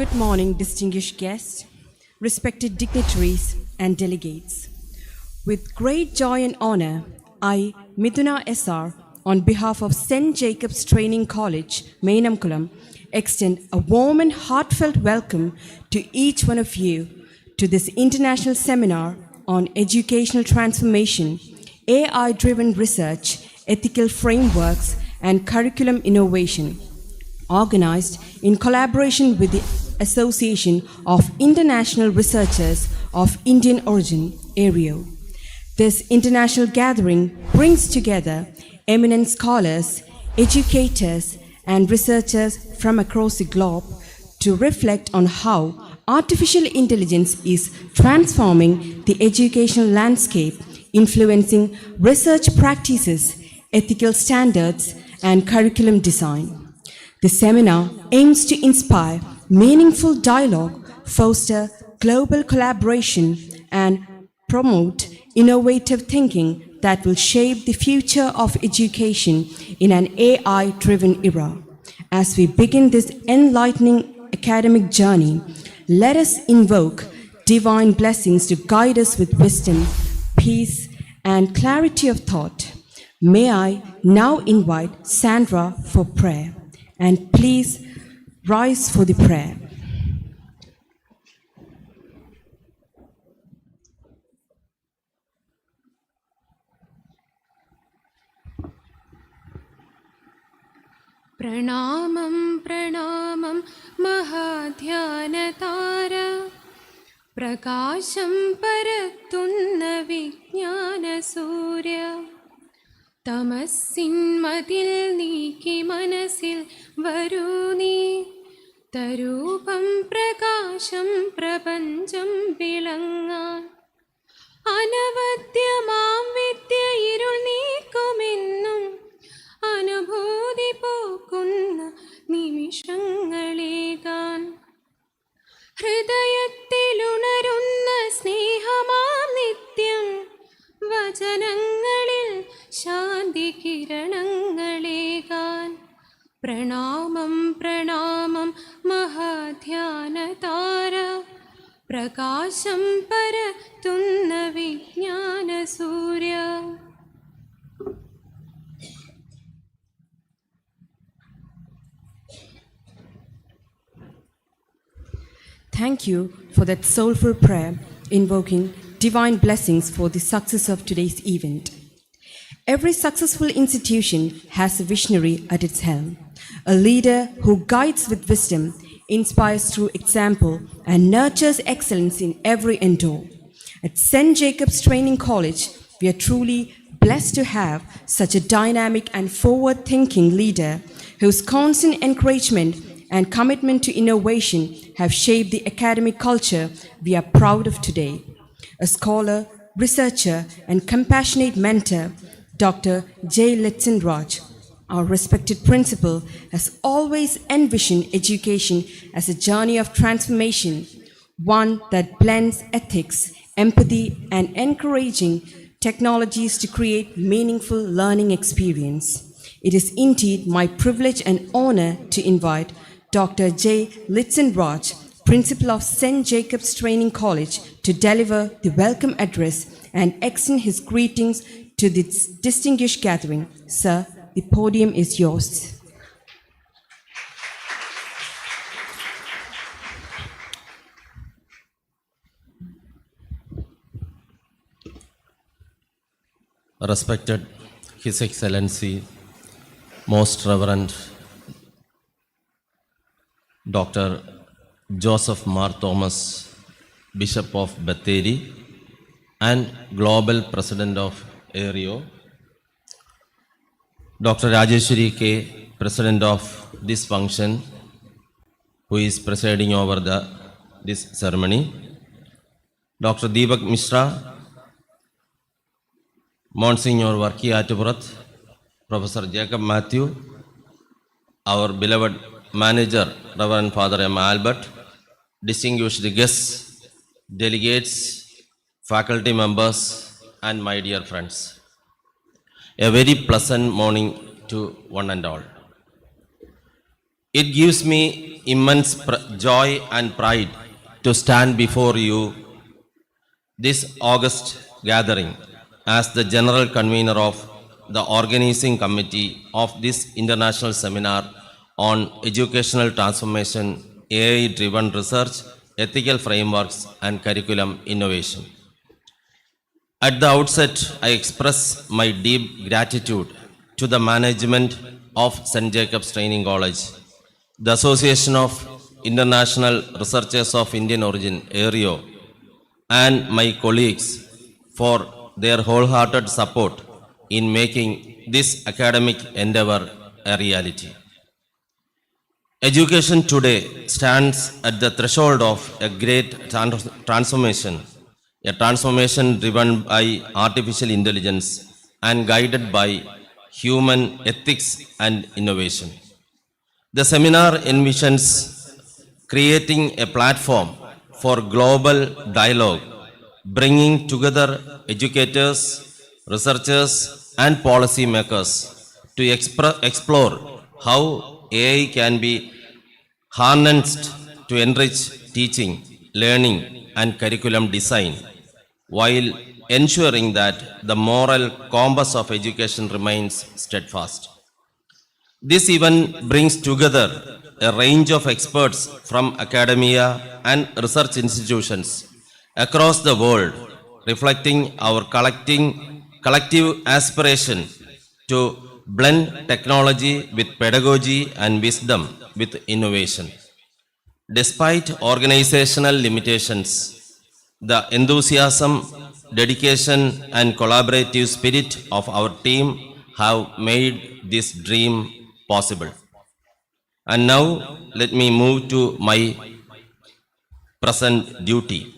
Good morning, distinguished guests, respected dignitaries, and delegates. With great joy and honor, I, Miduna SR, on behalf of St. Jacob's Training College, Mainamkulam, extend a warm and heartfelt welcome to each one of you to this international seminar on educational transformation, AI-driven research, ethical frameworks, and curriculum innovation, organized in collaboration with the Association of International Researchers of Indian Origin, ARIO. This international gathering brings together eminent scholars, educators, and researchers from across the globe to reflect on how artificial intelligence is transforming the educational landscape, influencing research practices, ethical standards, and curriculum design. The seminar aims to inspire meaningful dialogue, foster global collaboration, and promote innovative thinking that will shape the future of education in an AI-driven era. As we begin this enlightening academic journey, let us invoke divine blessings to guide us with wisdom, peace, and clarity of thought. May I now invite Sandra for prayer, and please rise for the prayer. പ്രണാമം പ്രണാമം മഹാധ്യാനതാര പ്രകാശം പരത്തുന്ന വിജ്ഞാനസൂര്യ തമസ്സിന്മതിൽ നീക്കി മനസ്സിൽ വരൂ നീ തരൂപം പ്രകാശം പ്രപഞ്ചം വിളങ്ങാൻ അനവദ്യമാം വിദ്യ ഇരുൾ നീക്കുമെന്നും അനുഭൂതി പോക്കുന്ന നിമിഷങ്ങളേകാൻ ഹൃദയത്തിലുണരുന്ന സ്നേഹമാം നിത്യം വചനങ്ങളിൽ ശാന്തി കിരണങ്ങളേകാൻ പ്രണാമം പ്രണാമം മഹാധ്യാനതാര പ്രകാശം പരത്തുന്ന വിജ്ഞാനസൂര്യ. Thank you for that soulful prayer, invoking divine blessings for the success of today's event. Every successful institution has a visionary at its helm, a leader who guides with wisdom, inspires through example, and nurtures excellence in every endeavor. At St. Jacob's Training College, we are truly blessed to have such a dynamic and forward-thinking leader whose constant encouragement and commitment to innovation have shaped the academic culture we are proud of today. A scholar, researcher, and compassionate mentor, Dr. J. Litzenraj, our respected principal, has always envisioned education as a journey of transformation, one that blends ethics, empathy, and encouraging technologies to create meaningful learning experience. It is indeed my privilege and honor to invite Dr. J. Litzenraj, Principal of St. Jacob's Training College, to deliver the welcome address and extend his greetings to this distinguished gathering. Sir, the podium is yours. Respected His Excellency, Most Reverend Dr. Joseph Mar Thomas, Bishop of Batheri and Global President of ARIO, Dr. Rajeshwari K., President of this function, who is presiding over this ceremony, Dr. Deepak Mishra, Monsignor Varki Atipurat, Professor Jacob Matthew, our beloved Manager, Reverend Father M. Albert, distinguished guests, delegates, faculty members, and my dear friends. A very pleasant morning to one and all. It gives me immense joy and pride to stand before you this August gathering as the general convener of the organizing committee of this international seminar on educational transformation, AI-driven research, ethical frameworks, and curriculum innovation. At the outset, I express my deep gratitude to the management of St. Jacob's Training College, the Association of International Researchers of Indian Origin, ARIO, and my colleagues for their wholehearted support in making this academic endeavor a reality. Education today stands at the threshold of a great transformation, a transformation driven by artificial intelligence and guided by human ethics and innovation. The seminar envisions creating a platform for global dialogue, bringing together educators, researchers, and policymakers to explore how AI can be harnessed to enrich teaching, learning, and curriculum design, while ensuring that the moral compass of education remains steadfast. This event brings together a range of experts from academia and research institutions across the world, reflecting our collective aspiration to blend technology with pedagogy and wisdom with innovation. Despite organizational limitations, the enthusiasm, dedication, and collaborative spirit of our team have made this dream possible. And now, let me move to my present duty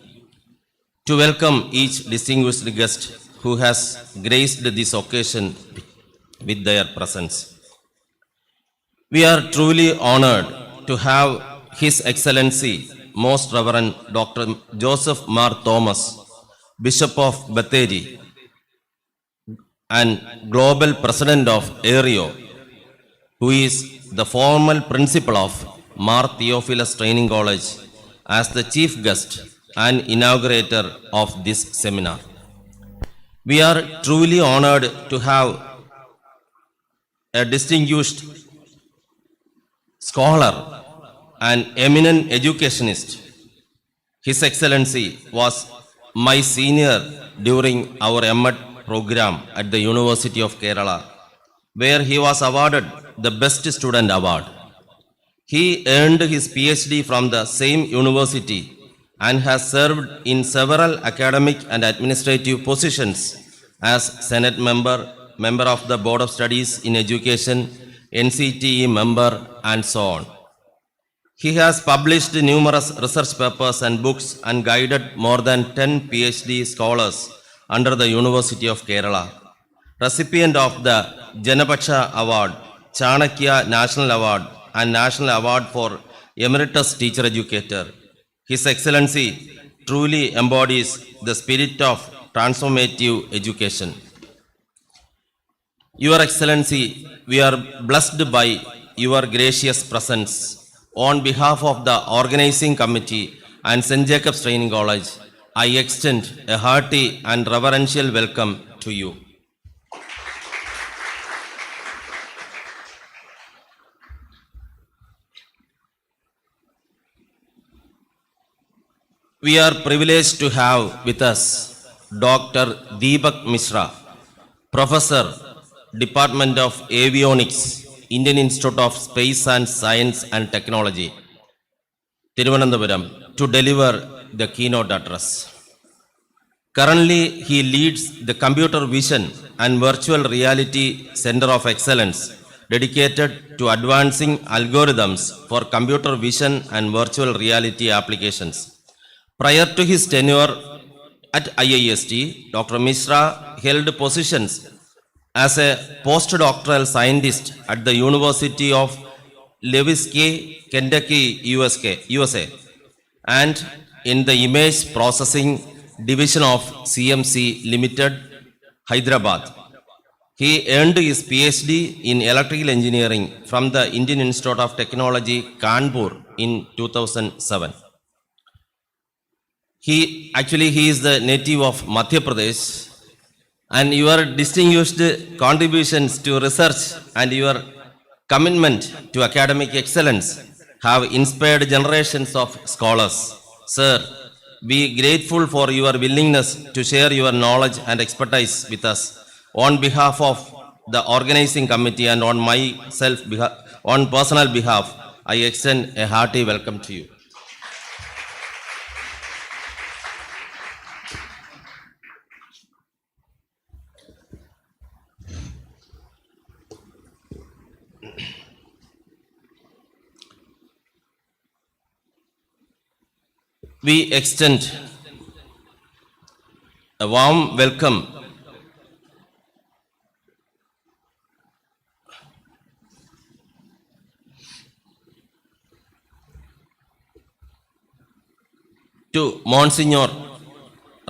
to welcome each distinguished guest who has graced this occasion with their presence. We are truly honored to have His Excellency, Most Reverend Dr. Joseph Mar Thomas, Bishop of Bethany and Global President of ARIO, who is the formal principal of Mar Theophilus Training College, as the chief guest and inaugurator of this seminar. We are truly honored to have a distinguished scholar and eminent educationist. His Excellency was my senior during our M.Ed program at the University of Kerala, where he was awarded the Best Student Award. He earned his PhD from the same university and has served in several academic and administrative positions as Senate member, member of the Board of Studies in Education, NCTE member, and so on. He has published numerous research papers and books and guided more than 10 PhD scholars under the University of Kerala. Recipient of the Janapaksha Award, Chanakya National Award, and National Award for Emeritus Teacher Educator. His Excellency truly embodies the spirit of transformative education. Your Excellency, we are blessed by your gracious presence. On behalf of the organizing committee and St. Jacob's Training College, I extend a hearty and reverential welcome to you. We are privileged to have with us Dr. Deepak Mishra, Professor, Department of Avionics, Indian Institute of Space and Science and Technology, Thiruvananthapuram, to deliver the keynote address. Currently, he leads the Computer Vision and Virtual Reality Center of Excellence, dedicated to advancing algorithms for computer vision and virtual reality applications. Prior to his tenure at IIST, Dr. Mishra held positions as a postdoctoral scientist at the University of Louisville, Kentucky, USA, and in the Image Processing Division of CMC Limited, Hyderabad. He earned his PhD in electrical engineering from the Indian Institute of Technology, Kanpur in 2007. He is the native of Madhya Pradesh, and your distinguished contributions to research and your commitment to academic excellence have inspired generations of scholars. Sir, be grateful for your willingness to share your knowledge and expertise with us. On behalf of the organizing committee and on myself, on personal behalf, I extend a hearty welcome to you. We extend a warm welcome to Monsignor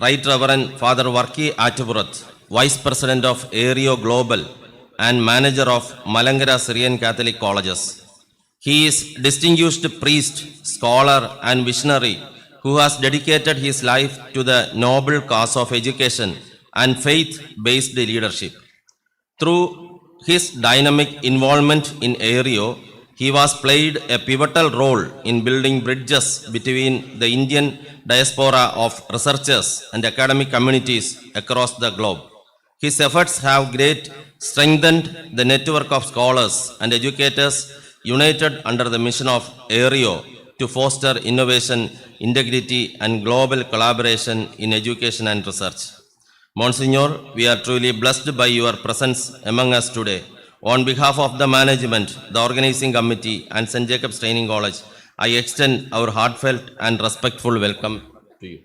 Right Reverend Father Varki Atavurath, Vice President of Aereo Global and Manager of Malangara Syrian Catholic Colleges. He is distinguished priest, scholar and visionary who has dedicated his life to the noble cause of education and faith-based leadership. Through his dynamic involvement in Aereo, he was played a pivotal role in building bridges between the Indian diaspora of researchers and academic communities across the globe. His efforts have strengthened the network of scholars and educators united under the mission of Aereo to foster innovation, integrity, and global collaboration in education and research. Monsignor, we are truly blessed by your presence among us today. On behalf of the management, the organizing committee, and St. Jacob's Training College, I extend our heartfelt and respectful welcome to you.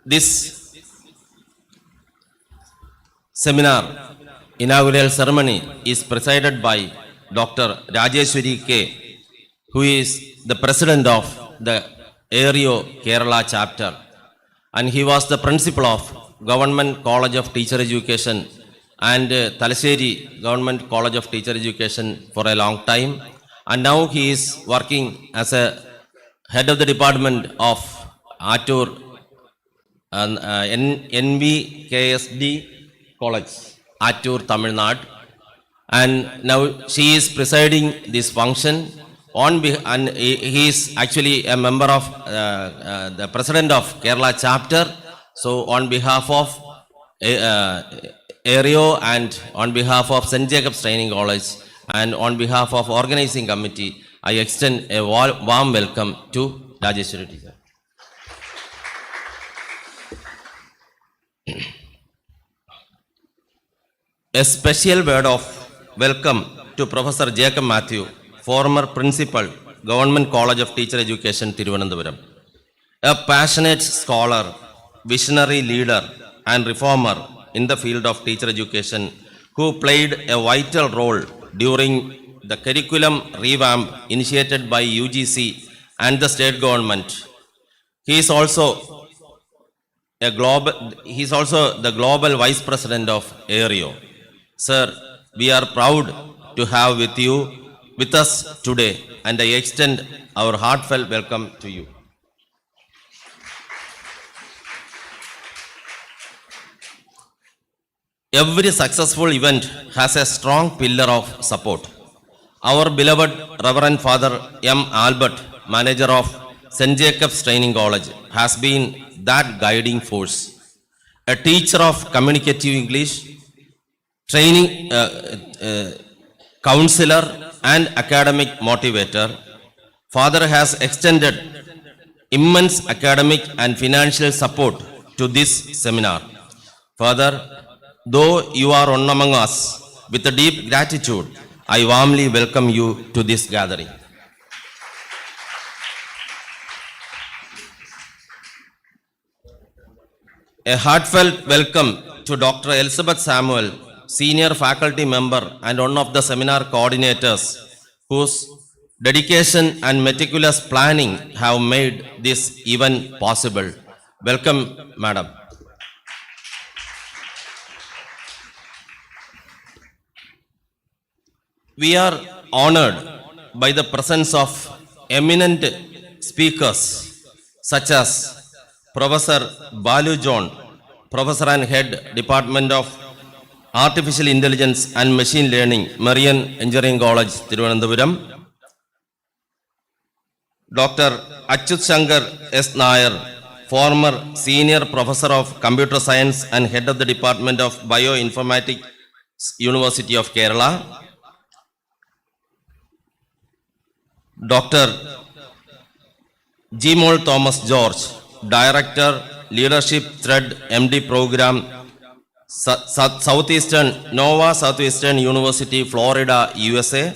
This seminar inaugural ceremony is presided by Dr. Rajeshwari K., who is the president of the Aereo Kerala chapter, and he was the principal of Government College of Teacher Education and Thalassery Government College of Teacher Education for a long time, and now he is working as a head of the department of Attur and NVKSD College, Attur, Tamil Nadu, and now she is presiding this function and he is actually a member of the president of Kerala chapter. So on behalf of Aereo and on behalf of St. Jacob's Training College and on behalf of organizing committee, I extend a warm welcome to Rajeshwari teacher. A special word of welcome to Professor Jacob Matthew, former principal, Government College of Teacher Education, Thiruvananthapuram. A passionate scholar, visionary leader, and reformer in the field of teacher education who played a vital role during the curriculum revamp initiated by UGC and the state government. He is also the global vice president of Aereo. Sir, we are proud to have with us today, and I extend our heartfelt welcome to you. Every successful event has a strong pillar of support. Our beloved Reverend Father M. Albert, manager of St. Jacob's Training College, has been that guiding force. A teacher of communicative English, training counselor and academic motivator, Father has extended immense academic and financial support to this seminar. Father, though you are one among us, with a deep gratitude, I warmly welcome you to this gathering. A heartfelt welcome to Dr. Elizabeth Samuel, senior faculty member and one of the seminar coordinators whose dedication and meticulous planning have made this event possible. Welcome, Madam. We are honored by the presence of eminent speakers such as Professor Balu John, Professor and Head, Department of Artificial Intelligence and Machine Learning, Marian Engineering College, Thiruvananthapuram. Dr. Achyut Shankar S. Nair, former Senior Professor of Computer Science and Head of the Department of Bioinformatics, University of Kerala. Dr. G. Mol Thomas George, Director, Leadership Thread MD Program, Nova Southeastern University, Florida, USA.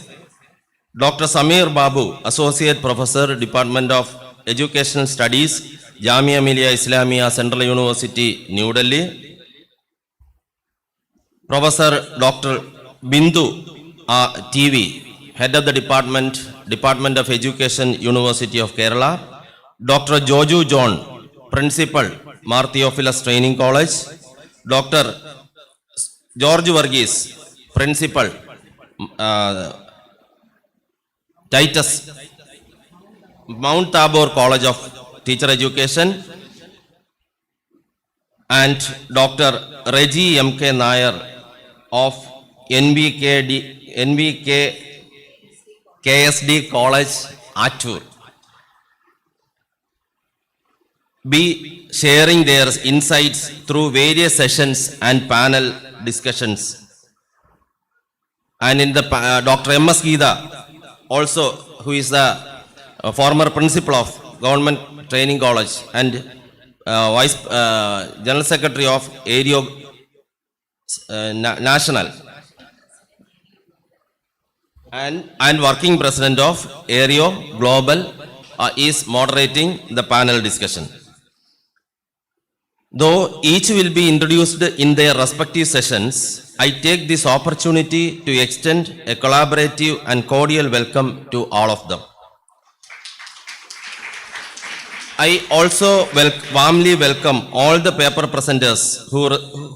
Dr. Samir Babu, Associate Professor, Department of Educational Studies, Jamia Millia Islamia, Central University, New Delhi. Professor Dr. Bindu TV, Head of the Department of Education, University of Kerala. Dr. Joju John, Principal, Mar Theophilus Training College. Dr. George Varghese, Principal, Titus, Mount Tabor College of Teacher Education. And Dr. Reggie M.K. Nair of KSD College, Attur, be sharing their insights through various sessions and panel discussions. And in the Dr. M.S. Geeta, also who is the former principal of Government Training College and Vice General Secretary of Aereo National and working president of Aereo Global is moderating the panel discussion. Though each will be introduced in their respective sessions, I take this opportunity to extend a collaborative and cordial welcome to all of them. I also warmly welcome all the paper presenters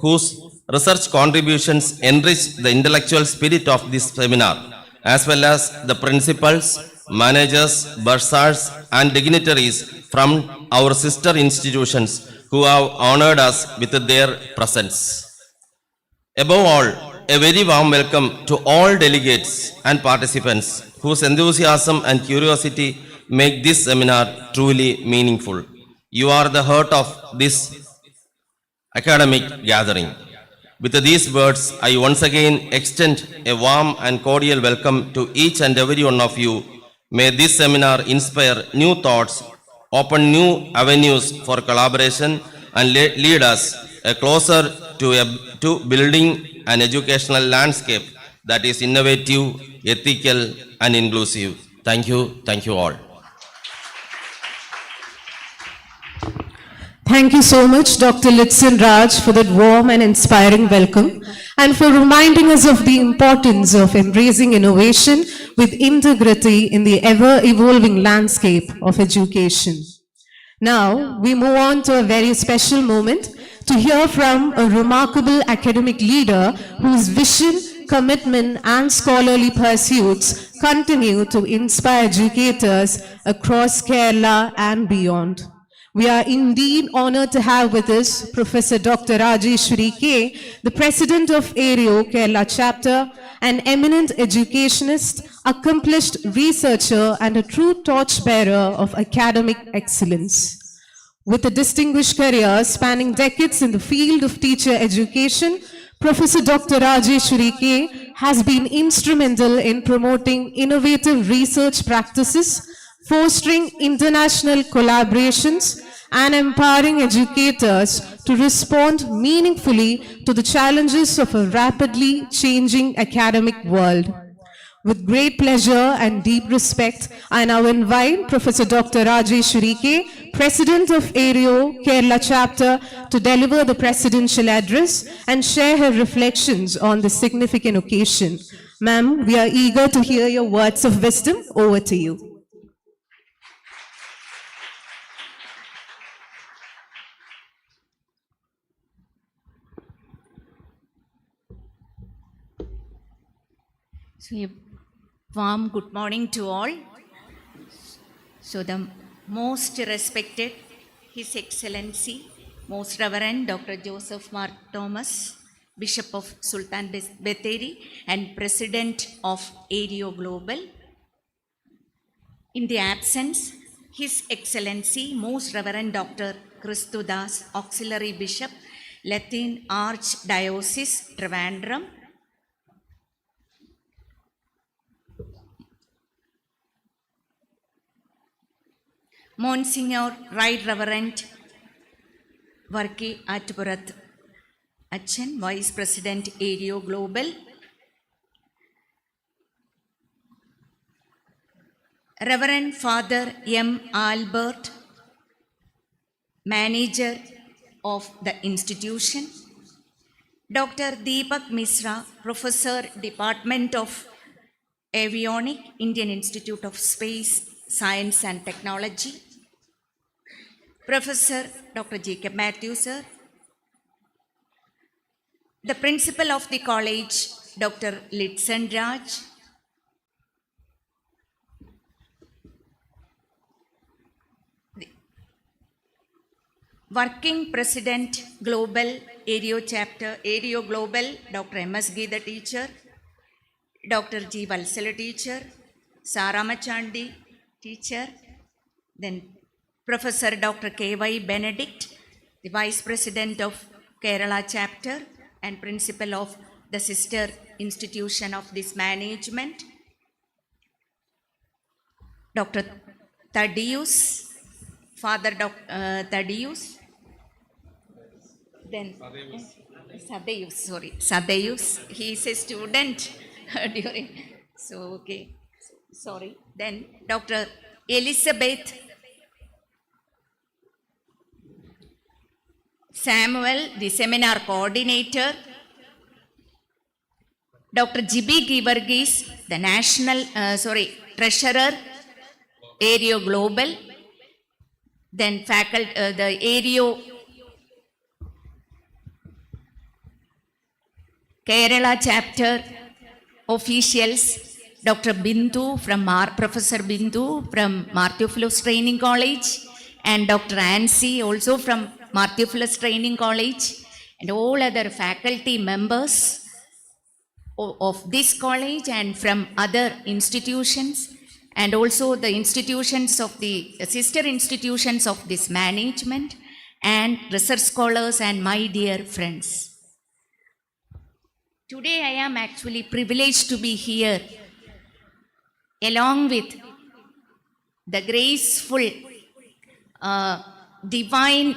whose research contributions enrich the intellectual spirit of this seminar, as well as the principals, managers, bursars, and dignitaries from our sister institutions who have honored us with their presence. Above all, a very warm welcome to all delegates and participants whose enthusiasm and curiosity make this seminar truly meaningful. You are the heart of this academic gathering. With these words, I once again extend a warm and cordial welcome to each and every one of you. May this seminar inspire new thoughts, open new avenues for collaboration, and lead us closer to building an educational landscape that is innovative, ethical, and inclusive. Thank you all. Thank you so much, Dr. Litson Raj, for that warm and inspiring welcome and for reminding us of the importance of embracing innovation with integrity in the ever-evolving landscape of education. Now, we move on to a very special moment to hear from a remarkable academic leader whose vision, commitment, and scholarly pursuits continue to inspire educators across Kerala and beyond. We are indeed honored to have with us Professor Dr. Rajeshwari K., the President of Aereo Kerala Chapter, an eminent educationist, accomplished researcher, and a true torchbearer of academic excellence. With a distinguished career spanning decades in the field of teacher education, Professor Dr. Rajeshwari K. has been instrumental in promoting innovative research practices, fostering international collaborations, and empowering educators to respond meaningfully to the challenges of a rapidly changing academic world. With great pleasure and deep respect, I now invite Professor Dr. Rajeshwari K. President of ARIO Kerala Chapter, to deliver the presidential address and share her reflections on this significant occasion. Ma'am, we are eager to hear your words of wisdom. Over to you. So, a warm good morning to all. So, the most respected His Excellency, Most Reverend Dr. Joseph Mark Thomas, Bishop of Sultan Betheri and President of ARIO Global. In the absence, His Excellency, Most Reverend Dr. Christudas, Auxiliary Bishop, Latin Archdiocese, Trivandrum, Monsignor Right Reverend Varki Atpurath Achan, Vice President ARIO Global, Reverend Father M. Albert, Manager of the institution, Dr. Deepak Misra, Professor, Department of Avionic, Indian Institute of Space, Science and Technology, Professor Dr. Jacob Matthew, sir, the Principal of the College, Dr. Litson Raj, the Working President, Global ARIO Chapter, ARIO Global, Dr. M.S. Geetha teacher, Dr. G. Valsala teacher, Sara Machandi teacher, then Professor Dr. K.Y. Benedict, the Vice President of Kerala Chapter and Principal of the sister institution of this management, Dr. Thaddeus, Father Dr. Thaddeus, then Sadeus, he is a student during, so okay, sorry. Then Dr. Elizabeth Samuel, the seminar coordinator, Dr. G.B. Givargis, the national, treasurer, ARIO Global, then faculty, the ARIO Kerala chapter officials, Dr. Bindu from Professor Bindu from Martiophilus Training College, and Dr. Ansi also from Martiophilus Training College, and all other faculty members of this college and from other institutions, and also the institutions of the sister institutions of this management, and research scholars and my dear friends. Today I am actually privileged to be here along with the graceful divine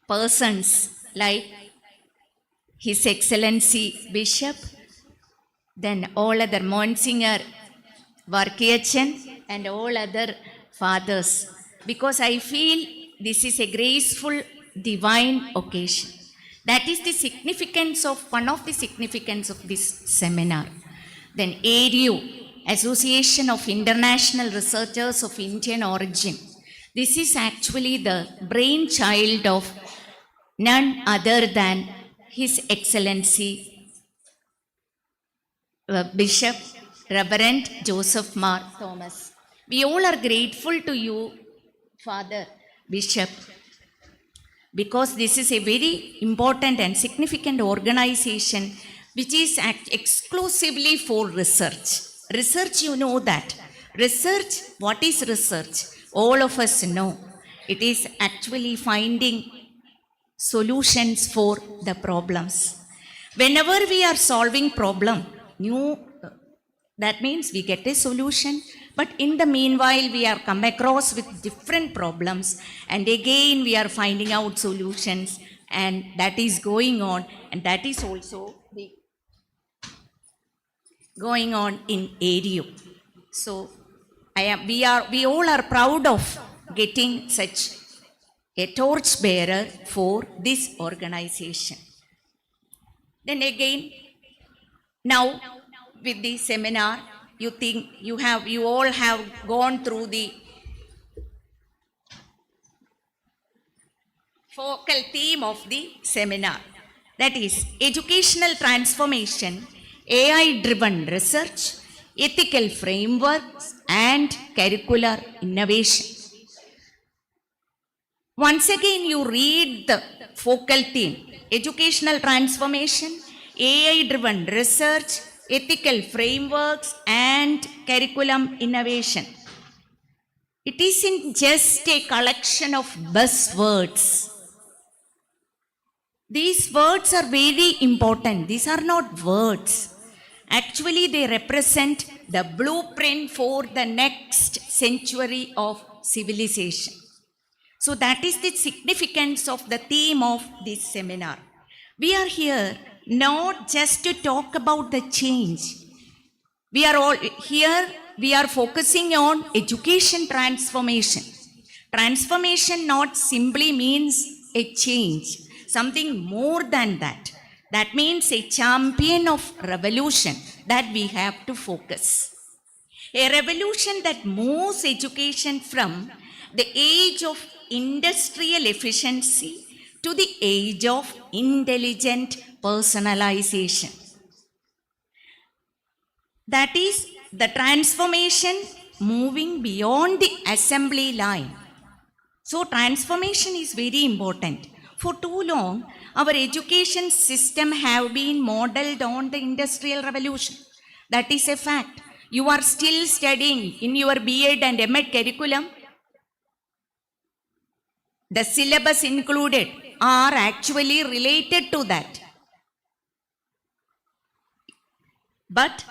persons like His Excellency Bishop, then all other Monsignor Varkiachan and all other fathers, because I feel this is a graceful divine occasion. That is the significance of, one of the significance of this seminar. Then ARIO, Association of International Researchers of Indian Origin. This is actually the brainchild of none other than His Excellency Bishop Reverend Joseph Mark Thomas. We all are grateful to you, Father Bishop, because this is a very important and significant organization which is exclusively for research. Research, you know that. Research, what is research? All of us know. It is actually finding solutions for the problems. Whenever we are solving problem, that means we get a solution, but in the meanwhile we are come across with different problems, and again we are finding out solutions, and that is going on, and that is also going on in ARIO. So we all are proud of getting such a torch bearer for this organization. Then again, now with the seminar, you think you all have gone through the focal theme of the seminar. That is educational transformation, AI-driven research, ethical frameworks, and curricular innovation. Once again, you read the focal theme, educational transformation, AI-driven research, ethical frameworks, and curriculum innovation. It isn't just a collection of buzzwords. These words are very important. These are not words. Actually, they represent the blueprint for the next century of civilization. So that is the significance of the theme of this seminar. We are here not just to talk about the change. We are all here, we are focusing on education transformation. Transformation not simply means a change, something more than that. That means a champion of revolution that we have to focus. A revolution that moves education from the age of industrial efficiency to the age of intelligent personalization. That is the transformation moving beyond the assembly line. So transformation is very important. For too long, our education system have been modeled on the industrial revolution. That is a fact. You are still studying in your B.Ed and M.Ed curriculum. The syllabus included are actually related to that. But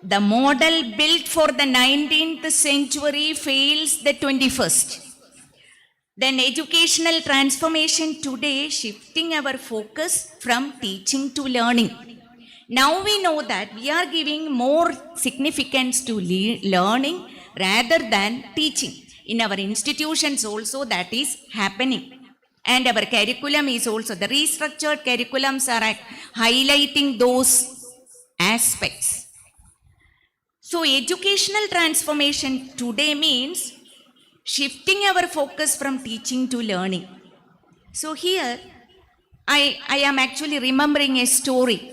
the model built for the 19th century fails the 21st. Then educational transformation today shifting our focus from teaching to learning. Now we know that we are giving more significance to learning rather than teaching. In our institutions also that is happening. And our curriculum is also, the restructured curriculums are highlighting those aspects. So educational transformation today means shifting our focus from teaching to learning. So here, I am actually remembering a story.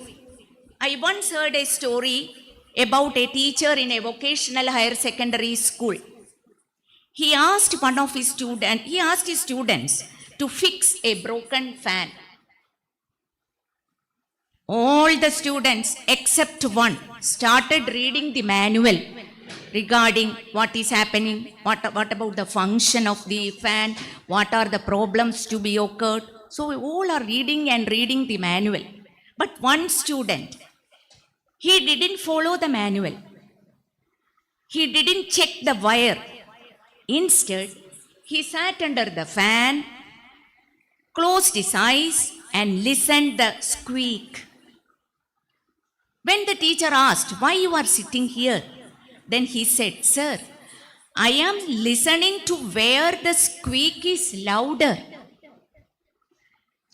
I once heard a story about a teacher in a vocational higher secondary school. He asked his students to fix a broken fan. All the students except one started reading the manual regarding what is happening, what about the function of the fan, what are the problems to be occurred. So all are reading the manual. But one student, he didn't follow the manual. He didn't check the wire. Instead, he sat under the fan, closed his eyes and listened the squeak. When the teacher asked, why you are sitting here? Then he said, sir, I am listening to where the squeak is louder.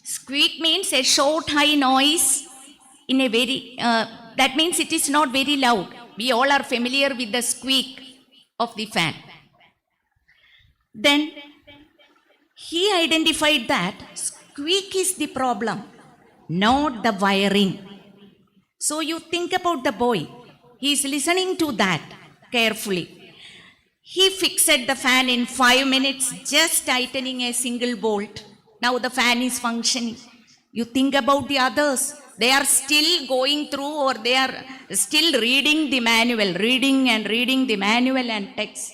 Squeak means a short, high noise in a very, that means it is not very loud. We all are familiar with the squeak of the fan. Then he identified that squeak is the problem, not the wiring. So you think about the boy. He is listening to that carefully. He fixed the fan in 5 minutes, just tightening a single bolt. Now the fan is functioning. You think about the others. They are still going through, or they are still reading the manual, reading the manual and text.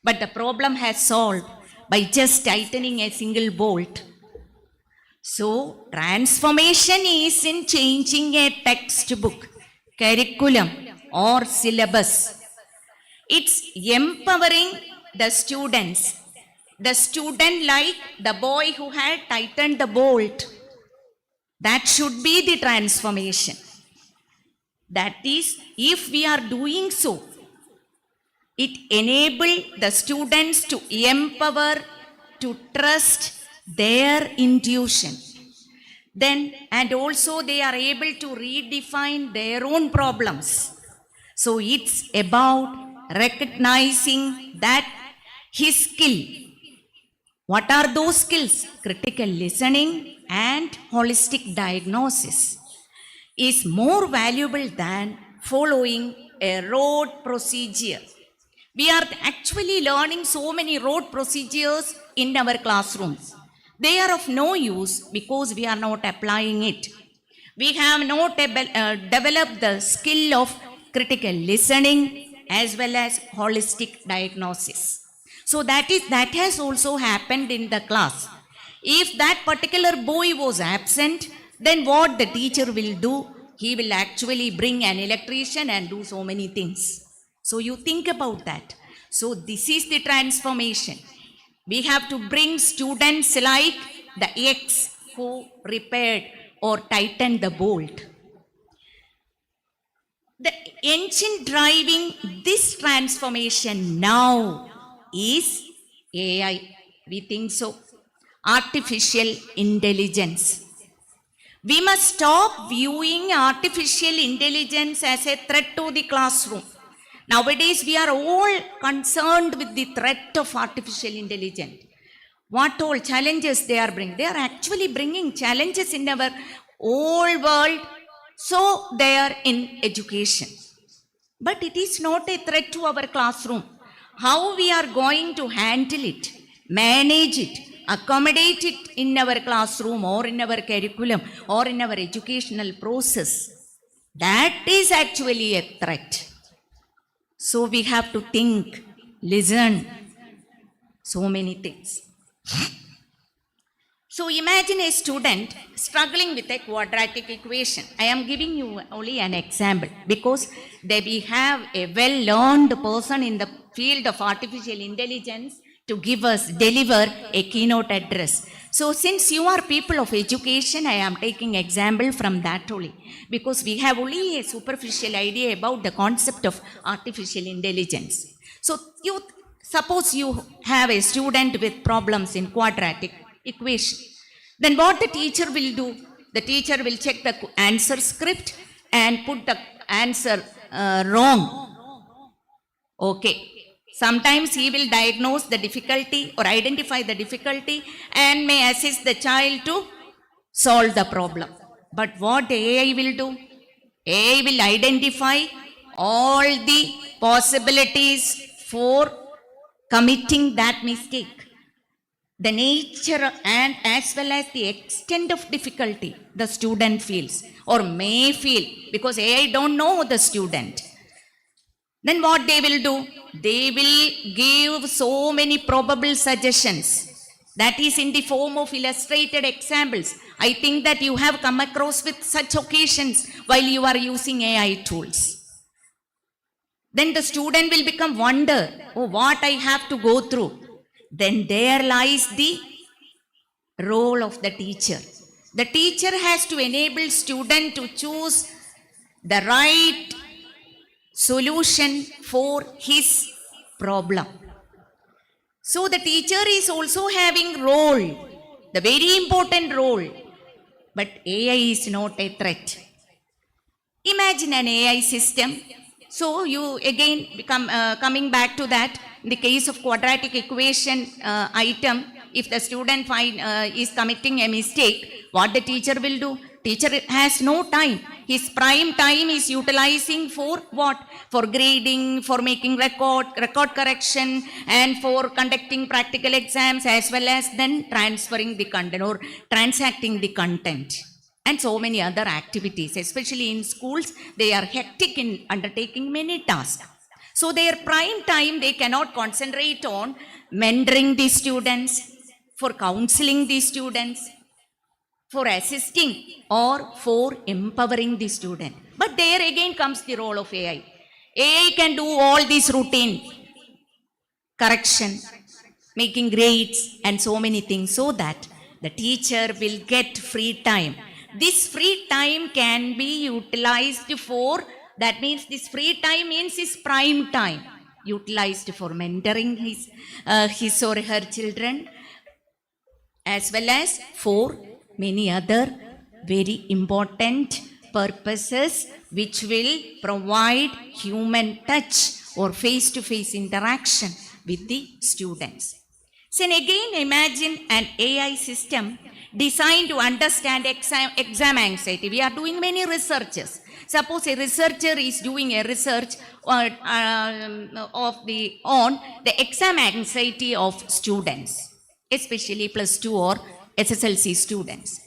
But the problem has solved by just tightening a single bolt. So, transformation is in changing a textbook, curriculum or syllabus. It's empowering the students. The student, like the boy who had tightened the bolt, that should be the transformation. That is, if we are doing so, It enables the students to empower, to trust their intuition. Then, and also they are able to redefine their own problems. So it's about recognizing that his skill. What are those skills? Critical listening and holistic diagnosis is more valuable than following a rote procedure. We are actually learning so many rote procedures in our classrooms. They are of no use because we are not applying it. We have not developed the skill of critical listening as well as holistic diagnosis. So that has also happened in the class. If that particular boy was absent, then what the teacher will do? He will actually bring an electrician and do so many things. So you think about that. So this is the transformation. We have to bring students like the X who repaired or tightened the bolt. The engine driving this transformation now is AI. We think so. Artificial intelligence. We must stop viewing artificial intelligence as a threat to the classroom. Nowadays, we are all concerned with the threat of artificial intelligence. What all challenges they are bringing? They are actually bringing challenges in our whole world. So they are in education. But it is not a threat to our classroom. How we are going to handle it, manage it, accommodate it in our classroom or in our curriculum or in our educational process, that is actually a threat. So we have to think, listen, so many things. So imagine a student struggling with a quadratic equation. I am giving you only an example because we have a well-learned person in the field of artificial intelligence to deliver a keynote address. So since you are people of education, I am taking example from that only. Because we have only a superficial idea about the concept of artificial intelligence. So suppose you have a student with problems in quadratic equation. Then what the teacher will do? The teacher will check the answer script and put the answer wrong. Okay. Sometimes he will diagnose the difficulty or identify the difficulty and may assist the child to solve the problem. But what AI will do? AI will identify all the possibilities for committing that mistake. The nature and as well as the extent of difficulty the student feels or may feel, because AI don't know the student. Then what they will do? They will give so many probable suggestions. That is in the form of illustrated examples. I think that you have come across with such occasions while you are using AI tools. Then the student will become wonder, oh, what I have to go through. Then there lies the role of the teacher. The teacher has to enable student to choose the right solution for his problem. So the teacher is also having role, the very important role, but AI is not a threat. Imagine an AI system. So you again coming back to that, in the case of quadratic equation item, if the student is committing a mistake, what the teacher will do? Teacher has no time. His prime time is utilizing for what? For grading, for making record correction, and for conducting practical exams, as well as then transferring the content or transacting the content. And so many other activities, especially in schools, they are hectic in undertaking many tasks. So their prime time, they cannot concentrate on mentoring the students, for counseling the students, for assisting or for empowering the student. But there again comes the role of AI. AI can do all this routine correction, making grades and so many things, so that the teacher will get free time. This free time can be utilized for, that means this free time means his prime time. utilized for mentoring his or her children, as well as for many other very important purposes which will provide human touch or face-to-face interaction with the students. So again, imagine an AI system designed to understand exam anxiety. We are doing many researches. Suppose a researcher is doing a research on the exam anxiety of students, especially plus 2 or SSLC students.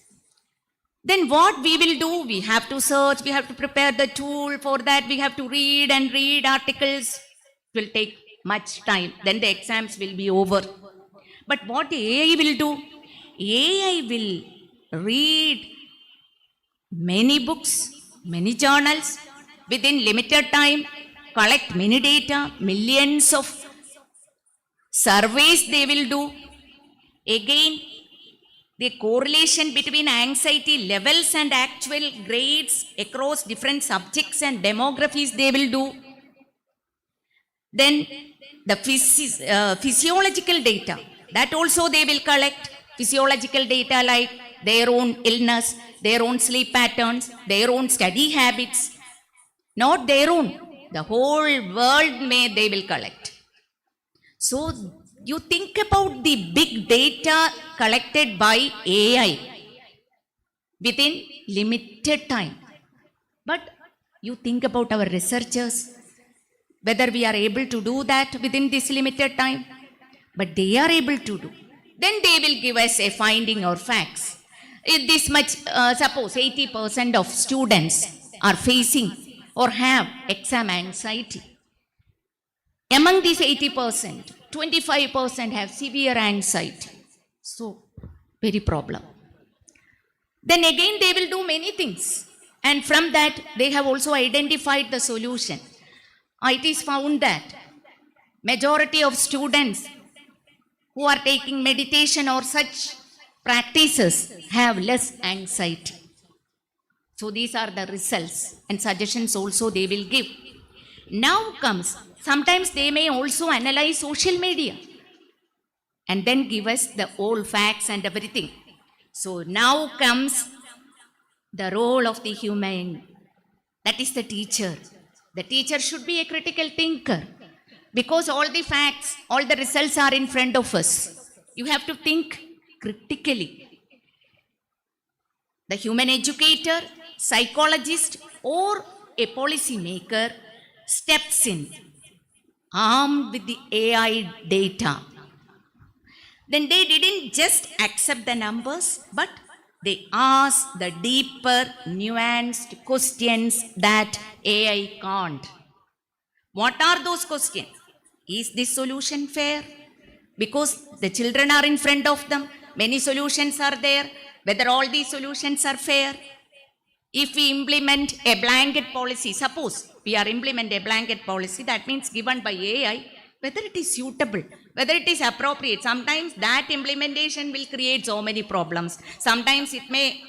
Then what we will do? We have to search, we have to prepare the tool for that, we have to read and read articles. It will take much time. Then the exams will be over. But what AI will do? AI will read many books, many journals within limited time, collect many data, millions of surveys they will do. Again, the correlation between anxiety levels and actual grades across different subjects and demographies they will do. Then the physiological data, that also they will collect. Physiological data like their own illness, their own sleep patterns, their own study habits. Not their own, the whole world they will collect. So you think about the big data collected by AI within limited time. But you think about our researchers, whether we are able to do that within this limited time. But they are able to do. Then they will give us a finding or facts. If this much, suppose 80% of students are facing or have exam anxiety. Among these 80%, 25% have severe anxiety. So, very problem. Then again they will do many things. And from that, they have also identified the solution. It is found that majority of students who are taking meditation or such practices have less anxiety. So these are the results and suggestions also they will give. Now comes, sometimes they may also analyze social media and then give us the whole facts and everything. So now comes the role of the human, that is the teacher. The teacher should be a critical thinker. Because all the facts, all the results are in front of us. You have to think critically. The human educator, psychologist, or a policy maker steps in, armed with the AI data. Then they didn't just accept the numbers, but they asked the deeper, nuanced questions that AI can't. What are those questions? Is this solution fair? Because the children are in front of them, many solutions are there. Whether all these solutions are fair? If we implement a blanket policy, suppose we are implement a blanket policy, that means given by AI, whether it is suitable, whether it is appropriate. Sometimes that implementation will create so many problems. Sometimes it may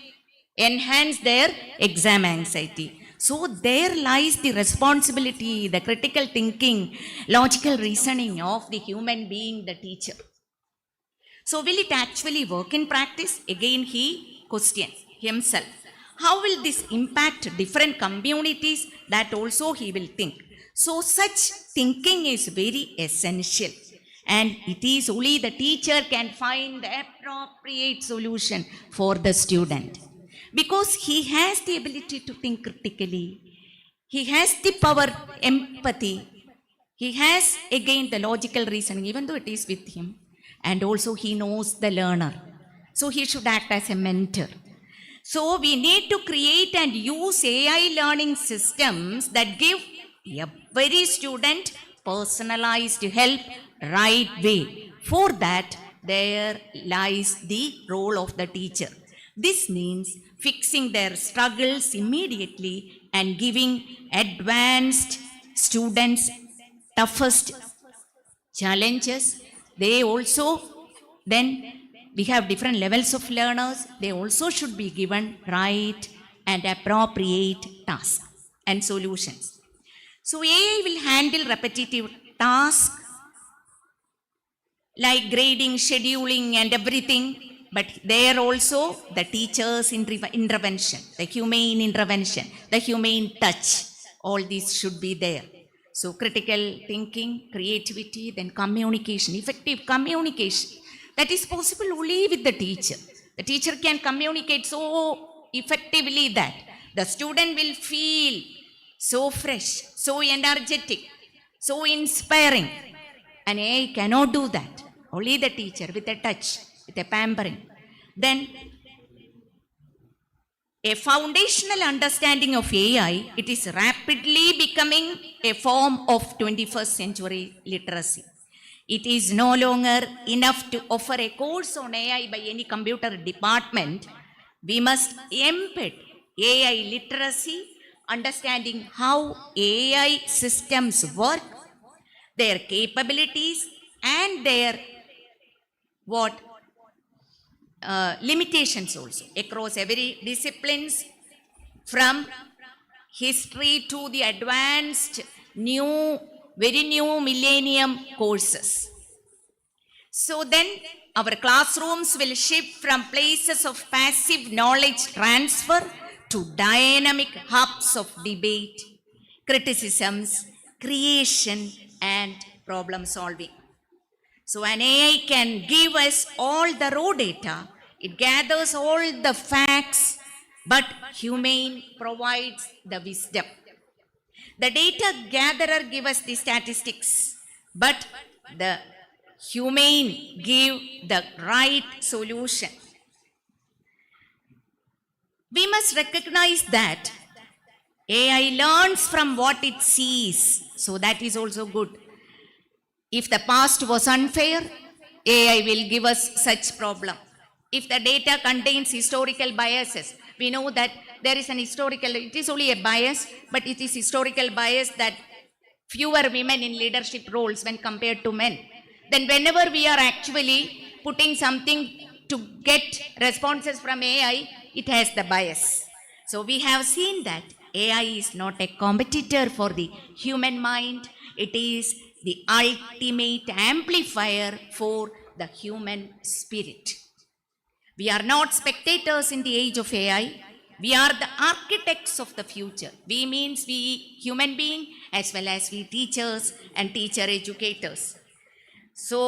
enhance their exam anxiety. So there lies the responsibility, the critical thinking, logical reasoning of the human being, the teacher. So will it actually work in practice? Again, he questions himself. How will this impact different communities? That also he will think. So such thinking is very essential. And it is only the teacher can find the appropriate solution for the student. Because he has the ability to think critically. He has the power, empathy. He has again the logical reasoning, even though it is with him. And also he knows the learner. So he should act as a mentor. So we need to create and use AI learning systems that give every student personalized help right way. For that, there lies the role of the teacher. This means fixing their struggles immediately and giving advanced students toughest challenges. They also, then we have different levels of learners. They also should be given right and appropriate tasks and solutions. So AI will handle repetitive task like grading, scheduling, and everything, but there also the teacher's intervention, the humane intervention, the humane touch, all these should be there. So critical thinking, creativity, then communication, effective communication. That is possible only with the teacher. The teacher can communicate so effectively that the student will feel so fresh, so energetic, so inspiring. And AI cannot do that. Only the teacher with a touch, with a pampering. Then a foundational understanding of AI, it is rapidly becoming a form of 21st century literacy. It is no longer enough to offer a course on AI by any computer department. We must embed AI literacy, understanding how AI systems work, their capabilities, and their limitations also across every disciplines, from history to the advanced very new millennium courses. So then our classrooms will shift from places of passive knowledge transfer to dynamic hubs of debate, criticisms, creation, and problem solving. So an AI can give us all the raw data, it gathers all the facts, but humane provides the wisdom. The data gatherer gives us the statistics, but the humane give the right solution. We must recognize that AI learns from what it sees, so that is also good. If the past was unfair, AI will give us such problem. If the data contains historical biases, we know that there is an historical, it is only a bias, but it is historical bias that fewer women in leadership roles when compared to men. Then whenever we are actually putting something to get responses from AI, it has the bias. So we have seen that AI is not a competitor for the human mind. It is the ultimate amplifier for the human spirit. We are not spectators in the age of AI. We are the architects of the future. We means we human being as well as we teachers and teacher educators. So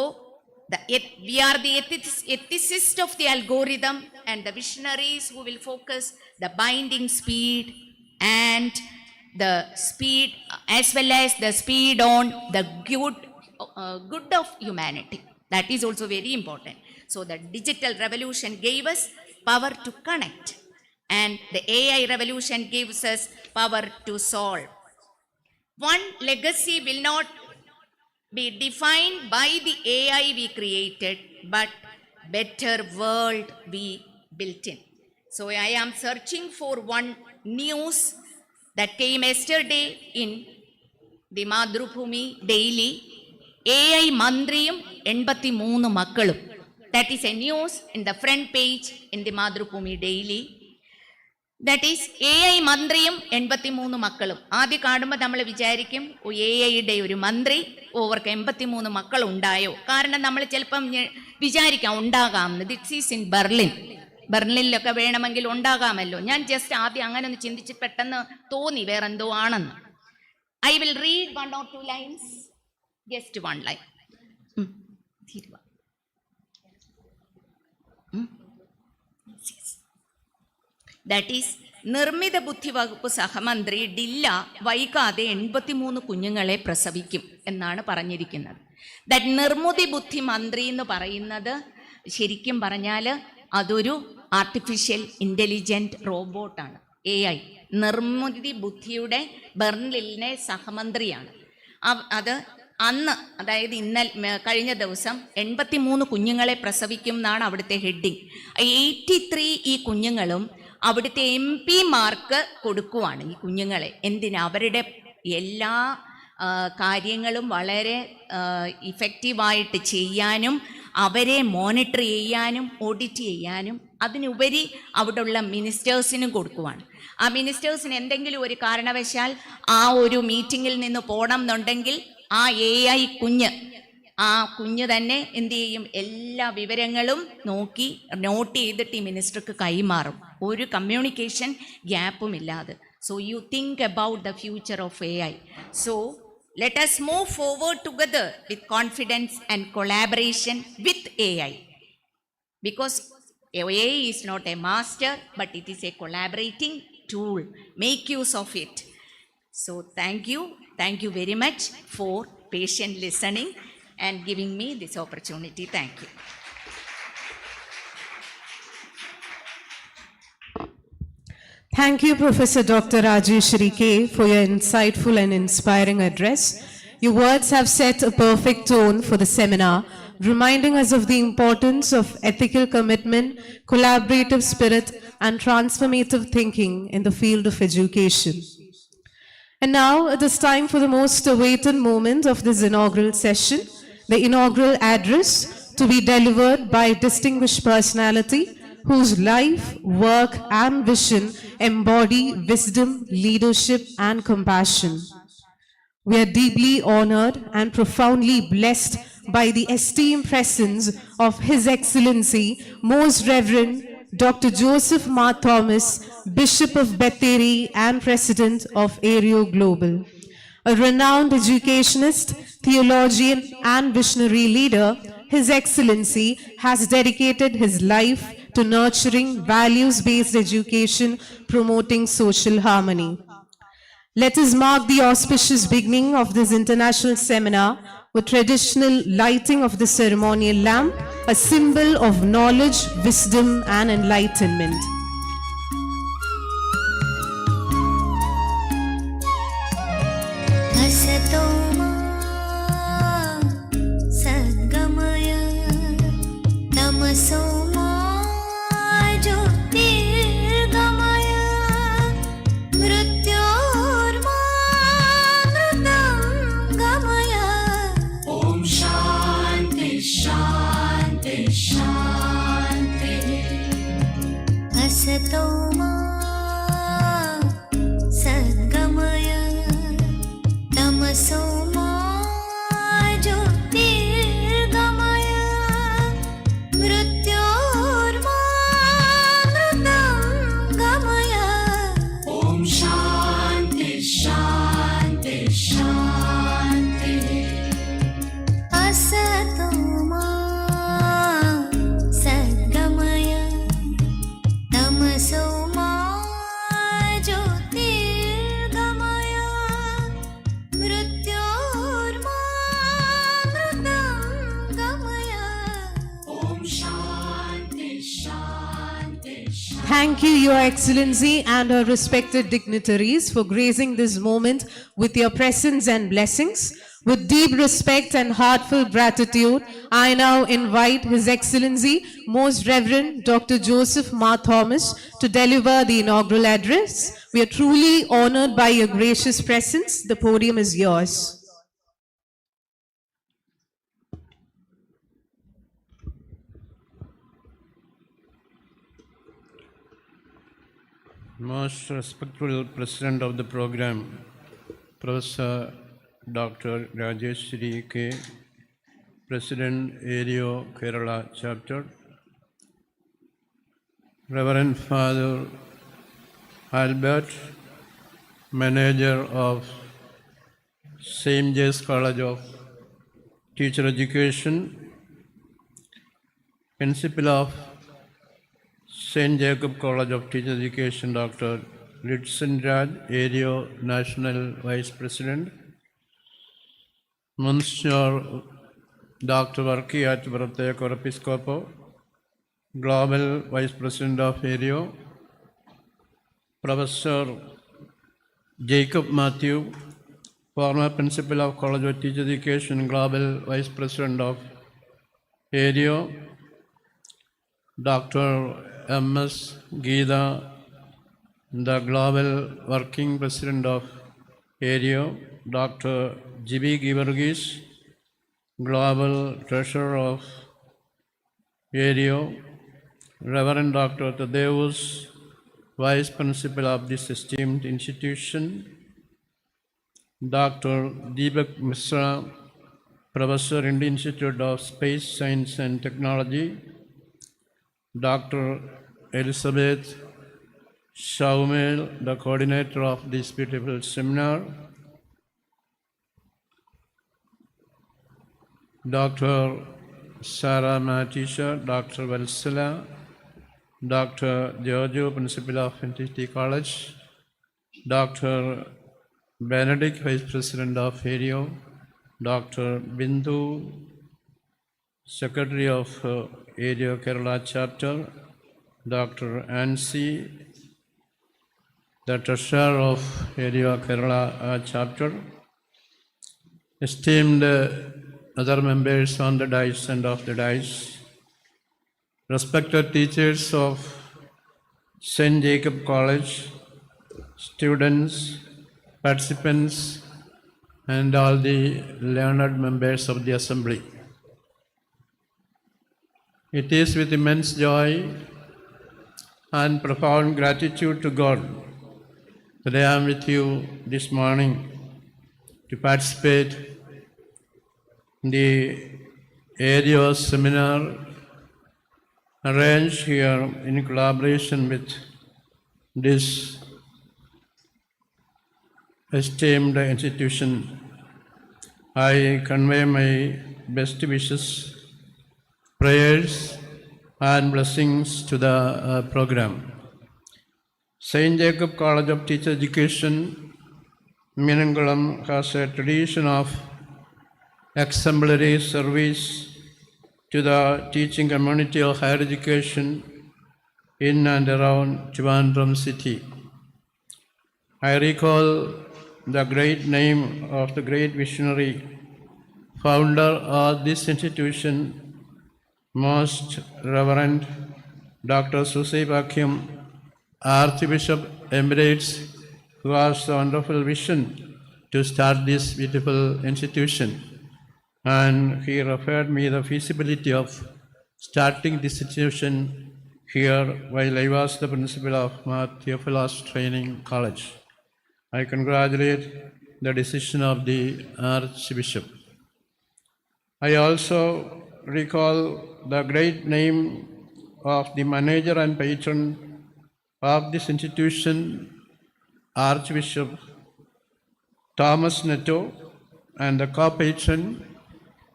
we are the ethicists of the algorithm and the visionaries who will focus the binding speed and the speed as well as the speed on the good of humanity. That is also very important. So the digital revolution gave us power to connect, and the AI revolution gives us power to solve. One legacy will not be defined by the AI we created, but better world we built in. So I am searching for one news that came yesterday in the Madhrubhumi daily. AI Mandriyum 83 Makkalum. That is a news in the front page in the Madhrubhumi daily. That is AI Mandriyum 83 Makkalum. ആദ്യം കാണുമ്പോൾ നമ്മൾ വിചാരിക്കും AIയുടെ ഒരു മന്ത്രി അവർക്ക് 83 മക്കൾ ഉണ്ടായോ. കാരണം നമ്മൾ ചിലപ്പം വിചാരിക്കാം ഉണ്ടാകാമെന്ന്. ദിസ് ഈസ് ഇൻ ബെർലിനിലൊക്കെ വേണമെങ്കിൽ ഉണ്ടാകാമല്ലോ. ഞാൻ ജസ്റ്റ് ആദ്യം അങ്ങനെ ഒന്ന് ചിന്തിച്ച് പെട്ടെന്ന് തോന്നി വേറെന്തോ ആണെന്ന്. I will read 1 or 2 lines. Just one line. That is, നിർമ്മിത ബുദ്ധി വകുപ്പ് സഹമന്ത്രി ഡില്ല വൈകാതെ 83 കുഞ്ഞുങ്ങളെ പ്രസവിക്കും എന്നാണ് പറഞ്ഞിരിക്കുന്നത്. ദാറ്റ് നിർമ്മിത ബുദ്ധി മന്ത്രി എന്ന് പറയുന്നത് ശരിക്കും പറഞ്ഞാൽ അതൊരു ആർട്ടിഫിഷ്യൽ ഇൻ്റലിജൻറ്റ് റോബോട്ടാണ്. AI നിർമ്മിത ബുദ്ധിയുടെ ബെർലിനിലെ സഹമന്ത്രിയാണ്. അത് അന്ന്, അതായത് കഴിഞ്ഞ ദിവസം 83 കുഞ്ഞുങ്ങളെ പ്രസവിക്കും എന്നാണ് അവിടുത്തെ ഹെഡിങ്. 83 ഈ കുഞ്ഞുങ്ങളും അവിടുത്തെ MP-മാർക്ക് കൊടുക്കുവാണ് ഈ കുഞ്ഞുങ്ങളെ. എന്തിനാ? അവരുടെ എല്ലാ കാര്യങ്ങളും വളരെ ഇഫക്റ്റീവായിട്ട് ചെയ്യാനും അവരെ മോണിറ്റർ ചെയ്യാനും ഓഡിറ്റ് ചെയ്യാനും അതിനുപരി അവിടെയുള്ള മിനിസ്റ്റേഴ്സിനും കൊടുക്കുവാണ്. ആ മിനിസ്റ്റേഴ്സിന് എന്തെങ്കിലും ഒരു കാരണവശാൽ ആ ഒരു മീറ്റിങ്ങിൽ നിന്ന് പോകണം എന്നുണ്ടെങ്കിൽ ആ AI കുഞ്ഞ് തന്നെ എന്ത് ചെയ്യും, എല്ലാ വിവരങ്ങളും നോക്കി നോട്ട് ചെയ്തിട്ട് ഈ മിനിസ്റ്റർക്ക് കൈമാറും, ഒരു കമ്മ്യൂണിക്കേഷൻ ഗ്യാപ്പും ഇല്ലാതെ. So you think about the future of AI. So let us move forward together with confidence and collaboration with AI. Because AI is not a master, but it is a collaborating tool. Make use of it. So thank you very much for patient listening and giving me this opportunity. Thank you. Thank you, Professor Dr. Rajeshri K, for your insightful and inspiring address. Your words have set a perfect tone for the seminar, reminding us of the importance of ethical commitment, collaborative spirit, and transformative thinking in the field of education. And now it is time for the most awaited moment of this inaugural session, the inaugural address to be delivered by a distinguished personality whose life, work, and vision embody wisdom, leadership, and compassion. We are deeply honored and profoundly blessed by the esteemed presence of His Excellency, Most Reverend Dr. Joseph Mar Thomas, Bishop of Bethany and President of Ario Global. A renowned educationist, theologian, and visionary leader, His Excellency has dedicated his life to nurturing values-based education, promoting social harmony. Let us mark the auspicious beginning of this international seminar with traditional lighting of the ceremonial lamp, a symbol of knowledge, wisdom, and enlightenment. असतो मा सद्गमय तमसो मा ज्योतिर्गमय मृत्योर्मामृतं गमय। ॐ शान्ति शान्ति शान्ति। असतो मा सद्गमय तमसो मा ज्योतिर्गमय मृत्योर्मामृतं गमय। ॐ शान्ति शान्ति शान्ति। असतो मा सद्गमय तमसो मा ज्योतिर्गमय मृत्योर्मामृतं गमय। ॐ शान्ति शान्ति शान्ति। Thank you, Your Excellency, and our respected dignitaries for gracing this moment with your presence and blessings. With deep respect and heartfelt gratitude, I now invite His Excellency, Most Reverend Dr. Joseph Mar Thomas, to deliver the inaugural address. We are truly honored by your gracious presence. The podium is yours. Most respectful President of the program, Professor Dr. Rajeshri K, President Ario Kerala Chapter, Reverend Father Albert, Manager of St. James College of Teacher Education, Principal of St. Jacob College of Teacher Education, Dr. Litson Raj, Ario National Vice President, Monsignor Dr. Varki Atvarate Episcopo, Global Vice President of Ario, Professor Jacob Matthew, former Principal of College of Teacher Education, Global Vice President of Ario, Dr. M.S. Geeta, the Global Working President of Ario, Dr. G.B. Givargis, Global Treasurer of Ario, Reverend Dr. Tadeus, Vice Principal of this esteemed institution, Dr. Deepak Misra, Professor in the Institute of Space Science and Technology, Dr. Elizabeth Shaumel, the coordinator of this beautiful seminar, Dr. Sarah Matisha, Dr. Valsala, Dr. Giorgio, Principal of Trinity College, Dr. Benedict, Vice President of ARIO, Dr. Bindu, Secretary of ARIO Kerala Chapter, Dr. Ansi, the Treasurer of ARIO Kerala Chapter, esteemed other members on the dais and off the dais, respected teachers of St. Jacob College, students, participants, and all the learned members of the assembly. It is with immense joy and profound gratitude to God that I am with you this morning to participate in the ARIO seminar arranged here in collaboration with this esteemed institution. I convey my best wishes, prayers, and blessings to the program. St. Jacob College of Teacher Education, Minangalam, has a tradition of exemplary service to the teaching community of higher education in and around Trivandrum city. I recall the great name of the great visionary, founder of this institution, Most Reverend Dr. Susai Bhakyam, Archbishop Emirates, who has the wonderful vision to start this beautiful institution. And he referred me the feasibility of starting this institution here while I was the principal of Theophilus Training College. I congratulate the decision of the Archbishop. I also recall the great name of the manager and patron of this institution, Archbishop Thomas Netto, and the co-patron,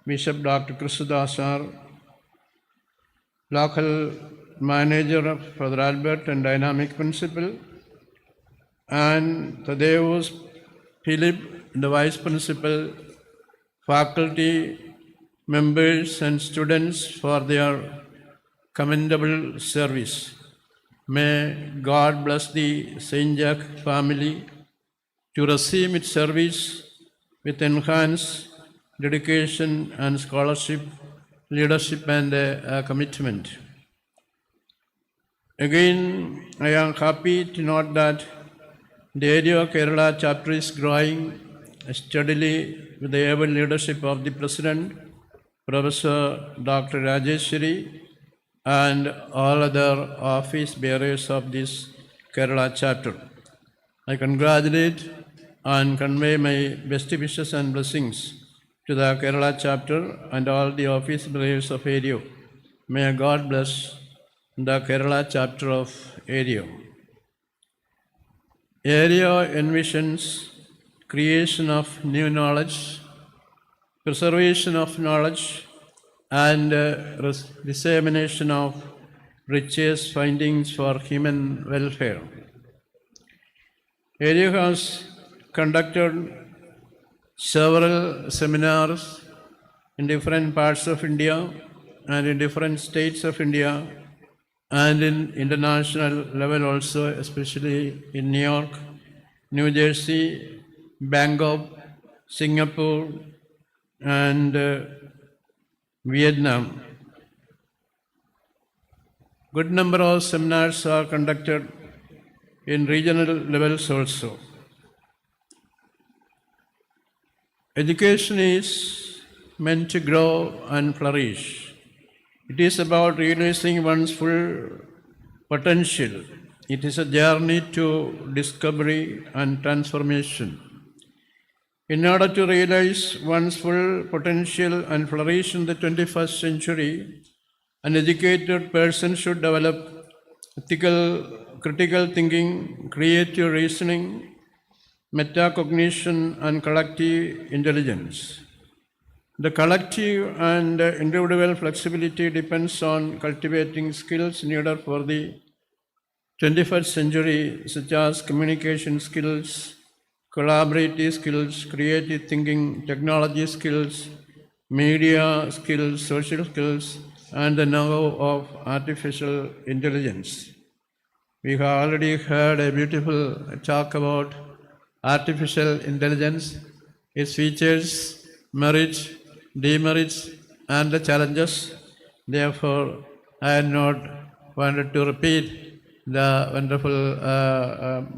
Bishop Dr. Krisudasar, local manager of Father Albert and dynamic principal, and Tadeus Philip, the vice principal, faculty members and students for their commendable service. May God bless the St. Jack family to receive its service with enhanced dedication and scholarship, leadership, and commitment. Again, I am happy to note that the ARIO Kerala chapter is growing steadily with the able leadership of the President, Professor Dr. Rajeshwari, and all other office bearers of this Kerala chapter. I congratulate and convey my best wishes and blessings to the Kerala chapter and all the office bearers of ARIO. May God bless the Kerala chapter of ARIO. ARIO envisions creation of new knowledge, preservation of knowledge, and dissemination of richest findings for human welfare. ARIO has conducted several seminars in different parts of India and in different states of India and in international level also, especially in New York, New Jersey, Bangkok, Singapore, and Vietnam. Good number of seminars are conducted in regional levels also. Education is meant to grow and flourish. It is about realizing one's full potential. It is a journey to discovery and transformation. In order to realize one's full potential and flourish in the 21st century, an educated person should develop ethical, critical thinking, creative reasoning, metacognition, and collective intelligence. The collective and individual flexibility depends on cultivating skills needed for the 21st century, such as communication skills, collaborative skills, creative thinking, technology skills, media skills, social skills, and the know of artificial intelligence. We have already heard a beautiful talk about artificial intelligence, its features, merits, demerits, and the challenges. Therefore, I had not wanted to repeat the wonderful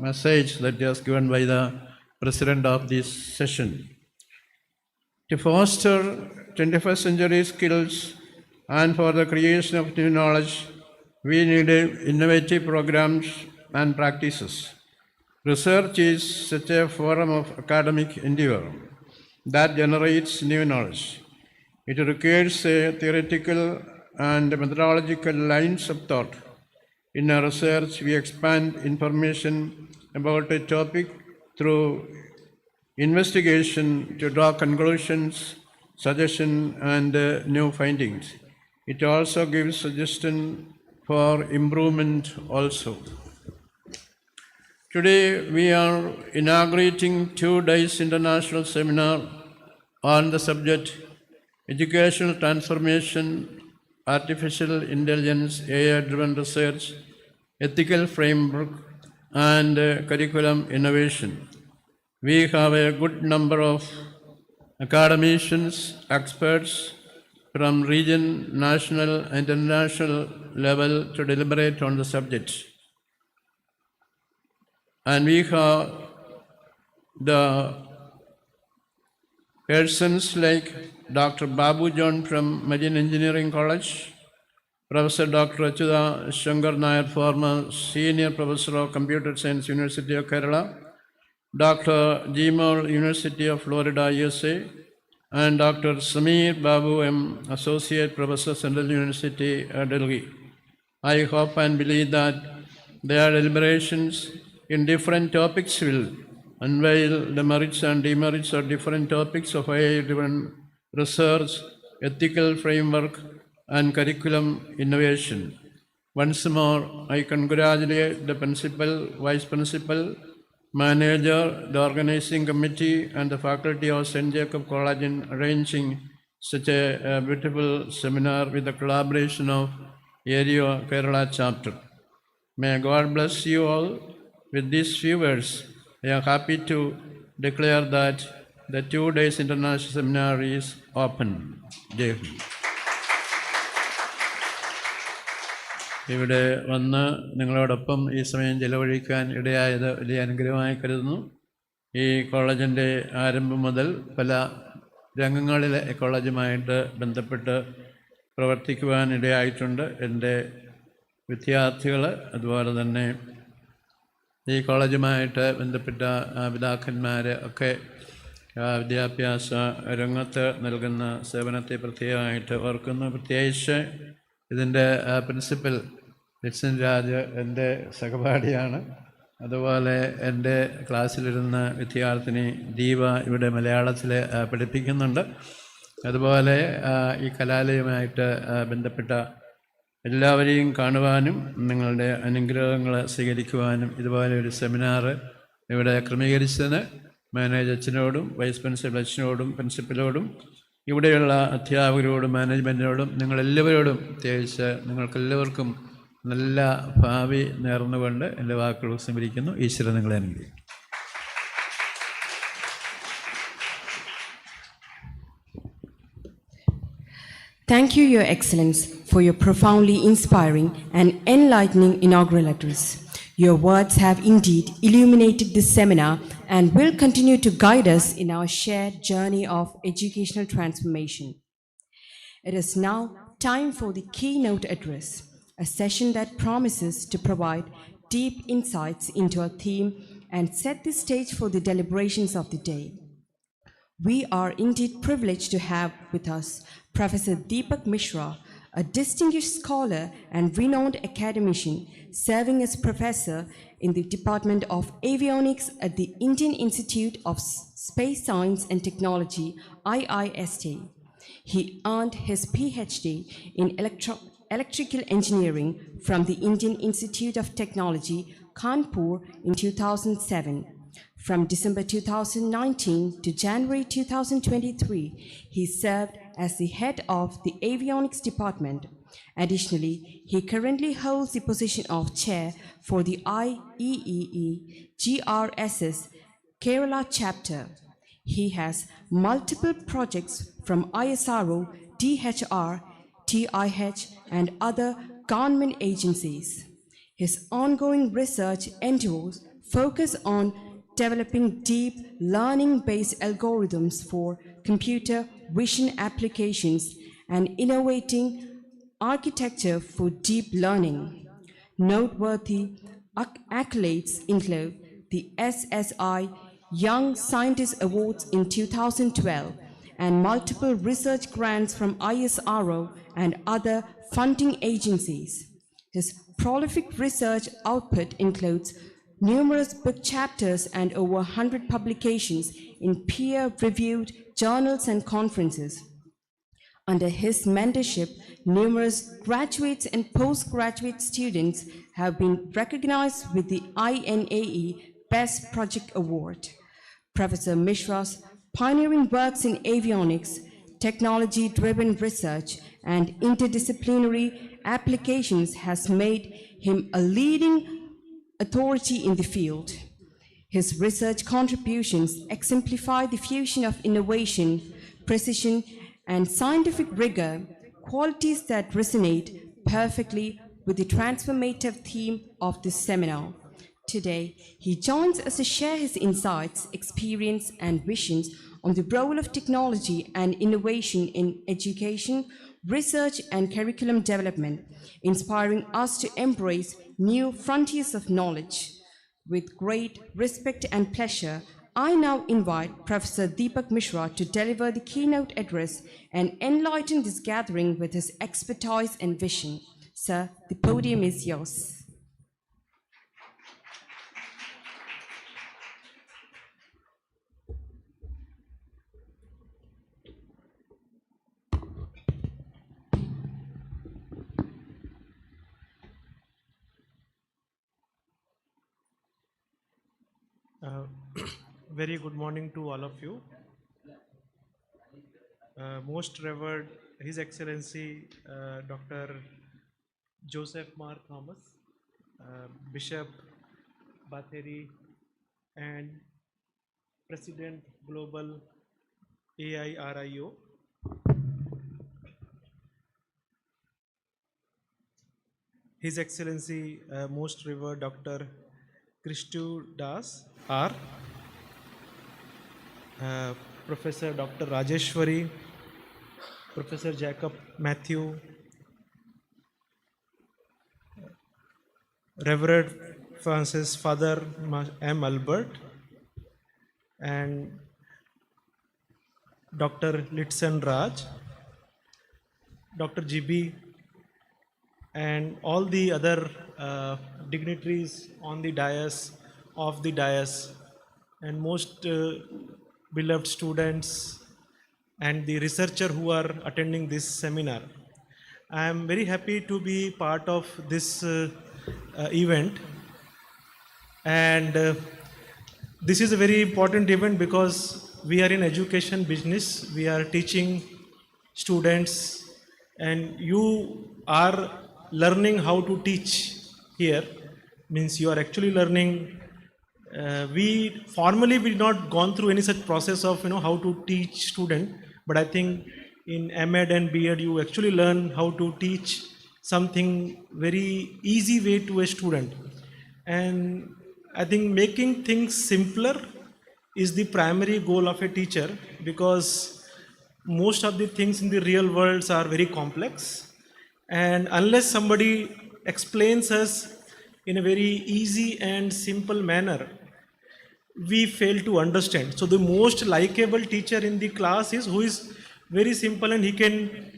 message that was given by the president of this session. To foster 21st century skills and for the creation of new knowledge, we need innovative programs and practices. Research is such a form of academic endeavor that generates new knowledge. It requires a theoretical and methodological lines of thought. In our research, we expand information about a topic through investigation to draw conclusions, suggestions, and new findings. It also gives suggestions for improvement also. Today, we are inaugurating 2 days international seminar on the subject Educational Transformation, Artificial Intelligence, AI-driven research, ethical framework, and curriculum innovation. We have a good number of academicians, experts from region, national, and international level to deliberate on the subject. And we have the persons like Dr. Babu John from Marine Engineering College, Professor Dr. Achyuta Shankar Nair, former Senior Professor of Computer Science, University of Kerala, Dr. G. Moore, University of Florida, USA, and Dr. Sameer Babu M., Associate Professor, Central University, Delhi. I hope and believe that their deliberations in different topics will unveil the merits and demerits of different topics of AI-driven research, ethical framework, and curriculum innovation. Once more, I congratulate the principal, vice principal, manager, the organizing committee, and the faculty of St. Jacob College in arranging such a beautiful seminar with the collaboration of Area Kerala chapter. May God bless you all. With these few words, I am happy to declare that the 2 days international seminar is open. Jai Hind. ഇവിടെ വന്ന് നിങ്ങളോടൊപ്പം ഈ സമയം ചെലവഴിക്കാൻ ഇടയായത് വലിയ അനുഗ്രഹമായി കരുതുന്നു. ഈ കോളേജിൻ്റെ ആരംഭം മുതൽ പല രംഗങ്ങളിലെ കോളേജുമായിട്ട് ബന്ധപ്പെട്ട് പ്രവർത്തിക്കുവാൻ ഇടയായിട്ടുണ്ട്. എൻ്റെ വിദ്യാർത്ഥികൾ, അതുപോലെ തന്നെ ഈ കോളേജുമായിട്ട് ബന്ധപ്പെട്ട പിതാക്കന്മാർ ഒക്കെ വിദ്യാഭ്യാസ രംഗത്ത് നൽകുന്ന സേവനത്തെ പ്രത്യേകമായിട്ട് ഓർക്കുന്നു. പ്രത്യേകിച്ച് ഇതിൻ്റെ പ്രിൻസിപ്പൽ ലിറ്റ്സൺ രാജ് എൻ്റെ സഹപാഠിയാണ്. അതുപോലെ എൻ്റെ ക്ലാസ്സിലിരുന്ന വിദ്യാർത്ഥിനി ദീപ ഇവിടെ മലയാളത്തിൽ പഠിപ്പിക്കുന്നുണ്ട്. അതുപോലെ ഈ കലാലയവുമായിട്ട് ബന്ധപ്പെട്ട എല്ലാവരെയും കാണുവാനും നിങ്ങളുടെ അനുഗ്രഹങ്ങൾ സ്വീകരിക്കുവാനും ഇതുപോലെ ഒരു സെമിനാർ ഇവിടെ ക്രമീകരിച്ചതിന് മാനേജർ അച്ഛനോടും വൈസ് പ്രിൻസിപ്പൽ അച്ഛനോടും പ്രിൻസിപ്പലോടും ഇവിടെയുള്ള അധ്യാപകരോടും മാനേജ്മെൻറ്റിനോടും നിങ്ങളെല്ലാവരോടും പ്രത്യേകിച്ച് നിങ്ങൾക്കെല്ലാവർക്കും നല്ല ഭാവി നേർന്നുകൊണ്ട് എൻ്റെ വാക്കുകൾ ഉപസംഹരിക്കുന്നു. ഈശ്വരൻ നിങ്ങളെ അനുഗ്രഹിക്കും. Thank you, Your Excellence, for your profoundly inspiring and enlightening inaugural address. Your words have indeed illuminated this seminar and will continue to guide us in our shared journey of educational transformation. It is now time for the keynote address, a session that promises to provide deep insights into our theme and set the stage for the deliberations of the day. We are indeed privileged to have with us Professor Deepak Mishra, a distinguished scholar and renowned academician, serving as professor in the Department of Avionics at the Indian Institute of Space Science and Technology, IIST. He earned his PhD in electrical engineering from the Indian Institute of Technology, Kanpur in 2007. From December 2019 to January 2023, he served as the head of the Avionics Department. Additionally, he currently holds the position of chair for the IEEE GRSS Kerala chapter. He has multiple projects from ISRO, DHR, TIH, and other government agencies. His ongoing research endeavors focus on developing deep learning-based algorithms for computer vision applications and innovating architecture for deep learning. Noteworthy accolades include the SSI Young Scientist Awards in 2012 and multiple research grants from ISRO and other funding agencies. His prolific research output includes numerous book chapters and over 100 publications in peer-reviewed journals and conferences. Under his mentorship, numerous graduates and postgraduate students have been recognized with the INAE Best Project Award. Professor Mishra's pioneering works in avionics, technology-driven research, and interdisciplinary applications has made him a leading authority in the field. His research contributions exemplify the fusion of innovation, precision, and scientific rigor, qualities that resonate perfectly with the transformative theme of this seminar. Today, he joins us to share his insights, experience, and visions on the role of technology and innovation in education, research, and curriculum development, inspiring us to embrace new frontiers of knowledge. With great respect and pleasure, I now invite Professor Deepak Mishra to deliver the keynote address and enlighten this gathering with his expertise and vision. Sir, the podium is yours. Very good morning to all of you. Most revered His Excellency Dr. Joseph Mar Thomas, Bishop Batheri, and President Global AIRIO. His Excellency Most Revered Dr. Krishtu Das R. Professor Dr. Rajeshwari, Professor Jacob Matthew, Reverend Francis Father M. Albert, and Dr. Litson Raj, Dr. GB, and all the other dignitaries on the dais, of the dais, and most beloved students and the researcher who are attending this seminar. I am very happy to be part of this event, and this is a very important event because we are in education business. We are teaching students, and you are learning how to teach here. Means you are actually learning. We formally will not gone through any such process of how to teach student, but I think in MEd and BEd you actually learn how to teach something very easy way to a student. And I think making things simpler is the primary goal of a teacher, because most of the things in the real world are very complex, and unless somebody explains us in a very easy and simple manner, we fail to understand. So the most likable teacher in the class is who is very simple and he can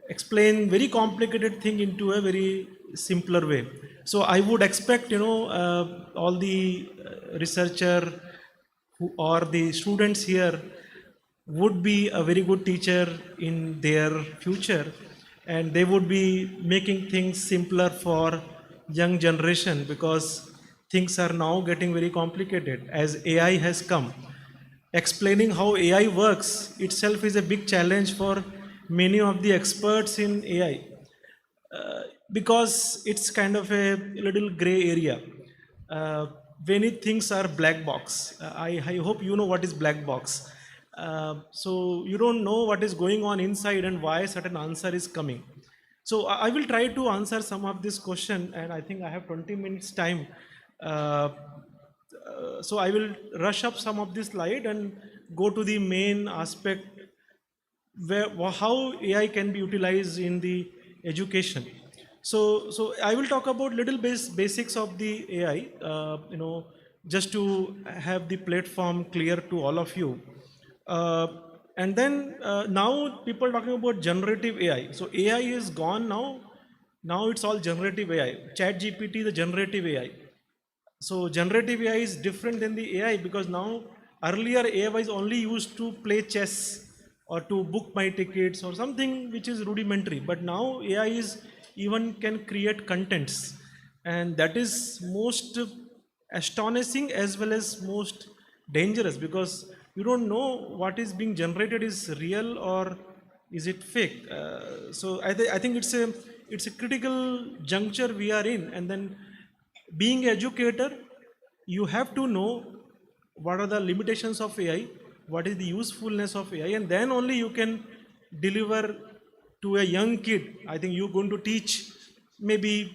explain very complicated thing into a very simpler way. So I would expect, all the researcher who or the students here would be a very good teacher in their future, and they would be making things simpler for young generation, because things are now getting very complicated as AI has come. Explaining how AI works itself is a big challenge for many of the experts in AI, because it's kind of a little gray area. Uh, Many things are black box. I hope you know what is black box. So you don't know what is going on inside and why certain answer is coming. So I will try to answer some of this question, and I think I have 20 minutes time. Uh, so I will rush up some of this slide and go to the main aspect where how AI can be utilized in the education. So I will talk about little basics of the AI, just to have the platform clear to all of you. Uh, and then now people are talking about generative AI. So AI is gone now. Now it's all generative AI. Chat GPT, the generative AI. So generative AI is different than the AI, because now earlier AI was only used to play chess or to book my tickets or something which is rudimentary. But now AI is even can create contents, and that is most astonishing as well as most dangerous, because you don't know what is being generated is real or is it fake. So I think it's a critical juncture we are in, and then being educator, you have to know what are the limitations of AI, what is the usefulness of AI, and then only you can deliver to a young kid. I think you're going to teach maybe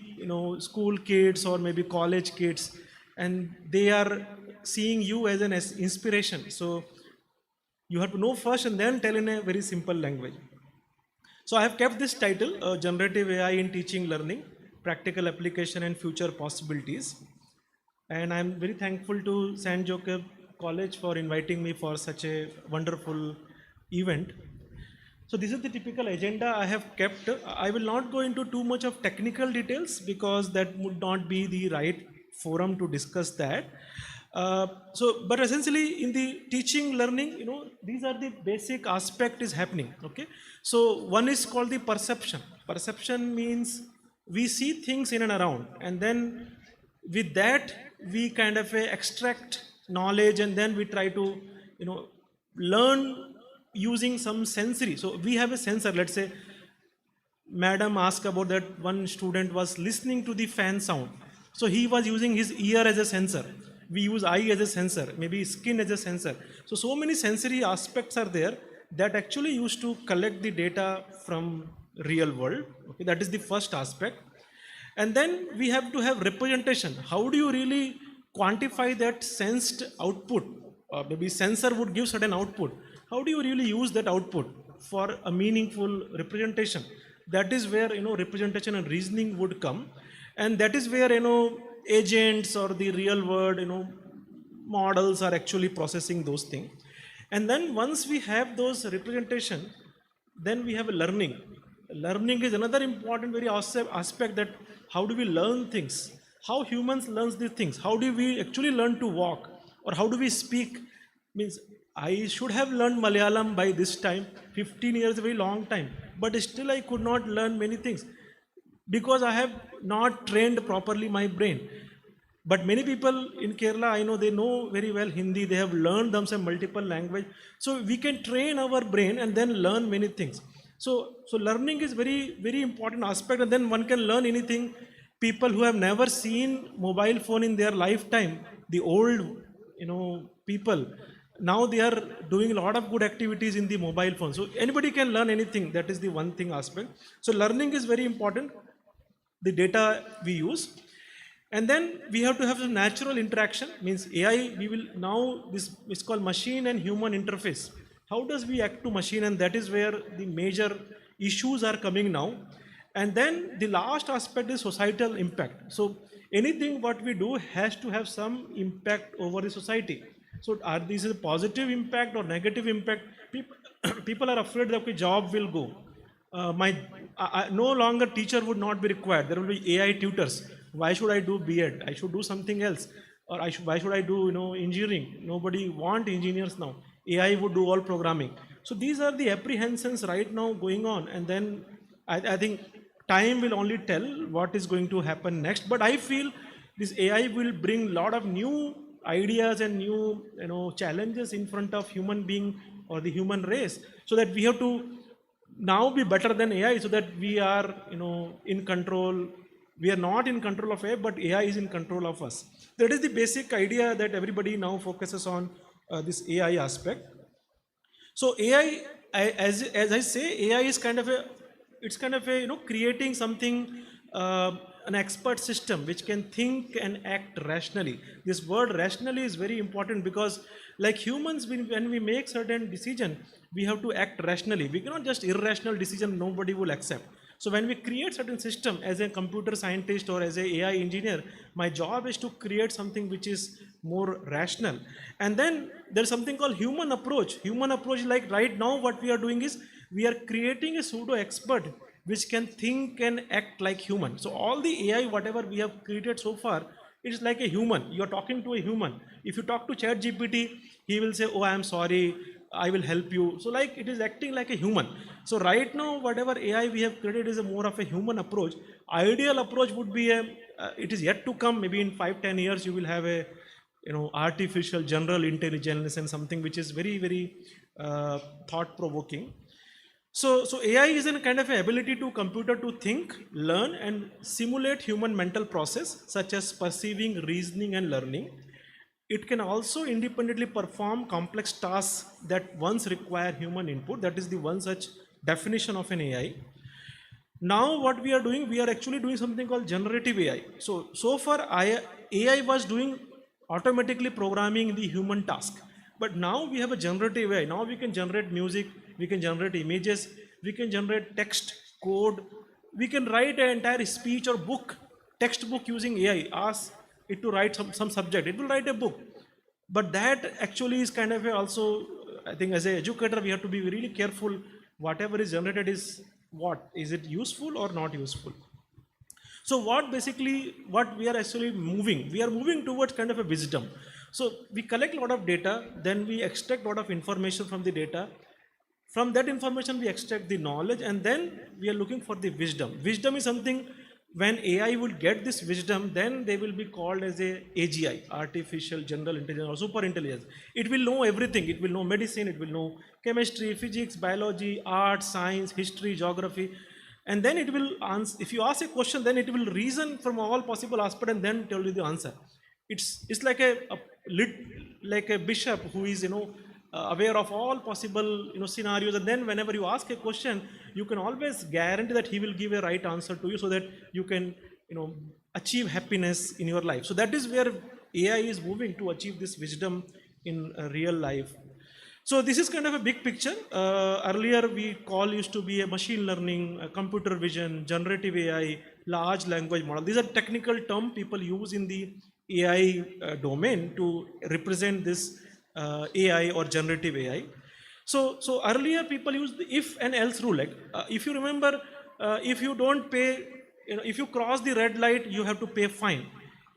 school kids or maybe college kids, and they are seeing you as an inspiration. So you have to know first and then tell in a very simple language. So I have kept this title, Generative AI in Teaching Learning, Practical Application and Future Possibilities. And I'm very thankful to St. Jacob College for inviting me for such a wonderful event. So this is the typical agenda I have kept. I will not go into too much of technical details because that would not be the right forum to discuss that. But essentially in the teaching learning, these are the basic aspect is happening. Okay. So one is called the perception. Perception means we see things in and around, and then with that we kind of extract knowledge, and then we try to, learn using some sensory. So we have a sensor. Let's say madam asked about that one student was listening to the fan sound. So he was using his ear as a sensor. We use eye as a sensor, maybe skin as a sensor. So many sensory aspects are there that actually used to collect the data from real world. Okay, that is the first aspect. And then we have to have representation. How do you really quantify that sensed output? Maybe sensor would give certain output. How do you really use that output for a meaningful representation? That is where representation and reasoning would come, and that is where agents or the real world models are actually processing those things. And then once we have those representation, then we have a learning. Learning is another important very aspect, that how do we learn things, how humans learn these things, how do we actually learn to walk, or how do we speak. Means I should have learned Malayalam by this time. 15 years is a very long time, but still I could not learn many things because I have not trained properly my brain. But many people in Kerala, I know, they know very well Hindi, they have learned themselves multiple language. So we can train our brain and then learn many things. So learning is very, very important aspect, and then one can learn anything. People who have never seen mobile phone in their lifetime, the old, people, now they are doing a lot of good activities in the mobile phone. So anybody can learn anything. That is the one thing aspect. So learning is very important, the data we use. And then we have to have some natural interaction. Means AI, we will now, this is called machine and human interface. How does we act to machine? And that is where the major issues are coming now. And then the last aspect is societal impact. So anything what we do has to have some impact over the society. So are these a positive impact or negative impact? People, people are afraid that okay, job will go. No longer teacher would not be required. There will be AI tutors. Why should I do B.Ed? I should do something else. Or why should I do engineering? Nobody want engineers now. AI would do all programming. So these are the apprehensions right now going on. And then I think time will only tell what is going to happen next. But I feel this AI will bring a lot of new ideas and new challenges in front of human being or the human race. So that we have to now be better than AI, so that we are in control. We are not in control of AI, but AI is in control of us. That is the basic idea that everybody now focuses on, this AI aspect. So AI, as I say, AI is kind of a, it's kind of a creating something, an expert system which can think and act rationally. This word rationally is very important because, like humans, when we make certain decision, we have to act rationally. We cannot just irrational decision. Nobody will accept. So when we create certain system, as a computer scientist or as a AI engineer, my job is to create something which is more rational. And then there's something called human approach. Human approach, like right now what we are doing is we are creating a pseudo expert which can think and act like human. So all the AI, whatever we have created so far, it is like a human. You're talking to a human. If you talk to ChatGPT, he will say, oh, I am sorry, I will help you. So like it is acting like a human. So right now, whatever AI we have created is a more of a human approach. Ideal approach would be it is yet to come. Maybe in 5-10 years, you will have a artificial general intelligence and something which is very, very thought provoking. So AI is a kind of a ability to computer to think, learn and simulate human mental process such as perceiving, reasoning and learning. It can also independently perform complex tasks that once require human input. That is the one such definition of an AI. Now what we are doing, we are actually doing something called generative AI. So far AI was doing automatically programming the human task. But now we have a generative AI. Now we can generate music, we can generate images, we can generate text, code, we can write an entire speech or book, textbook using AI. Ask it to write some subject, it will write a book. But that actually is kind of also, I think as an educator, we have to be really careful. Whatever is generated is what? Is it useful or not useful? So what we are actually moving, we are moving towards kind of a wisdom. So we collect a lot of data, then we extract a lot of information from the data. From that information, we extract the knowledge, and then we are looking for the wisdom. Wisdom is something, when AI will get this wisdom, then they will be called as a AGI, artificial general intelligence or super intelligence. It will know everything. It will know medicine, it will know chemistry, physics, biology, art, science, history, geography. And then it will answer. If you ask a question, then it will reason from all possible aspects and then tell you the answer. It's like a bishop who is aware of all possible scenarios, and then whenever you ask a question, you can always guarantee that he will give a right answer to you, so that you can achieve happiness in your life. So that is where AI is moving, to achieve this wisdom in real life. So this is kind of a big picture. Earlier used to be a machine learning, computer vision, generative AI, large language model. These are technical terms people use in the AI domain to represent this AI or generative AI. So earlier people used the if and else rule. Like if you remember, if you don't pay, if you cross the red light, you have to pay fine.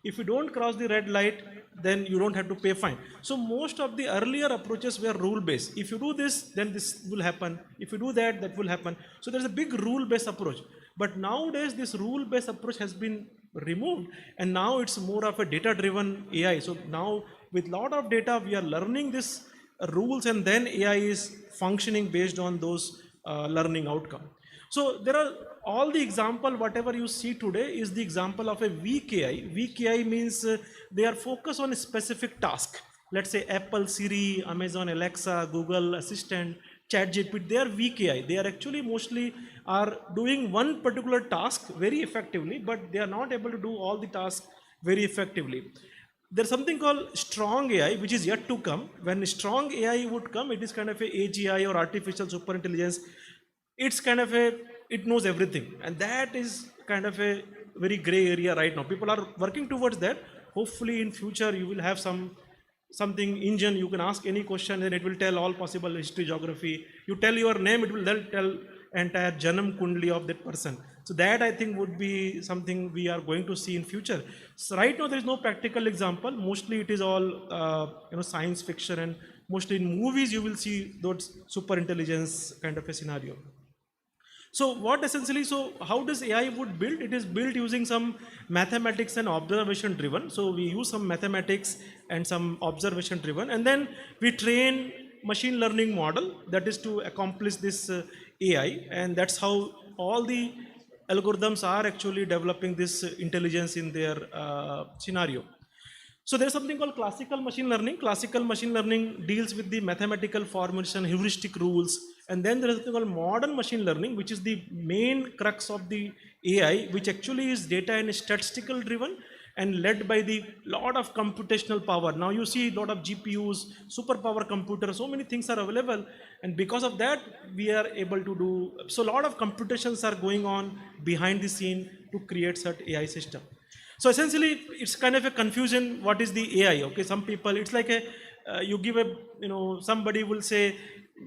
If you don't cross the red light, then you don't have to pay fine. So most of the earlier approaches were rule based. If you do this, then this will happen. If you do that, that will happen. So there's a big rule based approach. But nowadays this rule based approach has been removed, and now it's more of a data driven AI. So now with lot of data, we are learning this rules, and then AI is functioning based on those learning outcome. So there are all the example, whatever you see today is the example of a weak AI. Weak AI means they are focused on a specific task. Let's say Apple, Siri, Amazon, Alexa, Google Assistant, ChatGPT, they are weak AI. They are actually mostly are doing one particular task very effectively, but they are not able to do all the tasks very effectively. There's something called strong AI, which is yet to come. When strong AI would come, it is kind of a AGI or artificial super intelligence. It's kind of it knows everything, and that is kind of a very gray area right now. People are working towards that. Hopefully in future you will have some something engine, you can ask any question and it will tell all possible history, geography. You tell your name, it will then tell entire janam kundli of that person. So that I think would be something we are going to see in future. So right now there is no practical example. Mostly it is all science fiction, and mostly in movies you will see those super intelligence kind of a scenario. So what essentially, so how does AI would build? It is built using some mathematics and observation driven. So we use some mathematics and some observation driven, and then we train machine learning model that is to accomplish this AI, and that's how all the algorithms are actually developing this intelligence in their scenario. So there's something called classical machine learning. Classical machine learning deals with the mathematical formulation, heuristic rules, and then there is something called modern machine learning, which is the main crux of the AI, which actually is data and statistical driven and led by the lot of computational power. Now you see a lot of GPUs, superpower computers, so many things are available, and because of that we are able to do, so a lot of computations are going on behind the scene to create such AI system. So essentially it's kind of a confusion, what is the AI? Okay, some people, it's like a you give a, somebody will say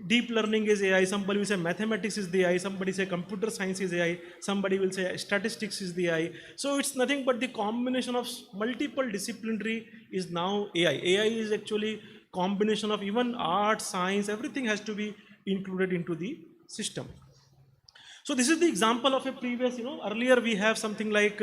deep learning is AI, somebody will say mathematics is the AI, somebody say computer science is AI, somebody will say statistics is the AI. So it's nothing but the combination of multiple disciplinary is now AI. AI is actually combination of even art, science, everything has to be included into the system. So this is the example of a previous, earlier we have something like,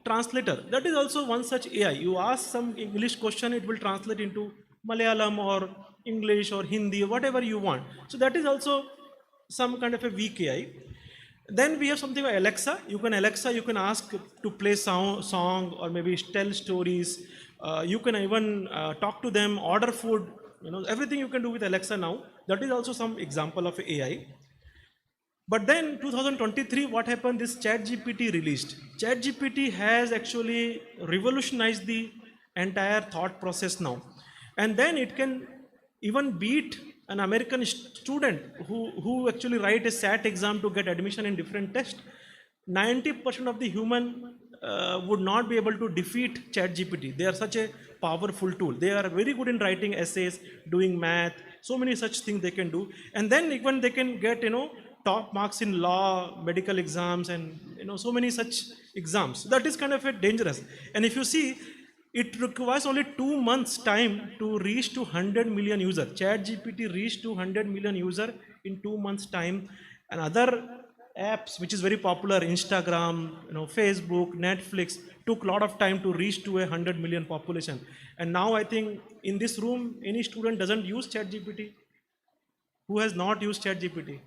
translator. That is also one such AI. You ask some English question, it will translate into Malayalam or English or Hindi or whatever you want. So that is also some kind of a weak AI. Then we have something like Alexa. You can ask to play song or maybe tell stories. You can even talk to them, order food. Everything you can do with Alexa now. That is also some example of AI. But then 2023, what happened? This ChatGPT released. ChatGPT has actually revolutionized the entire thought process now. And then it can even beat an American student who actually write a SAT exam to get admission in different tests. 90% of the human would not be able to defeat ChatGPT. They are such a powerful tool. They are very good in writing essays, doing math, so many such things they can do. And then even they can get, top marks in law, medical exams, and so many such exams. That is kind of a dangerous. And if you see, it requires only 2 months time to reach to 100 million user. ChatGPT reached to 100 million user in 2 months time. And other apps which is very popular, Instagram, Facebook, Netflix, took a lot of time to reach to 100 million population. And now I think in this room, any student doesn't use ChatGPT. Who has not used ChatGPT?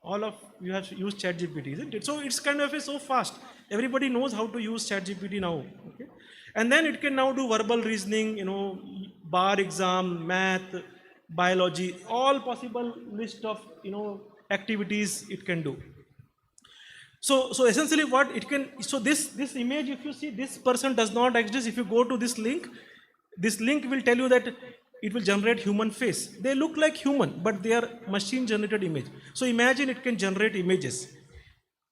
All of you have used ChatGPT, isn't it? So it's kind of so fast. Everybody knows how to use ChatGPT now. Okay? And then it can now do verbal reasoning, bar exam, math, biology, all possible list of activities it can do. So essentially what it can, so this image, if you see, this person does not exist. If you go to this link will tell you that it will generate human face. They look like human, but they are machine generated image. So imagine it can generate images.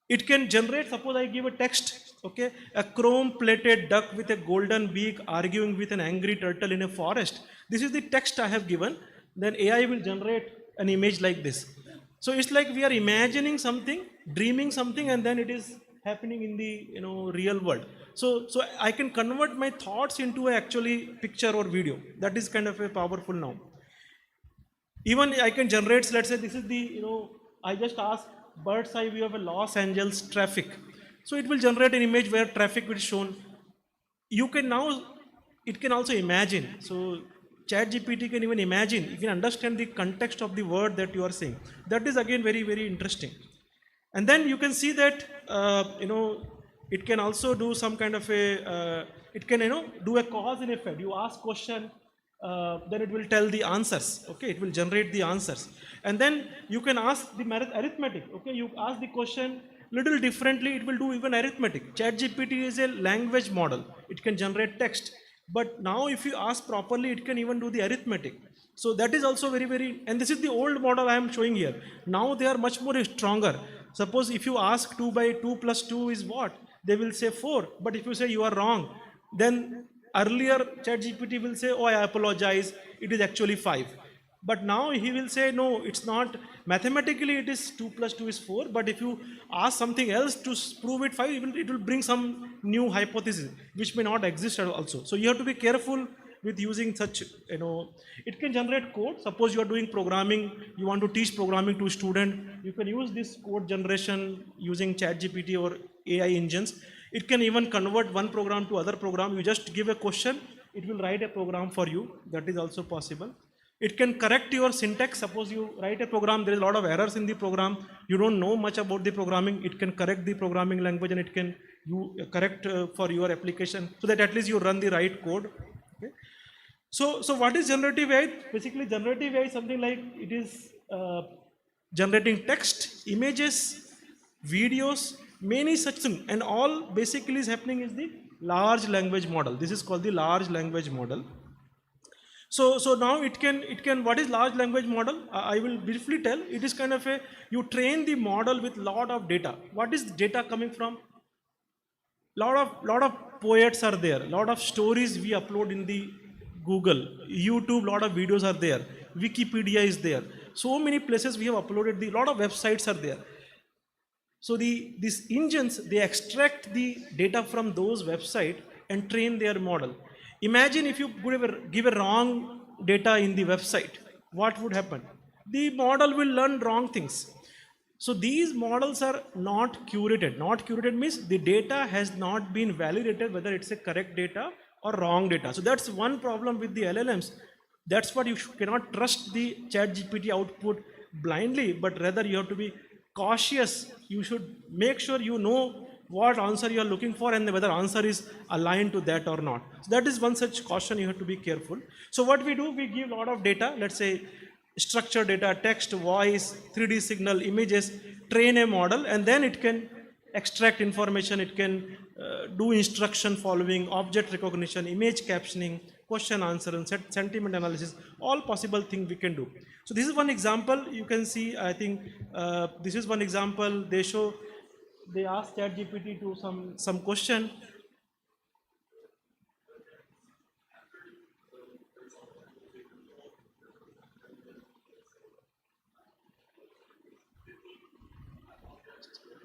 It can generate, suppose I give a text, okay, a chrome plated duck with a golden beak arguing with an angry turtle in a forest. This is the text I have given. Then AI will generate an image like this. So it's like we are imagining something, dreaming something, and then it is happening in the real world. So I can convert my thoughts into a actually picture or video. That is kind of a powerful now. Even I can generate, let's say this is the, I just ask bird's eye view of a Los Angeles traffic. So it will generate an image where traffic will be shown. You can now, it can also imagine. So ChatGPT can even imagine. You can understand the context of the word that you are saying. That is again very, very interesting. And then you can see that, it can also do some kind of a, it can, do a cause and effect. You ask question, then it will tell the answers. Okay, it will generate the answers. And then you can ask the arithmetic. Okay, you ask the question little differently, it will do even arithmetic. ChatGPT is a language model. It can generate text. But now if you ask properly, it can even do the arithmetic. So that is also very, very, and this is the old model I am showing here. Now they are much more stronger. Suppose if you ask 2 by 2 plus 2 is what? They will say 4. But if you say you are wrong, then earlier ChatGPT will say, oh, I apologize, it is actually 5. But now he will say, no, it's not. Mathematically, it is 2 plus 2 is 4. But if you ask something else to prove it 5, it will bring some new hypothesis, which may not exist also. So you have to be careful with using such, it can generate code. Suppose you are doing programming, you want to teach programming to a student, you can use this code generation using ChatGPT or AI engines. It can even convert one program to other program. You just give a question, it will write a program for you. That is also possible. It can correct your syntax. Suppose you write a program, there is a lot of errors in the program. You don't know much about the programming. It can correct the programming language and it can correct for your application so that at least you run the right code. Okay. So what is generative AI? Basically, generative AI is something like it is generating text, images, videos, many such things, and all basically is happening is the large language model. This is called the large language model. So now it can what is large language model? I will briefly tell. It is kind of you train the model with lot of data. What is data coming from? Lot of poets are there. Lot of stories we upload in the Google, YouTube. Lot of videos are there. Wikipedia is there. So many places we have uploaded. The lot of websites are there. So these engines, they extract the data from those websites and train their model. Imagine if you give a wrong data in the website, what would happen? The model will learn wrong things. So these models are not curated. Not curated means the data has not been validated whether it's a correct data or wrong data. So that's one problem with the LLMs. That's what you cannot trust the ChatGPT output blindly, but rather you have to be cautious. You should make sure you know what answer you are looking for and whether answer is aligned to that or not. So that is one such caution you have to be careful. So what we do, we give a lot of data, let's say structured data, text, voice, 3D signal, images, train a model, and then it can extract information, it can do instruction following, object recognition, image captioning, question answer, and sentiment analysis, all possible things we can do. So this is one example. You can see, I think this is one example. They asked ChatGPT to some question.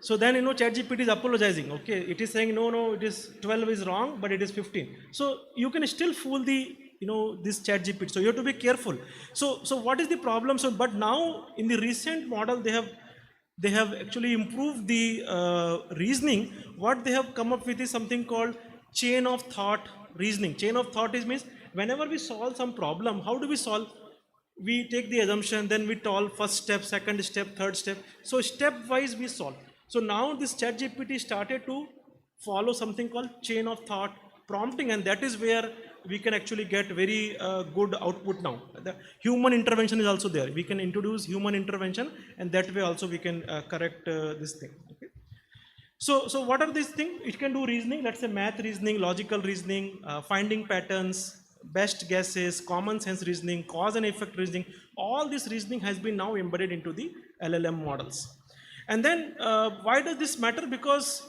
So then ChatGPT is apologizing. Okay, it is saying no, it is 12 is wrong, but it is 15. So you can still fool the this ChatGPT. So you have to be careful. So what is the problem? So but now in the recent model they have actually improved the reasoning. What they have come up with is something called chain of thought reasoning. Chain of thought means whenever we solve some problem, how do we solve? We take the assumption, then we solve first step, second step, third step. So step-wise we solve. So now this ChatGPT started to follow something called chain of thought prompting, and that is where we can actually get very good output now. The human intervention is also there. We can introduce human intervention, and that way also we can correct this thing. Okay. So what are these things? It can do reasoning, let's say math reasoning, logical reasoning, finding patterns, best guesses, common sense reasoning, cause and effect reasoning. All this reasoning has been now embedded into the LLM models. And then why does this matter? Because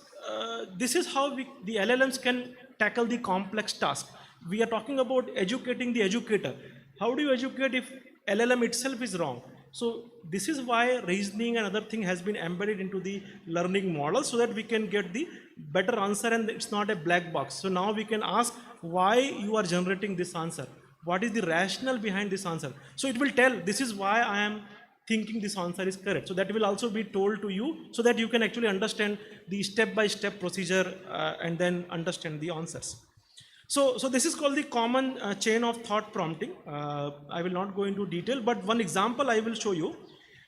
this is how the LLMs can tackle the complex task. We are talking about educating the educator. How do you educate if LLM itself is wrong? So this is why reasoning and other thing has been embedded into the learning model so that we can get the better answer and it's not a black box. So now we can ask why you are generating this answer. What is the rationale behind this answer? So it will tell this is why I am thinking this answer is correct. So that will also be told to you so that you can actually understand the step-by-step procedure and then understand the answers. So this is called the common chain of thought prompting. I will not go into detail, but one example I will show you.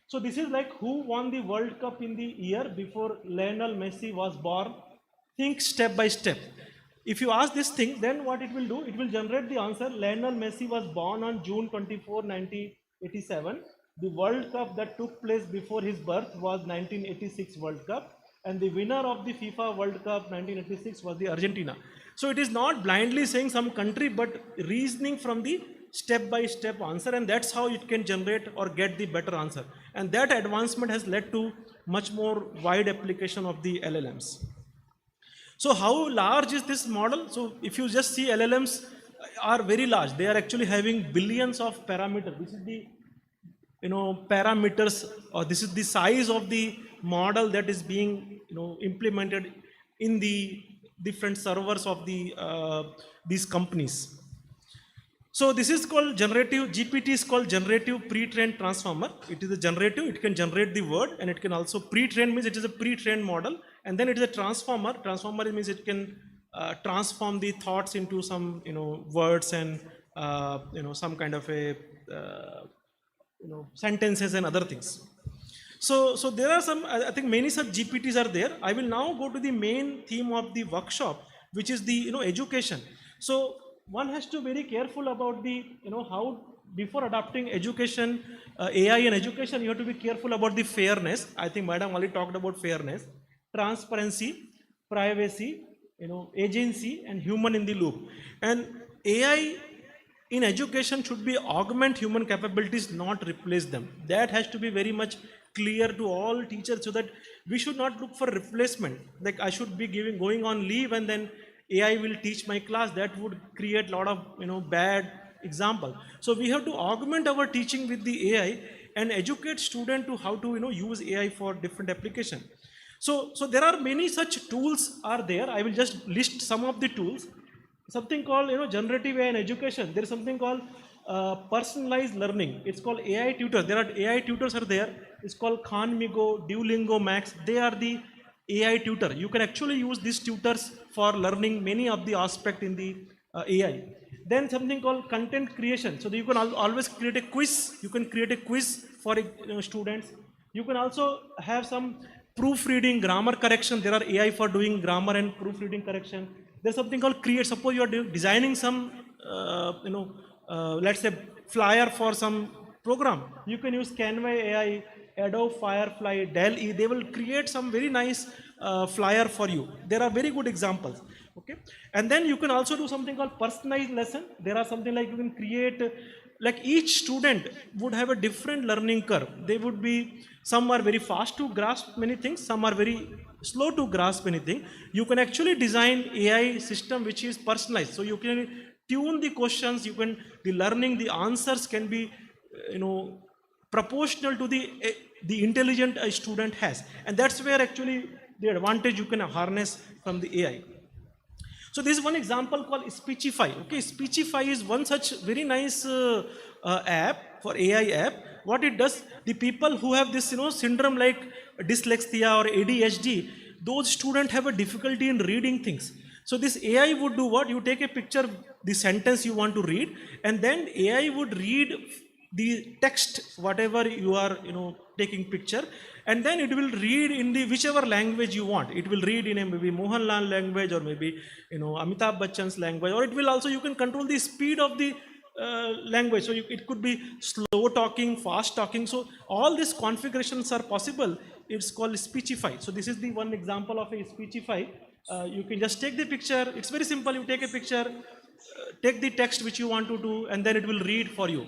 So this is like who won the World Cup in the year before Lionel Messi was born. Think step by step. If you ask this thing, then what it will do? It will generate the answer. Lionel Messi was born on June 24, 1987. The World Cup that took place before his birth was 1986 World Cup, and the winner of the FIFA World Cup 1986 was the Argentina. So it is not blindly saying some country, but reasoning from the step-by-step answer, and that's how it can generate or get the better answer. And that advancement has led to much more wide application of the LLMs. So how large is this model? So if you just see LLMs are very large. They are actually having billions of parameters. This is the parameters, or this is the size of the model that is being implemented in the different servers of these companies. So this is called generative, GPT is called generative pre-trained transformer. It is a generative, it can generate the word, and it can also pre-train, means it is a pre-trained model, and then it is a transformer. Transformer means it can transform the thoughts into some words and some kind of a sentences and other things. So there are some, I think many such GPTs are there. I will now go to the main theme of the workshop, which is the education. So one has to be very careful about the how before adopting education, AI and education, you have to be careful about the fairness. I think Madam already talked about fairness, transparency, privacy, agency, and human in the loop. And AI in education should be augment human capabilities, not replace them. That has to be very much clear to all teachers, so that we should not look for replacement. Like I should be going on leave and then AI will teach my class. That would create a lot of bad example. So we have to augment our teaching with the AI and educate student to how to use AI for different application. So there are many such tools are there. I will just list some of the tools. Something called generative AI in education. There is something called personalized learning. It's called AI tutor. There are AI tutors are there. It's called Khanmigo, Duolingo Max. They are the AI tutor. You can actually use these tutors for learning many of the aspect in the AI. Then something called content creation. So you can always create a quiz. You can create a quiz for students. You can also have some proofreading, grammar correction. There are AI for doing grammar and proofreading correction. There's something called create. Suppose you are designing some, let's say flyer for some program. You can use Canva AI, Adobe Firefly, Dell E. They will create some very nice flyer for you. There are very good examples. Okay, and then you can also do something called personalized lesson. There are something like you can create, like each student would have a different learning curve. They would be, some are very fast to grasp many things, some are very slow to grasp anything. You can actually design AI system which is personalized. So you can tune the questions, the learning, the answers can be, proportional to the intelligent a student has. And that's where actually the advantage you can harness from the AI. So this is one example called Speechify. Okay, Speechify is one such very nice app for AI app. What it does, the people who have this syndrome like dyslexia or ADHD, those students have a difficulty in reading things. So this AI would do what? You take a picture, the sentence you want to read, and then AI would read the text, whatever you are taking picture, and then it will read in the whichever language you want. It will read in a maybe Mohanlal language, or maybe Amitabh Bachchan's language, or it will also, you can control the speed of the language. So it could be slow talking, fast talking. So all these configurations are possible. It's called Speechify. So this is the one example of a Speechify. You can just take the picture. It's very simple. You take a picture, take the text which you want to do, and then it will read for you.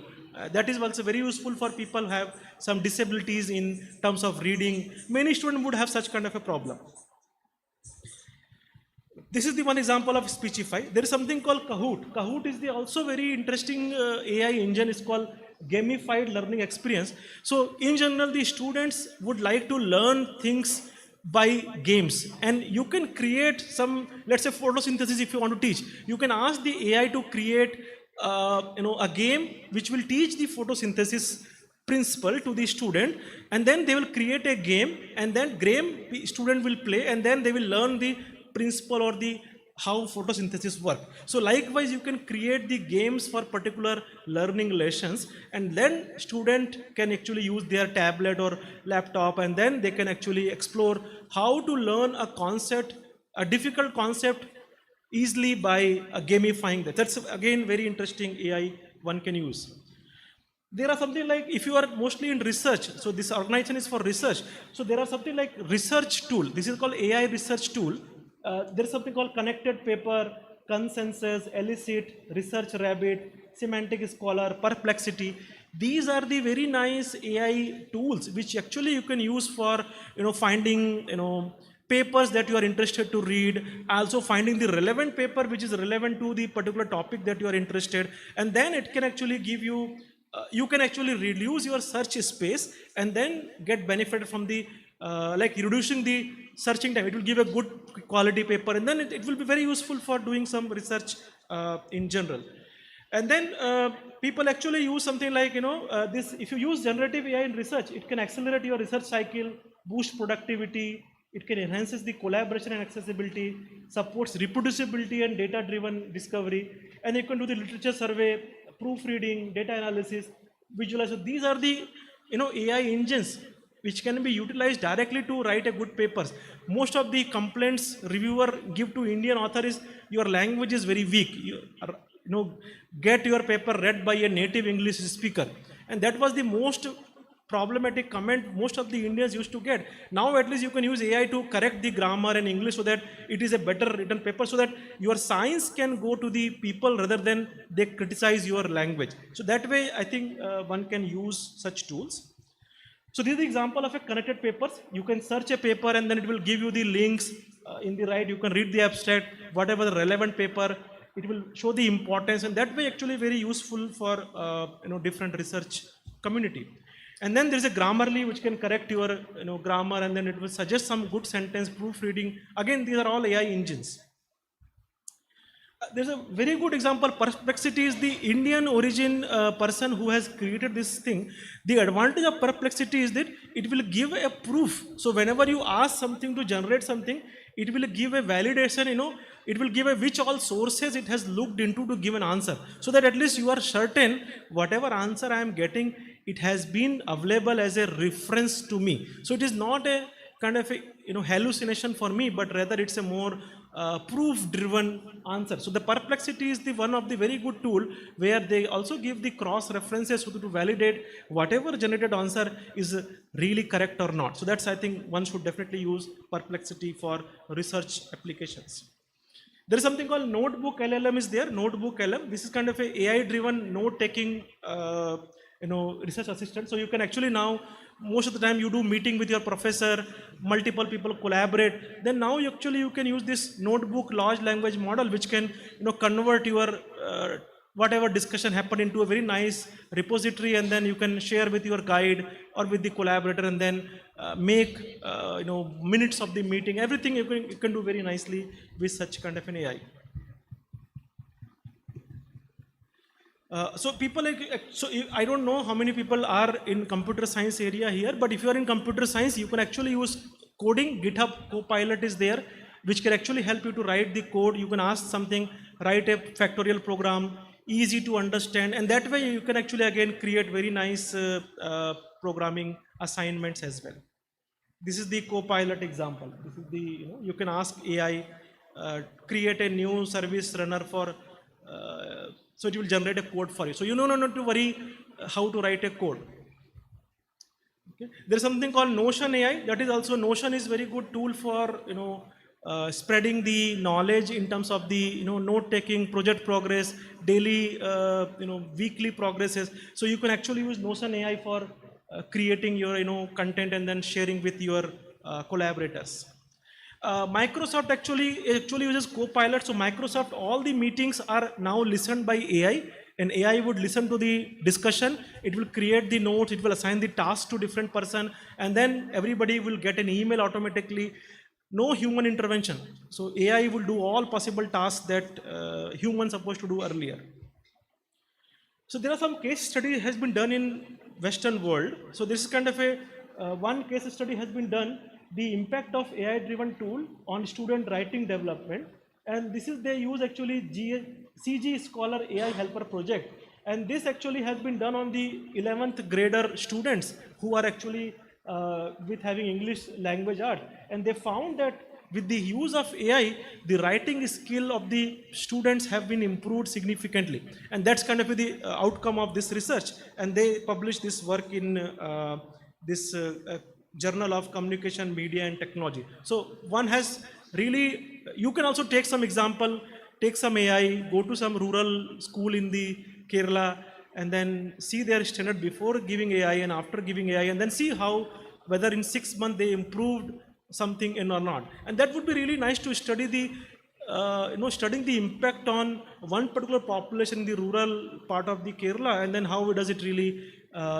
That is also very useful for people who have some disabilities in terms of reading. Many students would have such kind of a problem. This is the one example of Speechify. There is something called Kahoot. Kahoot is the also very interesting AI engine. It's called gamified learning experience. So in general, the students would like to learn things by games, and you can create some, let's say photosynthesis. If you want to teach, you can ask the AI to create a game which will teach the photosynthesis principle to the student, and then they will create a game, and then the student will play, and then they will learn the principle or the how photosynthesis work. So likewise, you can create the games for particular learning lessons, and then student can actually use their tablet or laptop, and then they can actually explore how to learn a concept, a difficult concept, easily by gamifying that. That's again very interesting AI one can use. There are something like, if you are mostly in research, so this organization is for research. So there are something like research tool. This is called AI research tool. There is something called Connected Paper, Consensus, Elicit, Research Rabbit, Semantic Scholar, Perplexity. These are the very nice AI tools which actually you can use for finding papers that you are interested to read, also finding the relevant paper which is relevant to the particular topic that you are interested, and then it can actually give you, you can actually reduce your search space and then get benefit from the, like reducing the searching time. It will give a good quality paper, and then it will be very useful for doing some research in general. And then people actually use something like, this, if you use generative AI in research, it can accelerate your research cycle, boost productivity, it can enhances the collaboration and accessibility, supports reproducibility and data-driven discovery, and you can do the literature survey, proofreading, data analysis, visualize. So these are the, AI engines which can be utilized directly to write a good papers. Most of the complaints reviewer give to Indian author is your language is very weak. Get your paper read by a native English speaker, and that was the most problematic comment most of the Indians used to get. Now at least you can use AI to correct the grammar and English so that it is a better written paper, so that your science can go to the people rather than they criticize your language. So that way I think one can use such tools. So this is the example of a connected papers. You can search a paper and then it will give you the links in the right. You can read the abstract, whatever the relevant paper. It will show the importance, and that way actually very useful for different research community. And then there is a Grammarly which can correct your grammar, and then it will suggest some good sentence proofreading. Again, these are all AI engines. There's a very good example. Perplexity is the Indian origin person who has created this thing. The advantage of Perplexity is that it will give a proof. So whenever you ask something to generate something, it will give a validation, it will give a which all sources it has looked into to give an answer. So that at least you are certain whatever answer I am getting, it has been available as a reference to me. So it is not a kind of a hallucination for me, but rather it's a more proof-driven answer. So the Perplexity is the one of the very good tool where they also give the cross references to validate whatever generated answer is really correct or not. So that's, I think one should definitely use Perplexity for research applications. There is something called Notebook LLM is there. Notebook LM. This is kind of a AI-driven note-taking research assistant. So you can actually now, most of the time you do meeting with your professor, multiple people collaborate. Then now you can use this notebook large language model which can convert your whatever discussion happened into a very nice repository, and then you can share with your guide or with the collaborator, and then make minutes of the meeting. Everything you can do very nicely with such kind of an AI. So people I don't know how many people are in computer science area here, but if you are in computer science, you can actually use coding. GitHub Copilot is there, which can actually help you to write the code. You can ask something, write a factorial program, easy to understand, and that way you can actually again create very nice programming assignments as well. This is the Copilot example. This is the, you can ask AI, create a new service runner for, so it will generate a code for you. So you don't need to worry how to write a code. Okay. There is something called Notion AI. That is also, Notion is very good tool for spreading the knowledge in terms of the note taking, project progress, daily weekly progresses. So you can actually use Notion AI for creating your content and then sharing with your collaborators. Microsoft actually uses Copilot. So Microsoft, all the meetings are now listened by AI, and AI would listen to the discussion. It will create the notes, it will assign the task to different person, and then everybody will get an email automatically. No human intervention. So AI will do all possible tasks that humans supposed to do earlier. So there are some case study has been done in Western world. So this is kind of a one case study has been done, the impact of AI driven tool on student writing development, and this is they use actually CG Scholar AI Helper project, and this actually has been done on the 11th grader students who are actually with having English language art, and they found that with the use of AI, the writing skill of the students have been improved significantly, and that's kind of the outcome of this research, and they published this work in this Journal of Communication, Media and Technology. So one has really, you can also take some example, take some AI, go to some rural school in the Kerala, and then see their standard before giving AI and after giving AI, and then see how, whether in 6 months they improved something in or not. And that would be really nice to study the studying the impact on one particular population in the rural part of the Kerala, and then how does it really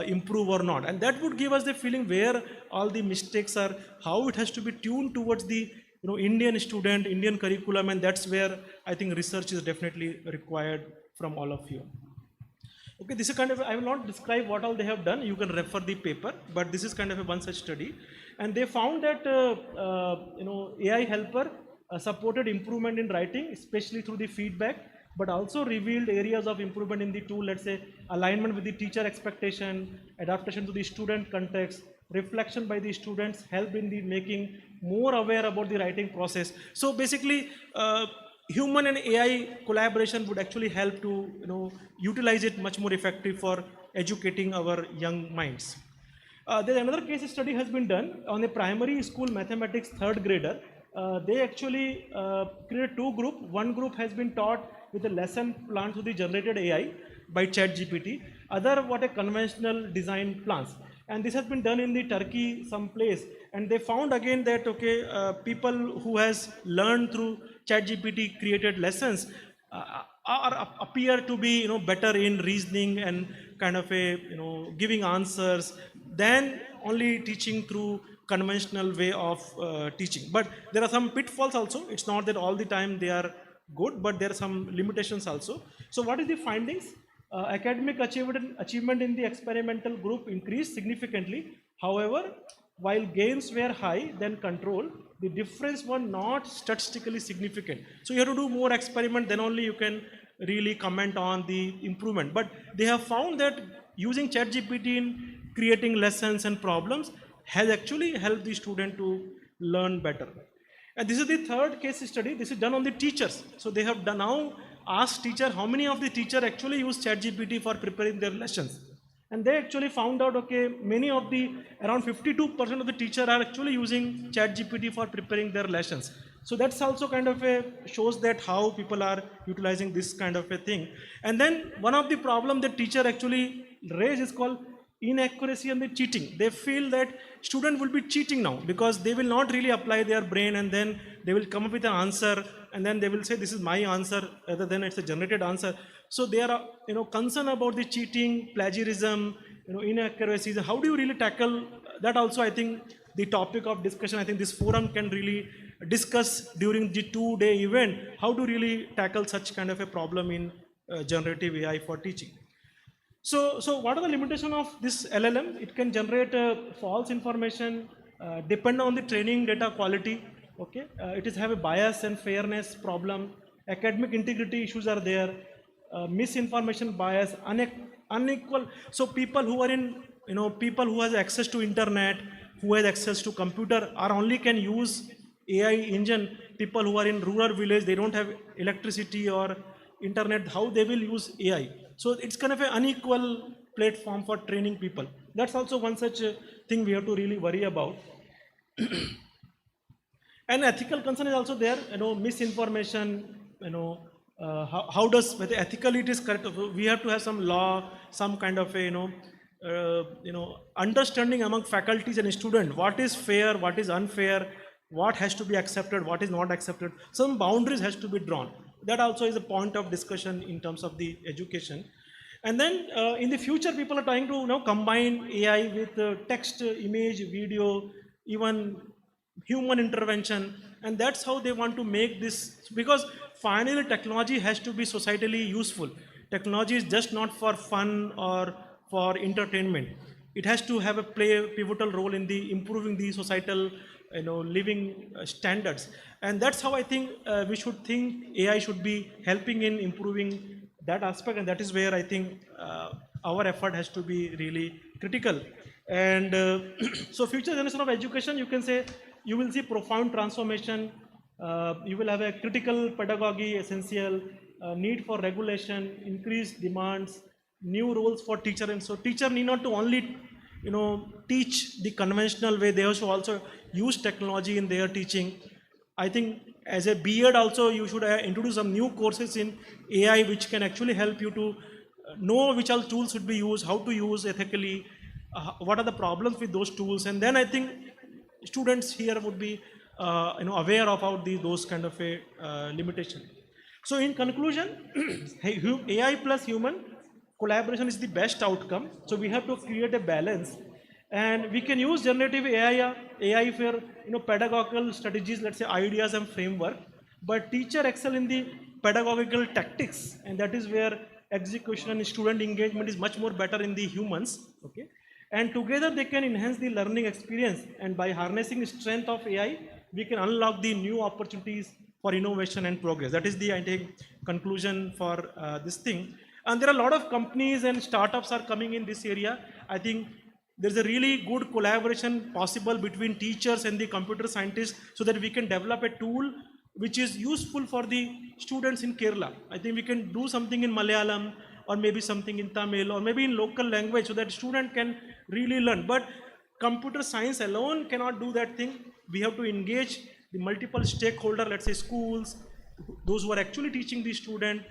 improve or not. And that would give us the feeling where all the mistakes are, how it has to be tuned towards the Indian student, Indian curriculum, and that's where I think research is definitely required from all of you. Okay, this is kind of, I will not describe what all they have done, you can refer the paper, but this is kind of a one such study. And they found that, AI helper supported improvement in writing, especially through the feedback, but also revealed areas of improvement in the tool, let's say alignment with the teacher expectation, adaptation to the student context, reflection by the students, help in the making more aware about the writing process. So basically, human and AI collaboration would actually help to utilize it much more effective for educating our young minds. There's another case study has been done on a primary school mathematics third grader. They actually created two groups. One group has been taught with a lesson plan through the generated AI by ChatGPT. Other what a conventional design plans. And this has been done in the Turkey someplace. And they found again that people who has learned through ChatGPT created lessons appear to be better in reasoning and kind of giving answers than only teaching through conventional way of teaching. But there are some pitfalls also. It's not that all the time they are good, but there are some limitations also. So what is the findings? Academic achievement in the experimental group increased significantly. However, while gains were high than control, the difference was not statistically significant. So you have to do more experiment, then only you can really comment on the improvement. But they have found that using ChatGPT in creating lessons and problems has actually helped the student to learn better. And this is the third case study. This is done on the teachers. So they have now asked teacher how many of the teacher actually use ChatGPT for preparing their lessons. And they actually found out, many of the, around 52% of the teacher are actually using ChatGPT for preparing their lessons. So that's also kind of shows that how people are utilizing this kind of a thing. And then one of the problem that teacher actually raised is called inaccuracy and the cheating. They feel that student will be cheating now because they will not really apply their brain, and then they will come up with an answer, and then they will say this is my answer rather than it's a generated answer. So they are concerned about the cheating, plagiarism, inaccuracies. How do you really tackle that? Also, I think the topic of discussion, I think this forum can really discuss during the 2-day event how to really tackle such kind of a problem in generative AI for teaching. So what are the limitations of this LLM? It can generate false information, depend on the training data quality. It is have a bias and fairness problem. Academic integrity issues are there. Misinformation bias, unequal. So people who are in, people who has access to internet, who has access to computer, are only can use AI engine. People who are in rural village, they don't have electricity or internet, how they will use AI. So it's kind of an unequal platform for training people. That's also one such thing we have to really worry about. And ethical concern is also there, misinformation, how does, whether ethically it is correct, we have to have some law, some kind of a, understanding among faculties and students, what is fair, what is unfair, what has to be accepted, what is not accepted. Some boundaries has to be drawn. That also is a point of discussion in terms of the education. And then in the future, people are trying to combine AI with text, image, video, even human intervention. And that's how they want to make this, because finally technology has to be societally useful. Technology is just not for fun or for entertainment. It has to have play a pivotal role in the improving the societal living standards. And that's how I think we should think AI should be helping in improving that aspect, and that is where I think our effort has to be really critical. And so future generation of education, you can say, you will see profound transformation. You will have a critical pedagogy essential, need for regulation, increased demands, new roles for teacher. And so teacher need not to only teach the conventional way, they also use technology in their teaching. I think as a B.Ed also you should introduce some new courses in AI which can actually help you to know which all tools should be used, how to use ethically, what are the problems with those tools. And then I think students here would be aware about those kind of a limitation. So in conclusion, AI plus human collaboration is the best outcome. So we have to create a balance, and we can use generative AI for pedagogical strategies, let's say ideas and framework. But teacher excel in the pedagogical tactics, and that is where execution and student engagement is much more better in the humans. Okay, and together they can enhance the learning experience, and by harnessing the strength of AI, we can unlock the new opportunities for innovation and progress. That is the, I think, conclusion for this thing. And there are a lot of companies and startups are coming in this area. I think there's a really good collaboration possible between teachers and the computer scientists, so that we can develop a tool which is useful for the students in Kerala. I think we can do something in Malayalam, or maybe something in Tamil, or maybe in local language, so that student can really learn. But computer science alone cannot do that thing. We have to engage the multiple stakeholder, let's say schools, those who are actually teaching the student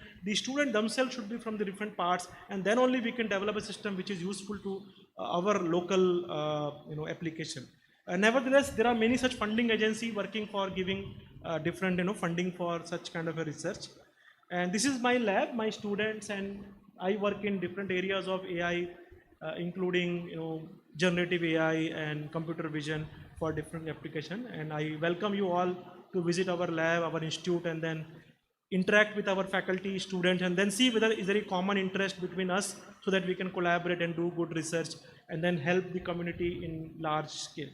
themselves should be from the different parts, and then only we can develop a system which is useful to our local application. Nevertheless, there are many such funding agencies working for giving different funding for such kind of a research. And this is my lab, my students, and I work in different areas of AI, including generative AI and computer vision for different application. And I welcome you all to visit our lab, our institute, and then interact with our faculty, students, and then see whether is there a common interest between us, so that we can collaborate and do good research and then help the community in large scale.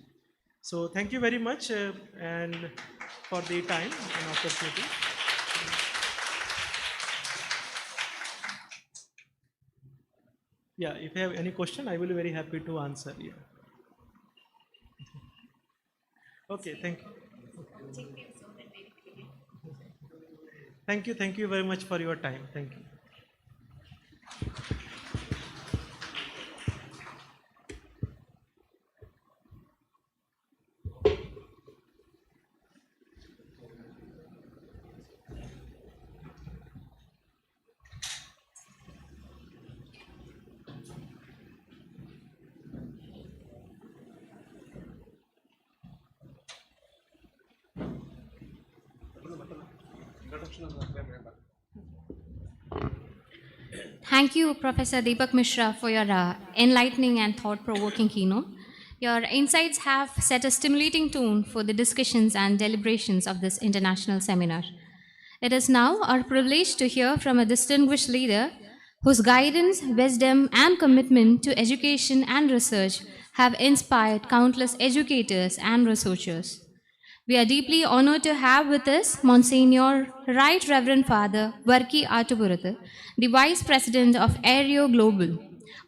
So thank you very much and for the time and opportunity. Yeah, if you have any question, I will be very happy to answer. Yeah. Okay, thank you. Thank you very much for your time. Thank you. Thank you, Professor Deepak Mishra, for your enlightening and thought-provoking keynote. Your insights have set a stimulating tone for the discussions and deliberations of this international seminar. It is now our privilege to hear from a distinguished leader whose guidance, wisdom, and commitment to education and research have inspired countless educators and researchers. We are deeply honored to have with us Monsignor Right Reverend Father Varki Attupurathu, the Vice President of Aereo Global,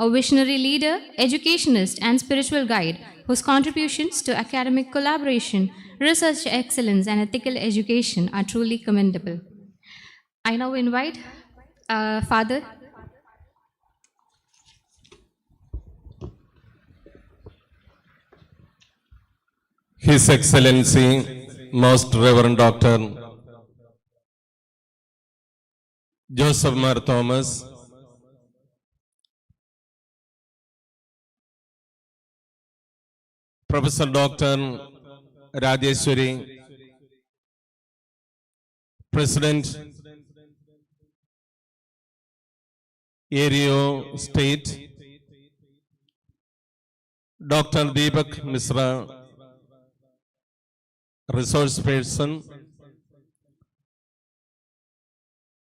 a visionary leader, educationist, and spiritual guide whose contributions to academic collaboration, research excellence, and ethical education are truly commendable. I now invite Father. His Excellency, Most Reverend Dr. Joseph Mar Thomas, Professor Dr. Rajeshwari, President, Aereo State, Dr. Deepak Mishra, Resource Person,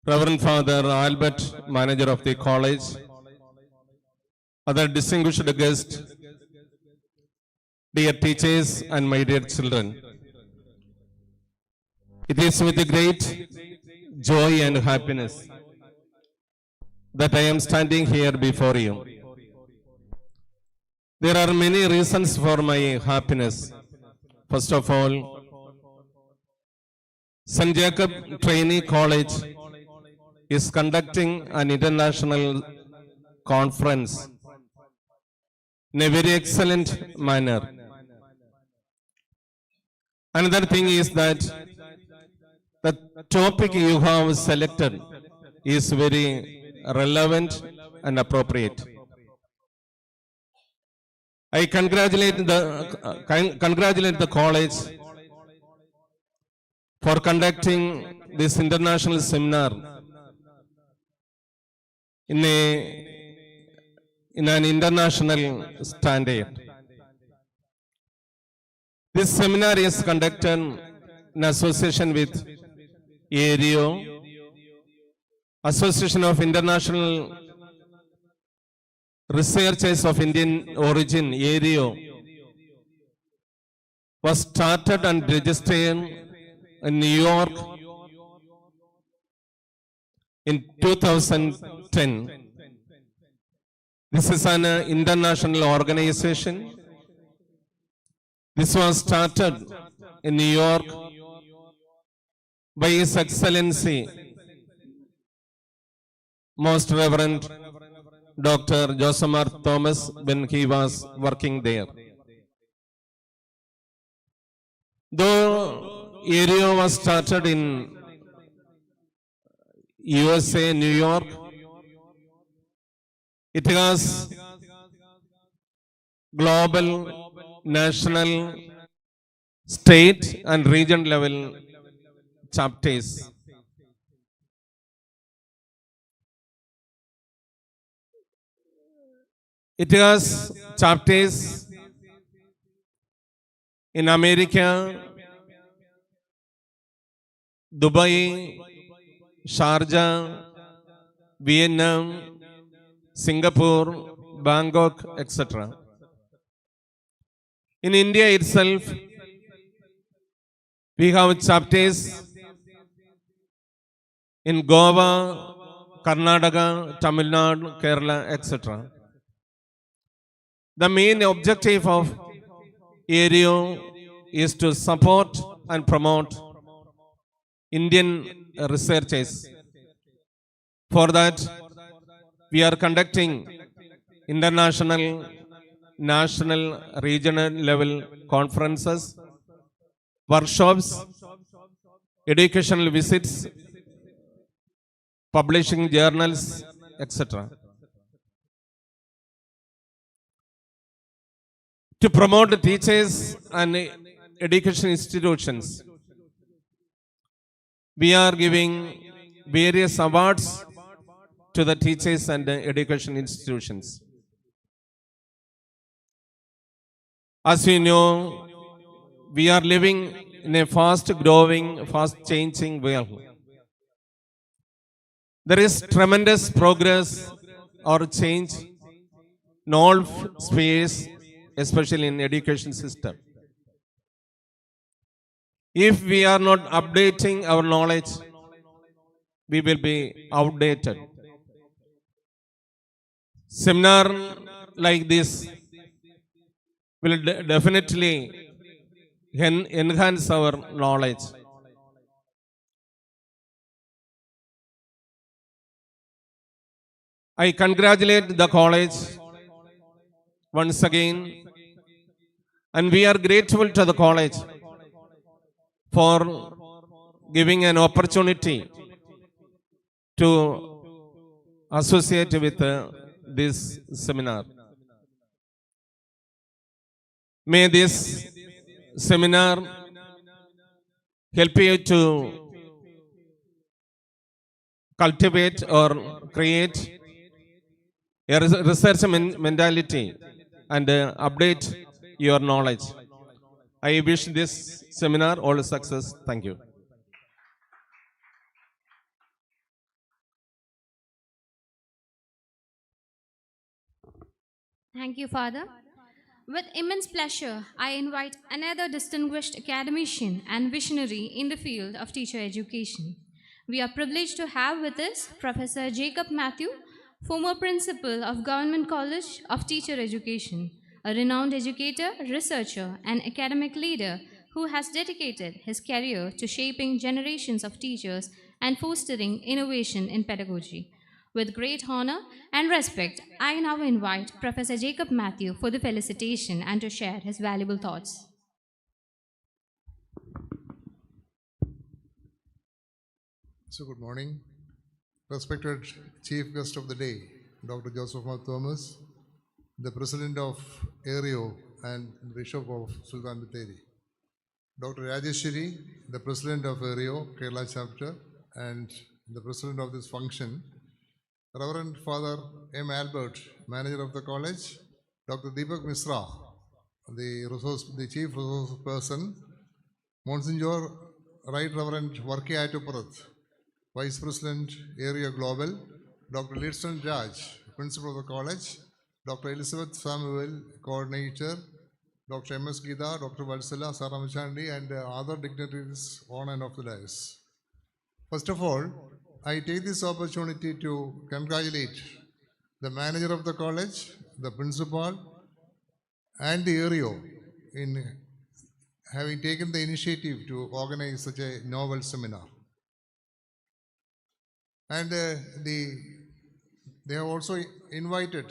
Reverend Father Albert, Manager of the College, other distinguished guests, dear teachers and my dear children. It is with great joy and happiness that I am standing here before you. There are many reasons for my happiness. First of all, St. Jacob Trainee College is conducting an international conference in a very excellent manner. Another thing is that the topic you have selected is very relevant and appropriate. I congratulate the college for conducting this international seminar in an international standard. This seminar is conducted in association with ARIO, Association of International Researchers of Indian Origin, ARIO, was started and registered in New York in 2010. This is an international organization. This was started in New York by His Excellency, Most Reverend Dr. Joseph R. Thomas when he was working there. Though area was started in USA, New York, it has global, national, state and region level chapters. It has chapters in America, Dubai, Sharjah, Vietnam, Singapore, Bangkok, etc. In India itself, we have chapters in Goa, Karnataka, Tamil Nadu, Kerala, etc. The main objective of ARIO is to support and promote Indian researchers. For that, we are conducting international, national, regional level conferences, workshops, educational visits, publishing journals, etc. To promote the teachers and education institutions, we are giving various awards to the teachers and education institutions. As we know, we are living in a fast growing, fast changing world. There is tremendous progress or change in all spheres, especially in education system. If we are not updating our knowledge, we will be outdated. Seminar like this will definitely enhance our knowledge. I congratulate the college once again, and we are grateful to the college for giving an opportunity to associate with this seminar. May this seminar help you to cultivate or create a research mentality and update your knowledge. I wish this seminar all success. Thank you. Thank you, Father. With immense pleasure, I invite another distinguished academician and visionary in the field of teacher education. We are privileged to have with us Professor Jacob Matthew, former principal of Government College of Teacher Education, a renowned educator, researcher, and academic leader who has dedicated his career to shaping generations of teachers and fostering innovation in pedagogy. With great honor and respect, I now invite Professor Jacob Matthew for the felicitation and to share his valuable thoughts. So good morning. Respected Chief Guest of the Day, Dr. Joseph R. Thomas, the President of ARIO and Bishop of Sultan Batheri, Dr. Rajeshwari, the President of ARIO, Kerala chapter, and the President of this function, Reverend Father M. Albert, Manager of the College, Dr. Deepak Misra, the Chief Resource Person, Monsignor Right Reverend Varki Atuparat, Vice President, Area Global, Dr. Lidson Raj, Principal of the College, Dr. Elizabeth Samuel, Coordinator, Dr. M.S. Gita, Dr. Valsala Saramachandi, and other dignitaries on and off the dais. First of all, I take this opportunity to congratulate the manager of the college, the principal, and the area in having taken the initiative to organize such a novel seminar. And they have also invited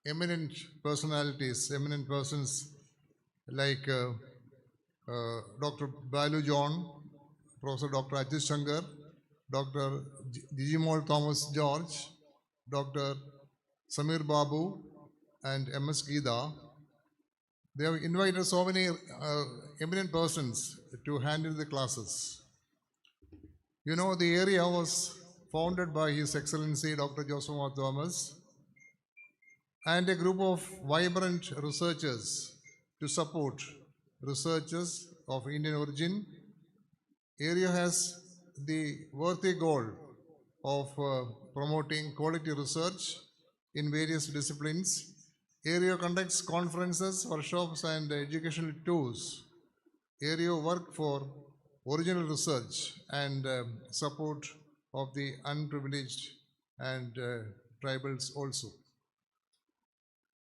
eminent personalities, eminent persons like Dr. Balu John, Professor Dr. Ajit Shankar, Dr. Digimol Thomas George, Dr. Samir Babu, and M.S. Gita. They have invited so many eminent persons to handle the classes. You know, the area was founded by His Excellency Dr. Joseph R. Thomas and a group of vibrant researchers to support researchers of Indian origin. Area has the worthy goal of promoting quality research in various disciplines. Area conducts conferences, workshops, and educational tours. Area work for original research and support of the unprivileged and tribals also.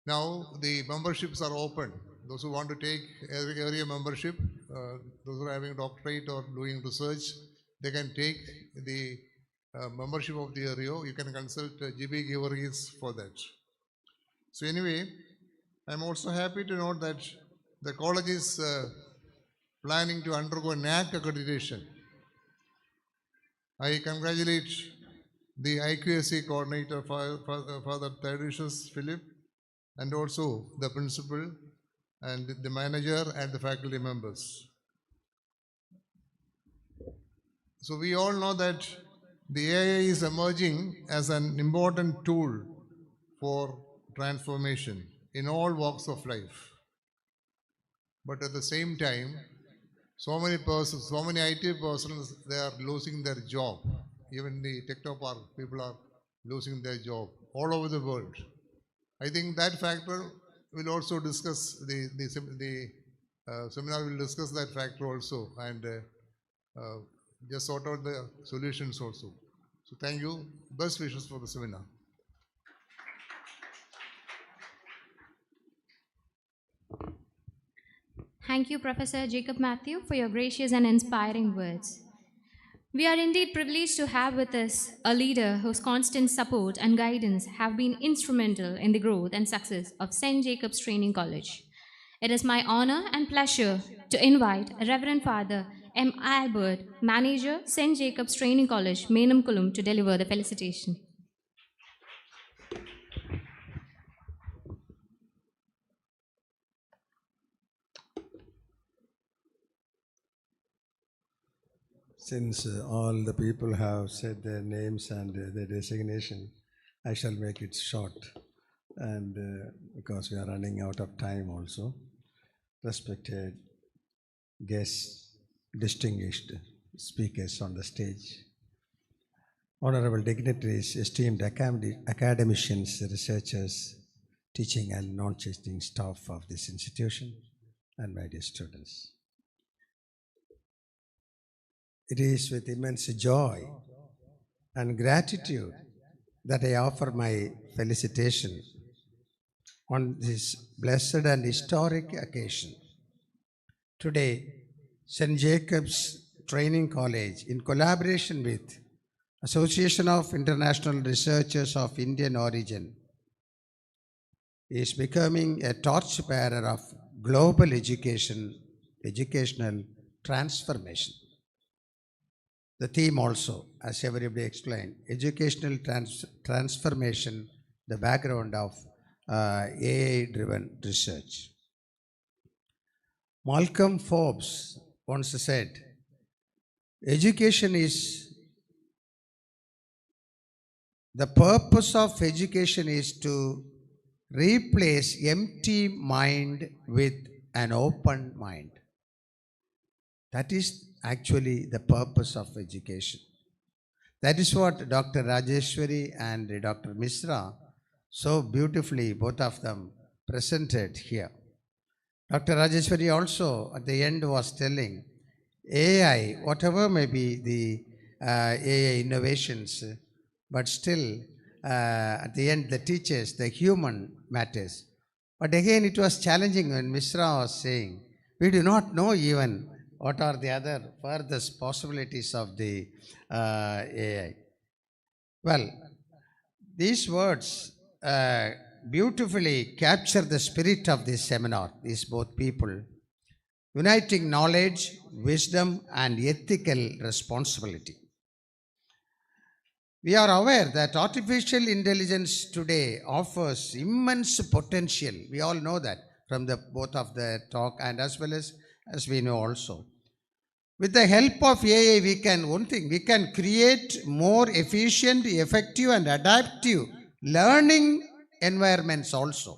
Now the memberships are open. Those who want to take area membership, those who are having doctorate or doing research, they can take the membership of the area. You can consult GB Giveries for that. So anyway, I'm also happy to note that the college is planning to undergo NAC accreditation. I congratulate the IQSC coordinator, Father Thaddeus Philip, and also the principal and the manager and the faculty members. So we all know that the AI is emerging as an important tool for transformation in all walks of life. But at the same time, so many persons, so many IT persons, they are losing their job. Even the technopark people are losing their job all over the world. I think that factor will also discuss, the seminar will discuss that factor also and just sort out the solutions also. So thank you. Best wishes for the seminar. Thank you, Professor Jacob Matthew, for your gracious and inspiring words. We are indeed privileged to have with us a leader whose constant support and guidance have been instrumental in the growth and success of St. Jacob's Training College. It is my honor and pleasure to invite Reverend Father M. Albert, Manager, St. Jacob's Training College, Menamkulam, to deliver the felicitation. Since all the people have said their names and their designation, I shall make it short, and because we are running out of time also. Respected guests, distinguished speakers on the stage, honorable dignitaries, esteemed academicians, researchers, teaching and non-teaching staff of this institution, and my dear students. It is with immense joy and gratitude that I offer my felicitation on this blessed and historic occasion. Today, St. Jacob's Training College, in collaboration with Association of International Researchers of Indian Origin, is becoming a torchbearer of global educational transformation. The theme also, as everybody explained, educational transformation, the background of AI-driven research. Malcolm Forbes once said, the purpose of education is to replace empty mind with an open mind. That is actually the purpose of education. That is what Dr. Rajeshwari and Dr. Misra so beautifully, both of them, presented here. Dr. Rajeshwari also at the end was telling AI, whatever may be the AI innovations, but still at the end the teachers, the human matters. But again it was challenging when Misra was saying, we do not know even what are the other furthest possibilities of the AI. Well, these words beautifully capture the spirit of this seminar, these both people, uniting knowledge, wisdom, and ethical responsibility. We are aware that artificial intelligence today offers immense potential. We all know that from the both of the talk and as well as we know also. With the help of AI, we can create more efficient, effective, and adaptive learning environments also.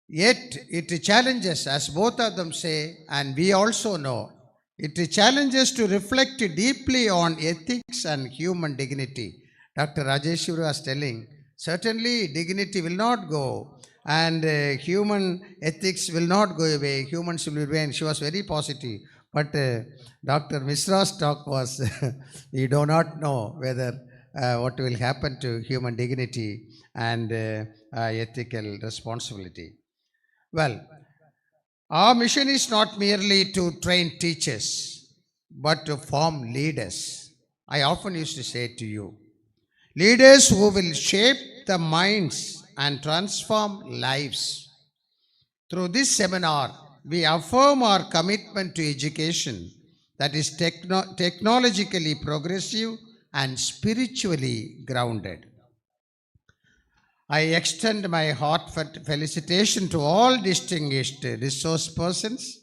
Yet it challenges, as both of them say, and we also know, it challenges to reflect deeply on ethics and human dignity. Dr. Rajeshwari was telling, certainly dignity will not go and human ethics will not go away, humans will remain. She was very positive. But Dr. Misra's talk was, we do not know whether what will happen to human dignity and ethical responsibility. Well, our mission is not merely to train teachers, but to form leaders. I often used to say to you, leaders who will shape the minds and transform lives. Through this seminar, we affirm our commitment to education that is technologically progressive and spiritually grounded. I extend my heartfelt felicitation to all distinguished resource persons.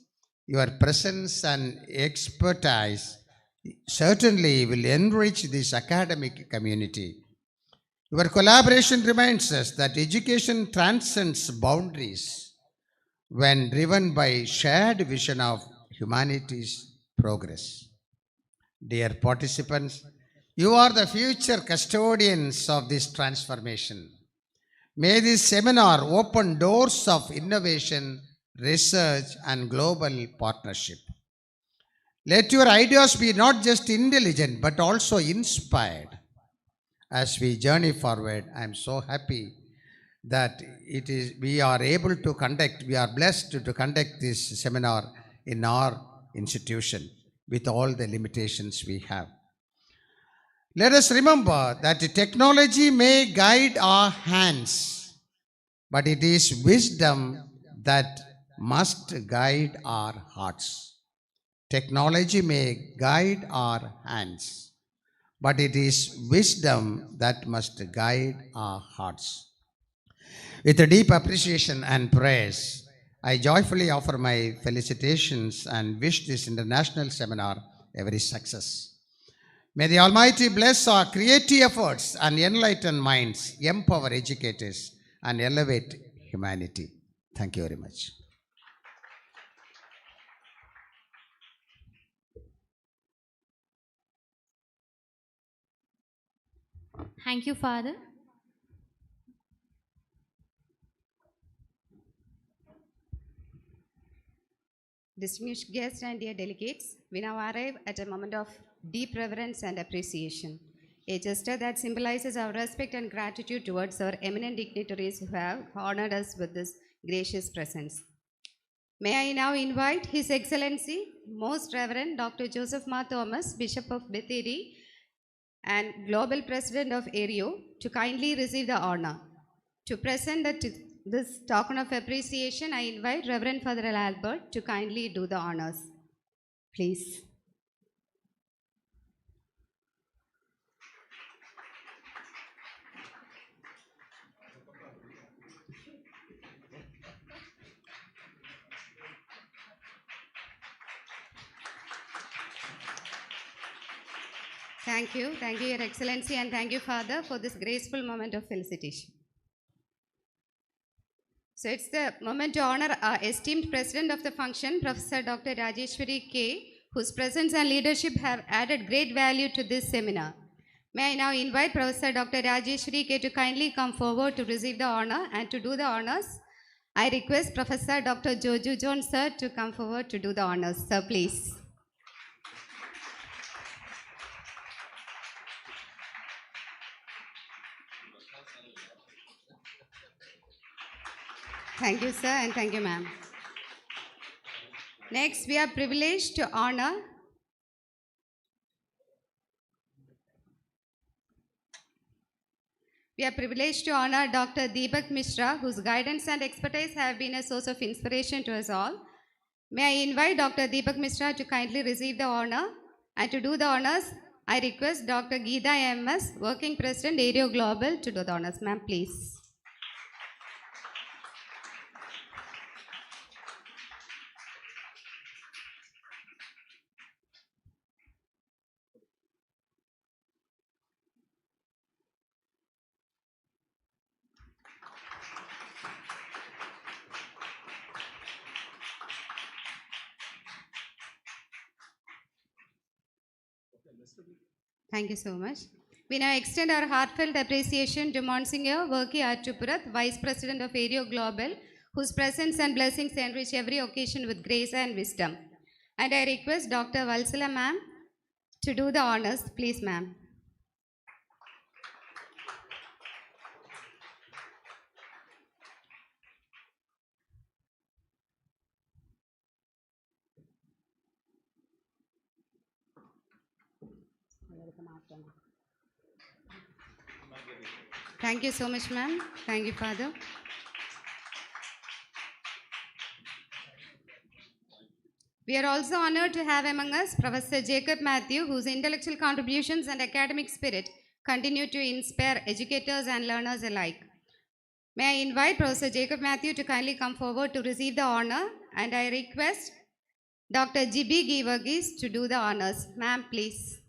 Your presence and expertise certainly will enrich this academic community. Your collaboration reminds us that education transcends boundaries when driven by shared vision of humanity's progress. Dear participants, you are the future custodians of this transformation. May this seminar open doors of innovation, research, and global partnership. Let your ideas be not just intelligent, but also inspired. As we journey forward, I am so happy that we are blessed to conduct this seminar in our institution with all the limitations we have. Let us remember that technology may guide our hands, but it is wisdom that must guide our hearts. Technology may guide our hands, but it is wisdom that must guide our hearts. With a deep appreciation and praise, I joyfully offer my felicitations and wish this international seminar every success. May the Almighty bless our creative efforts and enlighten minds, empower educators, and elevate humanity. Thank you very much. Thank you, Father. Distinguished guests and dear delegates, we now arrive at a moment of deep reverence and appreciation, a gesture that symbolizes our respect and gratitude towards our eminent dignitaries who have honored us with this gracious presence. May I now invite His Excellency, Most Reverend Dr. Joseph Ma Thomas, Bishop of Bethany and Global President of ARIO, to kindly receive the honor. To present this token of appreciation, I invite Reverend Father Albert to kindly do the honors. Please. Thank you, Your Excellency, and thank you, Father, for this graceful moment of felicitation. So it's the moment to honor our esteemed President of the function, Professor Dr. Rajeshwari K., whose presence and leadership have added great value to this seminar. May I now invite Professor Dr. Rajeshwari K. to kindly come forward to receive the honor, and to do the honors, I request Professor Dr. Joju John, sir, to come forward to do the honors. Sir, please. Thank you, sir, and thank you, ma'am. Next, we are privileged to honor Dr. Deepak Mishra, whose guidance and expertise have been a source of inspiration to us all. May I invite Dr. Deepak Mishra to kindly receive the honor, and to do the honors, I request Dr. Geeta MS, Working President, Aereo Global, to do the honors. Ma'am, please. Thank you so much. We now extend our heartfelt appreciation to Monsignor Verki Archupurath, Vice President of Aereo Global, whose presence and blessings enrich every occasion with grace and wisdom. And I request Dr. Valsala ma'am to do the honors. Please, ma'am. Thank you so much, ma'am. Thank you, Father. We are also honored to have among us Professor Jacob Matthew, whose intellectual contributions and academic spirit continue to inspire educators and learners alike. May I invite Professor Jacob Matthew to kindly come forward to receive the honor, and I request Dr. G.B. Givergis to do the honors. Ma'am, please.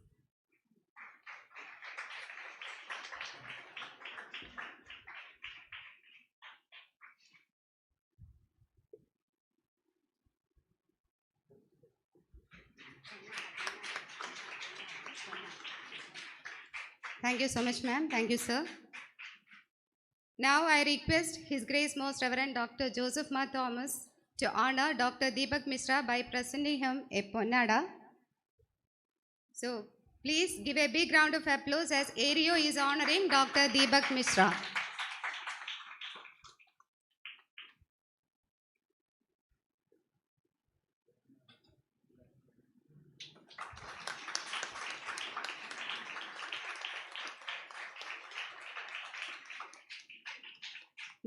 Thank you so much, ma'am. Thank you, sir. Now I request His Grace Most Reverend Dr. Joseph Ma Thomas to honor Dr. Deepak Mishra by presenting him a Ponnada. So please give a big round of applause as Aereo is honoring Dr. Deepak Mishra.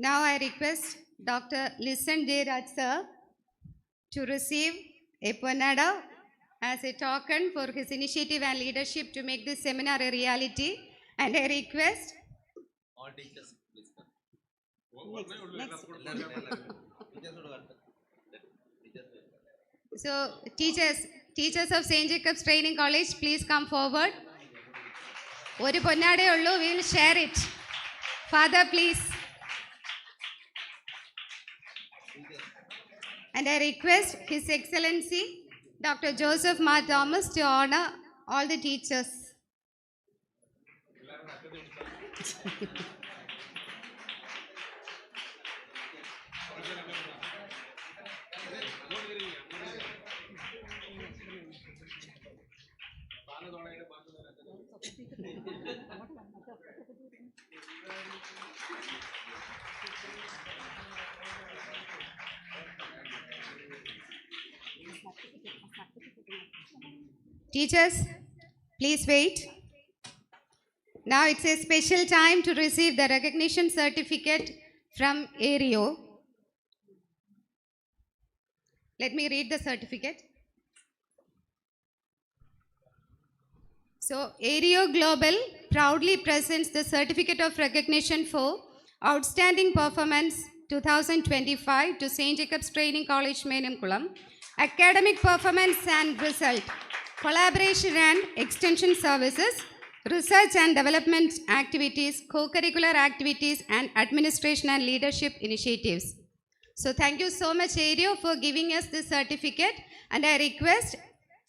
Now I request Dr. Listen J. Raj sir to receive a Ponnada as a token for his initiative and leadership to make this seminar a reality. And I request All teachers, please come. So teachers of St. Jacob's Training College, please come forward. Oru ponnade ullu, we will share it. Father, please. And I request His Excellency Dr. Joseph Ma Thomas to honor all the teachers. Teachers, please wait. Now it's a special time to receive the recognition certificate from Aereo. Let me read the certificate. So, Aereo Global proudly presents the certificate of recognition for outstanding performance 2025 to St. Jacob's Training College, Menamkulam, academic performance and result collaboration and extension services, research and development activities, co-curricular activities, and administration and leadership initiatives. So thank you so much, Ario, for giving us this certificate, and I request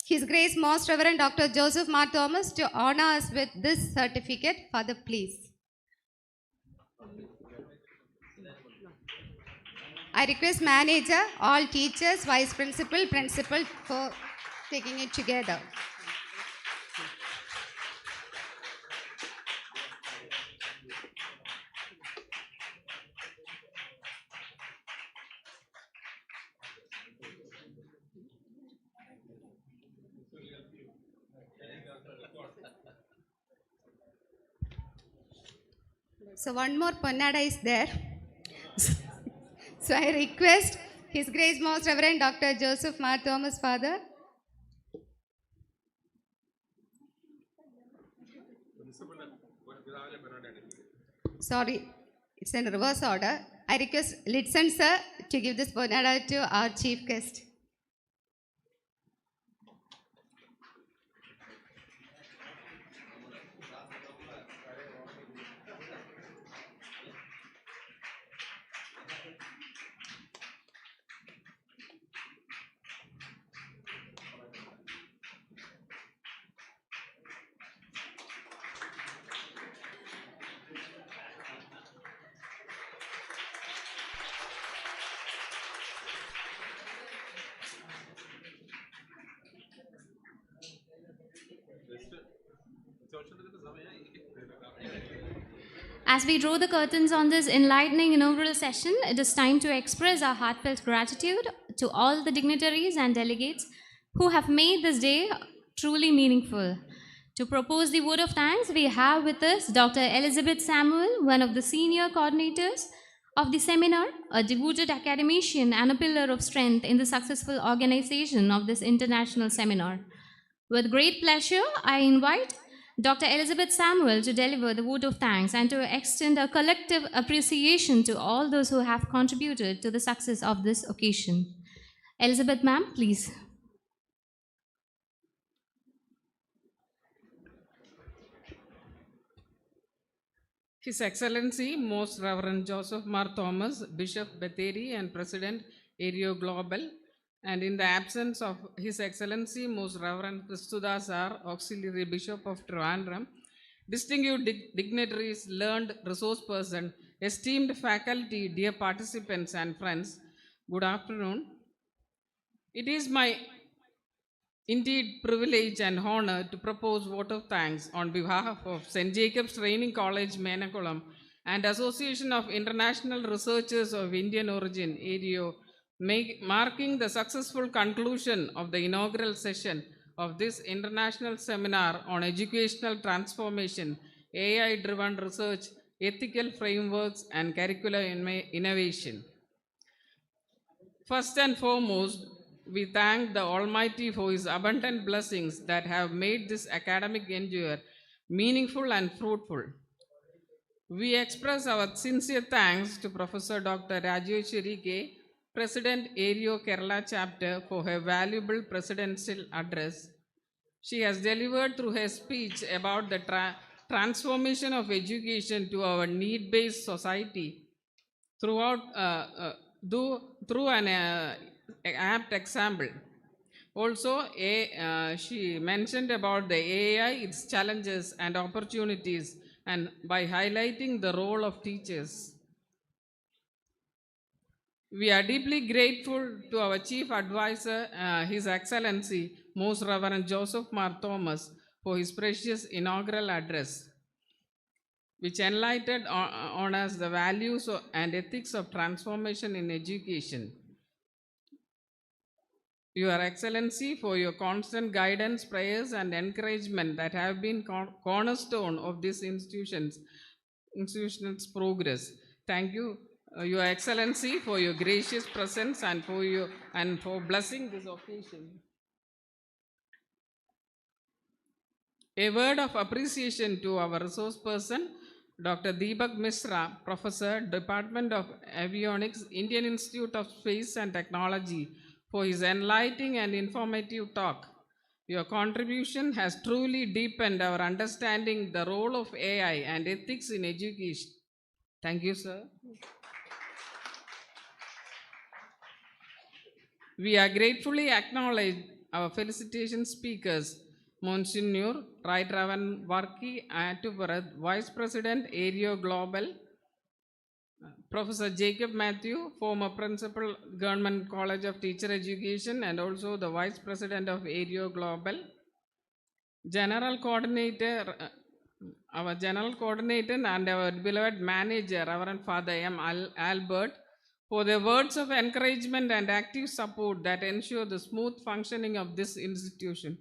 His Grace Most Reverend Dr. Joseph Mar Thomas to honor us with this certificate. Father, please. I request manager, all teachers, vice principal, principal for taking it together. So one more Ponnada is there. So I request His Grace Most Reverend Dr. Joseph Mar Thomas, Father. Sorry, it's in reverse order. I request Litson sir to give this Ponnada to our chief guest. As we draw the curtains on this enlightening inaugural session, it is time to express our heartfelt gratitude to all the dignitaries and delegates who have made this day truly meaningful. To propose the vote of thanks, we have with us Dr. Elizabeth Samuel, one of the senior coordinators of the seminar, a devoted academician and a pillar of strength in the successful organization of this international seminar. With great pleasure, I invite Dr. Elizabeth Samuel to deliver the vote of thanks and to extend a collective appreciation to all those who have contributed to the success of this occasion. Elizabeth, ma'am, please. His Excellency, Most Reverend Joseph Mar Thomas, Bishop Betheri and President Ario Global, and in the absence of His Excellency, Most Reverend Christudas R., Auxiliary Bishop of Trivandrum, distinguished dignitaries, learned resource person, esteemed faculty, dear participants and friends, good afternoon. It is my indeed privilege and honor to propose vote of thanks on behalf of St. Jacob's Training College, Menakulam, and Association of International Researchers of Indian Origin, ARIO, marking the successful conclusion of the inaugural session of this international seminar on educational transformation, AI-driven research, ethical frameworks, and curricular innovation. First and foremost, we thank the Almighty for His abundant blessings that have made this academic endeavor meaningful and fruitful. We express our sincere thanks to Professor Dr. Rajeshwari K., President ARIO Kerala Chapter, for her valuable presidential address. She has delivered through her speech about the transformation of education to our need-based society through an apt example. Also, she mentioned about the AI, its challenges and opportunities, and by highlighting the role of teachers. We are deeply grateful to our Chief Advisor, His Excellency, Most Reverend Joseph Mar Thomas, for his precious inaugural address, which enlightened on us the values and ethics of transformation in education. Your Excellency, for your constant guidance, prayers, and encouragement that have been cornerstone of this institution's progress. Thank you, Your Excellency, for your gracious presence and for blessing this occasion. A word of appreciation to our resource person, Dr. Deepak Mishra, Professor, Department of Avionics, Indian Institute of Space and Technology, for his enlightening and informative talk. Your contribution has truly deepened our understanding the role of AI and ethics in education. Thank you, sir. We are gratefully acknowledge our felicitation speakers, Monsignor Right Reverend Varki Atuparath, Vice President, Aero Global, Professor Jacob Matthew, former Principal, Government College of Teacher Education, and also the Vice President of Aero Global, General Coordinator, our General Coordinator and our beloved Manager, Reverend Father M. Albert, for their words of encouragement and active support that ensure the smooth functioning of this institution.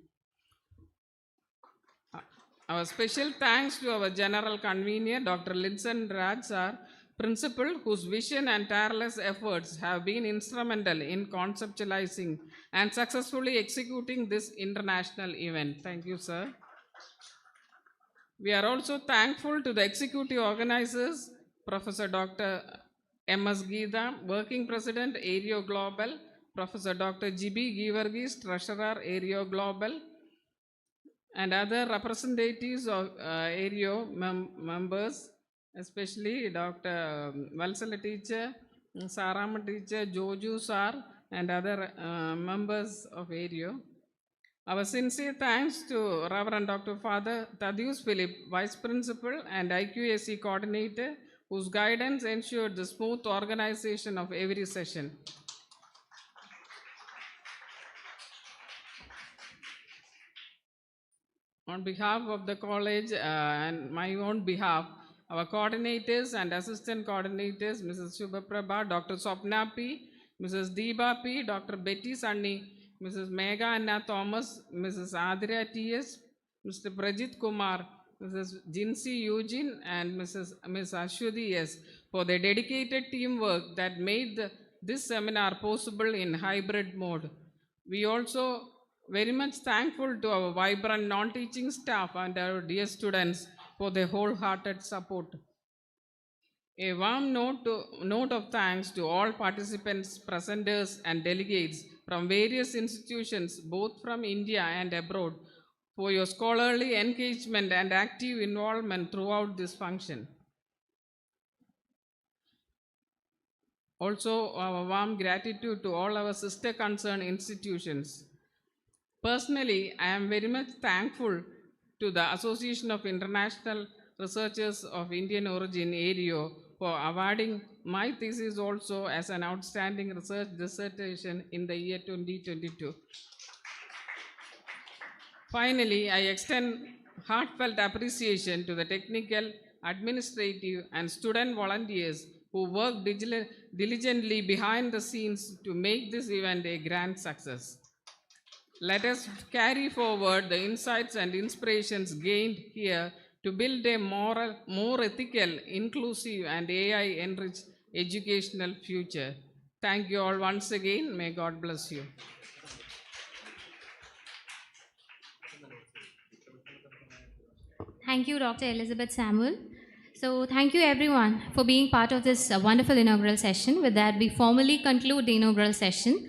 Our special thanks to our General Convener, Dr. Linson Raj, our Principal, whose vision and tireless efforts have been instrumental in conceptualizing and successfully executing this international event. Thank you, sir. We are also thankful to the executive organizers, Professor Dr. M.S. Geeta, Working President, Aero Global, Professor Dr. G.B. Givargis, Treasurer, Aero Global, and other representatives of Aero members, especially Dr. Valsala teacher, Sarama teacher, Joju sir, and other members of Aero. Our sincere thanks to Reverend Dr. Father Thaddeus Philip, Vice Principal and IQAC Coordinator, whose guidance ensured the smooth organization of every session. On behalf of the college and my own behalf, our coordinators and assistant coordinators, Mrs. Shubhaprabha, Dr. Swapna P., Mrs. Deepa P., Dr. Betty Sunny, Mrs. Megha Anna Thomas, Mrs. Adria T.S., Mr. Prajit Kumar, Mrs. Jinsi Eugene, and Ms. Ashwati S. for their dedicated teamwork that made this seminar possible in hybrid mode. We also very much thankful to our vibrant non-teaching staff and our dear students for their wholehearted support. A warm note of thanks to all participants, presenters, and delegates from various institutions, both from India and abroad, for your scholarly engagement and active involvement throughout this function. Also, our warm gratitude to all our sister concerned institutions. Personally, I am very much thankful to the Association of International Researchers of Indian Origin, ARIO, for awarding my thesis also as an outstanding research dissertation in the year 2022. Finally, I extend heartfelt appreciation to the technical, administrative, and student volunteers who work diligently behind the scenes to make this event a grand success. Let us carry forward the insights and inspirations gained here to build a more ethical, inclusive, and AI-enriched educational future. Thank you all once again. May God bless you. Thank you, Dr. Elizabeth Samuel. So thank you everyone for being part of this wonderful inaugural session. With that, we formally conclude the inaugural session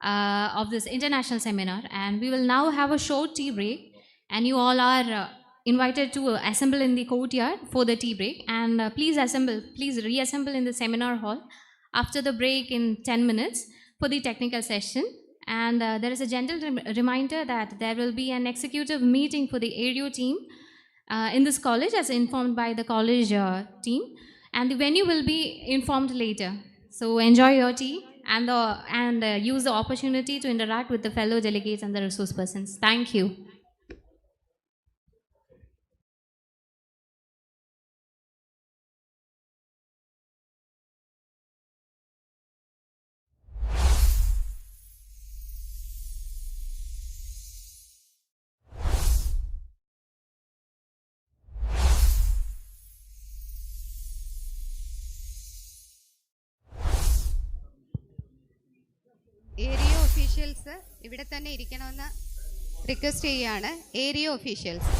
of this international seminar, and we will now have a short tea break, and you all are invited to assemble in the courtyard for the tea break, and please reassemble in the seminar hall after the break in 10 minutes for the technical session. And there is a gentle reminder that there will be an executive meeting for the ARIO team in this college as informed by the college team, and the venue will be informed later. So enjoy your tea and use the opportunity to interact with the fellow delegates and the resource persons. Thank you. Area officials ഇവിടെ തന്നെ ഇരിക്കണമെന്ന് request ചെയ്യുകയാണ്. Area officials.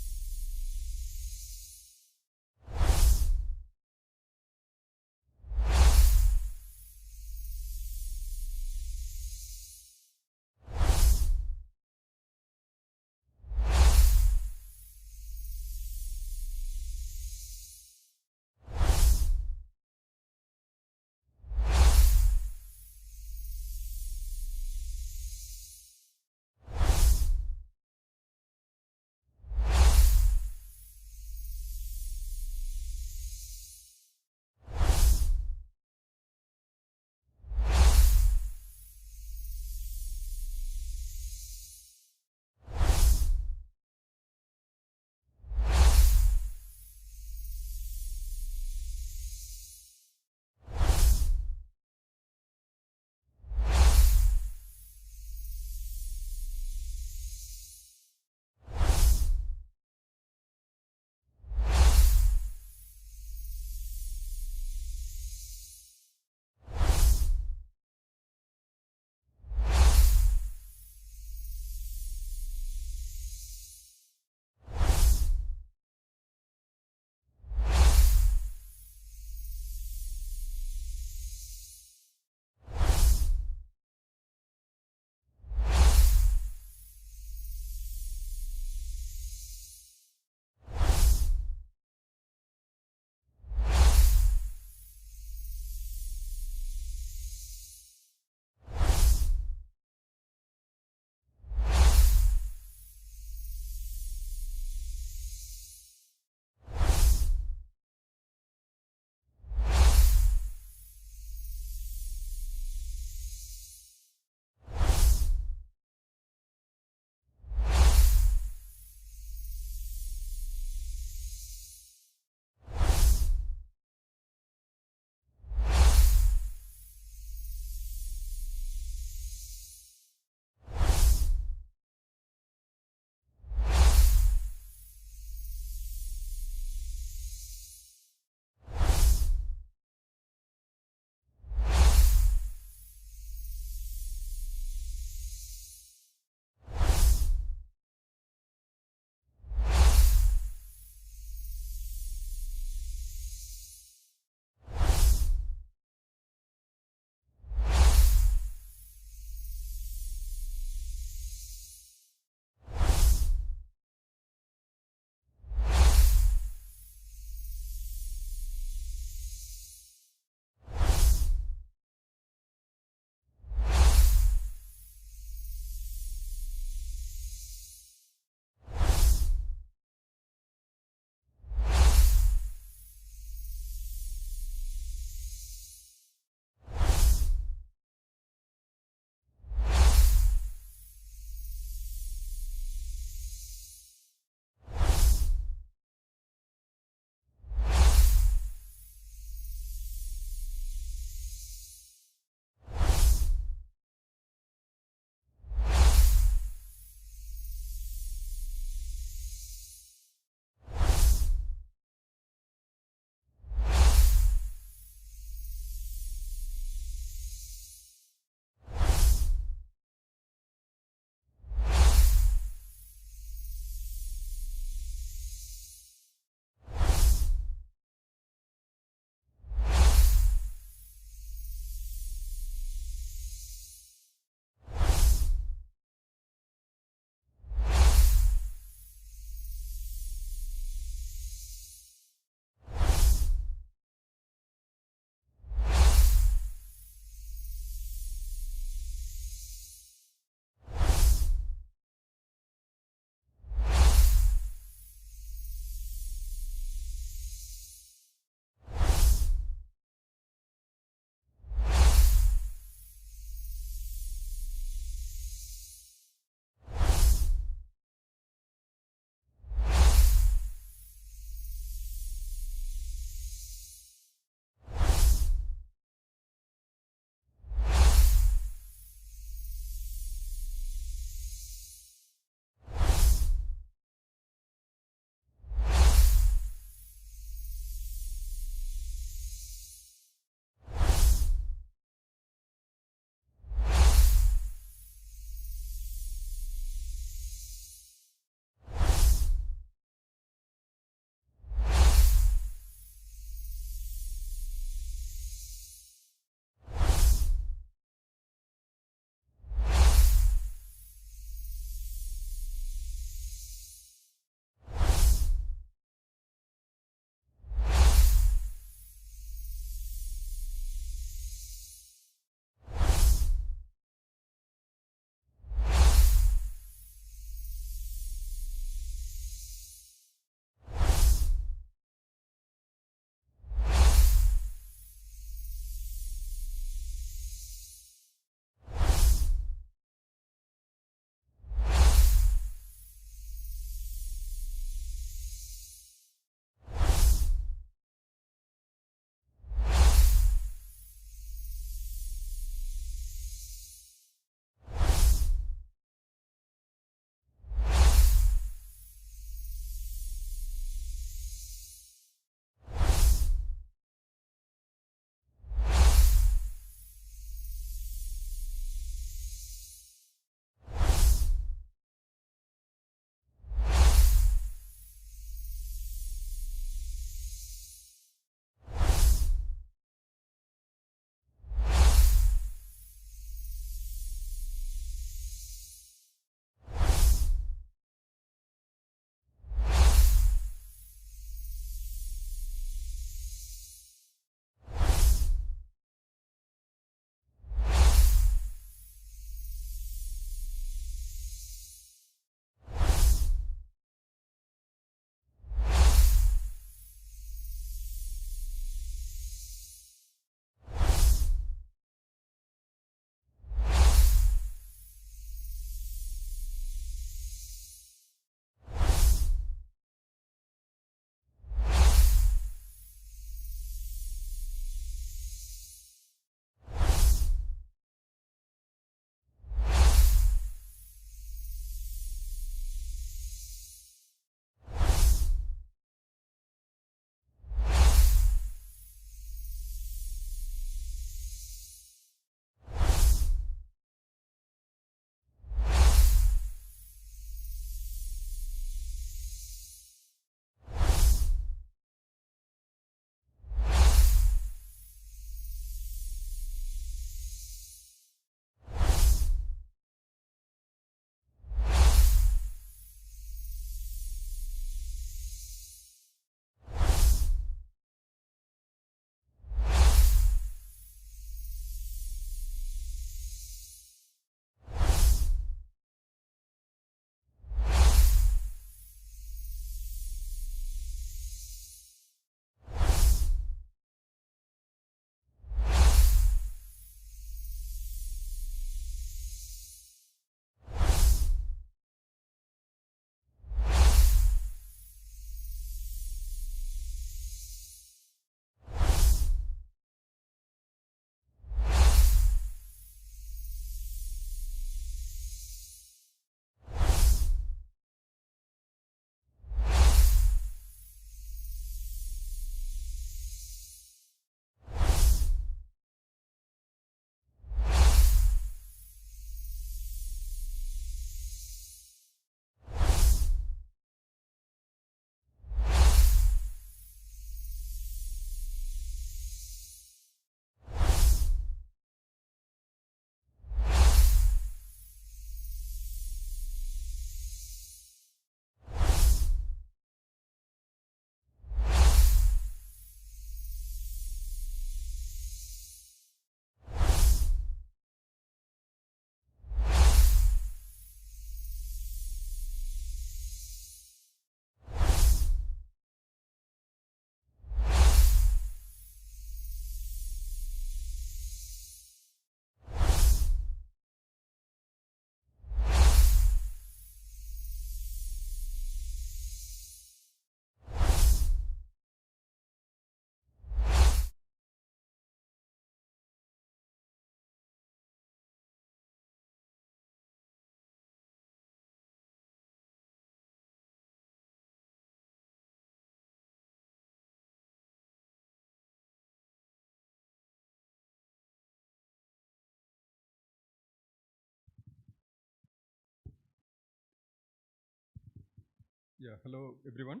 Yeah, hello everyone.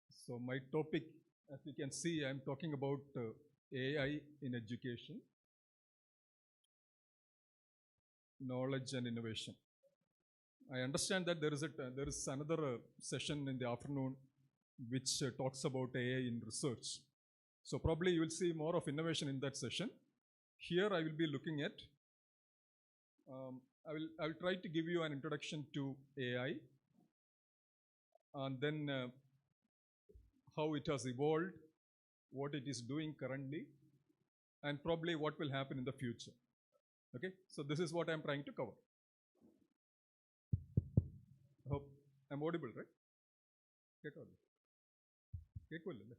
So my topic, as you can see, I'm talking about AI in education, knowledge and innovation. I understand that there is another session in the afternoon which talks about AI in research. So probably you will see more of innovation in that session. Here I will be looking at. I will try to give you an introduction to AI, and then how it has evolved, what it is doing currently, and probably what will happen in the future. Okay, so this is what I'm trying to cover. I hope I'm audible, right? കേൾക്കുമല്ലോ.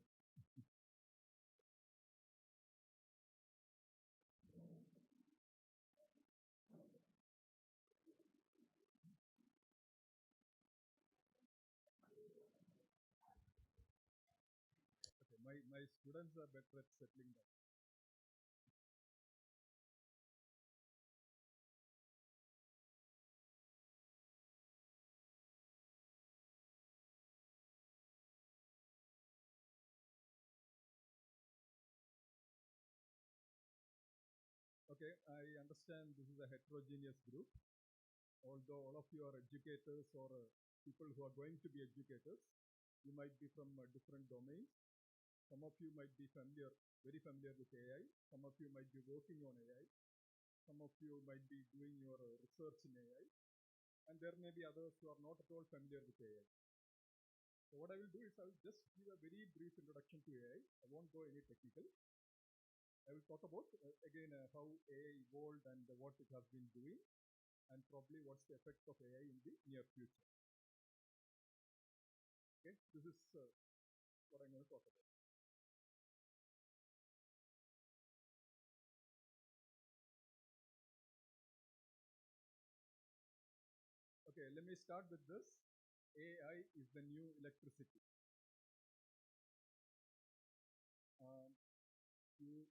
Okay, my students are better at settling down. Okay, I understand this is a heterogeneous group. Although all of you are educators or people who are going to be educators, you might be from different domains. Some of you might be familiar, very familiar with AI. Some of you might be working on AI. Some of you might be doing your research in AI. And there may be others who are not at all familiar with AI. So what I will do is I will just give a very brief introduction to AI. I won't go any technical. I will talk about again how AI evolved and what it has been doing, and probably what's the effect of AI in the near future. Okay, this is what I'm going to talk about. Okay, let me start with this. AI is the new electricity.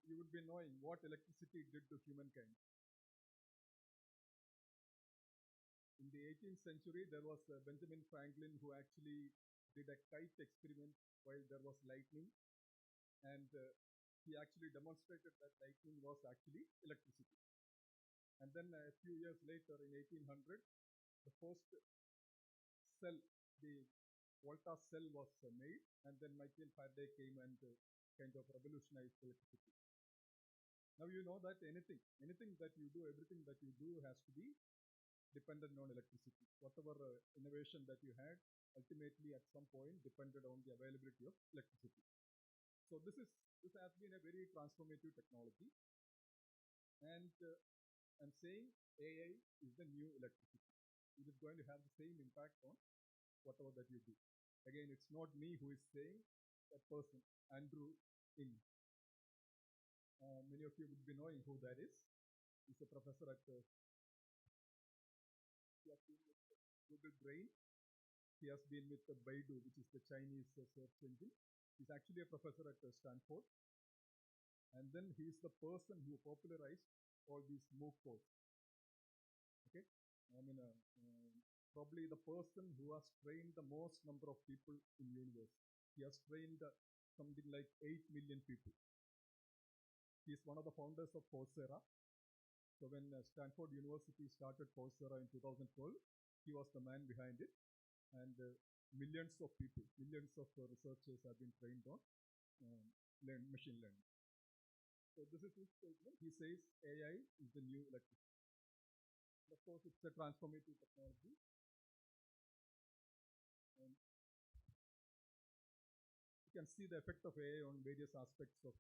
You would be knowing what electricity did to humankind. In the 18th century, there was Benjamin Franklin who actually did a kite experiment while there was lightning, and he actually demonstrated that lightning was actually electricity. And then a few years later, in 1800, the first cell, the Volta cell was made, and then Michael Faraday came and kind of revolutionized electricity. Now you know that anything that you do, everything that you do has to be dependent on electricity. Whatever innovation that you had, ultimately at some point depended on the availability of electricity. So this has been a very transformative technology, and I'm saying AI is the new electricity. It is going to have the same impact on whatever that you do. Again, it's not me who is saying, that person, Andrew Ng. Many of you would be knowing who that is. He's a professor at Google Brain. He has been with the Baidu, which is the Chinese search engine. He's actually a professor at Stanford. And then he's the person who popularized all these MOOC codes. Okay, I mean, probably the person who has trained the most number of people in universe. He has trained something like 8 million people. He is one of the founders of Coursera. So when Stanford University started Coursera in 2012, he was the man behind it. And millions of people, millions of researchers have been trained on machine learning. So this is his statement. He says AI is the new electricity. And of course, it's a transformative technology. And you can see the effect of AI on various aspects of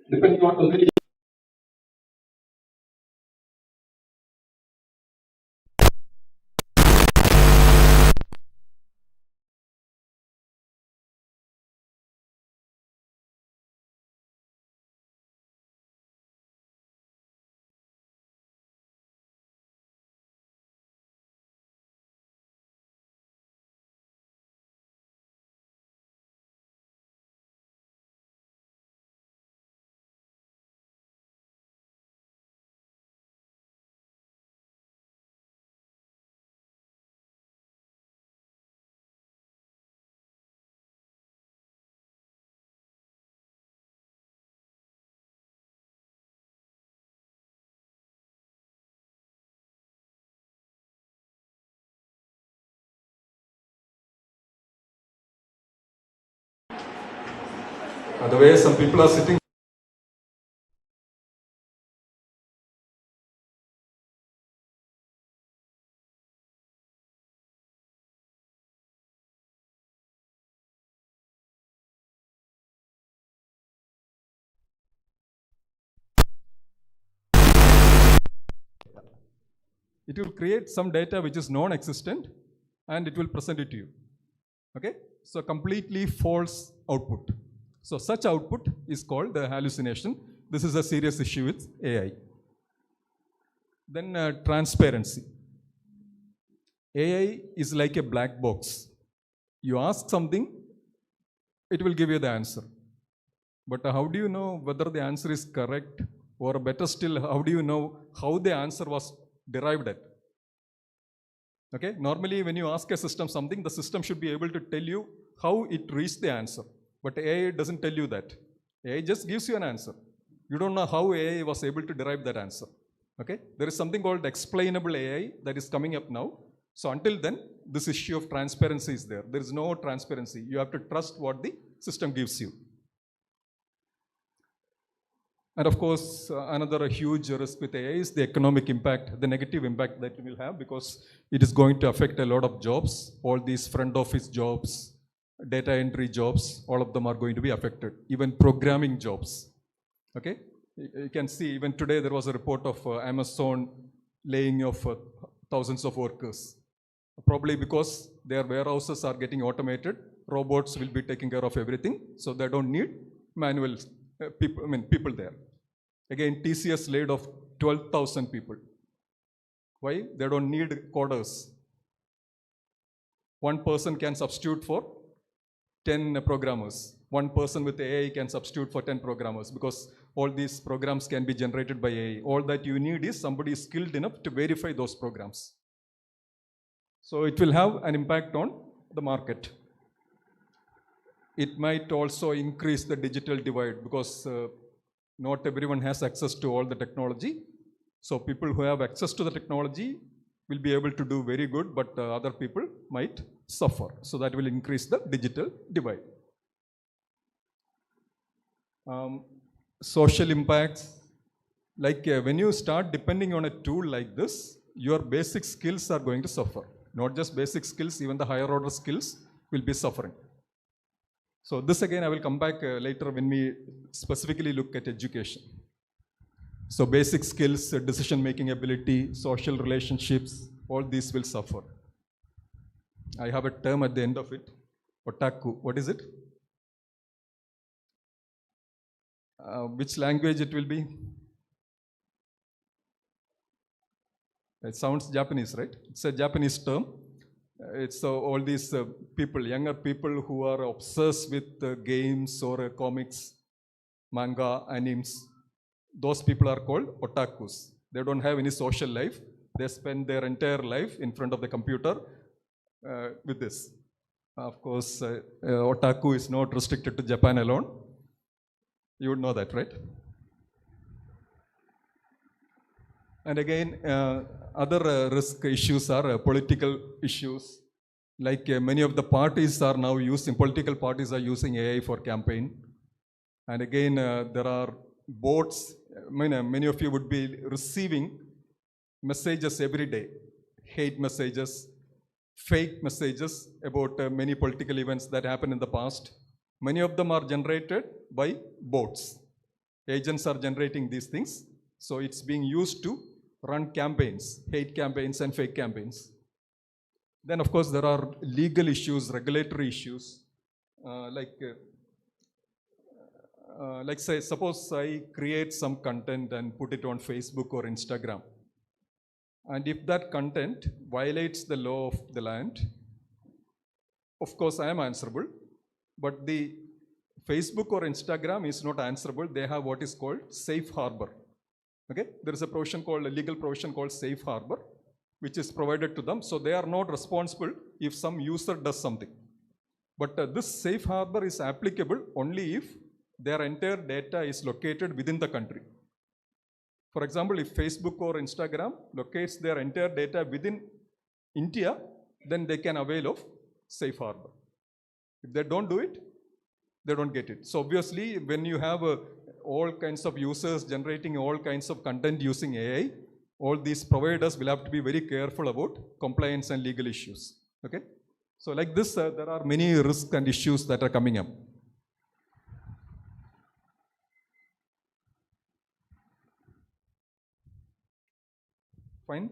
depending on the the way some people are sitting. It will create some data which is non-existent and it will present it to you. Okay? So completely false output. So such output is called the hallucination. This is a serious issue with AI. Then transparency. AI is like a black box. You ask something, it will give you the answer. But how do you know whether the answer is correct? Or better still, how do you know how the answer was derived at? Okay, normally when you ask a system something, the system should be able to tell you how it reached the answer. But AI doesn't tell you that. AI just gives you an answer. You don't know how AI was able to derive that answer. Okay, there is something called explainable AI that is coming up now. So until then, this issue of transparency is there. There is no transparency. You have to trust what the system gives you. And of course, another huge risk with AI is the economic impact, the negative impact that it will have, because it is going to affect a lot of jobs. All these front office jobs, data entry jobs, all of them are going to be affected. Even programming jobs. Okay? You can see even today there was a report of Amazon laying off thousands of workers. Probably because their warehouses are getting automated, robots will be taking care of everything, so they don't need manual people there. Again, TCS laid off 12,000 people. Why? They don't need coders. One person can substitute for 10 programmers. One person with AI can substitute for 10 programmers, because all these programs can be generated by AI. All that you need is somebody skilled enough to verify those programs. So it will have an impact on the market. It might also increase the digital divide, because not everyone has access to all the technology. So people who have access to the technology will be able to do very good, but other people might suffer. So that will increase the digital divide. Social impacts, like when you start depending on a tool like this, your basic skills are going to suffer. Not just basic skills, even the higher order skills will be suffering. So this again, I will come back later when we specifically look at education. So basic skills, decision-making ability, social relationships, all these will suffer. I have a term at the end of it, otaku. What is it? Which language it will be? It sounds Japanese, right? It's a Japanese term. It's all these people, younger people who are obsessed with games or comics, manga, animes. Those people are called otakus. They don't have any social life. They spend their entire life in front of the computer with this. Of course, otaku is not restricted to Japan alone. You would know that, right? And again, other risk issues are political issues. Like many of the parties are now political parties are using AI for campaign. And again, there are bots. Many of you would be receiving messages every day, hate messages, fake messages about many political events that happened in the past. Many of them are generated by bots. agents are generating these things. So it's being used to run campaigns, hate campaigns and fake campaigns. Then of course there are legal issues, regulatory issues, like say, suppose I create some content and put it on Facebook or Instagram. And if that content violates the law of the land, of course I am answerable, but the Facebook or Instagram is not answerable. They have what is called safe harbor. Okay, there is a legal provision called safe harbor, which is provided to them. So they are not responsible if some user does something. But this safe harbor is applicable only if their entire data is located within the country. For example, if Facebook or Instagram locates their entire data within India, then they can avail of safe harbor. If they don't do it, they don't get it. So obviously, when you have all kinds of users generating all kinds of content using AI, all these providers will have to be very careful about compliance and legal issues. Okay? So like this, there are many risks and issues that are coming up. Fine.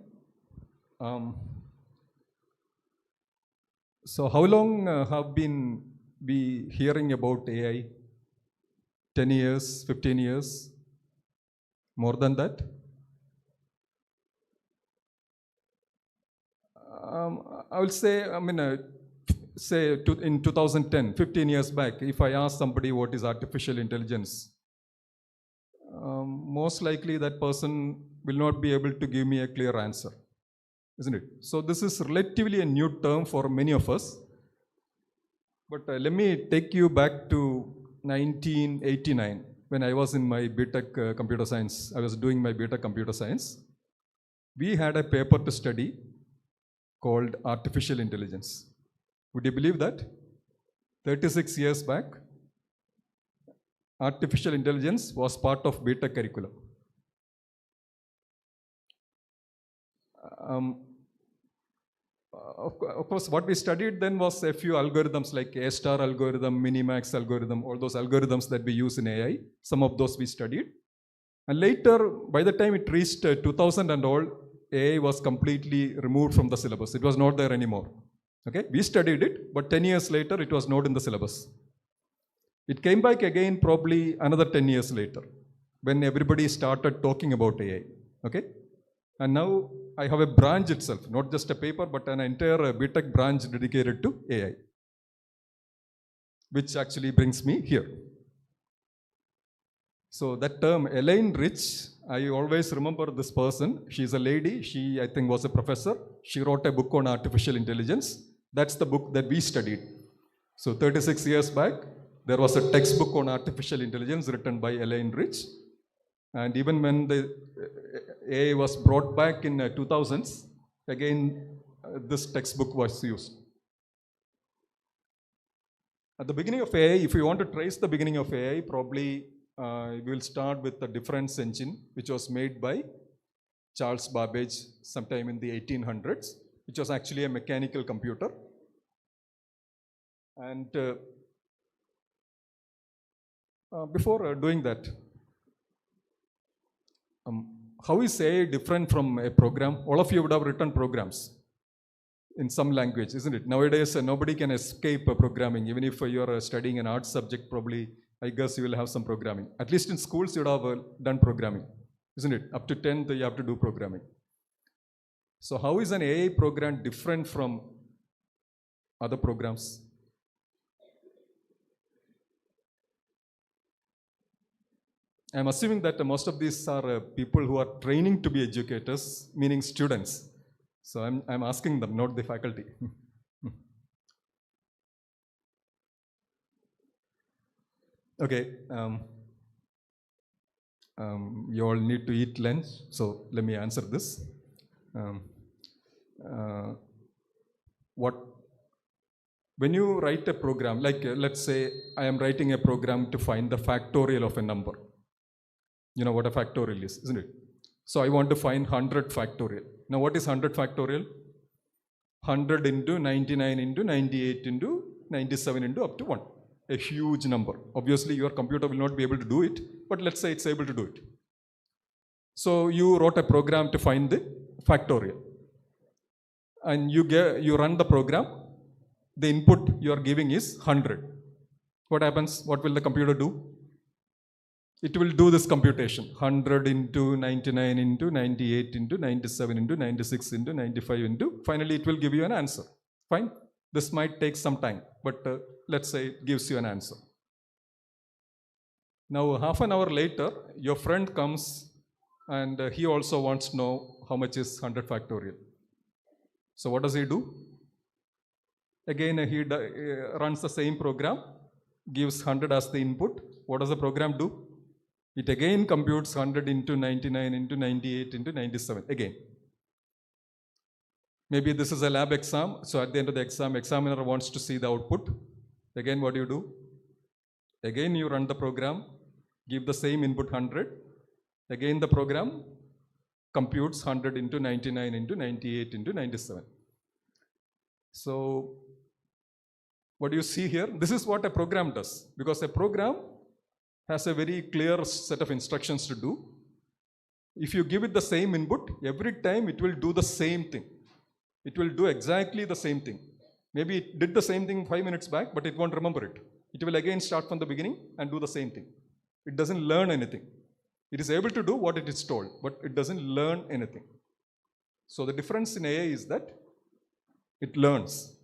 So how long have been we hearing about AI? 10 years, 15 years, more than that? I will say, in 2010, 15 years back, if I ask somebody what is artificial intelligence, most likely that person will not be able to give me a clear answer, isn't it? So this is relatively a new term for many of us. But let me take you back to 1989, when I was in my BTech computer science. I was doing my BTech computer science. We had a paper to study called artificial intelligence. Would you believe that? 36 years back, artificial intelligence was part of BTech curriculum. Of course, what we studied then was a few algorithms like A-star algorithm, minimax algorithm, all those algorithms that we use in AI. Some of those we studied. And later, by the time it reached 2000 and all, AI was completely removed from the syllabus. It was not there anymore. Okay, we studied it, but 10 years later, it was not in the syllabus. It came back again probably another 10 years later, when everybody started talking about AI. Okay, and now I have a branch itself, not just a paper, but an entire BTech branch dedicated to AI, which actually brings me here. So that term, Elaine Rich, I always remember this person. She's a lady. She, I think, was a professor. She wrote a book on artificial intelligence. That's the book that we studied. So 36 years back, there was a textbook on artificial intelligence written by Elaine Rich. And even when the AI was brought back in 2000s, again, this textbook was used. At the beginning of AI, if you want to trace the beginning of AI, probably we will start with the difference engine, which was made by Charles Babbage sometime in the 1800s, which was actually a mechanical computer. And before doing that, how is AI different from a program? All of you would have written programs in some language, isn't it? Nowadays, nobody can escape programming. Even if you are studying an art subject, probably, I guess you will have some programming. At least in schools, you would have done programming, isn't it? Up to 10th, you have to do programming. So how is an AI program different from other programs? I'm assuming that most of these are people who are training to be educators, meaning students. So I'm asking them, not the faculty. Okay. You all need to eat lunch, so let me answer this. When you write a program, like let's say I am writing a program to find the factorial of a number. You know what a factorial is, isn't it? So I want to find 100 factorial. Now what is 100 factorial? 100 into 99 into 98 into 97 into up to 1. a huge number. Obviously, your computer will not be able to do it, but let's say it's able to do it. So you wrote a program to find the factorial. And you run the program. The input you are giving is 100. What happens? What will the computer do? It will do this computation. 100 into 99 into 98 into 97 into 96 into 95 into. Finally, it will give you an answer. Fine. This might take some time, but let's say it gives you an answer. Now, half an hour later, your friend comes and he also wants to know how much is 100 factorial. So what does he do? Again, he runs the same program, gives 100 as the input. What does the program do? It again computes 100 into 99 into 98 into 97 again. Maybe this is a lab exam, so at the end of the exam, examiner wants to see the output. Again, what do? Again, you run the program, give the same input 100. Again, the program computes 100 into 99 into 98 into 97. So, what do you see here? This is what a program does, because a program has a very clear set of instructions to do. If you give it the same input, every time it will do the same thing. It will do exactly the same thing. Maybe it did the same thing 5 minutes back, but it won't remember it. It will again start from the beginning and do the same thing. It doesn't learn anything. It is able to do what it is told, but it doesn't learn anything. So the difference in AI is that it learns.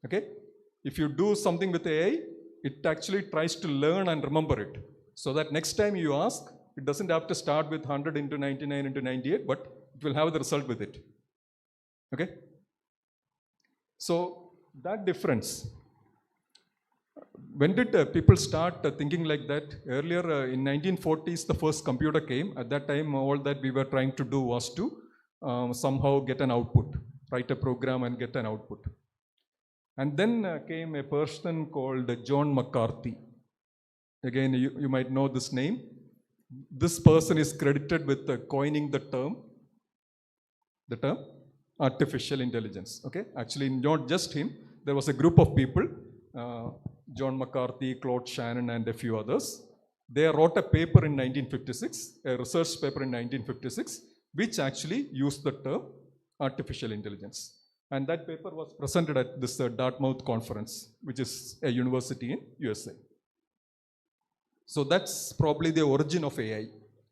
Okay? If you do something with AI, it actually tries to learn and remember it. So that next time you ask, it doesn't have to start with 100 into 99 into 98, but it will have the result with it. Okay? So that difference. When did people start thinking like that? Earlier in 1940s, the first computer came. At that time, all that we were trying to do was to somehow get an output, write a program and get an output. And then came a person called John McCarthy. Again, you might know this name. This person is credited with coining the term artificial intelligence. Okay, actually not just him. There was a group of people, John McCarthy, Claude Shannon, and a few others. They wrote a paper in 1956, a research paper in 1956, which actually used the term artificial intelligence. And that paper was presented at this Dartmouth conference, which is a university in USA. So that's probably the origin of AI.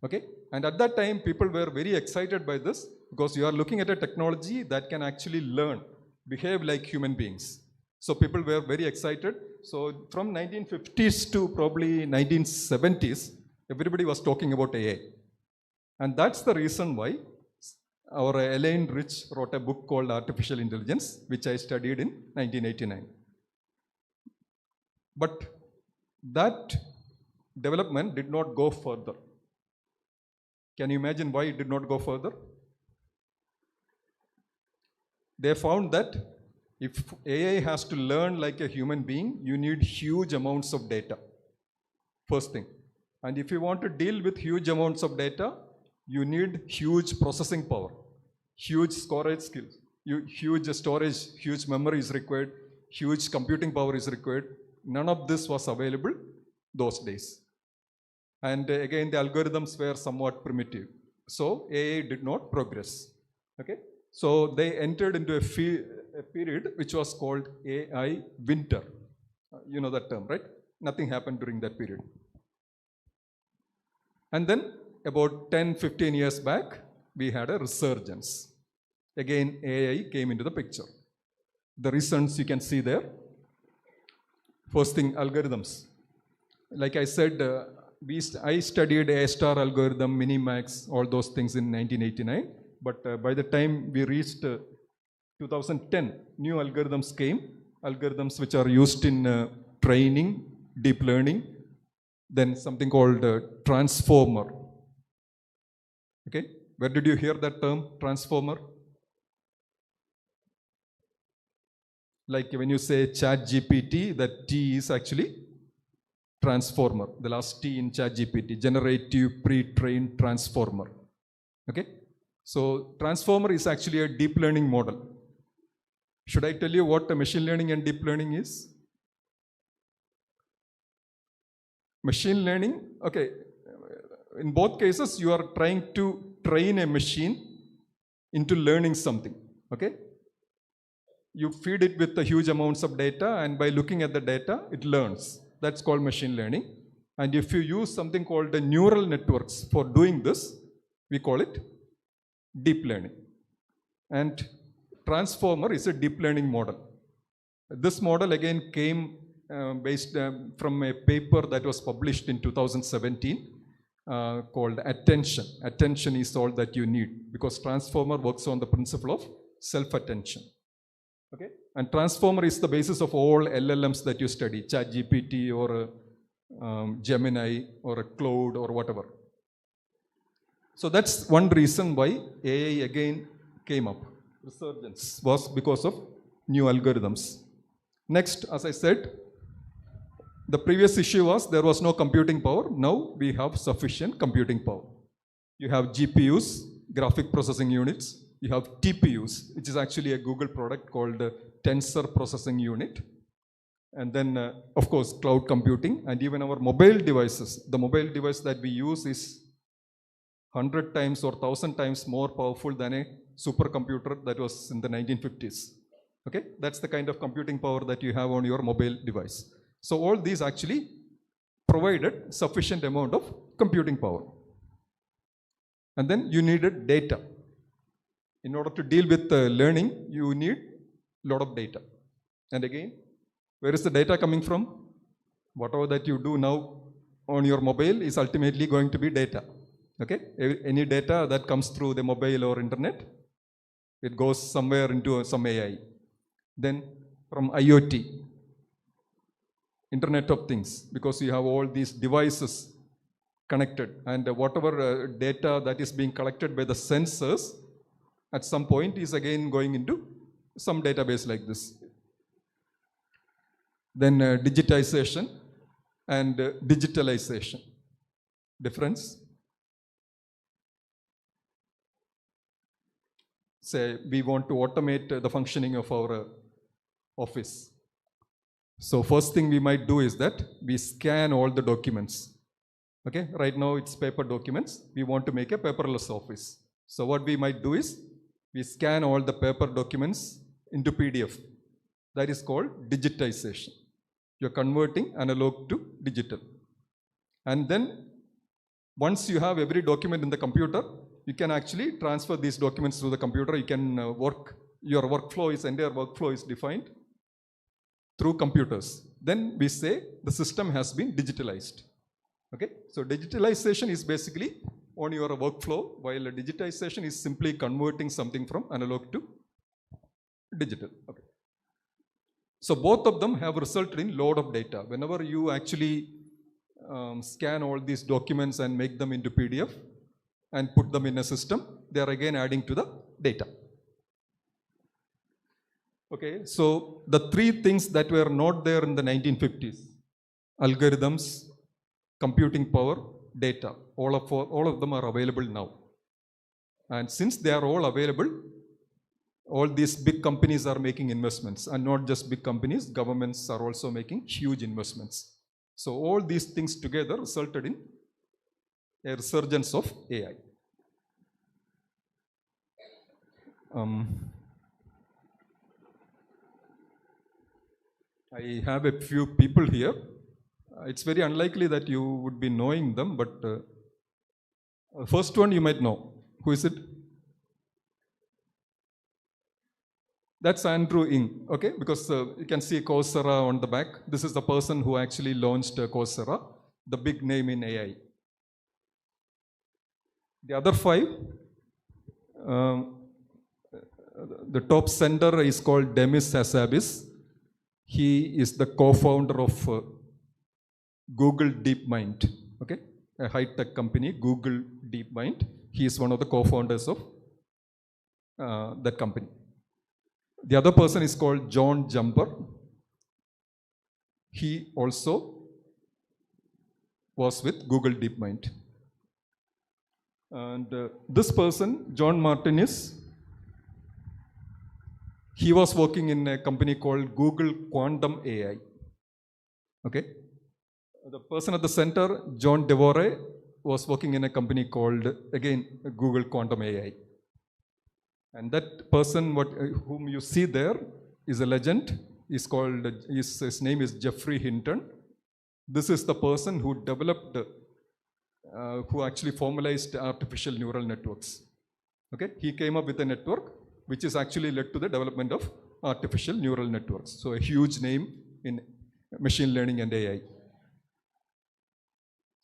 Okay? And at that time, people were very excited by this because you are looking at a technology that can actually learn, behave like human beings. So people were very excited. So from 1950s to probably 1970s, everybody was talking about AI. And that's the reason why our Elaine Rich wrote a book called Artificial Intelligence, which I studied in 1989. But that development did not go further. Can you imagine why it did not go further? They found that if AI has to learn like a human being, you need huge amounts of data. First thing. And if you want to deal with huge amounts of data, you need huge processing power, huge storage skills, huge storage, huge memory is required, huge computing power is required. None of this was available those days. And again, the algorithms were somewhat primitive. So AI did not progress. Okay? So they entered into a period which was called AI winter. You know that term, right? Nothing happened during that period. And then about 10-15 years back, we had a resurgence. Again, AI came into the picture. The reasons you can see there. First thing, algorithms. Like I said, I studied A-star algorithm, Minimax, all those things in 1989. But by the time we reached 2010, new algorithms came, algorithms which are used in training, deep learning, then something called transformer. Okay, where did you hear that term, transformer? Like when you say ChatGPT, that T is actually transformer, the last T in ChatGPT, generative pre-trained transformer. Okay, so transformer is actually a deep learning model. Should I tell you what a machine learning and deep learning is? Machine learning, okay, in both cases, you are trying to train a machine into learning something, okay? You feed it with the huge amounts of data, and by looking at the data, it learns. That's called machine learning. And if you use something called the neural networks for doing this, we call it deep learning. And transformer is a deep learning model. This model again came based from a paper that was published in 2017 called Attention. Attention is all that you need, because transformer works on the principle of self-attention. Okay? And transformer is the basis of all LLMs that you study, ChatGPT or Gemini or a Cloud or whatever. So that's one reason why AI again came up. Resurgence was because of new algorithms. Next, as I said, the previous issue was there was no computing power. Now we have sufficient computing power. You have GPUs, graphic processing units. You have TPUs, which is actually a Google product called Tensor Processing Unit. And then, of course, cloud computing, and even our mobile devices. The mobile device that we use is 100 times or 1,000 times more powerful than a supercomputer that was in the 1950s. Okay, that's the kind of computing power that you have on your mobile device. So all these actually provided sufficient amount of computing power. And then you needed data. In order to deal with learning, you need a lot of data. And again, where is the data coming from? Whatever that you do now on your mobile is ultimately going to be data. Okay? Any data that comes through the mobile or internet, it goes somewhere into some AI. Then from IoT, Internet of Things, because you have all these devices connected, and whatever data that is being collected by the sensors at some point is again going into some database like this. Then digitization and digitalization. Difference? Say we want to automate the functioning of our office. So first thing we might do is that we scan all the documents. Okay, right now it's paper documents. We want to make a paperless office. So what we might do is we scan all the paper documents into PDF. That is called digitization. You're converting analog to digital. And then once you have every document in the computer, you can actually transfer these documents to the computer. You can your entire workflow is defined through computers. Then we say the system has been digitalized. Okay, so digitalization is basically on your workflow, while digitization is simply converting something from analog to digital. Okay. So both of them have resulted in load of data. Whenever you actually scan all these documents and make them into PDF and put them in a system, they are again adding to the data. Okay, so the three things that were not there in the 1950s, algorithms, computing power, data, all of them are available now. And since they are all available, all these big companies are making investments, and not just big companies, governments are also making huge investments. So all these things together resulted in a resurgence of AI. I have a few people here. It's very unlikely that you would be knowing them, but first one you might know. Who is it? That's Andrew Ng, okay? Because you can see Coursera on the back. This is the person who actually launched Coursera, the big name in AI. The other five, the top center is called Demis Hassabis. He is the co-founder of Google DeepMind, okay? A high-tech company, Google DeepMind. He is one of the co-founders of that company. The other person is called John Jumper. He also was with Google DeepMind. And this person, John Martinez, he was working in a company called Google Quantum AI. Okay? The person at the center, John DeVore, was working in a company called, again, Google Quantum AI. And that person whom you see there is a legend. His name is Geoffrey Hinton. This is the person who developed, who actually formalized artificial neural networks. Okay, he came up with a network which is actually led to the development of artificial neural networks. So a huge name in machine learning and AI.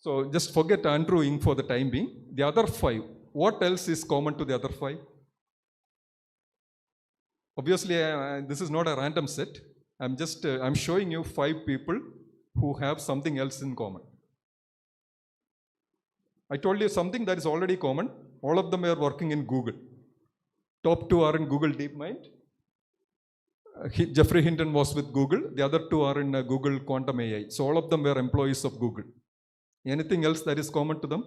So just forget Andrew Ng for the time being. The other 5, what else is common to the other 5? Obviously, this is not a random set. I'm showing you 5 people who have something else in common. I told you something that is already common. All of them are working in Google. Top 2 are in Google DeepMind. Geoffrey Hinton was with Google. The other 2 are in Google Quantum AI. So all of them were employees of Google. Anything else that is common to them?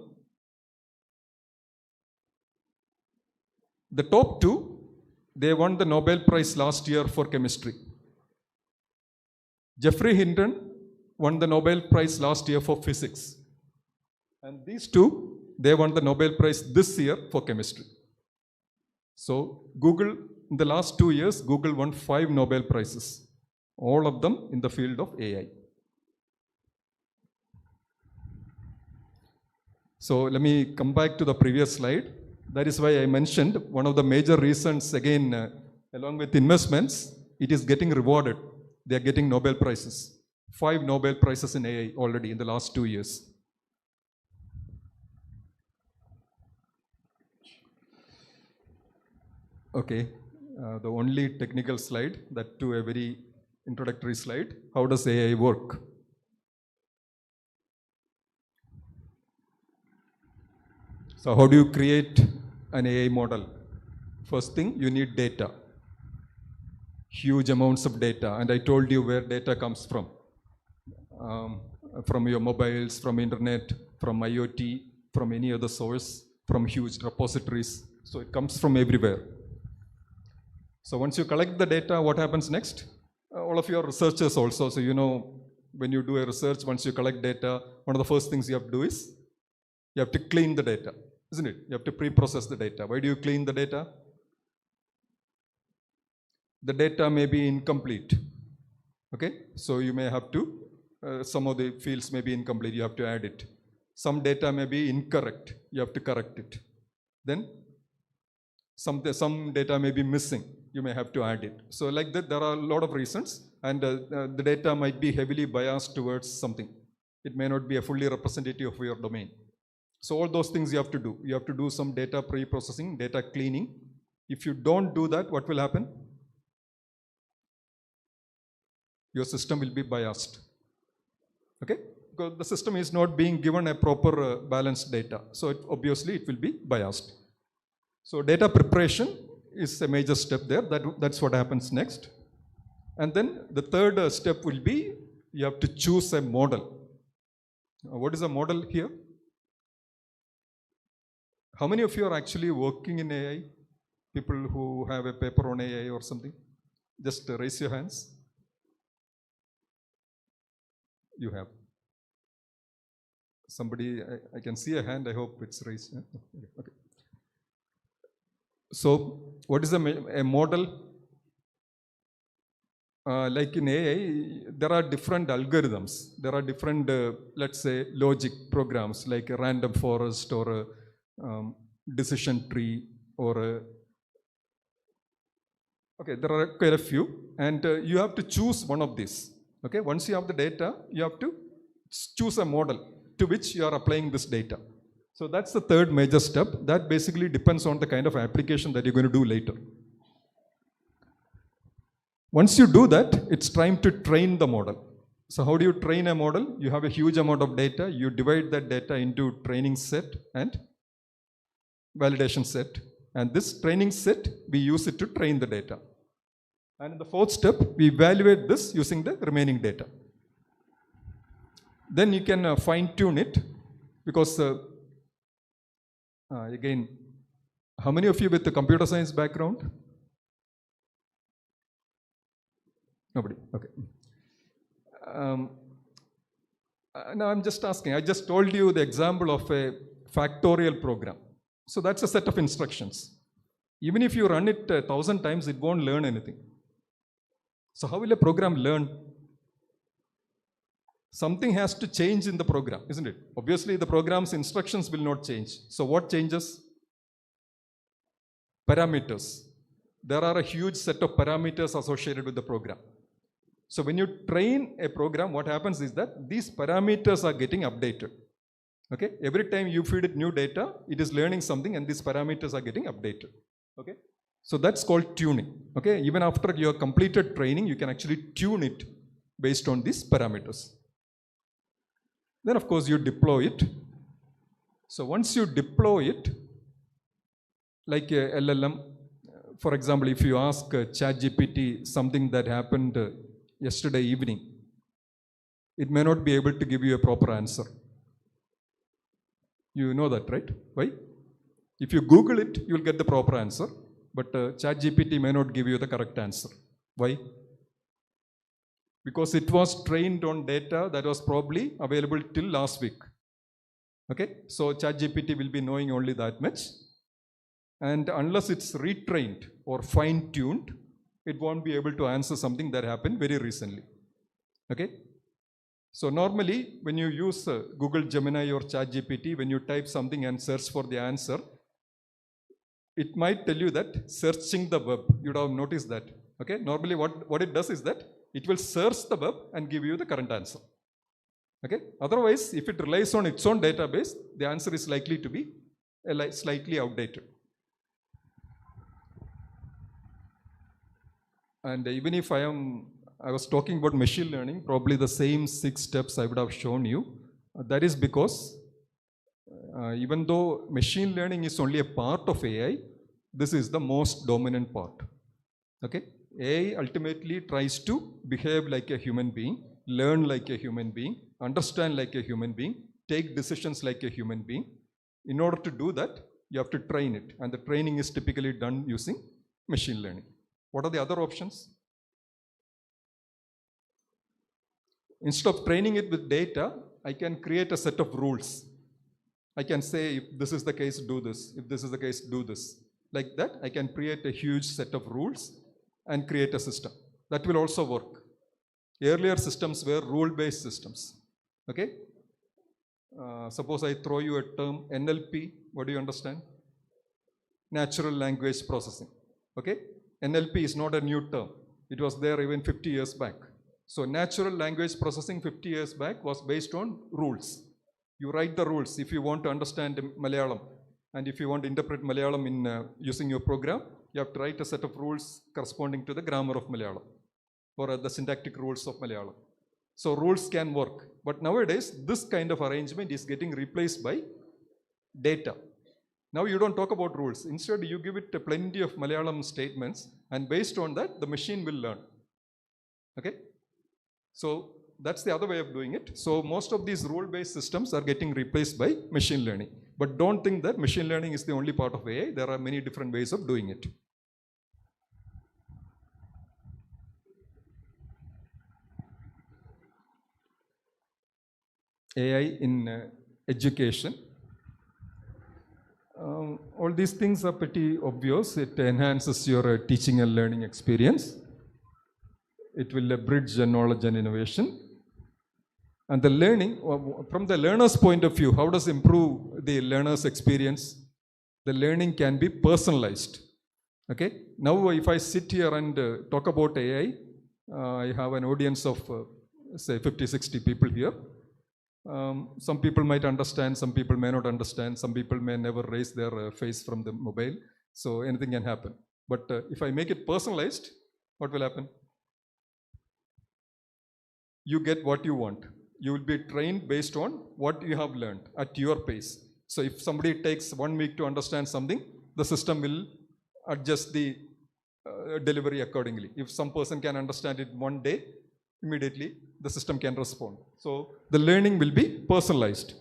The top 2, they won the Nobel Prize last year for chemistry. Geoffrey Hinton won the Nobel Prize last year for physics. And these 2, they won the Nobel Prize this year for chemistry. So Google, in the last 2 years, Google won 5 Nobel Prizes, all of them in the field of AI. So let me come back to the previous slide. That is why I mentioned one of the major reasons, again, along with investments, it is getting rewarded. They are getting Nobel Prizes. 5 Nobel Prizes in AI already in the last 2 years. Okay, the only technical slide, that too a very introductory slide. How does AI work? So how do you create an AI model? First thing, you need data. Huge amounts of data. And I told you where data comes from. From your mobiles, from internet, from IoT, from any other source, from huge repositories. So it comes from everywhere. So once you collect the data, what happens next? All of you are researchers also. So you know, when you do a research, once you collect data, one of the first things you have to do is, you have to clean the data, isn't it? You have to pre-process the data. Why do you clean the data? The data may be incomplete. Okay, so you may have to, some of the fields may be incomplete, you have to add it. Some data may be incorrect, you have to correct it. Then some data may be missing, you may have to add it. So like that, there are a lot of reasons, and the data might be heavily biased towards something. It may not be a fully representative of your domain. So all those things you have to do. You have to do some data pre-processing, data cleaning. If you don't do that, what will happen? Your system will be biased. Okay? Because the system is not being given a proper balanced data. So obviously it will be biased. So data preparation is a major step there. That's what happens next. And then the third step will be, you have to choose a model. What is a model here? How many of you are actually working in AI? People who have a paper on AI or something? Just raise your hands. You have. Somebody, I can see a hand, I hope it's raised. Okay. So what is a model? Like in AI, there are different algorithms. There are different, let's say, logic programs like a random forest or a decision tree or okay, there are quite a few, and you have to choose one of these. Okay, once you have the data, you have to choose a model to which you are applying this data. So that's the third major step. That basically depends on the kind of application that you're going to do later. Once you do that, it's time to train the model. So how do you train a model? You have a huge amount of data. You divide that data into training set and validation set. And this training set, we use it to train the data. And in the fourth step, we evaluate this using the remaining data. Then you can fine-tune it, because again, how many of you with the computer science background? Nobody, okay. No, I'm just asking. I just told you the example of a factorial program. So that's a set of instructions. Even if you run it 1,000 times, it won't learn anything. So how will a program learn? Something has to change in the program, isn't it? Obviously, the program's instructions will not change. So what changes? Parameters. There are a huge set of parameters associated with the program. So when you train a program, what happens is that these parameters are getting updated. Okay? Every time you feed it new data, it is learning something and these parameters are getting updated. Okay? So that's called tuning. Okay? Even after you have completed training, you can actually tune it based on these parameters. Then of course you deploy it. So once you deploy it, like a LLM, for example, if you ask ChatGPT something that happened yesterday evening, it may not be able to give you a proper answer. You know that, right? Why? If you Google it, you will get the proper answer, but ChatGPT may not give you the correct answer. Why? Because it was trained on data that was probably available till last week. Okay? So ChatGPT will be knowing only that much. And unless it's retrained or fine-tuned, it won't be able to answer something that happened very recently. Okay? So normally, when you use Google Gemini or ChatGPT, when you type something and search for the answer, it might tell you that searching the web. You'd have noticed that. Okay? Normally, what it does is that it will search the web and give you the current answer. Okay? Otherwise, if it relies on its own database, the answer is likely to be slightly outdated. And even if I was talking about machine learning, probably the same 6 steps I would have shown you. That is because even though machine learning is only a part of AI, this is the most dominant part. Okay? AI ultimately tries to behave like a human being, learn like a human being, understand like a human being, take decisions like a human being. In order to do that, you have to train it. And the training is typically done using machine learning. What are the other options? Instead of training it with data, I can create a set of rules. I can say, if this is the case, do this. If this is the case, do this. Like that, I can create a huge set of rules and create a system. That will also work. Earlier systems were rule-based systems. Okay? Suppose I throw you a term, NLP. What do you understand? Natural language processing. Okay? NLP is not a new term. It was there even 50 years back. So natural language processing 50 years back was based on rules. You write the rules if you want to understand Malayalam. And if you want to interpret Malayalam in using your program, you have to write a set of rules corresponding to the grammar of Malayalam or the syntactic rules of Malayalam. So rules can work. But nowadays, this kind of arrangement is getting replaced by data. Now you don't talk about rules. Instead, you give it plenty of Malayalam statements, and based on that, the machine will learn. Okay? So that's the other way of doing it. So most of these rule-based systems are getting replaced by machine learning. But don't think that machine learning is the only part of AI. There are many different ways of doing it. AI in education. All these things are pretty obvious. It enhances your teaching and learning experience. It will bridge knowledge and innovation. And the learning, from the learner's point of view, how does it improve the learner's experience? The learning can be personalized. Okay? Now, if I sit here and talk about AI, I have an audience of, say, 50, 60 people here. Some people might understand, some people may not understand, some people may never raise their face from the mobile. So anything can happen. But if I make it personalized, what will happen? You get what you want. You will be trained based on what you have learned at your pace. So if somebody takes 1 week to understand something, the system will adjust the delivery accordingly. If some person can understand it 1 day, immediately the system can respond. So the learning will be personalized.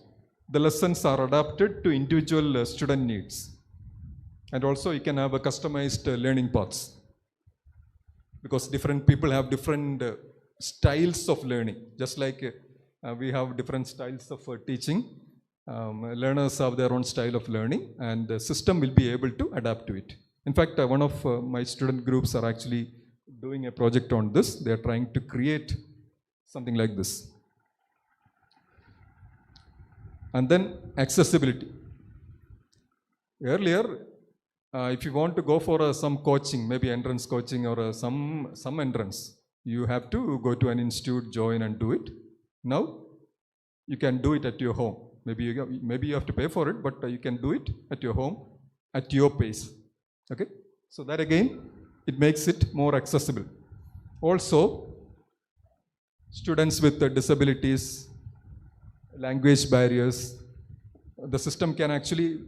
The lessons are adapted to individual student needs. And also you can have a customized learning paths. Because different people have different styles of learning. Just like We have different styles of teaching. Learners have their own style of learning, and the system will be able to adapt to it. In fact, one of my student groups are actually doing a project on this. They are trying to create something like this. And then accessibility. Earlier, if you want to go for some coaching, maybe entrance coaching or some entrance, you have to go to an institute, join and do it. Now, you can do it at your home. Maybe you have to pay for it, but you can do it at your home, at your pace. Okay? So that again, it makes it more accessible. Also, students with disabilities, language barriers, the system can actually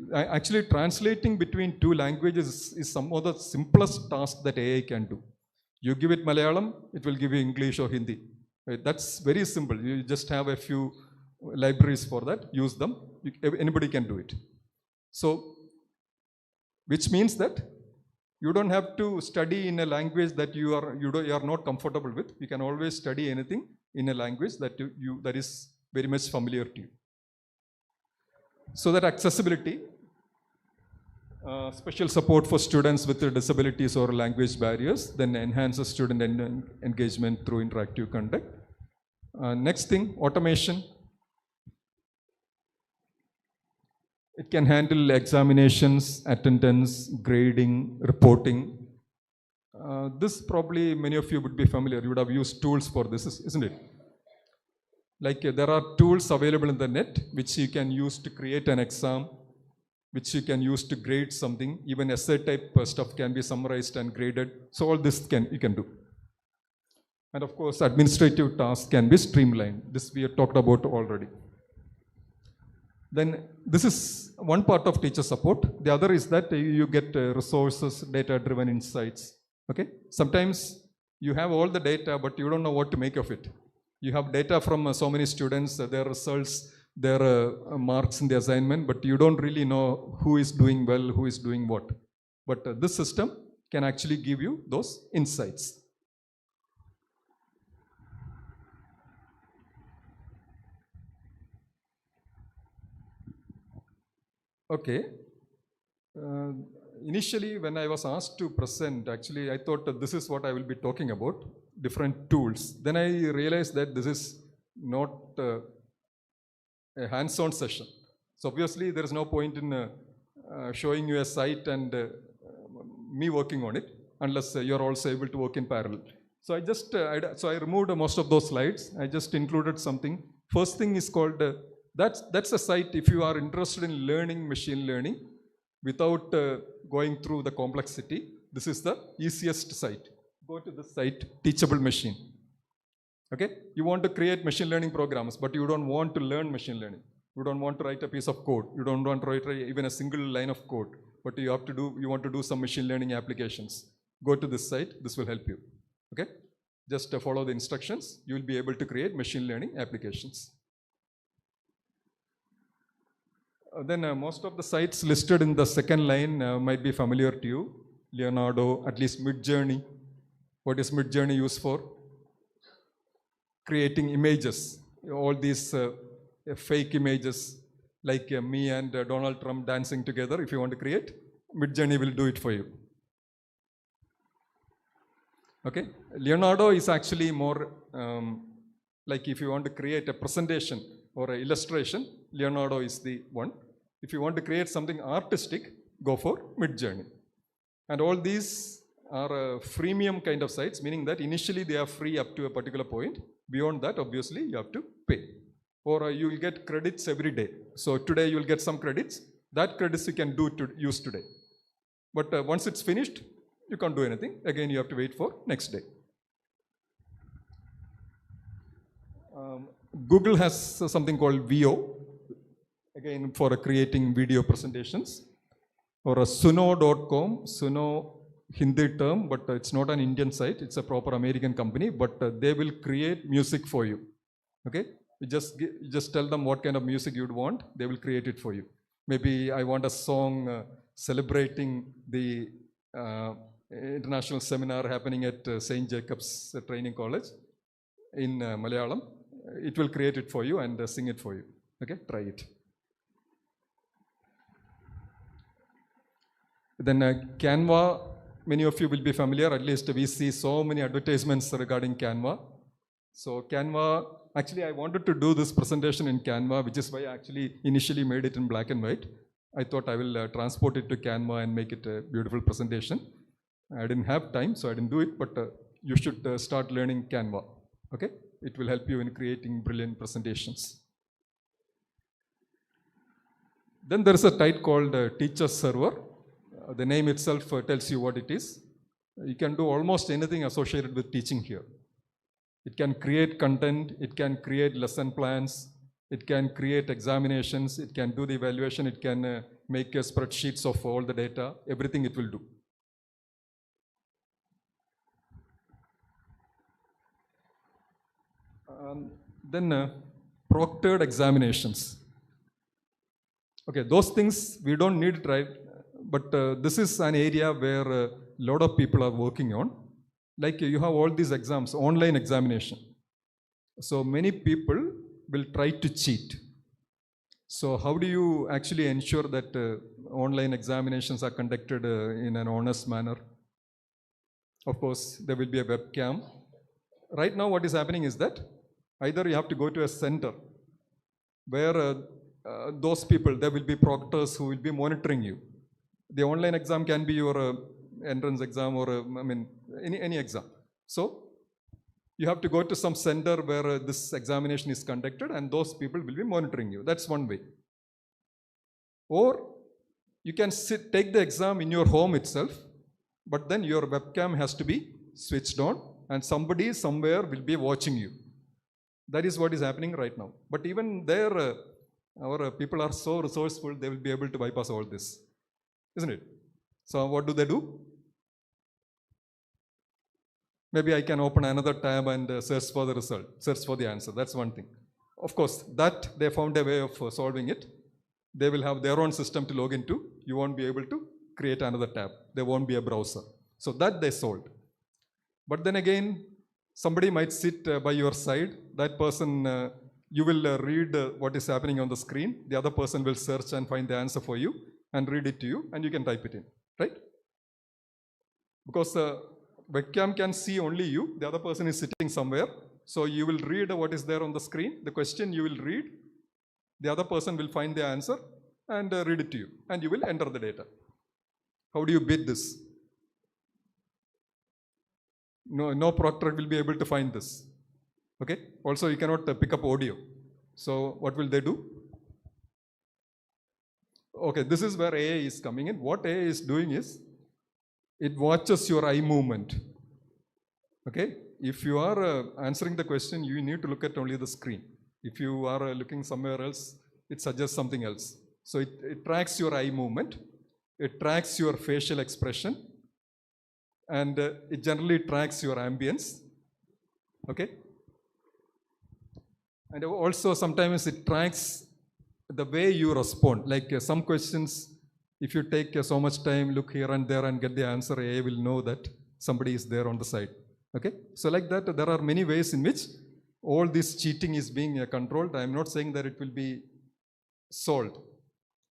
translating between two languages is some of the simplest task that AI can do. You give it Malayalam, it will give you English or Hindi. Right? That's very simple. You just have a few libraries for that, use them. Anybody can do it. So, which means that you don't have to study in a language that you are not comfortable with. You can always study anything in a language that that is very much familiar to you. So that accessibility, special support for students with disabilities or language barriers, then enhances student engagement through interactive content. Next thing, automation. It can handle examinations, attendance, grading, reporting. This probably many of you would be familiar. You would have used tools for this, isn't it? Like there are tools available in the net which you can use to create an exam, which you can use to grade something. Even essay type stuff can be summarized and graded. So all this you can do. And of course, administrative tasks can be streamlined. This we have talked about already. Then this is one part of teacher support. The other is that you get resources, data-driven insights. Okay. Sometimes you have all the data, but you don't know what to make of it. You have data from so many students, their results, their marks in the assignment, but you don't really know who is doing well, who is doing what. But this system can actually give you those insights. Okay. Initially, when I was asked to present, actually, I thought that this is what I will be talking about, different tools. Then I realized that this is not a hands-on session. So obviously, there is no point in showing you a site and me working on it, unless you're also able to work in parallel. So I removed most of those slides. I just included something. First thing is called, that's a site if you are interested in learning machine learning without going through the complexity. This is the easiest site. Go to this site, Teachable Machine. Okay? You want to create machine learning programs, but you don't want to learn machine learning. You don't want to write a piece of code. You don't want to write even a single line of code, but you want to do some machine learning applications. Go to this site. This will help you. Okay? Just follow the instructions. You will be able to create machine learning applications. Then most of the sites listed in the second line might be familiar to you. Leonardo, at least Midjourney. What is Midjourney used for? Creating images. All these fake images like me and Donald Trump dancing together. If you want to create, Midjourney will do it for you. Okay. Leonardo is actually more like if you want to create a presentation or an illustration, Leonardo is the one. If you want to create something artistic, go for Midjourney. And all these are freemium kind of sites, meaning that initially they are free up to a particular point. Beyond that, obviously, you have to pay. Or you will get credits every day. So today you will get some credits. That credits you can use today. But once it's finished, you can't do anything. Again, you have to wait for next day. Google has something called VO, again for creating video presentations, or a Suno.com, Suno Hindi term, but it's not an Indian site, it's a proper American company, but they will create music for you. Okay? You just tell them what kind of music you'd want, they will create it for you. Maybe I want a song celebrating the international seminar happening at St. Jacob's Training College in Malayalam. it will create it for you and sing it for you. Okay, try it. Then Canva, many of you will be familiar, at least we see so many advertisements regarding Canva. So Canva, actually I wanted to do this presentation in Canva, which is why I actually initially made it in black and white. I thought I will transport it to Canva and make it a beautiful presentation. I didn't have time, so I didn't do it, but you should start learning Canva, okay? It will help you in creating brilliant presentations. Then there is a type called Teacher Server. The name itself tells you what it is. You can do almost anything associated with teaching here. It can create content, it can create lesson plans, it can create examinations, it can do the evaluation, it can make spreadsheets of all the data, everything it will do. Then proctored examinations. Okay, those things we don't need it, right? But this is an area where a lot of people are working on. Like you have all these exams, online examination. So many people will try to cheat. So how do you actually ensure that online examinations are conducted in an honest manner? Of course, there will be a webcam. Right now what is happening is that either you have to go to a center where those people, there will be proctors who will be monitoring you. The online exam can be your entrance exam or any exam. So you have to go to some center where this examination is conducted and those people will be monitoring you. That's one way. Or you can take the exam in your home itself, but then your webcam has to be switched on and somebody somewhere will be watching you. That is what is happening right now. But even there, our people are so resourceful, they will be able to bypass all this, isn't it? So what do? Maybe I can open another tab and search for the result, search for the answer. That's one thing. Of course, that they found a way of solving it. They will have their own system to log into. You won't be able to create another tab. There won't be a browser. So that they solved. But then again, somebody might sit by your side. That person, you will read what is happening on the screen. The other person will search and find the answer for you and read it to you, and you can type it in, right? Because webcam can see only you. The other person is sitting somewhere. So you will read what is there on the screen. The question you will read. The other person will find the answer and read it to you. And you will enter the data. How do you beat this? No proctor will be able to find this. Okay? Also, you cannot pick up audio. So what will they do? Okay, this is where AI is coming in. What AI is doing is, it watches your eye movement. Okay? If you are answering the question, you need to look at only the screen. If you are looking somewhere else, it suggests something else. So it tracks your eye movement. It tracks your facial expression. And it generally tracks your ambience. Okay? And also sometimes it tracks the way you respond. Like some questions, if you take so much time, look here and there and get the answer, AI will know that somebody is there on the side. Okay? So like that, there are many ways in which all this cheating is being controlled. I am not saying that it will be solved.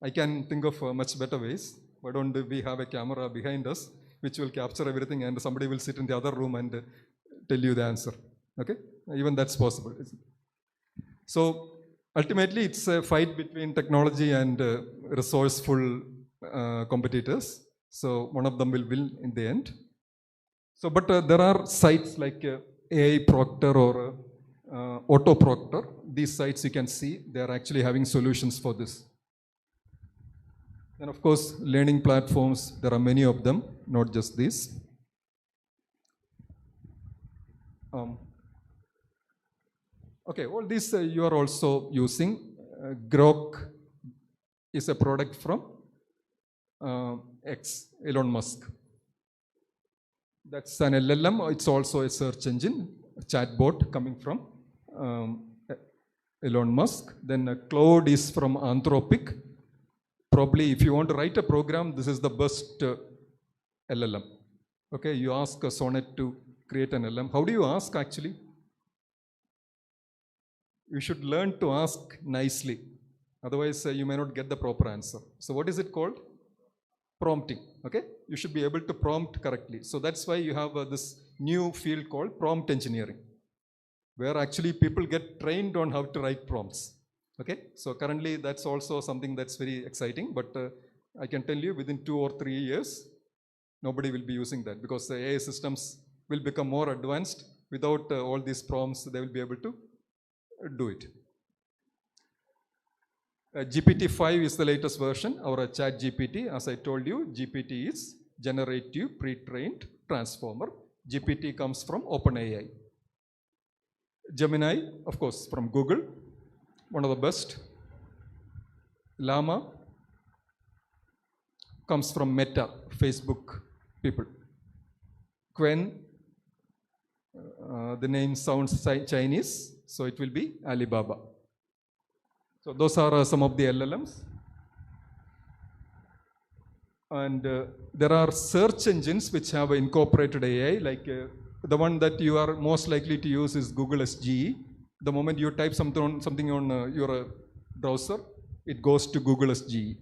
I can think of much better ways. Why don't we have a camera behind us which will capture everything and somebody will sit in the other room and tell you the answer. Okay? Even that's possible. So ultimately it's a fight between technology and resourceful competitors. So one of them will win in the end. So, but there are sites like AI Proctor or Auto Proctor. These sites you can see, they are actually having solutions for this. And of course, learning platforms, there are many of them, not just these. Okay, all these you are also using. Grok is a product from Elon Musk. That's an LLM. It's also a search engine, a chatbot coming from Elon Musk. Then Cloud is from Anthropic. Probably if you want to write a program, this is the best LLM. Okay, you ask a Sonnet to create an LLM. How do you ask actually? you should learn to ask nicely. Otherwise, you may not get the proper answer. So what is it called? Prompting. Okay? You should be able to prompt correctly. So that's why you have this new field called prompt engineering, where actually people get trained on how to write prompts. Okay? So currently that's also something that's very exciting, but I can tell you within 2 or 3 years, nobody will be using that because the AI systems will become more advanced. Without all these prompts, they will be able to do it. GPT-5 is the latest version, or chat GPT. As I told you, GPT is generative pre-trained transformer. GPT comes from OpenAI. Gemini, of course, from Google, one of the best. Llama comes from Meta, Facebook people. Quen, the name sounds Chinese, so it will be Alibaba. So those are some of the LLMs. And there are search engines which have incorporated AI, like the one that you are most likely to use is Google SGE. The moment you type something on your browser, it goes to Google SGE,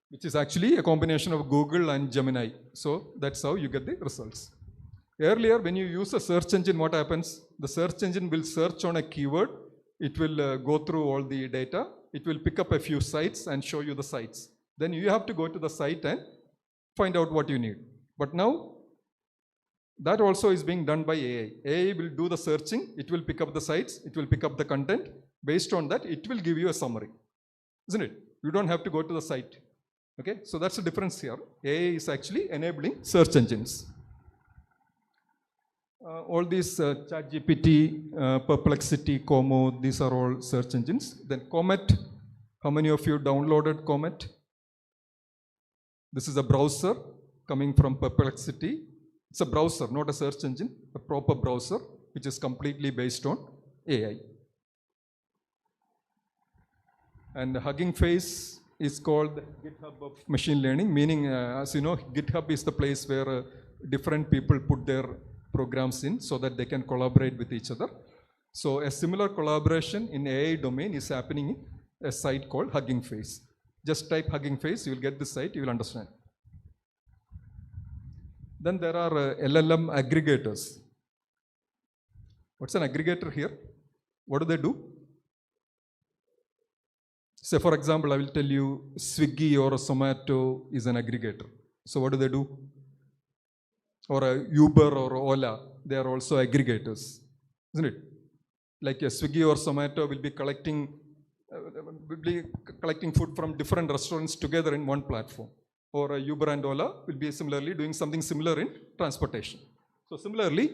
which is actually a combination of Google and Gemini. So that's how you get the results. Earlier, when you use a search engine, what happens? The search engine will search on a keyword. It will go through all the data. It will pick up a few sites and show you the sites. Then you have to go to the site and find out what you need. But now, that also is being done by AI. AI will do the searching. It will pick up the sites. It will pick up the content. Based on that, it will give you a summary. Isn't it? You don't have to go to the site. Okay? So that's the difference here. AI is actually enabling search engines. All these ChatGPT, Perplexity, Como, these are all search engines. Then Comet, how many of you downloaded Comet? This is a browser coming from Perplexity. It's a browser, not a search engine, a proper browser, which is completely based on AI. And Hugging Face is called GitHub of machine learning, meaning, as you know, GitHub is the place where different people put their programs in so that they can collaborate with each other. So a similar collaboration in AI domain is happening in a site called Hugging Face. Just type Hugging Face, you will get this site, you will understand. Then there are LLM aggregators. What's an aggregator here? What do they do? Say, for example, I will tell you Swiggy or Zomato is an aggregator. So what do? Or a Uber or Ola, they are also aggregators, isn't it? Like a Swiggy or Zomato will be collecting food from different restaurants together in one platform. Or a Uber and Ola will be similarly doing something similar in transportation. So similarly,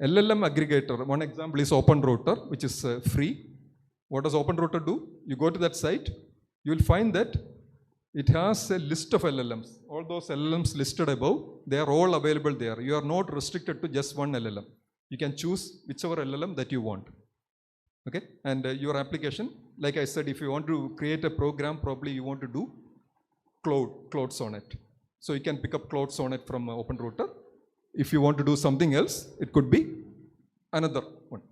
LLM aggregator, one example is OpenRouter, which is free. What does OpenRouter do? You go to that site, you will find that it has a list of LLMs. All those LLMs listed above, they are all available there. You are not restricted to just one LLM. You can choose whichever LLM that you want. Okay? And your application, like I said, if you want to create a program, probably you want to do Cloud Sonnet. So you can pick up Cloud Sonnet from OpenRouter. If you want to do something else, it could be another one.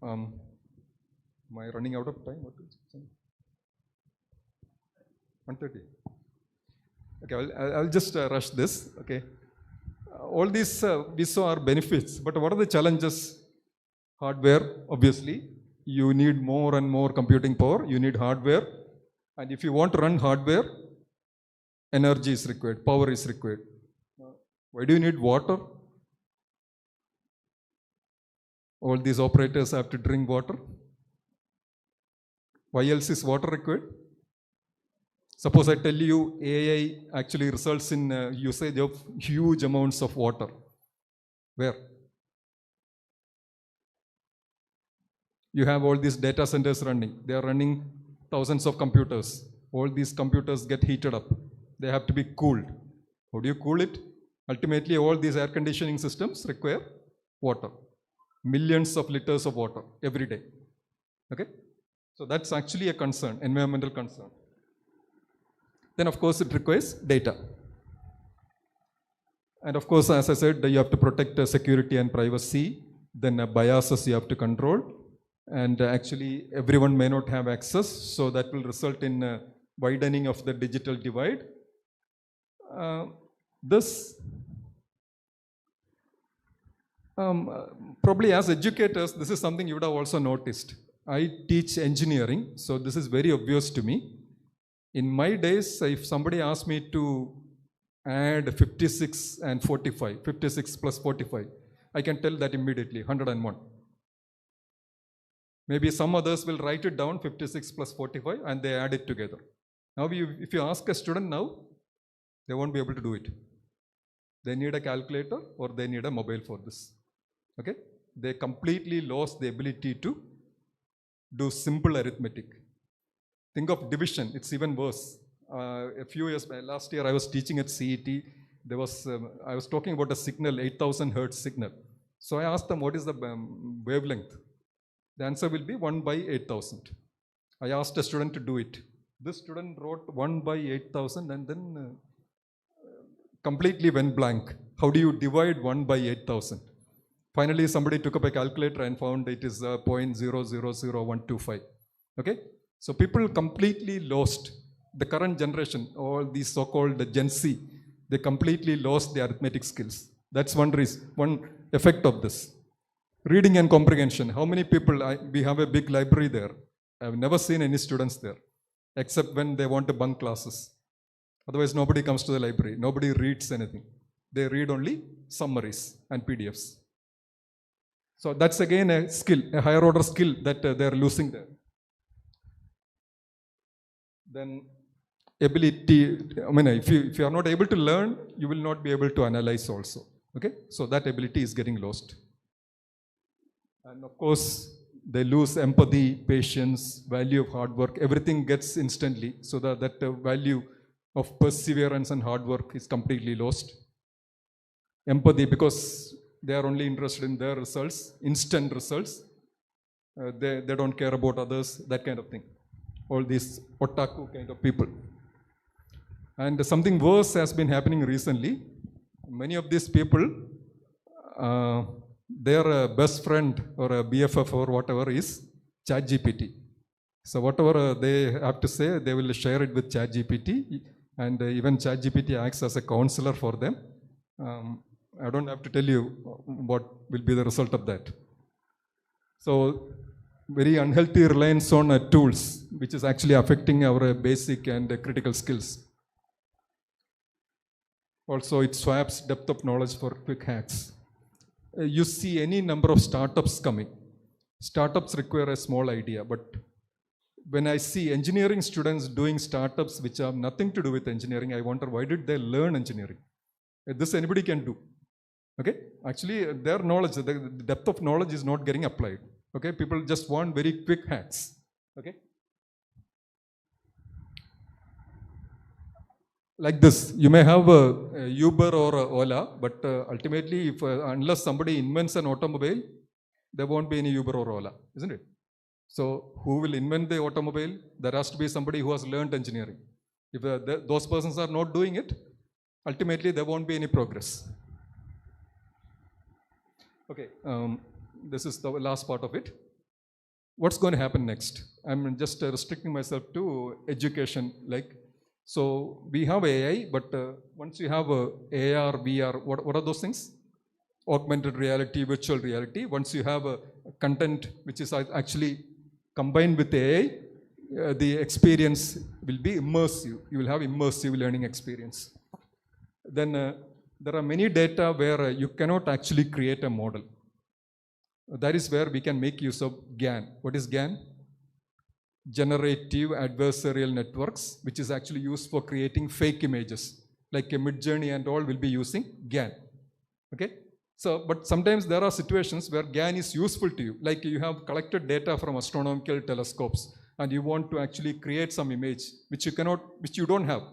Am I running out of time? What is it? 1:30. Okay, I'll just rush this. Okay, all these we saw are benefits, but what are the challenges? Hardware, obviously, you need more and more computing power. You need hardware, and if you want to run hardware, energy is required, power is required. Why do you need water? All these operators have to drink water. Why else is water required? Suppose I tell you AI actually results in usage of huge amounts of water. Where? You have all these data centers running. They are running thousands of computers. All these computers get heated up. They have to be cooled. How do you cool it? Ultimately, all these air conditioning systems require water. Millions of liters of water every day. Okay? So that's actually a concern, environmental concern. then of course it requires data. And of course, as I said, you have to protect security and privacy, then biases you have to control, and actually everyone may not have access, so that will result in widening of the digital divide. Probably as educators, this is something you would have also noticed. I teach engineering, so this is very obvious to me. In my days, if somebody asked me to add 56 and 45, 56 plus 45, I can tell that immediately, 101. Maybe some others will write it down, 56 plus 45, and they add it together. Now, if you ask a student now, they won't be able to do it. They need a calculator or they need a mobile for this. Okay? They completely lost the ability to do simple arithmetic. Think of division, it's even worse. A few years back, last year I was teaching at CET. I was talking about a signal, 8,000 hertz signal. So I asked them, what is the wavelength? The answer will be 1 by 8,000. I asked a student to do it. This student wrote 1 by 8,000 and then completely went blank. How do you divide 1 by 8,000? Finally, somebody took up a calculator and found it is 0.000125. Okay? So people completely lost, the current generation, all these so-called Gen Z, they completely lost their arithmetic skills. That's one reason, one effect of this. Reading and comprehension. How many people, we have a big library there. I've never seen any students there, except when they want to bunk classes. Otherwise, nobody comes to the library. Nobody reads anything. They read only summaries and PDFs. So that's again a skill, a higher order skill that they're losing there. Then ability, if you are not able to learn, you will not be able to analyze also. Okay? So that ability is getting lost. And of course, they lose empathy, patience, value of hard work. Everything gets instantly. So that value of perseverance and hard work is completely lost. Empathy, because they are only interested in their results, instant results. They don't care about others, that kind of thing. All these otaku kind of people. And something worse has been happening recently. Many of these people, their best friend or a BFF or whatever is ChatGPT. So whatever they have to say, they will share it with ChatGPT, and even ChatGPT acts as a counselor for them. I don't have to tell you what will be the result of that. So very unhealthy reliance on tools, which is actually affecting our basic and critical skills. Also, it swaps depth of knowledge for quick hacks. You see any number of startups coming. Startups require a small idea, but when I see engineering students doing startups which have nothing to do with engineering, I wonder, why did they learn engineering? This anybody can do. Okay? Actually, their knowledge, the depth of knowledge is not getting applied. Okay? People just want very quick hacks. Okay? Like this, you may have a Uber or a Ola, but ultimately, unless somebody invents an automobile, there won't be any Uber or Ola, isn't it? So, who will invent the automobile? There has to be somebody who has learned engineering. If those persons are not doing it, ultimately there won't be any progress. Okay, this is the last part of it. What's going to happen next? I'm just restricting myself to education. So we have AI, but once you have AR, VR, what are those things? Augmented reality, virtual reality. Once you have a content which is actually combined with AI, the experience will be immersive. You will have immersive learning experience. Then there are many data where you cannot actually create a model. That is where we can make use of GAN. What is GAN? Generative adversarial networks, which is actually used for creating fake images, like a Midjourney and all will be using GAN. Okay? So, but sometimes there are situations where GAN is useful to you, like you have collected data from astronomical telescopes and you want to actually create some image which you don't have.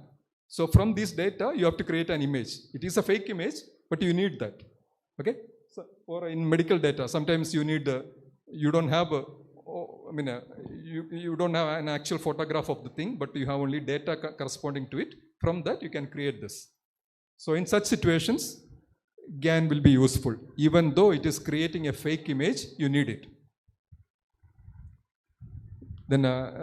So from this data, you have to create an image. It is a fake image, but you need that. Okay? So, or in medical data, sometimes you need, you don't have, you don't have an actual photograph of the thing, but you have only data corresponding to it. From that, you can create this. So in such situations, GAN will be useful. Even though it is creating a fake image, you need it. Then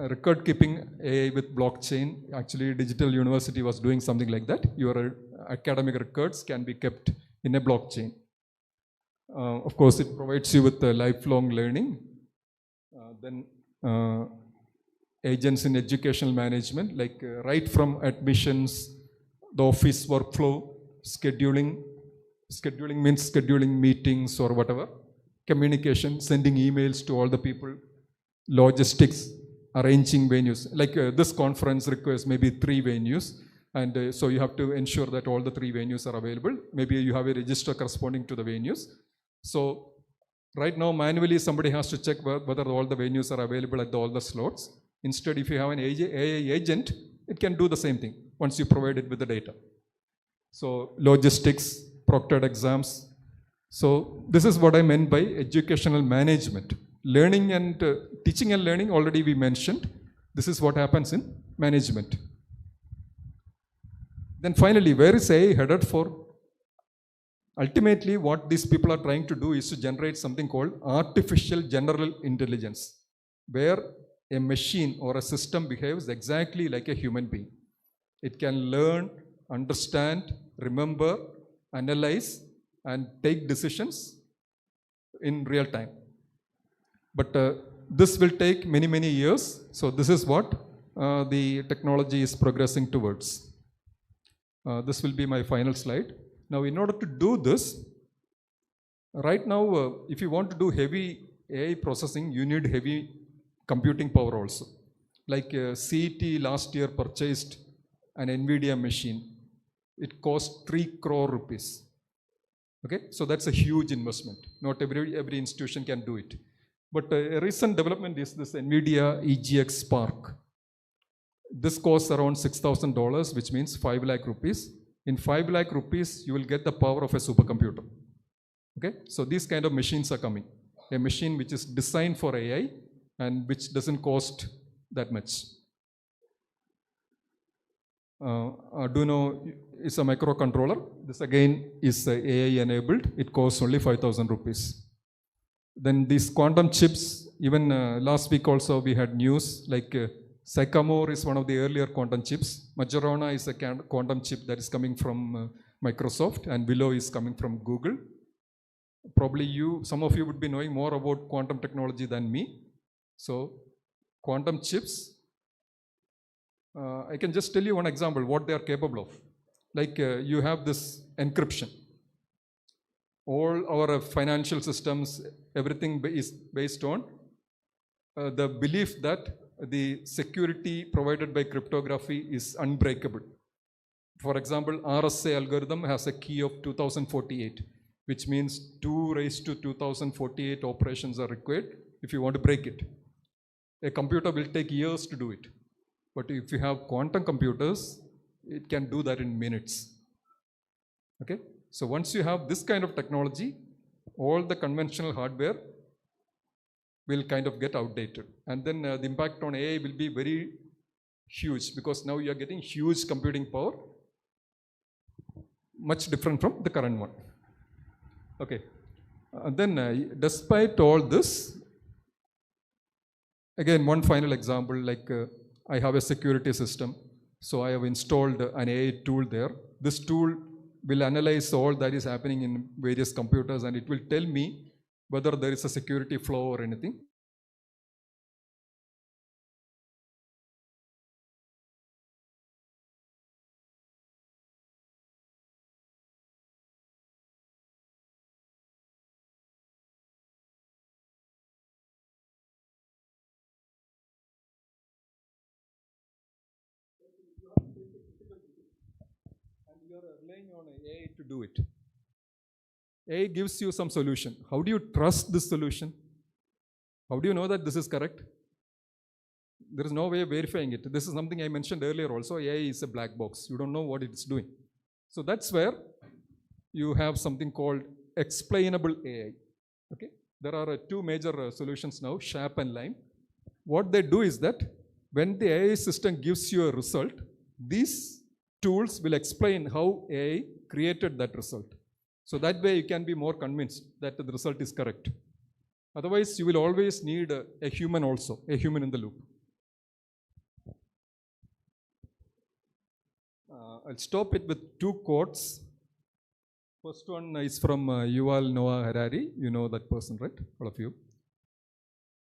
record keeping AI with blockchain. Actually, Digital University was doing something like that. Your academic records can be kept in a blockchain. Of course, it provides you with lifelong learning. Then agents in educational management, like right from admissions, the office workflow, scheduling means scheduling meetings or whatever, communication, sending emails to all the people, logistics, arranging venues. Like this conference requires maybe 3 venues, and so you have to ensure that all the 3 venues are available. Maybe you have a register corresponding to the venues. So right now, manually, somebody has to check whether all the venues are available at all the slots. Instead, if you have an AI agent, it can do the same thing once you provide it with the data. So logistics, proctored exams. So this is what I meant by educational management. Learning and teaching and learning, already we mentioned. This is what happens in management. Then finally, where is AI headed for? Ultimately, what these people are trying to do is to generate something called artificial general intelligence, where a machine or a system behaves exactly like a human being. It can learn, understand, remember, analyze, and take decisions in real time. But this will take many, many years. So this is what the technology is progressing towards. This will be my final slide. Now, in order to do this, right now, if you want to do heavy AI processing, you need heavy computing power also. Like CET last year purchased an NVIDIA machine. It cost 3 crore rupees. Okay, so that's a huge investment. Not every institution can do it. But a recent development is this NVIDIA EGX Spark. This costs around $6,000, which means 5 lakh rupees. In 5 lakh rupees, you will get the power of a supercomputer. Okay, so these kind of machines are coming. A machine which is designed for AI and which doesn't cost that much. Arduino is a microcontroller. This again is AI enabled. It costs only 5,000 rupees. Then these quantum chips, even last week also we had news like Sycamore is one of the earlier quantum chips. Majorana is a quantum chip that is coming from Microsoft, and Willow is coming from Google. Probably some of you would be knowing more about quantum technology than me. So quantum chips, I can just tell you one example, what they are capable of. Like you have this encryption. All our financial systems, everything is based on the belief that the security provided by cryptography is unbreakable. For example, RSA algorithm has a key of 2048, which means 2 raised to 2048 operations are required if you want to break it. A computer will take years to do it. But if you have quantum computers, it can do that in minutes. Okay? So once you have this kind of technology, all the conventional hardware will kind of get outdated. And then the impact on AI will be very huge, because now you are getting huge computing power, much different from the current one. Okay. Then despite all this, again, one final example, like I have a security system. So I have installed an AI tool there. This tool will analyze all that is happening in various computers, and it will tell me whether there is a security flaw or anything. And you are relying on AI to do it. AI gives you some solution. How do you trust this solution? How do you know that this is correct? There is no way of verifying it. This is something I mentioned earlier also. AI is a black box. You don't know what it's doing. So that's where you have something called explainable AI. Okay? There are 2 major solutions now, SHAP and LIME. what they do is that when the AI system gives you a result, these tools will explain how AI created that result. So that way you can be more convinced that the result is correct. Otherwise, you will always need a human also, a human in the loop. I'll stop it with two quotes. First one is from Yuval Noah Harari. You know that person, right? All of you.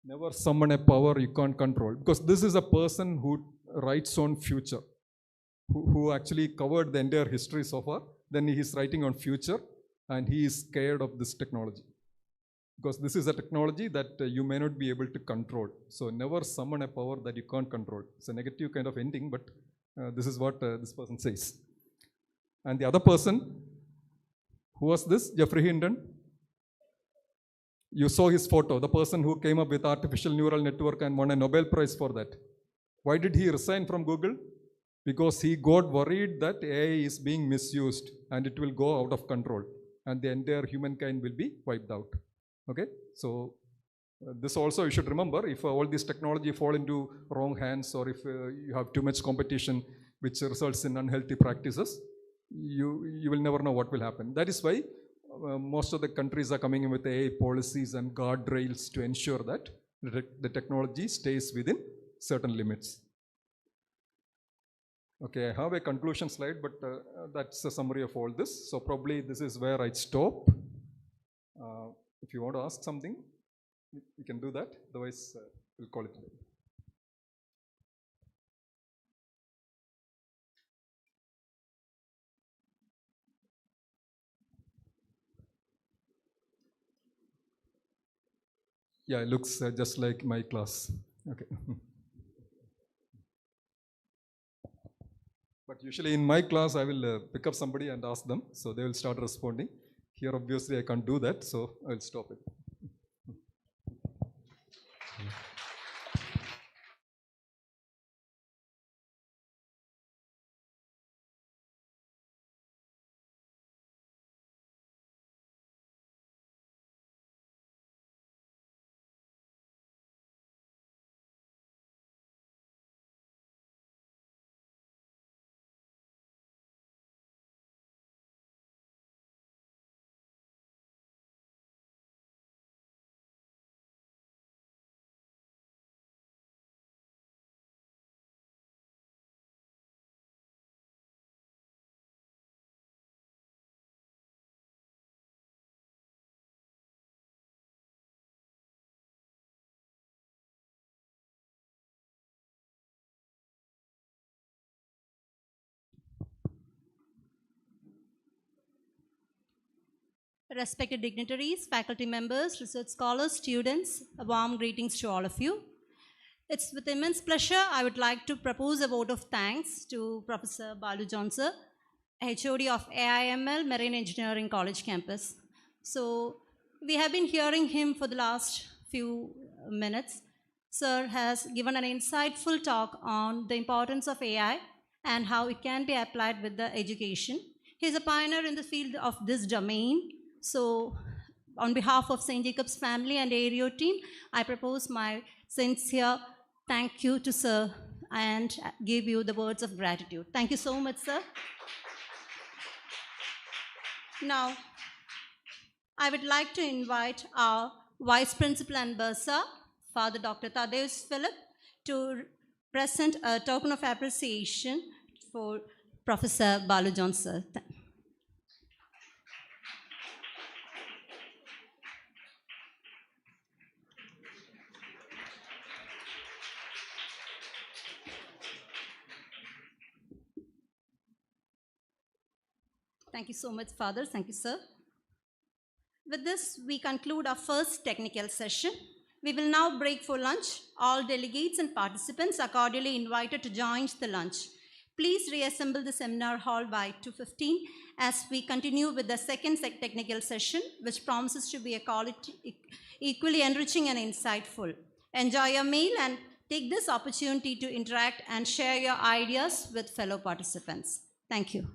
Never summon a power you can't control. Because this is a person who writes on future, who actually covered the entire history so far. Then he is writing on future, and he is scared of this technology. Because this is a technology that you may not be able to control. So never summon a power that you can't control. It's a negative kind of ending, but this is what this person says. And the other person, who was this? Jeffrey Hinton. You saw his photo, the person who came up with artificial neural network and won a Nobel Prize for that. Why did he resign from Google? Because he got worried that AI is being misused and it will go out of control and the entire humankind will be wiped out. Okay, so this also you should remember, if all this technology fall into wrong hands, or if you have too much competition which results in unhealthy practices, you will never know what will happen. That is why most of the countries are coming in with AI policies and guardrails to ensure that the technology stays within certain limits. Okay, I have a conclusion slide, but that's a summary of all this. So probably this is where I stop. If you want to ask something, you can do that. Otherwise, we'll call it a day. Yeah, it looks just like my class. Okay. But usually in my class, I will pick up somebody and ask them, so they will start responding. Here, obviously, I can't do that, so I'll stop it. Respected dignitaries, faculty members, research scholars, students, a warm greetings to all of you. It's with immense pleasure I would like to propose a vote of thanks to Professor Balu Johnson, HOD of AIML Marine Engineering College campus. So we have been hearing him for the last few minutes. Sir has given an insightful talk on the importance of AI and how it can be applied with the education. He's a pioneer in the field of this domain. So on behalf of St. Jacob's family and ARIO team, I propose my sincere thank you to Sir and give you the words of gratitude. Thank you so much, Sir. Now, I would like to invite our Vice Principal and Bursar, Father Dr. Thaddeus Philip, to present a token of appreciation for Professor Balu Johnson. Thank you so much, Father. Thank you, Sir. With this, we conclude our first technical session. We will now break for lunch. All delegates and participants are cordially invited to join the lunch. Please reassemble the seminar hall by 2:15 as we continue with the second technical session, which promises to be equally enriching and insightful. Enjoy your meal and take this opportunity to interact and share your ideas with fellow participants. Thank you.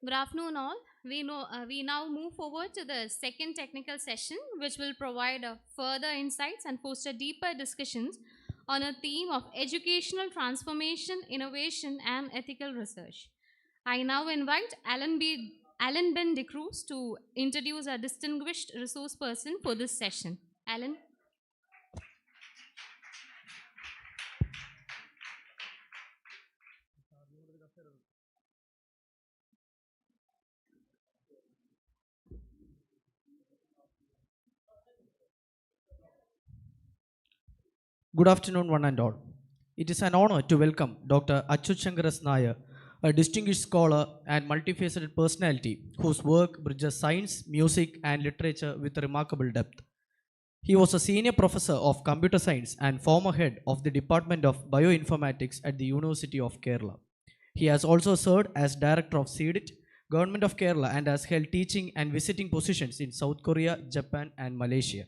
Good afternoon, all. We now move forward to the second technical session, which will provide further insights and foster deeper discussions on a theme of educational transformation, innovation, and ethical research. I now invite Alan Ben De Cruz to introduce our distinguished resource person for this session. Alan. Good afternoon, one and all. It is an honor to welcome Dr. Achut Nair, a distinguished scholar and multifaceted personality whose work bridges science, music, and literature with remarkable depth. He was a senior professor of computer science and former head of the Department of Bioinformatics at the University of Kerala. He has also served as director of CEDIT, Government of Kerala, and has held teaching and visiting positions in South Korea, Japan, and Malaysia.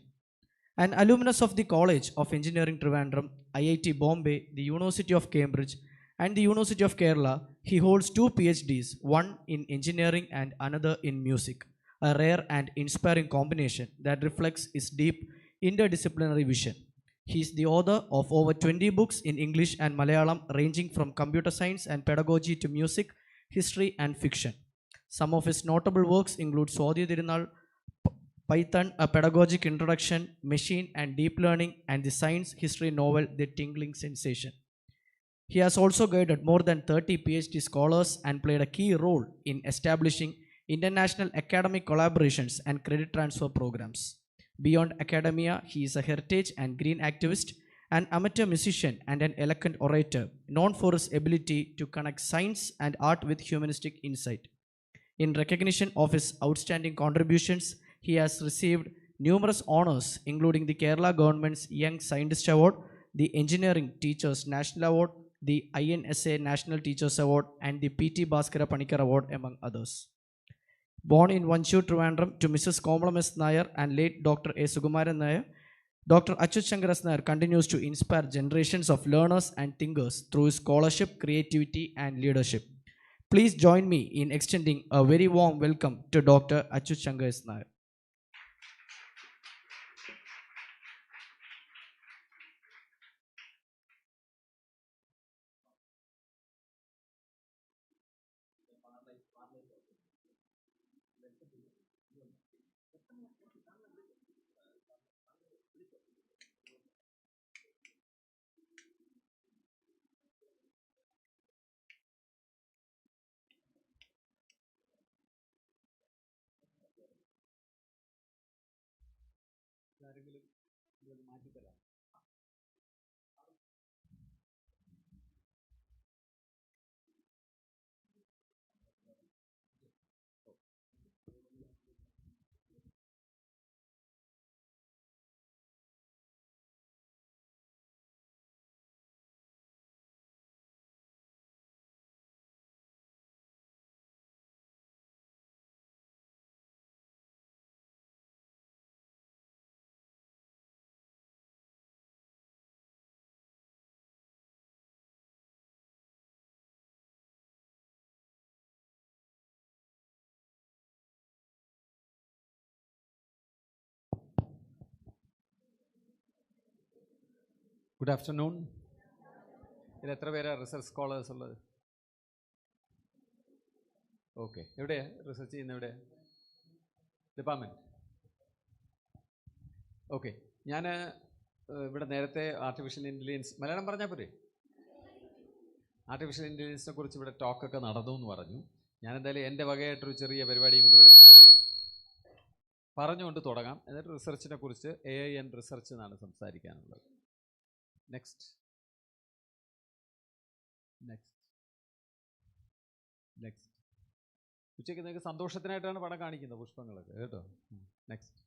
An alumnus of the College of Engineering Trivandrum, IIT Bombay, the University of Cambridge, and the University of Kerala, he holds 2 PhDs, one in engineering and another in music, a rare and inspiring combination that reflects his deep interdisciplinary vision. He is the author of over 20 books in English and Malayalam, ranging from computer science and pedagogy to music, history, and fiction. Some of his notable works include Swadhi Thirunal, Python, a pedagogic introduction, machine and deep learning, and the science history novel The Tingling Sensation. He has also guided more than 30 PhD scholars and played a key role in establishing international academic collaborations and credit transfer programs. Beyond academia, he is a heritage and green activist, an amateur musician, and an eloquent orator, known for his ability to connect science and art with humanistic insight. In recognition of his outstanding contributions, he has received numerous honors, including the Kerala Government's Young Scientist Award, the Engineering Teachers National Award, the INSA National Teachers Award, and the P.T. Bhaskara Panikar Award, among others. Born in Vanchur, Trivandrum, to Mrs. Komalam S. Nair and late Dr. A. Sukumaran Nair, Dr. Achut Nair continues to inspire generations of learners and thinkers through his scholarship, creativity, and leadership. Please join me in extending a very warm welcome to Dr. Achut Nair. Good afternoon. ഇതിൽ എത്ര പേരാണ് research scholars ഉള്ളത്? Okay, എവിടെയാണ് research ചെയ്യുന്നത്? എവിടെ? Department. Okay, ഞാൻ ഇവിടെ നേരത്തെ ആർട്ടിഫിഷ്യൽ ഇൻ്റലിജൻസ്, മലയാളം പറഞ്ഞാൽ പോരെ? ആർട്ടിഫിഷ്യൽ ഇൻ്റലിജൻസിനെ കുറിച്ച് ഇവിടെ ടോക്കൊക്കെ നടന്നു എന്ന് പറഞ്ഞു. ഞാനെന്തായാലും എൻ്റെ വകയായിട്ടൊരു ചെറിയ പരിപാടിയും കൊണ്ട് ഇവിടെ പറഞ്ഞുകൊണ്ട് തുടങ്ങാം. എന്നിട്ട് റിസർച്ചിനെ കുറിച്ച് AI ആൻഡ് റിസർച്ച് എന്നാണ് സംസാരിക്കാനുള്ളത്. നെക്സ്റ്റ്. ഉച്ചയ്ക്ക് നിങ്ങൾക്ക് സന്തോഷത്തിനായിട്ടാണ് പടം കാണിക്കുന്നത്, പുഷ്പങ്ങളൊക്കെ കേട്ടോ. നെക്സ്റ്റ്.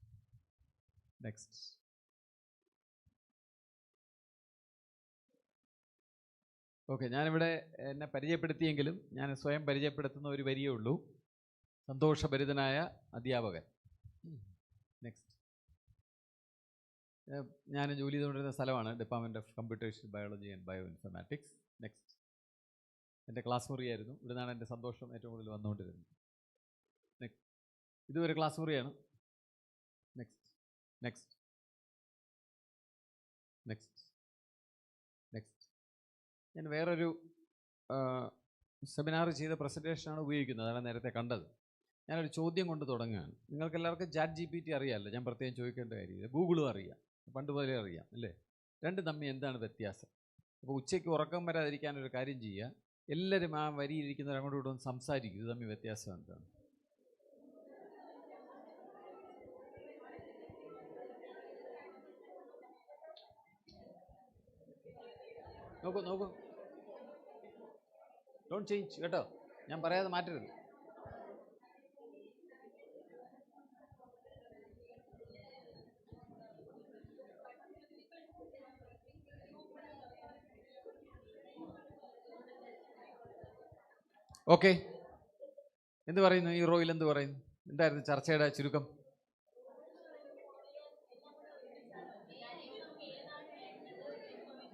ഓക്കെ, ഞാനിവിടെ എന്നെ പരിചയപ്പെടുത്തിയെങ്കിലും ഞാൻ സ്വയം പരിചയപ്പെടുത്തുന്ന ഒരു വരിയേ ഉള്ളൂ. സന്തോഷഭരിതനായ അധ്യാപകൻ. നെക്സ്റ്റ്. ഞാൻ ജോലി ചെയ്തുകൊണ്ടിരുന്ന സ്ഥലമാണ് department of computation biology and bioinformatics. Next. എൻ്റെ ക്ലാസ് മുറിയായിരുന്നു. ഇവിടെ നിന്നാണ് എൻ്റെ സന്തോഷം ഏറ്റവും കൂടുതൽ വന്നുകൊണ്ടിരുന്നത്. ഇതൊരു ക്ലാസ് മുറിയാണ്. Next next next next. ഞാൻ വേറൊരു സെമിനാർ ചെയ്ത പ്രസൻറ്റേഷനാണ് ഉപയോഗിക്കുന്നത്, അതാണ് നേരത്തെ കണ്ടത്. ഞാനൊരു ചോദ്യം കൊണ്ട് തുടങ്ങുകയാണ്. നിങ്ങൾക്ക് എല്ലാവർക്കും ChatGPT അറിയാമല്ലോ, ഞാൻ പ്രത്യേകം ചോദിക്കേണ്ട കാര്യമില്ല. ഗൂഗിളും അറിയാം, പണ്ട് പോലെ അറിയാം അല്ലേ? രണ്ടും തമ്മിൽ എന്താണ് വ്യത്യാസം? അപ്പോൾ ഉച്ചയ്ക്ക് ഉറക്കം വരാതിരിക്കാനൊരു കാര്യം ചെയ്യുക, എല്ലാവരും ആ വരിയിരിക്കുന്നവർ അങ്ങോട്ടും ഇങ്ങോട്ടും സംസാരിക്കും, ഇത് തമ്മിൽ വ്യത്യാസം എന്താണ്? നോക്കൂ നോക്കൂ, ഡോണ്ട് ചേഞ്ച് കേട്ടോ, ഞാൻ പറയാതെ മാറ്റരുത്. ഓക്കെ, എന്ത് പറയുന്നു ഈ റോയിൽ? എന്ത് പറയുന്നു? എന്തായിരുന്നു ചർച്ചയുടെ ചുരുക്കം?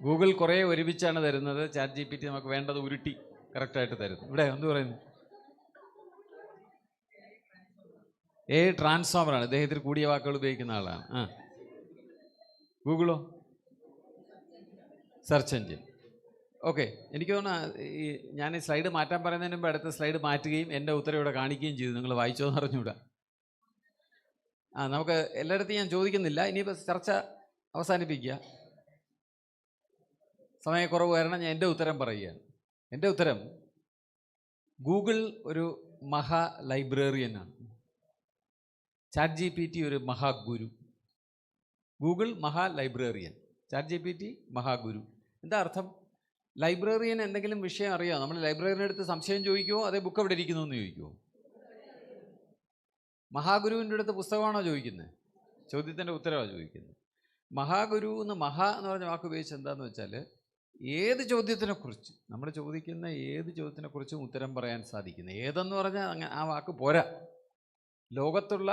ഗൂഗിൾ കുറേ ഒരുമിച്ചാണ് തരുന്നത്, ChatGPT നമുക്ക് വേണ്ടത് ഉരുട്ടി കറക്റ്റായിട്ട് തരുന്നു. ഇവിടെ എന്ത് പറയുന്നു? ട്രാൻസ്ഫോമറാണ്, അദ്ദേഹത്തിന് കൂടിയ വാക്കുകൾ ഉപയോഗിക്കുന്ന ആളാണ്. ഗൂഗിളോ? Search engine. ഓക്കെ, എനിക്ക് തോന്നുന്നു ഞാൻ ഈ സ്ലൈഡ് മാറ്റാൻ പറയുന്നതിന് മുമ്പ് അടുത്ത സ്ലൈഡ് മാറ്റുകയും എൻ്റെ ഉത്തരം ഇവിടെ കാണിക്കുകയും ചെയ്തു. നിങ്ങൾ വായിച്ചോ എന്ന് അറിഞ്ഞൂടാ. നമുക്ക് എല്ലായിടത്തും ഞാൻ ചോദിക്കുന്നില്ല, ഇനിയിപ്പോൾ ചർച്ച അവസാനിപ്പിക്കുക. സമയക്കുറവ് കാരണം ഞാൻ എൻ്റെ ഉത്തരം പറയുകയാണ്. എൻ്റെ ഉത്തരം, ഗൂഗിൾ ഒരു മഹാ ലൈബ്രറിയനാണ്, ChatGPT ഒരു മഹാഗുരു. ഗൂഗിൾ മഹാ ലൈബ്രറിയൻ, ChatGPT മഹാഗുരു. എന്താ അർത്ഥം? ലൈബ്രറിയൻ എന്തെങ്കിലും വിഷയം അറിയാമോ? നമ്മൾ ലൈബ്രറിയൻ്റെ അടുത്ത് സംശയം ചോദിക്കുമോ അതേ ബുക്ക് എവിടെ ഇരിക്കുന്നു എന്ന് ചോദിക്കുമോ? മഹാഗുരുവിൻ്റെ അടുത്ത് പുസ്തകമാണോ ചോദിക്കുന്നത്? ചോദ്യത്തിൻ്റെ ഉത്തരവാണ് ചോദിക്കുന്നത്. മഹാഗുരു എന്ന് പറഞ്ഞ വാക്ക് ഉപയോഗിച്ച് എന്താണെന്ന് വെച്ചാൽ, ഏത് ചോദ്യത്തിനെക്കുറിച്ച് നമ്മൾ ചോദിക്കുന്ന ഏത് ചോദ്യത്തിനെക്കുറിച്ചും ഉത്തരം പറയാൻ സാധിക്കുന്ന, ഏതെന്ന് പറഞ്ഞാൽ ആ വാക്ക് പോരാ, ലോകത്തുള്ള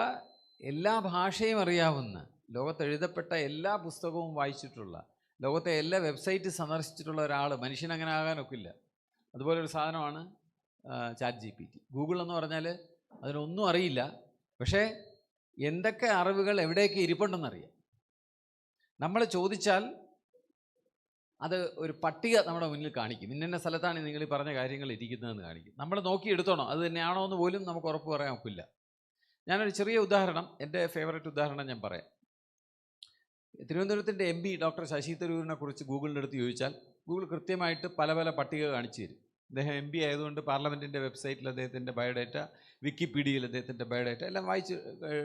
എല്ലാ ഭാഷയും അറിയാവുന്ന, ലോകത്ത് എഴുതപ്പെട്ട എല്ലാ പുസ്തകവും വായിച്ചിട്ടുള്ള, ലോകത്തെ എല്ലാ വെബ്സൈറ്റ് സന്ദർശിച്ചിട്ടുള്ള ഒരാൾ, മനുഷ്യനങ്ങനെ ആകാനൊക്കില്ല. അതുപോലൊരു സാധനമാണ് ChatGPT. ഗൂഗിൾ എന്ന് പറഞ്ഞാൽ അതിനൊന്നും അറിയില്ല, പക്ഷേ എന്തൊക്കെ അറിവുകൾ എവിടെയൊക്കെ ഇരിപ്പുണ്ടെന്നറിയാം. നമ്മൾ ചോദിച്ചാൽ അത് ഒരു പട്ടിക നമ്മുടെ മുന്നിൽ കാണിക്കും, ഇന്ന സ്ഥലത്താണ് നിങ്ങൾ ഈ പറഞ്ഞ കാര്യങ്ങൾ ഇരിക്കുന്നതെന്ന് കാണിക്കും. നമ്മൾ നോക്കി എടുത്തോണം അത് തന്നെയാണോ എന്ന് പോലും നമുക്ക് ഉറപ്പ് പറയാൻ ഒക്കില്ല. ഞാനൊരു ചെറിയ ഉദാഹരണം, എൻ്റെ ഫേവറേറ്റ് ഉദാഹരണം ഞാൻ പറയാം. തിരുവനന്തപുരത്തിൻ്റെ MP ഡോക്ടർ ശശി തരൂരിനെ കുറിച്ച് ഗൂഗിളിൻ്റെ അടുത്ത് ചോദിച്ചാൽ ഗൂഗിൾ കൃത്യമായിട്ട് പല പല പട്ടിക കാണിച്ചു തരും. അദ്ദേഹം MP ആയതുകൊണ്ട് പാർലമെൻറ്റിൻ്റെ വെബ്സൈറ്റിൽ അദ്ദേഹത്തിൻ്റെ ബയോഡേറ്റ, വിക്കിപീഡിയയിൽ അദ്ദേഹത്തിൻ്റെ ബയോഡേറ്റ എല്ലാം വായിച്ച്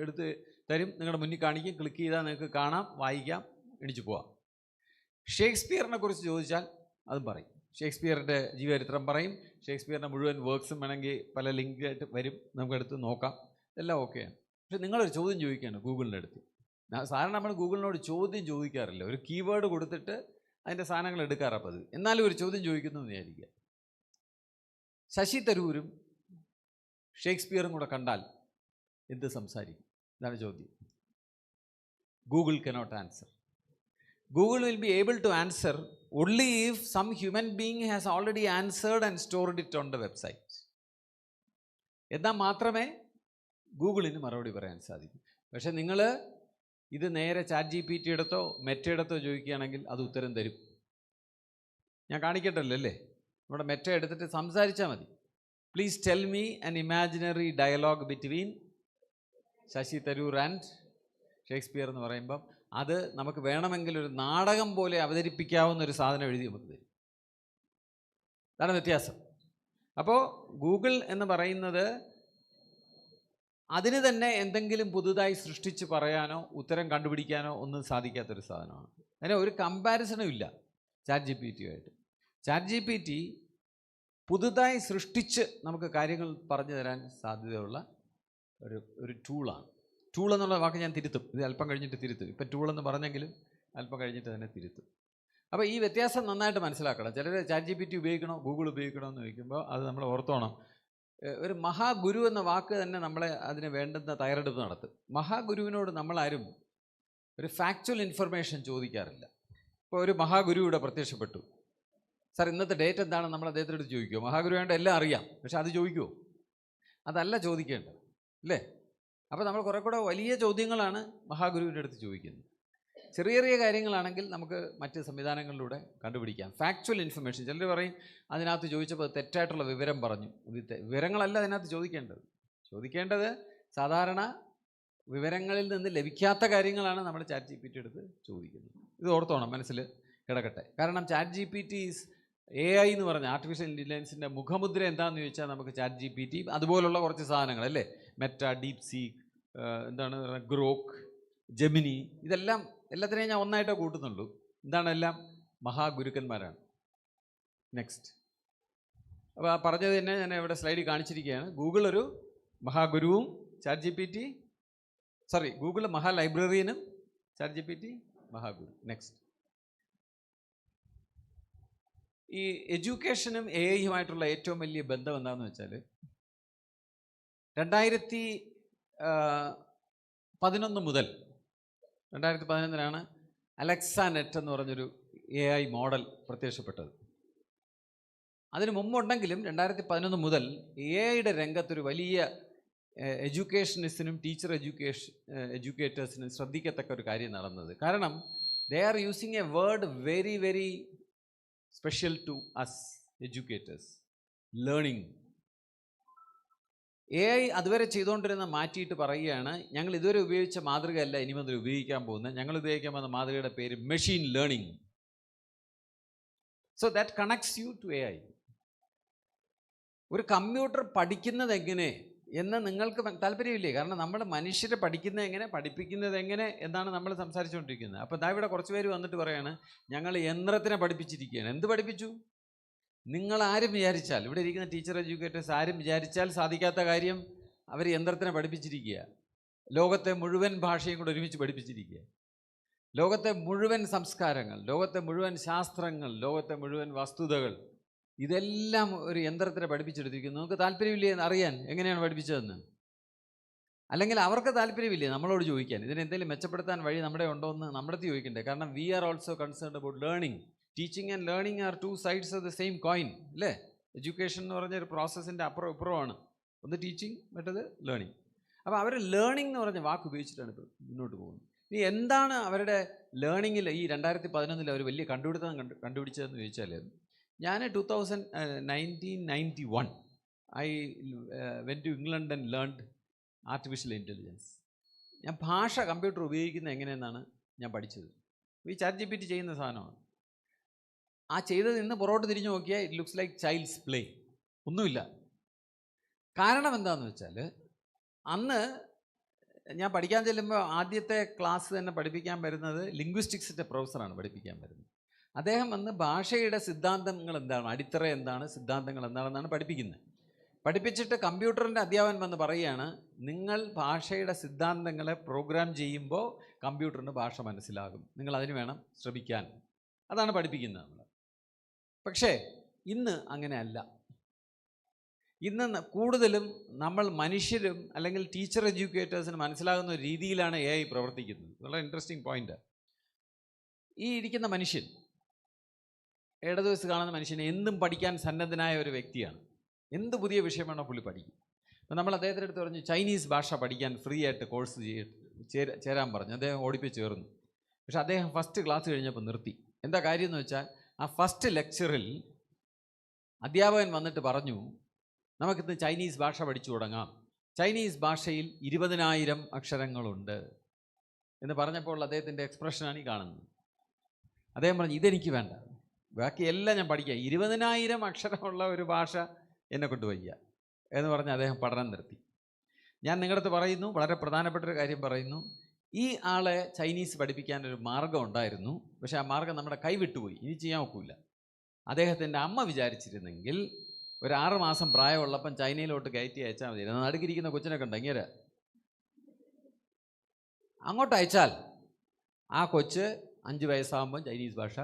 എടുത്ത് തരും, നിങ്ങളുടെ മുന്നിൽ കാണിക്കും. ക്ലിക്ക് ചെയ്താൽ നിങ്ങൾക്ക് കാണാം, വായിക്കാം, എണിച്ചു പോവാം. ഷേക്സ്പിയറിനെ കുറിച്ച് ചോദിച്ചാൽ അതും പറയും, ഷേക്സ്പിയറിൻ്റെ ജീവചരിത്രം പറയും, ഷേക്സ്പിയറിൻ്റെ മുഴുവൻ വർക്ക്സും വേണമെങ്കിൽ പല ലിങ്കായിട്ട് വരും, നമുക്കെടുത്ത് നോക്കാം, എല്ലാം ഓക്കെയാണ്. പക്ഷെ നിങ്ങളൊരു ചോദ്യം ചോദിക്കുകയാണ് ഗൂഗിളിൻ്റെ അടുത്ത്. സാധാരണ നമ്മൾ ഗൂഗിളിനോട് ചോദ്യം ചോദിക്കാറില്ല, ഒരു കീവേഡ് കൊടുത്തിട്ട് അതിൻ്റെ സാധനങ്ങൾ എടുക്കാറാണ് പതിവ്. എന്നാലും ഒരു ചോദ്യം ചോദിക്കുന്നു എന്ന് വിചാരിക്കുക, ശശി തരൂരും ഷേക്സ്പിയറും കൂടെ കണ്ടാൽ എന്ത് സംസാരിക്കും? ഇതാണ് ചോദ്യം. Google cannot answer. Google will be able to answer only if some human being has already answered and stored it on the website. എന്നാൽ മാത്രമേ ഗൂഗിളിന് മറുപടി പറയാൻ സാധിക്കും. പക്ഷേ നിങ്ങൾ ഇത് നേരെ ChatGPT എടുത്തോ മെറ്റയെടുത്തോ ചോദിക്കുകയാണെങ്കിൽ അത് ഉത്തരം തരും. ഞാൻ കാണിക്കട്ടല്ലോ അല്ലേ, നമ്മുടെ മെറ്റ എടുത്തിട്ട് സംസാരിച്ചാൽ മതി. Please tell me an imaginary dialogue between Shashi Tharoor and Shakespeare എന്ന് പറയുമ്പം അത് നമുക്ക് വേണമെങ്കിൽ ഒരു നാടകം പോലെ അവതരിപ്പിക്കാവുന്ന ഒരു സാധനം എഴുതി നമുക്ക് തരും. അതാണ് വ്യത്യാസം. അപ്പോൾ ഗൂഗിൾ എന്ന് പറയുന്നത് അതിന് തന്നെ എന്തെങ്കിലും പുതുതായി സൃഷ്ടിച്ച് പറയാനോ ഉത്തരം കണ്ടുപിടിക്കാനോ ഒന്നും സാധിക്കാത്തൊരു സാധനമാണ്. അതിന് ഒരു കമ്പാരിസണും ഇല്ല ChatGPT-യുമായിട്ട്. ChatGPT പുതുതായി സൃഷ്ടിച്ച് നമുക്ക് കാര്യങ്ങൾ പറഞ്ഞു തരാൻ സാധ്യതയുള്ള ഒരു ടൂളാണ്. ടൂൾ എന്നുള്ള വാക്ക് ഞാൻ തിരുത്തും, ഇത് അല്പം കഴിഞ്ഞിട്ട് തിരുത്തും. ഇപ്പം ടൂൾ എന്ന് പറഞ്ഞെങ്കിലും അല്പം കഴിഞ്ഞിട്ട് തന്നെ തിരുത്തും. അപ്പോൾ ഈ വ്യത്യാസം നന്നായിട്ട് മനസ്സിലാക്കണം. ചിലർ ChatGPT ഉപയോഗിക്കണോ ഗൂഗിൾ ഉപയോഗിക്കണോ എന്ന് ചോദിക്കുമ്പോൾ അത് നമ്മൾ ഓർത്തോണം. ഒരു മഹാഗുരു എന്ന വാക്ക് തന്നെ നമ്മളെ അതിന് വേണ്ടുന്ന തയ്യാറെടുപ്പ് നടത്തും. മഹാഗുരുവിനോട് നമ്മളാരും ഒരു ഫാക്ച്വൽ ഇൻഫർമേഷൻ ചോദിക്കാറില്ല. ഇപ്പോൾ ഒരു മഹാഗുരു ഇവിടെ പ്രത്യക്ഷപ്പെട്ടു, സാർ ഇന്നത്തെ ഡേറ്റ് എന്താണെന്ന് നമ്മൾ അദ്ദേഹത്തിനോട് ചോദിക്കുമോ? മഹാഗുരുവേണ്ട എല്ലാം അറിയാം, പക്ഷെ അത് ചോദിക്കുമോ? അതല്ല ചോദിക്കേണ്ടത്, അല്ലേ? അപ്പോൾ നമ്മൾ കുറേ കൂടെ വലിയ ചോദ്യങ്ങളാണ് മഹാഗുരുവിൻ്റെ അടുത്ത് ചോദിക്കുന്നത്. ചെറിയ ചെറിയ കാര്യങ്ങളാണെങ്കിൽ നമുക്ക് മറ്റ് സംവിധാനങ്ങളിലൂടെ കണ്ടുപിടിക്കാം. ഫാക്ച്വൽ ഇൻഫർമേഷൻ, ചിലർ പറയും അതിനകത്ത് ചോദിച്ചപ്പോൾ തെറ്റായിട്ടുള്ള വിവരം പറഞ്ഞു. വിവരങ്ങളല്ല അതിനകത്ത് ചോദിക്കേണ്ടത് സാധാരണ വിവരങ്ങളിൽ നിന്ന് ലഭിക്കാത്ത കാര്യങ്ങളാണ് നമ്മൾ ChatGPT എടുത്ത് ചോദിക്കുന്നത്. ഇത് ഓർത്തോണം, മനസ്സിൽ കിടക്കട്ടെ. കാരണം ChatGPT ഈസ് AI എന്ന് പറഞ്ഞ ആർട്ടിഫിഷ്യൽ ഇൻ്റലിജൻസിൻ്റെ മുഖമുദ്ര എന്താണെന്ന് ചോദിച്ചാൽ നമുക്ക് ChatGPT അതുപോലുള്ള കുറച്ച് സാധനങ്ങൾ അല്ലേ, മെറ്റ, ഡീപ് സീക്ക്, എന്താണ് ഗ്രോക്ക്, ജെമിനി, എല്ലാത്തിനെയും ഞാൻ ഒന്നായിട്ടേ കൂട്ടുന്നുള്ളൂ. എന്താണ്, എല്ലാം മഹാഗുരുക്കന്മാരാണ്. നെക്സ്റ്റ്, അപ്പോൾ പറഞ്ഞത് തന്നെ ഞാൻ ഇവിടെ സ്ലൈഡിൽ കാണിച്ചിരിക്കുകയാണ്. ഗൂഗിൾ ഒരു മഹാഗുരുവും ഗൂഗിൾ മഹാ ലൈബ്രറിയനും ChatGPT മഹാഗുരു. നെക്സ്റ്റ്, ഈ എഡ്യൂക്കേഷനും AI-യുമായിട്ടുള്ള ഏറ്റവും വലിയ ബന്ധം എന്താണെന്ന് വെച്ചാൽ 2011 മുതൽ 2011 അലക്സ നെറ്റ് എന്ന് പറഞ്ഞൊരു AI മോഡൽ പ്രത്യക്ഷപ്പെട്ടത്. അതിന് മുമ്പുണ്ടെങ്കിലും 2011 മുതൽ AI-യുടെ രംഗത്തൊരു വലിയ എഡ്യൂക്കേഷനിസ്റ്റിനും എഡ്യൂക്കേറ്റേഴ്സിനും ശ്രദ്ധിക്കത്തക്ക ഒരു കാര്യം നടന്നത്. കാരണം they are using a word very very special to us educators, learning. AI അതുവരെ ചെയ്തുകൊണ്ടിരുന്ന മാറ്റിയിട്ട് പറയുകയാണ്, ഞങ്ങൾ ഇതുവരെ ഉപയോഗിച്ച മാതൃകയല്ല ഇനി മുതൽ ഉപയോഗിക്കാൻ പോകുന്നത്, ഞങ്ങൾ ഉപയോഗിക്കാൻ പോകുന്ന മാതൃകയുടെ പേര് machine learning. So that connects you to AI. ഒരു കമ്പ്യൂട്ടർ പഠിക്കുന്നത് എങ്ങനെ എന്ന് നിങ്ങൾക്ക് താല്പര്യമില്ലേ? കാരണം നമ്മൾ മനുഷ്യരെ പഠിക്കുന്നത് എങ്ങനെ, പഠിപ്പിക്കുന്നത് എങ്ങനെ എന്നാണ് നമ്മൾ സംസാരിച്ചുകൊണ്ടിരിക്കുന്നത്. അപ്പോൾ ഇവിടെ കുറച്ച് പേര് വന്നിട്ട് പറയാണ്, ഞങ്ങൾ യന്ത്രത്തിനെ പഠിപ്പിച്ചിരിക്കുകയാണ്. എന്ത് പഠിപ്പിച്ചു? നിങ്ങൾ ആരും വിചാരിച്ചാൽ, ഇവിടെ ഇരിക്കുന്ന ടീച്ചർ എഡ്യൂക്കേറ്റേഴ്സ് ആരും വിചാരിച്ചാൽ സാധിക്കാത്ത കാര്യം അവർ യന്ത്രത്തിനെ പഠിപ്പിച്ചിരിക്കുക. ലോകത്തെ മുഴുവൻ ഭാഷയും കൂടെ ഒരുമിച്ച് പഠിപ്പിച്ചിരിക്കുക. ലോകത്തെ മുഴുവൻ സംസ്കാരങ്ങൾ, ലോകത്തെ മുഴുവൻ ശാസ്ത്രങ്ങൾ, ലോകത്തെ മുഴുവൻ വസ്തുതകൾ, ഇതെല്ലാം ഒരു യന്ത്രത്തിനെ പഠിപ്പിച്ചെടുത്തിരിക്കുന്നു. നമുക്ക് താല്പര്യമില്ലേ അറിയാൻ എങ്ങനെയാണ് പഠിപ്പിച്ചതെന്ന്? അല്ലെങ്കിൽ അവർക്ക് താല്പര്യമില്ലേ നമ്മളോട് ചോദിക്കാൻ, ഇതിനെന്തെങ്കിലും മെച്ചപ്പെടുത്താൻ വഴി നമ്മുടെ ഉണ്ടോ എന്ന് നമ്മുടെ അടുത്ത് ചോദിക്കണ്ടേ? കാരണം we are also concerned about learning. Teaching and learning are two sides of the same coin അല്ലേ? എഡ്യൂക്കേഷൻ എന്ന് പറഞ്ഞ ഒരു പ്രോസസ്സിൻ്റെ അപ്പുറം ഇപ്പുറമാണ്. ഒന്ന് ടീച്ചിങ്, മറ്റത് ലേണിംഗ്. അപ്പോൾ അവർ ലേണിംഗ് എന്ന് പറഞ്ഞ വാക്ക് ഉപയോഗിച്ചിട്ടാണ് ഇപ്പോൾ മുന്നോട്ട് പോകുന്നത്. ഇനി എന്താണ് അവരുടെ ലേണിങ്ങിൽ ഈ 2011 അവർ വലിയ കണ്ടുപിടിച്ചതെന്ന് ചോദിച്ചാൽ, ഞാൻ 1991 I went to England and learned artificial intelligence. ഞാൻ ഭാഷ കമ്പ്യൂട്ടർ ഉപയോഗിക്കുന്നത് എങ്ങനെയെന്നാണ് ഞാൻ പഠിച്ചത്. ഈ ChatGPT ചെയ്യുന്ന സാധനമാണ്. ആ ചെയ്തത് ഇന്ന് പുറകോട്ട് തിരിഞ്ഞു നോക്കിയാൽ it looks like child's play, ഒന്നുമില്ല. കാരണം എന്താണെന്ന് വെച്ചാൽ, അന്ന് ഞാൻ പഠിക്കാൻ ചെല്ലുമ്പോൾ ആദ്യത്തെ ക്ലാസ് തന്നെ പഠിപ്പിക്കാൻ വരുന്നത് ലിംഗ്വിസ്റ്റിക്സിൻ്റെ പ്രൊഫസറാണ് പഠിപ്പിക്കാൻ വരുന്നത്. അദ്ദേഹം വന്ന് ഭാഷയുടെ സിദ്ധാന്തങ്ങൾ എന്താണ്, അടിത്തറ എന്താണ്, സിദ്ധാന്തങ്ങൾ എന്താണെന്നാണ് പഠിപ്പിക്കുന്നത്. പഠിപ്പിച്ചിട്ട് കമ്പ്യൂട്ടറിൻ്റെ അധ്യാപകൻ വന്ന് പറയുകയാണ്, നിങ്ങൾ ഭാഷയുടെ സിദ്ധാന്തങ്ങളെ പ്രോഗ്രാം ചെയ്യുമ്പോൾ കമ്പ്യൂട്ടറിന് ഭാഷ മനസ്സിലാകും, നിങ്ങൾ അതിന് വേണം ശ്രമിക്കാൻ. അതാണ് പഠിപ്പിക്കുന്നത് നമ്മൾ. പക്ഷേ ഇന്ന് അങ്ങനെയല്ല. ഇന്ന് കൂടുതലും നമ്മൾ മനുഷ്യരും അല്ലെങ്കിൽ ടീച്ചർ എഡ്യൂക്കേറ്റേഴ്സിന് മനസ്സിലാകുന്ന ഒരു രീതിയിലാണ് AI പ്രവർത്തിക്കുന്നത്. വളരെ ഇൻട്രസ്റ്റിംഗ് പോയിന്റ്. ഈ ഇരിക്കുന്ന മനുഷ്യൻ, ഇടതുവശത്ത് കാണുന്ന മനുഷ്യനെ എന്തും പഠിക്കാൻ സന്നദ്ധനായ ഒരു വ്യക്തിയാണ്. എന്ത് പുതിയ വിഷയമാണോ പുള്ളി പഠിക്കും. അപ്പോൾ നമ്മൾ അദ്ദേഹത്തിൻ്റെ അടുത്ത് പറഞ്ഞു, ചൈനീസ് ഭാഷ പഠിക്കാൻ ഫ്രീ ആയിട്ട് കോഴ്സ് ചേരാൻ പറഞ്ഞു. അദ്ദേഹം ഓടിപ്പോയി ചേർന്നു. പക്ഷെ അദ്ദേഹം ഫസ്റ്റ് ക്ലാസ് കഴിഞ്ഞപ്പോൾ നിർത്തി. എന്താ കാര്യം എന്ന് വെച്ചാൽ, ആ ഫസ്റ്റ് ലെക്ചറിൽ അധ്യാപകൻ വന്നിട്ട് പറഞ്ഞു, നമുക്കിന്ന് ചൈനീസ് ഭാഷ പഠിച്ചു തുടങ്ങാം, ചൈനീസ് ഭാഷയിൽ 20,000 അക്ഷരങ്ങളുണ്ട് എന്ന് പറഞ്ഞപ്പോൾ അദ്ദേഹത്തിൻ്റെ എക്സ്പ്രഷനാണ് ഈ കാണുന്നത്. അദ്ദേഹം പറഞ്ഞു, ഇതെനിക്ക് വേണ്ട, ബാക്കി എല്ലാം ഞാൻ പഠിക്കാം, 20,000 അക്ഷരമുള്ള ഒരു ഭാഷ എന്നെ കൊണ്ട് വയ്യ എന്ന് പറഞ്ഞ് അദ്ദേഹം പഠനം നിർത്തി. ഞാൻ നിങ്ങളുടെ അടുത്ത് പറയുന്നു, വളരെ പ്രധാനപ്പെട്ട ഒരു കാര്യം പറയുന്നു. ഈ ആളെ ചൈനീസ് പഠിപ്പിക്കാനൊരു മാർഗം ഉണ്ടായിരുന്നു, പക്ഷേ ആ മാർഗം നമ്മുടെ കൈവിട്ടുപോയി, ഇനി ചെയ്യാൻ ഒക്കില്ല. അദ്ദേഹത്തിൻ്റെ അമ്മ വിചാരിച്ചിരുന്നെങ്കിൽ ഒരു 6 മാസം പ്രായമുള്ളപ്പം ചൈനയിലോട്ട് കയറ്റി അയച്ചാൽ മതി. നടുക്കിരിക്കുന്ന കൊച്ചിനെ കണ്ട ഇങ്ങനെ അങ്ങോട്ട് അയച്ചാൽ ആ കൊച്ച് 5 വയസ്സാകുമ്പോൾ ചൈനീസ് ഭാഷ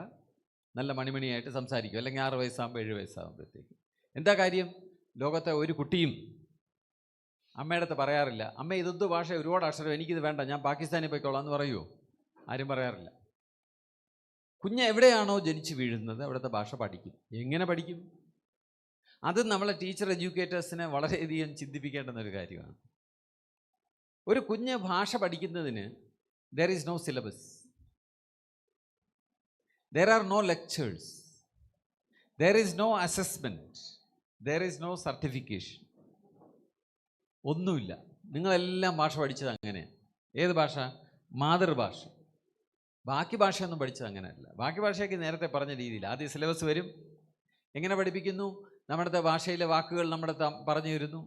നല്ല മണിമണിയായിട്ട് സംസാരിക്കും, അല്ലെങ്കിൽ 6 വയസ്സാകുമ്പോൾ 7 വയസ്സാകുമ്പോഴത്തേക്ക്. എന്താ കാര്യം? ലോകത്തെ ഒരു കുട്ടിയും അമ്മയുടെ അടുത്ത് പറയാറില്ല, അമ്മ ഇതെന്ത് ഭാഷ, ഒരുപാട് അക്ഷരം, എനിക്കിത് വേണ്ട, ഞാൻ പാകിസ്ഥാനിൽ പോയിക്കോളാം എന്ന് പറയുമോ? ആരും പറയാറില്ല. കുഞ്ഞ് എവിടെയാണോ ജനിച്ച് വീഴുന്നത് അവിടുത്തെ ഭാഷ പഠിക്കും. എങ്ങനെ പഠിക്കും? അത് നമ്മളെ ടീച്ചർ എഡ്യൂക്കേറ്റേഴ്സിനെ വളരെയധികം ചിന്തിപ്പിക്കേണ്ടുന്ന ഒരു കാര്യമാണ്. ഒരു കുഞ്ഞ് ഭാഷ പഠിക്കുന്നതിന് there is no syllabus, there are no lectures, there is no assessment, there is no certification. ഒന്നുമില്ല. നിങ്ങളെല്ലാം ഭാഷ പഠിച്ചത് അങ്ങനെയാണ്. ഏത് ഭാഷ? മാതൃഭാഷ. ബാക്കി ഭാഷയൊന്നും പഠിച്ചത് അങ്ങനെയല്ല. ബാക്കി ഭാഷയ്ക്ക് നേരത്തെ പറഞ്ഞ രീതിയിൽ ആദ്യം സിലബസ് വരും. എങ്ങനെ പഠിപ്പിക്കുന്നു? നമ്മുടെ ഭാഷയിലെ വാക്കുകൾ നമ്മുടെ പറഞ്ഞു തരുന്നു,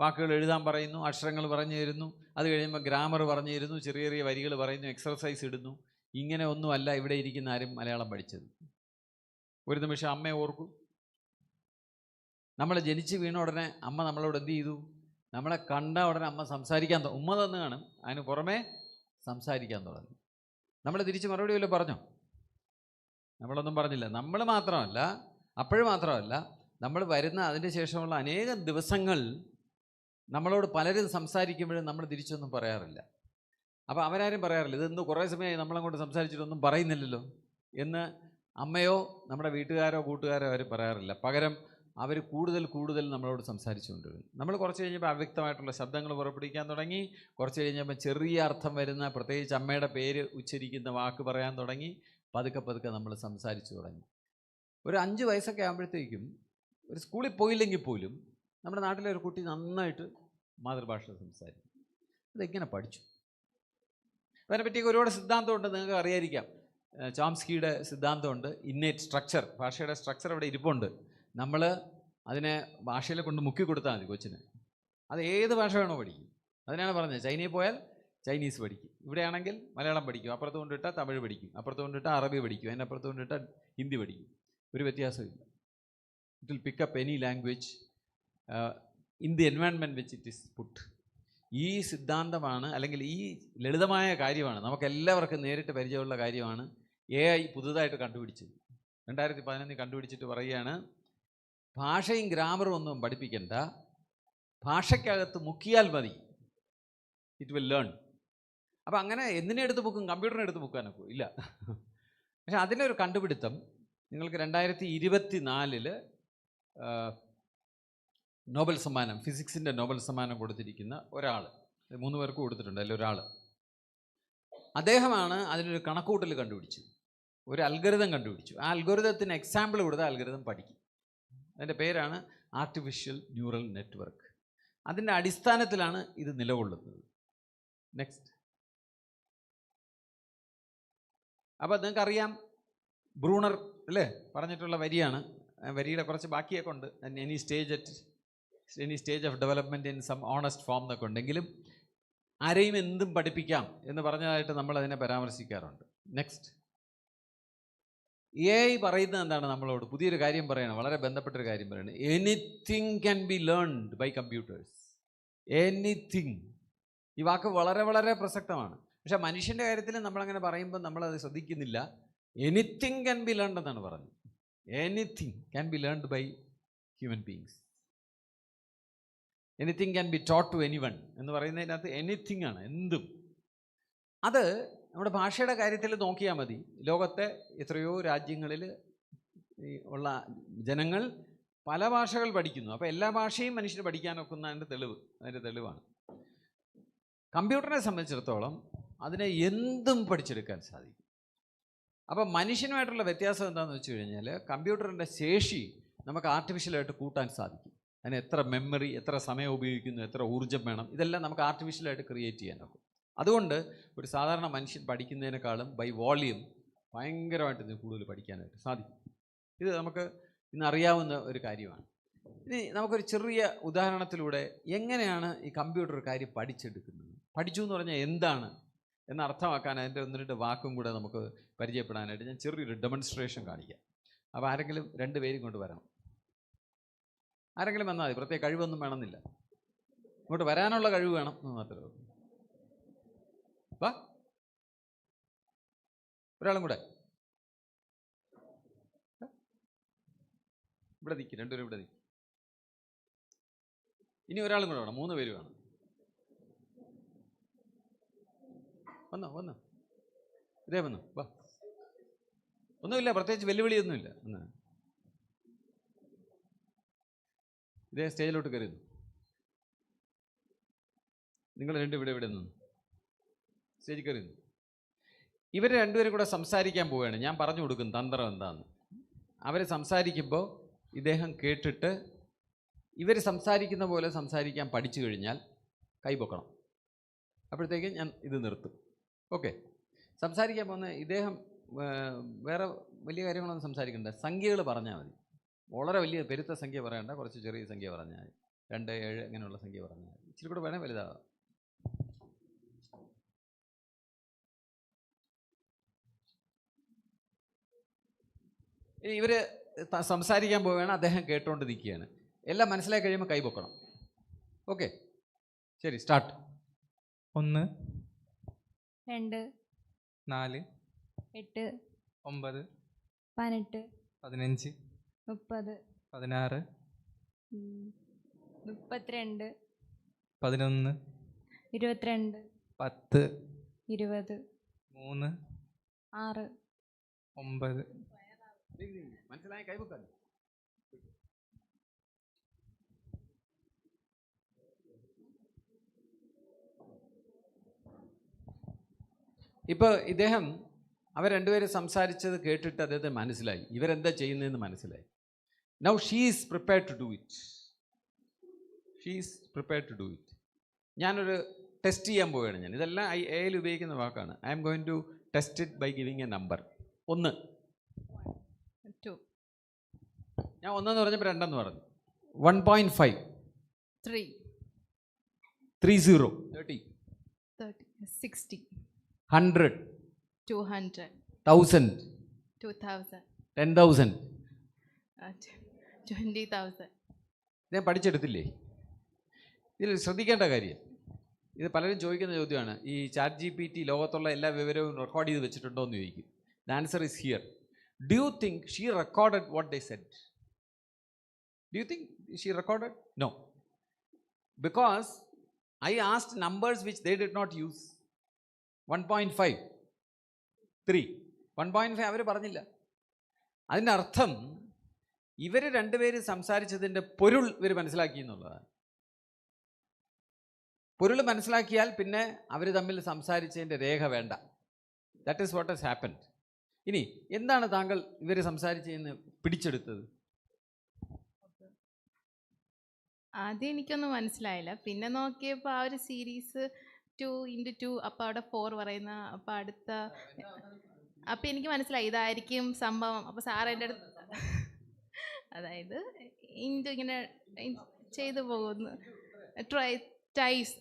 വാക്കുകൾ എഴുതാൻ പറയുന്നു, അക്ഷരങ്ങൾ പറഞ്ഞു തരുന്നു. അത് കഴിയുമ്പോൾ ഗ്രാമർ പറഞ്ഞു തരുന്നു, ചെറിയ ചെറിയ വരികൾ പറയുന്നു, എക്സർസൈസ് ഇടുന്നു. ഇങ്ങനെ ഒന്നുമല്ല ഇവിടെ ഇരിക്കുന്ന ആരും മലയാളം പഠിച്ചത്. ഒരു നിമിഷം അമ്മയെ ഓർക്കൂ. നമ്മൾ ജനിച്ച് വീണ ഉടനെ അമ്മ നമ്മളോട് എന്ത് ചെയ്തു? നമ്മളെ കണ്ട ഉടനെ അമ്മ സംസാരിക്കാൻ ഉമ്മ തന്നു കാണും, അതിന് പുറമെ സംസാരിക്കാൻ തുടങ്ങി. നമ്മൾ തിരിച്ച് മറുപടി വല്ലതും പറഞ്ഞോ? നമ്മളൊന്നും പറഞ്ഞില്ല. നമ്മൾ മാത്രമല്ല, അപ്പോഴും മാത്രമല്ല, നമ്മൾ വരുന്ന അതിൻ്റെ ശേഷമുള്ള അനേകം ദിവസങ്ങൾ നമ്മളോട് പലരും സംസാരിക്കുമ്പോഴും നമ്മൾ തിരിച്ചൊന്നും പറയാറില്ല. അപ്പോൾ അവരാരും പറയാറില്ല, ഇതെന്ന് കുറേ സമയമായി നമ്മളങ്ങോട്ട് സംസാരിച്ചിട്ടൊന്നും പറയുന്നില്ലല്ലോ എന്ന് അമ്മയോ നമ്മുടെ വീട്ടുകാരോ കൂട്ടുകാരോ ആരും പറയാറില്ല. പകരം അവർ കൂടുതൽ നമ്മളോട് സംസാരിച്ചുകൊണ്ടിരുന്നു. നമ്മൾ കുറച്ച് കഴിഞ്ഞപ്പോൾ അവ്യക്തമായിട്ടുള്ള ശബ്ദങ്ങൾ പുറപ്പെടുവിക്കാൻ തുടങ്ങി. കുറച്ച് കഴിഞ്ഞപ്പോൾ ചെറിയ അർത്ഥം വരുന്ന, പ്രത്യേകിച്ച് അമ്മയുടെ പേര് ഉച്ചരിക്കുന്ന വാക്ക് പറയാൻ തുടങ്ങി. പതുക്കെ നമ്മൾ സംസാരിച്ചു തുടങ്ങി. ഒരു 5 വയസ്സൊക്കെ ആകുമ്പോഴത്തേക്കും ഒരു സ്കൂളിൽ പോയില്ലെങ്കിൽ പോലും നമ്മുടെ നാട്ടിലെ ഒരു കുട്ടി നന്നായിട്ട് മാതൃഭാഷ സംസാരിക്കും. അതെങ്ങനെ പഠിച്ചു? അതിനെപ്പറ്റിയൊക്കെ ഒരുപാട് സിദ്ധാന്തമുണ്ട്, നിങ്ങൾക്ക് അറിയാതിരിക്കാം. ചോംസ്കിയുടെ സിദ്ധാന്തമുണ്ട്, ഇന്നേറ്റ് സ്ട്രക്ചർ. ഭാഷയുടെ സ്ട്രക്ചർ അവിടെ ഇരിപ്പുണ്ട്. നമ്മൾ അതിനെ ഭാഷയിൽ കൊണ്ട് മുക്കി കൊടുത്താൽ മതി കൊച്ചിന്. അത് ഏത് ഭാഷ വേണോ പഠിക്കും. അതിനാണ് പറഞ്ഞത്, ചൈനയിൽ പോയാൽ ചൈനീസ് പഠിക്കും, ഇവിടെയാണെങ്കിൽ മലയാളം പഠിക്കും, അപ്പുറത്ത് കൊണ്ടിട്ടാൽ തമിഴ് പഠിക്കും, അപ്പുറത്ത് കൊണ്ടിട്ടാൽ അറബി പഠിക്കും, അതിനപ്പുറത്ത് കൊണ്ടിട്ടാൽ ഹിന്ദി പഠിക്കും. ഒരു വ്യത്യാസമില്ല. It will pickup any language in the environment which it is puttu. ഈ സിദ്ധാന്തമാണ്, അല്ലെങ്കിൽ ഈ ലളിതമായ കാര്യമാണ്, നമുക്കെല്ലാവർക്കും നേരിട്ട് പരിചയമുള്ള കാര്യമാണ് AI പുതുതായിട്ട് കണ്ടുപിടിച്ചത്. 2011 കണ്ടുപിടിച്ചിട്ട് പറയുകയാണ്, ഭാഷയും ഗ്രാമറും ഒന്നും പഠിപ്പിക്കണ്ട, ഭാഷയ്ക്കകത്ത് മുക്കിയാൽ മതി, ഇറ്റ് വിൽ ലേൺ. അപ്പോൾ അങ്ങനെ എന്തിനെ എടുത്ത് മുക്കും? കമ്പ്യൂട്ടറിനെ എടുത്ത് മുക്കാനൊക്കെ ഇല്ല. പക്ഷെ അതിനൊരു കണ്ടുപിടുത്തം നിങ്ങൾക്ക് 2024 നോബൽ സമ്മാനം, ഫിസിക്സിൻ്റെ നോബൽ സമ്മാനം കൊടുത്തിരിക്കുന്ന ഒരാൾ, 3 പേർക്ക് കൊടുത്തിട്ടുണ്ട്, അതിലൊരാൾ, അദ്ദേഹമാണ് അതിനൊരു കണക്കൂട്ടൽ കണ്ടുപിടിച്ചത്, ഒരു അൽഗോരിതം കണ്ടുപിടിച്ചു. ആ അൽഗോരിതത്തിന് എക്സാമ്പിൾ കൊടുത്താൽ അൽഗോരിതം പഠിക്കും. അതിൻ്റെ പേരാണ് ആർട്ടിഫിഷ്യൽ ന്യൂറൽ നെറ്റ്വർക്ക്. അതിൻ്റെ അടിസ്ഥാനത്തിലാണ് ഇത് നിലകൊള്ളുന്നത്. നെക്സ്റ്റ്. അപ്പോൾ നിങ്ങൾക്കറിയാം, ബ്രൂണർ അല്ലേ പറഞ്ഞിട്ടുള്ള വരിയാണ്. വരിയുടെ കുറച്ച് ബാക്കിയൊക്കെ ഉണ്ട്. Any stage of development in some honest form എന്നൊക്കെ ഉണ്ടെങ്കിലും ആരെയും എന്തും പഠിപ്പിക്കാം എന്ന് പറഞ്ഞതായിട്ട് നമ്മൾ അതിനെ പരാമർശിക്കാറുണ്ട്. നെക്സ്റ്റ്. AI പറയുന്നത് എന്താണ്? നമ്മളോട് പുതിയൊരു കാര്യം പറയണം, വളരെ ബന്ധപ്പെട്ടൊരു കാര്യം പറയണം. Anything can be learned by computers. Anything. ഈ വാക്ക് വളരെ പ്രസക്തമാണ്. പക്ഷേ മനുഷ്യൻ്റെ കാര്യത്തിൽ നമ്മളങ്ങനെ പറയുമ്പോൾ നമ്മളത് ശ്രദ്ധിക്കുന്നില്ല. എനിത്തിങ് ക്യാൻ ബി ലേൺഡ് എന്നാണ് പറഞ്ഞത്. Anything can be learned by human beings. Anything can be taught to anyone എന്ന് പറയുന്നതിനകത്ത് എനിത്തിങ് ആണ്, എന്തും. അത് നമ്മുടെ ഭാഷയുടെ കാര്യത്തിൽ നോക്കിയാൽ മതി. ലോകത്തെ എത്രയോ രാജ്യങ്ങളിൽ ഉള്ള ജനങ്ങൾ പല ഭാഷകൾ പഠിക്കുന്നു. അപ്പോൾ എല്ലാ ഭാഷയും മനുഷ്യന് പഠിക്കാനൊക്കുന്നതിൻ്റെ അതിൻ്റെ തെളിവാണ്. കമ്പ്യൂട്ടറിനെ സംബന്ധിച്ചിടത്തോളം അതിനെ എന്തും പഠിച്ചെടുക്കാൻ സാധിക്കും. അപ്പോൾ മനുഷ്യനുമായിട്ടുള്ള വ്യത്യാസം എന്താണെന്ന് വെച്ച് കഴിഞ്ഞാൽ, കമ്പ്യൂട്ടറിൻ്റെ ശേഷി നമുക്ക് ആർട്ടിഫിഷ്യലായിട്ട് കൂട്ടാൻ സാധിക്കും. അതിന് എത്ര മെമ്മറി, എത്ര സമയം ഉപയോഗിക്കുന്നു, എത്ര ഊർജ്ജം വേണം, ഇതെല്ലാം നമുക്ക് ആർട്ടിഫിഷ്യലായിട്ട് ക്രിയേറ്റ് ചെയ്യാനൊക്കും. അതുകൊണ്ട് ഒരു സാധാരണ മനുഷ്യൻ പഠിക്കുന്നതിനേക്കാളും ബൈ വോളിയം ഭയങ്കരമായിട്ട് ഇതിന് കൂടുതൽ പഠിക്കാനായിട്ട് സാധിക്കും. ഇത് നമുക്ക് ഇന്ന് അറിയാവുന്ന ഒരു കാര്യമാണ്. ഇനി നമുക്കൊരു ചെറിയ ഉദാഹരണത്തിലൂടെ എങ്ങനെയാണ് ഈ കമ്പ്യൂട്ടർ കാര്യം പഠിച്ചെടുക്കുന്നത്, പഠിച്ചു എന്ന് പറഞ്ഞാൽ എന്താണ് എന്ന് അർത്ഥമാക്കാൻ അതിൻ്റെ 1-2 വാക്കും കൂടെ നമുക്ക് പരിചയപ്പെടാനായിട്ട് ഞാൻ ചെറിയൊരു ഡെമോൺസ്ട്രേഷൻ കാണിക്കാം. അപ്പോൾ ആരെങ്കിലും 2 പേരും കൊണ്ട് വരണം. ആരെങ്കിലും വന്നാൽ മതി, പ്രത്യേക കഴിവൊന്നും വേണമെന്നില്ല, ഇങ്ങോട്ട് വരാനുള്ള കഴിവ് വേണം എന്ന് മാത്രമേ ഉള്ളൂ. വാ, ഒരാളും കൂടെ ഇവിടെ നിൽക്കും, 2 പേരും ഇവിടെ നിൽക്കും. ഇനി ഒരാളും കൂടെ വേണം, 3 പേര് വേണം. വന്നോ ഇതേ വന്നു, വാ. ഒന്നുമില്ല, പ്രത്യേകിച്ച് വെല്ലുവിളിയൊന്നുമില്ല. ഇതേ സ്റ്റേജിലോട്ട് കയറുന്നു. നിങ്ങൾ രണ്ടും ഇവിടെ നിന്ന് സ്റ്റേജിൽ കയറി നിന്ന്. ഇവർ രണ്ടുപേരും കൂടെ സംസാരിക്കാൻ പോവുകയാണ്. ഞാൻ പറഞ്ഞു കൊടുക്കും തന്ത്രം എന്താണെന്ന്. അവർ സംസാരിക്കുമ്പോൾ ഇദ്ദേഹം കേട്ടിട്ട് ഇവർ സംസാരിക്കുന്ന പോലെ സംസാരിക്കാൻ പഠിച്ചു കഴിഞ്ഞാൽ കൈപൊക്കണം. അപ്പോഴത്തേക്കും ഞാൻ ഇത് നിർത്തും. ഓക്കെ. സംസാരിക്കാൻ പോകുന്ന ഇദ്ദേഹം വേറെ വലിയ കാര്യങ്ങളൊന്നും സംസാരിക്കണ്ട, സംഖ്യകൾ പറഞ്ഞാൽ മതി. വളരെ വലിയ പെരുത്ത സംഖ്യ പറയണ്ട, കുറച്ച് ചെറിയ സംഖ്യ പറഞ്ഞാൽ മതി. 2, 7 അങ്ങനെയുള്ള സംഖ്യ പറഞ്ഞാൽ മതി. ഇച്ചിരി കൂടെ വേണേൽ വലുതാവാം. ഇനി ഇവർ സംസാരിക്കാൻ പോവുകയാണ്, അദ്ദേഹം കേട്ടുകൊണ്ട് നിൽക്കുകയാണ്. എല്ലാം മനസ്സിലാക്കി കഴിയുമ്പോൾ കൈ പൊക്കണം. ഓക്കെ, ശരി, സ്റ്റാർട്ട്. 1 2 4 8 9 18 15 30 16 32 11 22 10 20 3 6 9. മനസ്സിലായ കൈ പൊക്കാൻ. ഇപ്പോൾ ഇദ്ദേഹം അവർ രണ്ടുപേരും സംസാരിച്ചത് കേട്ടിട്ട് അദ്ദേഹത്തിന് മനസ്സിലായി ഇവരെന്താ ചെയ്യുന്നതെന്ന് മനസ്സിലായി. Now she is prepared to do it. ഞാനൊരു ടെസ്റ്റ് ചെയ്യാൻ പോവുകയാണ്. ഞാൻ ഇതെല്ലാം എയിൽ ഉപയോഗിക്കുന്ന വാക്കാണ്. I'm going to test it by giving a number. 1. 2 ഞാൻ 1 എന്ന് പറഞ്ഞപ്പോൾ 2 എന്ന് പറഞ്ഞു. 1.5 3 30 30 60 100 200 1000 2000 10,000. 20,000. ഞാൻ പഠിച്ചെടുത്തില്ലേ? ഇതിൽ ശ്രദ്ധിക്കേണ്ട കാര്യം, ഇത് പലരും ചോദിക്കുന്ന ചോദ്യമാണ്. ഈ ചാറ്റ് GPT ലോകത്തുള്ള എല്ലാ വിവരവും റെക്കോർഡ് ചെയ്ത് വെച്ചിട്ടുണ്ടോ എന്ന് ചോദിക്കും. The answer is here. Do you think she recorded what they said? Do you think she recorded? No. Because I asked numbers which they did not use. 1.5 3 1.5 അവർ പറഞ്ഞില്ല. അതിൻ്റെ അർത്ഥം ഇവർ രണ്ടുപേര് സംസാരിച്ചതിൻ്റെ പൊരുൾ ഇവർ മനസ്സിലാക്കി എന്നുള്ളതാണ്. പൊരുൾ മനസ്സിലാക്കിയാൽ പിന്നെ അവർ തമ്മിൽ സംസാരിച്ചതിൻ്റെ രേഖ വേണ്ട. That is what has happened. ഇനി എന്താണ് താങ്കൾ ഇവർ സംസാരിച്ചതെന്ന് പിടിച്ചെടുത്തത്? ആദ്യം എനിക്കൊന്നും മനസ്സിലായില്ല. പിന്നെ നോക്കിയപ്പോൾ ആ ഒരു സീരീസ് 2 × 2, അപ്പോൾ അവിടെ 4 പറയുന്ന, അപ്പോൾ അടുത്ത, അപ്പോൾ എനിക്ക് മനസ്സിലായി ഇതായിരിക്കും സംഭവം. അപ്പോൾ സാർ എൻ്റെ അടുത്ത് അതായത് ഇങ്ങനെ ചെയ്തു പോകുന്നു. ടൈസ്.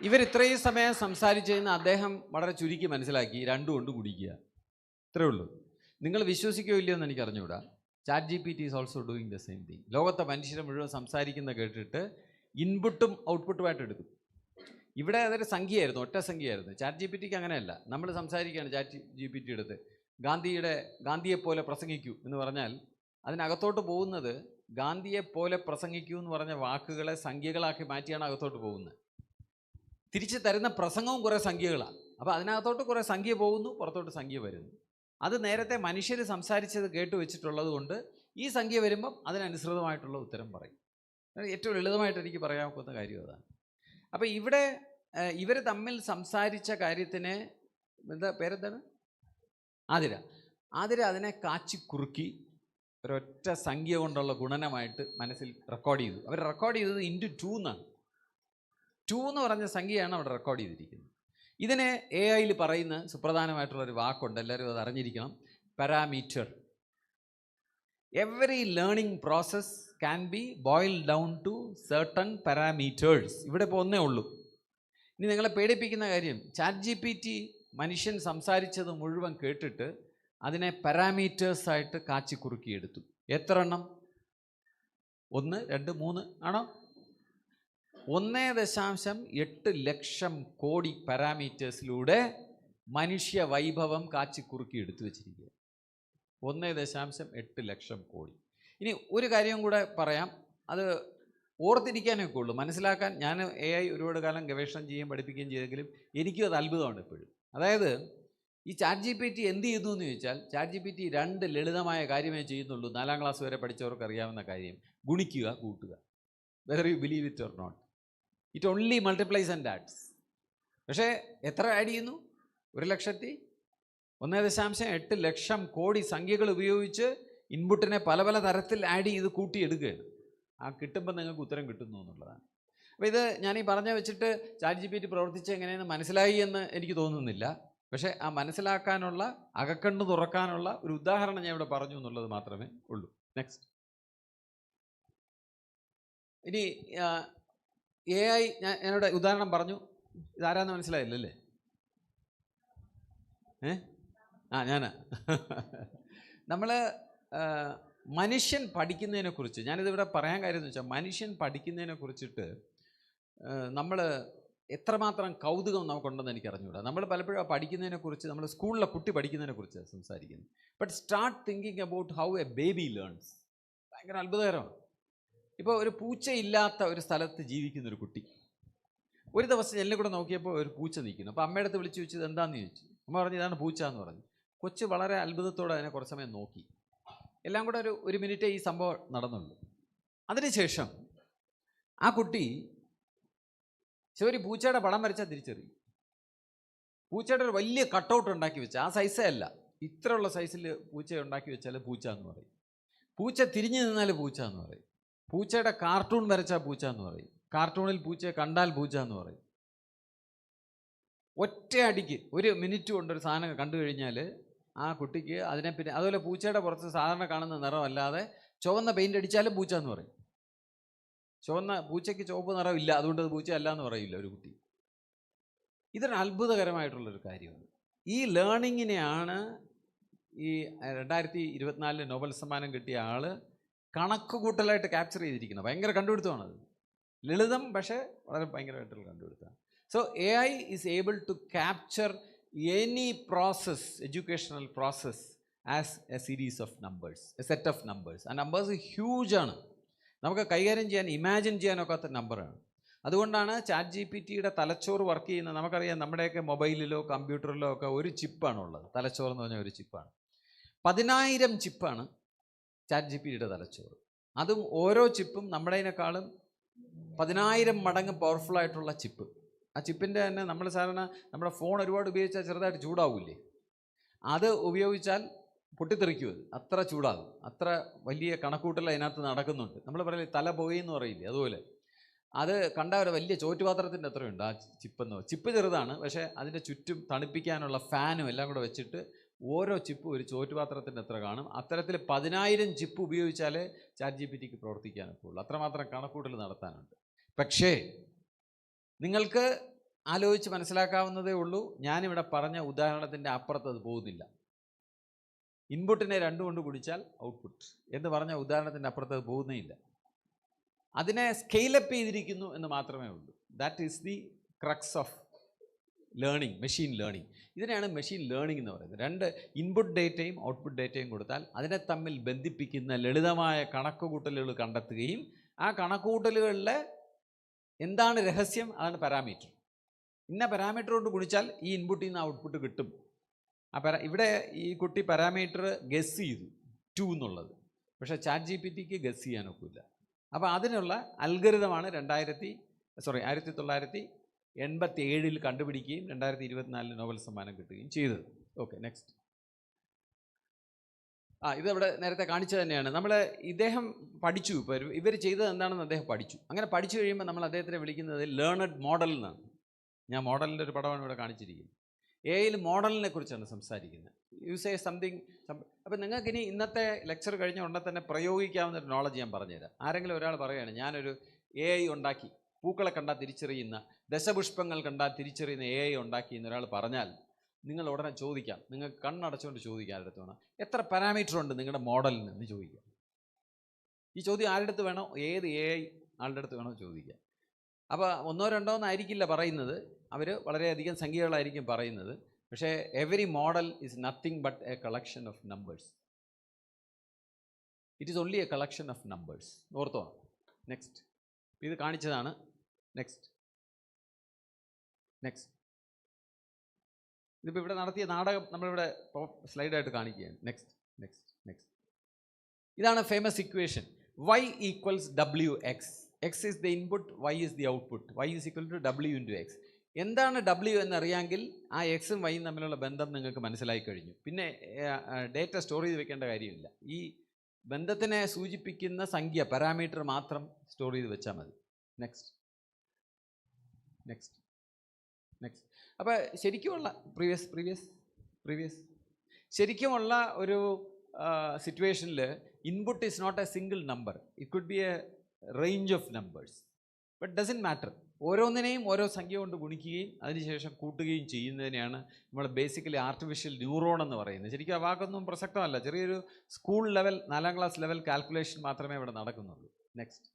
ഇവർ ഇത്രയും സമയം സംസാരിച്ചതെന്ന് അദ്ദേഹം വളരെ ചുരുക്കി മനസ്സിലാക്കി. 2 കൊണ്ട് കുടിക്കുക, ഇത്രയേ ഉള്ളൂ. നിങ്ങൾ വിശ്വസിക്കുകയോ ഇല്ലയോ എന്ന് എനിക്ക് അറിഞ്ഞുകൂടാ. Chat GPT is also doing the same thing. ലോകത്തെ മനുഷ്യരെ മുഴുവൻ സംസാരിക്കുന്ന കേട്ടിട്ട് ഇൻപുട്ടും ഔട്ട്പുട്ടുമായിട്ട് എടുക്കും. ഇവിടെ അതൊരു സംഖ്യയായിരുന്നു, ഒറ്റ സംഖ്യയായിരുന്നു. ചാറ്റ് GPTക്ക് അങ്ങനെയല്ല. നമ്മൾ സംസാരിക്കുകയാണ് ചാറ്റ് GPT എടുത്ത് ഗാന്ധിയെപ്പോലെ പ്രസംഗിക്കൂ എന്ന് പറഞ്ഞാൽ അതിനകത്തോട്ട് പോകുന്നത് ഗാന്ധിയെപ്പോലെ പ്രസംഗിക്കൂ എന്ന് പറഞ്ഞ വാക്കുകളെ സംഖ്യകളാക്കി മാറ്റിയാണ് അകത്തോട്ട് പോകുന്നത്. തിരിച്ച് തരുന്ന പ്രസംഗവും കുറേ സംഖ്യകളാണ്. അപ്പോൾ അതിനകത്തോട്ട് കുറേ സംഖ്യ പോകുന്നു, പുറത്തോട്ട് സംഖ്യ വരുന്നു. അത് നേരത്തെ മനുഷ്യർ സംസാരിച്ചത് കേട്ട് വെച്ചിട്ടുള്ളത് കൊണ്ട് ഈ സംഖ്യ വരുമ്പം അതിനനുസൃതമായിട്ടുള്ള ഉത്തരം പറയും. ഏറ്റവും ലളിതമായിട്ട് എനിക്ക് പറയാവുന്ന കാര്യം അതാണ്. അപ്പോൾ ഇവിടെ ഇവർ തമ്മിൽ സംസാരിച്ച കാര്യത്തിന് പേരെന്താണ്? ആതിര അതിനെ കാച്ചി കുറുക്കി ഒരൊറ്റ സംഖ്യ കൊണ്ടുള്ള ഗുണനമായിട്ട് മനസ്സിൽ റെക്കോർഡ് ചെയ്തു. അവർ റെക്കോർഡ് ചെയ്തത് × 2 എന്നാണ്. 2 എന്ന് പറഞ്ഞ സംഖ്യയാണ് അവിടെ റെക്കോർഡ് ചെയ്തിരിക്കുന്നത്. ഇതിനെ AI പറയുന്ന സുപ്രധാനമായിട്ടുള്ളൊരു വാക്കുണ്ട്, എല്ലാവരും അത് അറിഞ്ഞിരിക്കണം. Parameter. Every learning process can be boiled down to certain parameters. ഇവിടെ ഇപ്പോൾ ഒന്നേ ഉള്ളൂ. ഇനി നിങ്ങളെ പേടിപ്പിക്കുന്ന കാര്യം, ചാറ്റ് GPT മനുഷ്യൻ സംസാരിച്ചത് മുഴുവൻ കേട്ടിട്ട് അതിനെ പാരാമീറ്റേഴ്സായിട്ട് കാച്ചി കുറുക്കിയെടുത്തു. എത്ര എണ്ണം? 1 2 3 ആണോ? 1.8 ലക്ഷം കോടി പാരാമീറ്റേഴ്സിലൂടെ മനുഷ്യ വൈഭവം കാച്ചി കുറുക്കി എടുത്തു വച്ചിരിക്കുക. 1.8 ലക്ഷം കോടി. ഇനി ഒരു കാര്യം കൂടെ പറയാം, അത് ഓർത്തിരിക്കാനൊക്കെ ഉള്ളൂ, മനസ്സിലാക്കാൻ. ഞാൻ AI ഒരുപാട് കാലം ഗവേഷണം ചെയ്യുകയും പഠിപ്പിക്കുകയും ചെയ്തെങ്കിലും എനിക്കും അത് അത്ഭുതമാണ് ഇപ്പോഴും. അതായത് ഈ ചാറ്റ് GPT എന്ത് ചെയ്യുന്നു എന്ന് ചോദിച്ചാൽ, ചാറ്റ് GPT 2 ലളിതമായ കാര്യമേ ചെയ്യുന്നുള്ളൂ. 4ാം ക്ലാസ് വരെ പഠിച്ചവർക്ക് അറിയാവുന്ന കാര്യം. ഗുണിക്കുക, കൂട്ടുക. Whether you believe it or not, it only multiplies and adds. പക്ഷേ എത്ര ആഡ് ചെയ്യുന്നു? 1.8 ലക്ഷം കോടി സംഖ്യകൾ ഉപയോഗിച്ച് ഇൻപുട്ടിനെ പല പല തരത്തിൽ ആഡ് ചെയ്ത് കൂട്ടിയെടുക്കുകയാണ്. ആ കിട്ടുമ്പോൾ നിങ്ങൾക്ക് ഉത്തരം കിട്ടുന്നു എന്നുള്ളതാണ്. അപ്പോൾ ഇത് ഞാൻ ഈ പറഞ്ഞ വെച്ചിട്ട് ChatGPT പ്രവർത്തിച്ച് എങ്ങനെയെന്ന് മനസ്സിലായി എന്ന് എനിക്ക് തോന്നുന്നില്ല. പക്ഷേ ആ മനസ്സിലാക്കാനുള്ള, അകക്കണ്ണ് തുറക്കാനുള്ള ഒരു ഉദാഹരണം ഞാൻ ഇവിടെ പറഞ്ഞു എന്നുള്ളത് മാത്രമേ ഉള്ളൂ. നെക്സ്റ്റ്. ഇനി AI ഞാനിവിടെ ഉദാഹരണം പറഞ്ഞു. ഇതാരാന്ന് മനസ്സിലായില്ലല്ലേ? ഞാനാ. നമ്മൾ മനുഷ്യൻ പഠിക്കുന്നതിനെക്കുറിച്ച് ഞാനിതിവിടെ പറയാൻ കാര്യം എന്ന് വെച്ചാൽ, മനുഷ്യൻ പഠിക്കുന്നതിനെ കുറിച്ചിട്ട് നമ്മൾ എത്രമാത്രം കൗതുകം നമുക്കുണ്ടെന്ന് എനിക്ക് അറിഞ്ഞുകൂടാ. നമ്മൾ പലപ്പോഴും പഠിക്കുന്നതിനെക്കുറിച്ച്, നമ്മൾ സ്കൂളിലെ കുട്ടി പഠിക്കുന്നതിനെക്കുറിച്ച് സംസാരിക്കുന്നു. But start thinking about how A baby learns. ഭയങ്കര അത്ഭുതകരമാണ്. ഇപ്പോൾ ഒരു പൂച്ചയില്ലാത്ത ഒരു സ്ഥലത്ത് ജീവിക്കുന്നൊരു കുട്ടി ഒരു ദിവസം എന്നെ കൂടെ നോക്കിയപ്പോൾ ഒരു പൂച്ച നിൽക്കുന്നു. അപ്പോൾ അമ്മയുടെ അടുത്ത് വിളിച്ച് ചോദിച്ചത് എന്താണെന്ന് ചോദിച്ചു. അമ്മ പറഞ്ഞു ഇതാണ് പൂച്ച എന്ന് പറഞ്ഞു. കൊച്ച് വളരെ അത്ഭുതത്തോടെ അതിനെ കുറച്ച് സമയം നോക്കി. എല്ലാം കൂടെ ഒരു മിനിറ്റേ ഈ സംഭവം നടന്നുള്ളൂ. അതിനുശേഷം ആ കുട്ടി ശരി പൂച്ചയുടെ പടം വരച്ചാൽ തിരിച്ചറിയും. പൂച്ചയുടെ ഒരു വലിയ കട്ടൗട്ട് ഉണ്ടാക്കി വെച്ചാൽ, ആ സൈസേ അല്ല, ഇത്രയുള്ള സൈസിൽ പൂച്ച ഉണ്ടാക്കി വെച്ചാൽ പൂച്ച എന്ന് പറയും. പൂച്ച തിരിഞ്ഞു നിന്നാൽ പൂച്ച എന്ന് പറയും. പൂച്ചയുടെ കാർട്ടൂൺ വരച്ചാൽ പൂച്ച എന്ന് പറയും. കാർട്ടൂണിൽ പൂച്ചയെ കണ്ടാൽ പൂച്ച എന്ന് പറയും. ഒറ്റ അടിക്ക് ഒരു മിനിറ്റ് കൊണ്ടൊരു സാധനം കണ്ടു കഴിഞ്ഞാൽ ആ കുട്ടിക്ക് അതിനെ പിന്നെ, അതുപോലെ പൂച്ചയുടെ പുറത്ത് സാധാരണ കാണുന്ന നിറമല്ലാതെ ചുവന്ന പെയിൻ്റ് അടിച്ചാലും പൂച്ച എന്ന് പറയും. പൂച്ചയ്ക്ക് ചുവപ്പ് നിറം ഇല്ല, അതുകൊണ്ട് അത് പൂച്ച അല്ല എന്ന് പറയില്ല ഒരു കുട്ടി. ഇതൊരു അത്ഭുതകരമായിട്ടുള്ളൊരു കാര്യമാണ്. ഈ ലേണിങ്ങിനെയാണ് ഈ 2024 നോബൽ സമ്മാനം കിട്ടിയ ആൾ കണക്ക് കൂട്ടലായിട്ട് ക്യാപ്ചർ ചെയ്തിരിക്കുന്നത്. ഭയങ്കര കണ്ടുപിടുത്തമാണത്. ലളിതം, പക്ഷേ വളരെ ഭയങ്കരമായിട്ടുള്ള കണ്ടുപിടുത്തമാണ്. So AI is able to capture any process, educational process, as a series of numbers, a set of numbers. ആ നമ്പേഴ്സ് ഹ്യൂജാണ്. നമുക്ക് കൈകാര്യം ചെയ്യാൻ, ഇമാജിൻ ചെയ്യാനൊക്കാത്ത നമ്പറാണ്. അതുകൊണ്ടാണ് ChatGPTയുടെ തലച്ചോറ് വർക്ക് ചെയ്യുന്നത്. നമുക്കറിയാം, നമ്മുടെയൊക്കെ മൊബൈലിലോ കമ്പ്യൂട്ടറിലോ ഒക്കെ ഒരു ചിപ്പാണുള്ളത്. തലച്ചോറ് എന്ന് പറഞ്ഞാൽ ഒരു ചിപ്പാണ്. 10,000 ചിപ്പാണ് ChatGPTയുടെ തലച്ചോറ്. അതും ഓരോ ചിപ്പും നമ്മുടേതിനേക്കാളും 10,000 മടങ്ങ് പവർഫുൾ ആയിട്ടുള്ള ചിപ്പ്. ആ ചിപ്പിൻ്റെ തന്നെ നമ്മൾ സാധാരണ നമ്മുടെ ഫോൺ ഒരുപാട് ഉപയോഗിച്ചാൽ ചെറുതായിട്ട് ചൂടാവില്ലേ? അത് ഉപയോഗിച്ചാൽ പൊട്ടിത്തെറിക്കും. അത് അത്ര ചൂടാകും. അത്ര വലിയ കണക്കൂട്ടൽ അതിനകത്ത് നടക്കുന്നുണ്ട്. നമ്മൾ പറയില്ലേ തല പോയെന്ന് പറയില്ലേ, അതുപോലെ അത് കണ്ട ഒരു വലിയ ചോറ്റുപാത്രത്തിൻ്റെ അത്രയുണ്ട് ആ ചിപ്പെന്ന്. ചിപ്പ് ചെറുതാണ്, പക്ഷേ അതിൻ്റെ ചുറ്റും തണുപ്പിക്കാനുള്ള ഫാനും എല്ലാം കൂടെ വെച്ചിട്ട് ഓരോ ചിപ്പും ഒരു ചോറ്റുപാത്രത്തിൻ്റെ അത്ര കാണും. അത്തരത്തിൽ 10,000 ചിപ്പ് ഉപയോഗിച്ചാലേ ChatGPTക്ക് പ്രവർത്തിക്കാനൊക്കെ ഉള്ളൂ. അത്രമാത്രം കണക്കൂട്ടൽ നടത്താനുണ്ട്. പക്ഷേ നിങ്ങൾക്ക് ആലോചിച്ച് മനസ്സിലാക്കാവുന്നതേ ഉള്ളൂ, ഞാനിവിടെ പറഞ്ഞ ഉദാഹരണത്തിൻ്റെ അപ്പുറത്ത് അത് പോകുന്നില്ല. ഇൻപുട്ടിനെ 2 കൊണ്ട് ഗുണിച്ചാൽ ഔട്ട്പുട്ട് എന്ന് പറഞ്ഞ ഉദാഹരണത്തിൻ്റെ അപ്പുറത്ത് അത് പോകുന്നേ ഇല്ല. അതിനെ സ്കെയിലപ്പ് ചെയ്തിരിക്കുന്നു എന്ന് മാത്രമേ ഉള്ളൂ. That is the crux of learning, machine learning. ഇതിനെയാണ് മെഷീൻ ലേണിംഗ് എന്ന് പറയുന്നത്. 2 ഇൻപുട്ട് ഡേറ്റയും ഔട്ട്പുട്ട് ഡേറ്റയും കൊടുത്താൽ അതിനെ തമ്മിൽ ബന്ധിപ്പിക്കുന്ന ലളിതമായ കണക്കുകൂട്ടലുകൾ കണ്ടെത്തുകയും ആ കണക്കുകൂട്ടലുകളിലെ എന്താണ് രഹസ്യം, അതാണ് പാരാമീറ്റർ. ഇന്ന പാരാമീറ്റർ കൊണ്ട് ഗുണിച്ചാൽ ഈ ഇൻപുട്ടിൽ നിന്ന് ഔട്ട്പുട്ട് കിട്ടും. ഇവിടെ ഈ കുട്ടി പാരാമീറ്റർ ഗസ് ചെയ്തു 2 എന്നുള്ളത്. പക്ഷേ ChatGPTക്ക് ഗസ് ചെയ്യാനൊക്കില്ല. അപ്പോൾ അതിനുള്ള അൽഗരിതമാണ് 1987 കണ്ടുപിടിക്കുകയും 2024 നോബൽ സമ്മാനം കിട്ടുകയും ചെയ്തത്. Okay, next. ഇതവിടെ നേരത്തെ കാണിച്ചത് തന്നെയാണ്. ഇദ്ദേഹം പഠിച്ചു. ഇപ്പോൾ ഇവർ ചെയ്തത് എന്താണെന്ന് അദ്ദേഹം പഠിച്ചു. അങ്ങനെ പഠിച്ചു കഴിയുമ്പോൾ നമ്മൾ അദ്ദേഹത്തിനെ വിളിക്കുന്നത് ലേണഡ് മോഡൽ എന്നാണ്. ഞാൻ മോഡലിൻ്റെ ഒരു പടമാണ് ഇവിടെ കാണിച്ചിരിക്കുന്നത്. AI മോഡലിനെ കുറിച്ചാണ് സംസാരിക്കുന്നത്. You say something. അപ്പോൾ നിങ്ങൾക്കിനി ഇന്നത്തെ ലെക്ചർ കഴിഞ്ഞ ഉടനെ തന്നെ പ്രയോഗിക്കാവുന്ന ഒരു നോളജ് ഞാൻ പറഞ്ഞുതരാം. ആരെങ്കിലും ഒരാൾ പറയുകയാണ് ഞാനൊരു AI ഉണ്ടാക്കി, പൂക്കളെ കണ്ടാൽ തിരിച്ചറിയുന്ന, ദശപുഷ്പങ്ങൾ കണ്ടാൽ തിരിച്ചറിയുന്ന AI ഉണ്ടാക്കി എന്നൊരാൾ പറഞ്ഞാൽ നിങ്ങൾ ഉടനെ ചോദിക്കാം, നിങ്ങൾക്ക് കണ്ണടച്ചുകൊണ്ട് ചോദിക്കാം ആരുടെ അടുത്ത് വേണം, എത്ര പാരാമീറ്റർ ഉണ്ട് നിങ്ങളുടെ മോഡലിന് എന്ന് ചോദിക്കാം. ഈ ചോദ്യം ആരുടെ അടുത്ത് വേണോ, ഏത് AI ആളുടെ അടുത്ത് വേണോ ചോദിക്കാം. അപ്പോൾ 1 2 എന്നായിരിക്കില്ല പറയുന്നത്, അവർ വളരെയധികം സംഖ്യകളായിരിക്കും പറയുന്നത്. പക്ഷേ every model is nothing but A collection of numbers. It is only A collection of numbers. Ortho? Next. ഇത് കാണിച്ചതാണ്. നെക്സ്റ്റ്. ഇതിപ്പോൾ ഇവിടെ നടത്തിയ നാടകം നമ്മളിവിടെ സ്ലൈഡായിട്ട് കാണിക്കുകയാണ്. നെക്സ്റ്റ്. ഇതാണ് famous equation. y equals wx. x is the input, y is the output. y is equal to w into x. എന്താണ് w എന്നറിയാമെങ്കിൽ ആ എക്സും വൈയും തമ്മിലുള്ള ബന്ധം നിങ്ങൾക്ക് മനസ്സിലായി കഴിഞ്ഞു. പിന്നെ ഡേറ്റ സ്റ്റോർ ചെയ്ത് വെക്കേണ്ട കാര്യമില്ല. ഈ ബന്ധത്തിനെ സൂചിപ്പിക്കുന്ന സംഖ്യ പാരാമീറ്റർ മാത്രം സ്റ്റോർ ചെയ്ത് വെച്ചാൽ മതി. Next next next. അപ്പോൾ ശരിക്കുമുള്ള പ്രീവിയസ് ശരിക്കുമുള്ള ഒരു സിറ്റുവേഷനിൽ input is not a single number, it could be a range of numbers, but doesn't matter. ഓരോന്നിനെയും ഓരോ സംഖ്യ കൊണ്ട് ഗുണിക്കുകയും അതിനുശേഷം കൂട്ടുകയും ചെയ്യുന്നതിനെയാണ് നമ്മൾ ബേസിക്കലി ആർട്ടിഫിഷ്യൽ ന്യൂറോൺ എന്ന് പറയുന്നത്. ശരിക്കും ആ വാക്കൊന്നും പ്രസക്തമല്ല. ചെറിയൊരു school level 4ാം class level calculation മാത്രമേ ഇവിടെ നടക്കുന്നുള്ളൂ. Next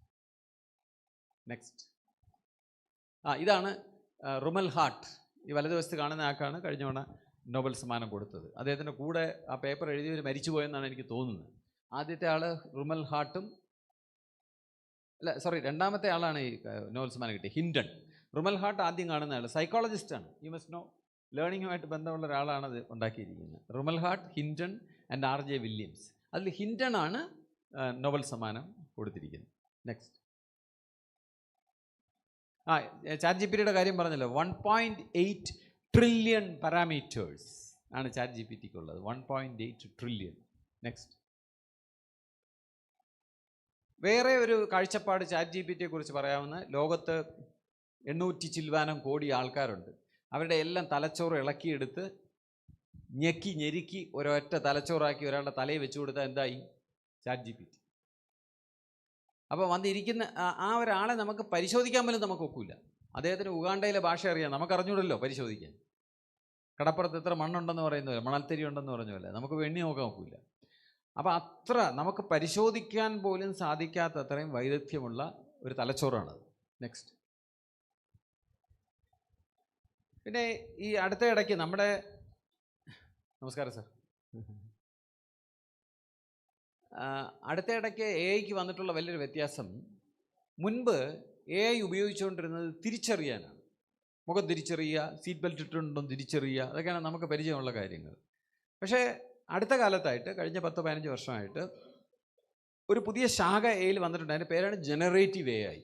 next. ഇതാണ് റുമൽ ഹാർട്ട്. ഈ വലതുവശത്ത് കാണുന്ന ആൾക്കാണ് കഴിഞ്ഞ തവണ നോബൽ സമ്മാനം കൊടുത്തത്. അദ്ദേഹത്തിൻ്റെ കൂടെ ആ പേപ്പർ എഴുതിയവർ മരിച്ചുപോയെന്നാണ് എനിക്ക് തോന്നുന്നത്. ആദ്യത്തെ ആൾ റുമൽ ഹാർട്ടും രണ്ടാമത്തെ ആളാണ് ഈ നോബൽ സമ്മാനം കിട്ടിയത്, ഹിൻഡൺ. റുമൽ ഹാർട്ട് ആദ്യം കാണുന്ന ആൾ സൈക്കോളജിസ്റ്റാണ്. യു മസ്റ്റ് നോ, ലേണിങ്ങുമായിട്ട് ബന്ധമുള്ള ഒരാളാണ് അത് ഉണ്ടാക്കിയിരിക്കുന്നത്. Rumelhart, Hinton and R.J. Williams. അതിൽ ഹിൻഡൺ ആണ് നോബൽ സമ്മാനം കൊടുത്തിരിക്കുന്നത്. നെക്സ്റ്റ്. ChatGPTയുടെ കാര്യം പറഞ്ഞല്ലോ. 1.8 ട്രില്യൺ പാരാമീറ്റേഴ്സ് ആണ് ChatGPTക്ക് ഉള്ളത്. 1.8 ട്രില്യൺ. നെക്സ്റ്റ്. വേറെ ഒരു കാഴ്ചപ്പാട് ChatGPTയെ കുറിച്ച് പറയാവുന്ന, ലോകത്ത് 800 ചില്വാനം കോടി ആൾക്കാരുണ്ട്. അവരുടെ എല്ലാം തലച്ചോറ് ഇളക്കിയെടുത്ത് ഞെക്കി ഞെരുക്കി ഒരൊറ്റ തലച്ചോറാക്കി ഒരാളുടെ തലയിൽ വെച്ച് കൊടുത്താൽ എന്തായി? ChatGPT. അപ്പോൾ വന്നിരിക്കുന്ന ആ ഒരാളെ നമുക്ക് പരിശോധിക്കാൻ പോലും നമുക്ക് ഒക്കില്ല. അദ്ദേഹത്തിന് ഉഗാണ്ടയിലെ ഭാഷ അറിയാം, നമുക്ക് അറിഞ്ഞൂടല്ലോ പരിശോധിക്കാൻ. കടപ്പുറത്ത് എത്ര മണ്ണുണ്ടെന്ന് പറയുന്ന പോലെ, മണൽത്തരി ഉണ്ടെന്ന് പറഞ്ഞ പോലെ നമുക്ക് എണ്ണി നോക്കാൻ ഒക്കില്ല. അപ്പോൾ അത്ര നമുക്ക് പരിശോധിക്കാൻ പോലും സാധിക്കാത്ത അത്രയും വൈദഗ്ധ്യമുള്ള ഒരു തലച്ചോറാണത്. നെക്സ്റ്റ്. പിന്നെ ഈ അടുത്ത ഇടയ്ക്ക് നമ്മുടെ, നമസ്കാരം സാർ, അടുത്ത ഇടയ്ക്ക് AI വന്നിട്ടുള്ള വലിയൊരു വ്യത്യാസം, മുൻപ് AI ഉപയോഗിച്ചുകൊണ്ടിരുന്നത് തിരിച്ചറിയാനാണ്. മുഖം തിരിച്ചറിയുക, സീറ്റ് ബെൽറ്റ് ഇട്ടുണ്ടോ തിരിച്ചറിയുക, അതൊക്കെയാണ് നമുക്ക് പരിചയമുള്ള കാര്യങ്ങൾ. പക്ഷേ അടുത്ത കാലത്തായിട്ട്, കഴിഞ്ഞ 10-15 വർഷമായിട്ട് ഒരു പുതിയ ശാഖ AI വന്നിട്ടുണ്ട്. അതിൻ്റെ പേരാണ് ജനറേറ്റീവ് AI.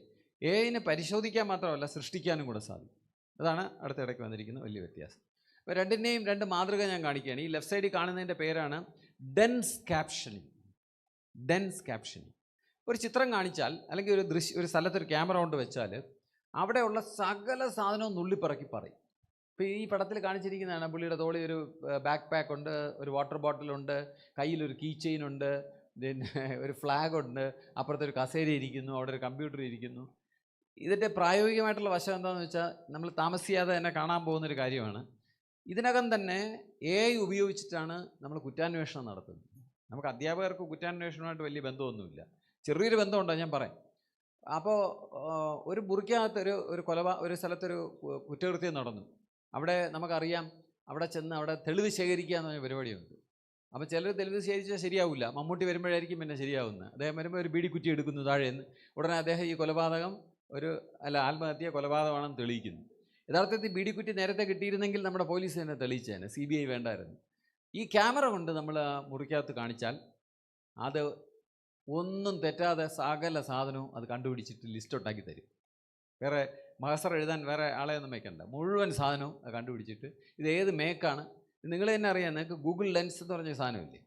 AI പരിശോധിക്കാൻ മാത്രമല്ല സൃഷ്ടിക്കാനും കൂടെ സാധിക്കും. അതാണ് അടുത്ത ഇടയ്ക്ക് വന്നിരിക്കുന്ന വലിയ വ്യത്യാസം. അപ്പോൾ രണ്ടിൻ്റെയും രണ്ട് മാതൃക ഞാൻ കാണിക്കുകയാണ്. ഈ ലെഫ്റ്റ് സൈഡിൽ കാണുന്നതിൻ്റെ പേരാണ് ഡെൻസ് ക്യാപ്ഷനിങ്. ഡെൻസ് ക്യാപ്ഷനിങ്. ഒരു ചിത്രം കാണിച്ചാൽ, അല്ലെങ്കിൽ ഒരു സ്ഥലത്തൊരു ക്യാമറ കൊണ്ട് വെച്ചാൽ അവിടെയുള്ള സകല സാധനവും നുള്ളിപ്പറക്കി പറയും. ഇപ്പോൾ ഈ പടത്തിൽ കാണിച്ചിരിക്കുന്നതാണ്, പുള്ളിയുടെ തോളിൽ ഒരു ബാക്ക് പാക്ക് ഉണ്ട്, ഒരു വാട്ടർ ബോട്ടിലുണ്ട്, കയ്യിലൊരു കീ ചെയിൻ ഉണ്ട്, പിന്നെ ഒരു ഫ്ലാഗ് ഉണ്ട്, അപ്പുറത്തൊരു കസേര ഇരിക്കുന്നു, അവിടെ ഒരു കമ്പ്യൂട്ടർ ഇരിക്കുന്നു. ഇതിൻ്റെ പ്രായോഗികമായിട്ടുള്ള വശം എന്താണെന്ന് വെച്ചാൽ, നമ്മൾ താമസിയാതെ തന്നെ കാണാൻ പോകുന്നൊരു കാര്യമാണ്. ഇതിനകം തന്നെ AI ഉപയോഗിച്ചിട്ടാണ് നമ്മൾ കുറ്റാന്വേഷണം നടത്തുന്നത്. നമുക്ക് അധ്യാപകർക്ക് കുറ്റാന്വേഷണമായിട്ട് വലിയ ബന്ധമൊന്നുമില്ല, ചെറിയൊരു ബന്ധമുണ്ടോ ഞാൻ പറയാം. അപ്പോൾ ഒരു മുറിക്കകത്ത് ഒരു സ്ഥലത്തൊരു കുറ്റകൃത്യം നടന്നു. അവിടെ നമുക്കറിയാം, അവിടെ ചെന്ന് അവിടെ തെളിവ് ശേഖരിക്കുക എന്ന് പറഞ്ഞ പരിപാടിയുണ്ട്. അപ്പോൾ ചിലർ തെളിവ് ശേഖരിച്ചാൽ ശരിയാവില്ല, മമ്മൂട്ടി വരുമ്പോഴായിരിക്കും പിന്നെ ശരിയാവുന്നത്. അദ്ദേഹം വരുമ്പോൾ ഒരു ബീഡിക്കുറ്റി എടുക്കുന്നു താഴേന്ന്, ഉടനെ അദ്ദേഹം ഈ കൊലപാതകം ആത്മഹത്യ കൊലപാതകമാണെന്ന് തെളിയിക്കുന്നു. യഥാർത്ഥത്തിൽ ബീഡിക്കുറ്റി നേരത്തെ കിട്ടിയിരുന്നെങ്കിൽ നമ്മുടെ പോലീസ് തന്നെ തെളിയിച്ചേനെ, CBI വേണ്ടായിരുന്നു. ഈ ക്യാമറ കൊണ്ട് നമ്മൾ മുറിക്കകത്ത് കാണിച്ചാൽ അത് ഒന്നും തെറ്റാതെ സകല സാധനവും അത് കണ്ടുപിടിച്ചിട്ട് ലിസ്റ്റ് ഉണ്ടാക്കി തരും. വേറെ മഹസർ എഴുതാൻ വേറെ ആളെയൊന്നും വയ്ക്കണ്ട, മുഴുവൻ സാധനവും അത് കണ്ടുപിടിച്ചിട്ട് ഇത് ഏത് മേക്കാണ് നിങ്ങൾ തന്നെ അറിയാം. നിങ്ങൾക്ക് ഗൂഗിൾ ലെൻസ് എന്ന് പറഞ്ഞ സാധനമില്ലേ?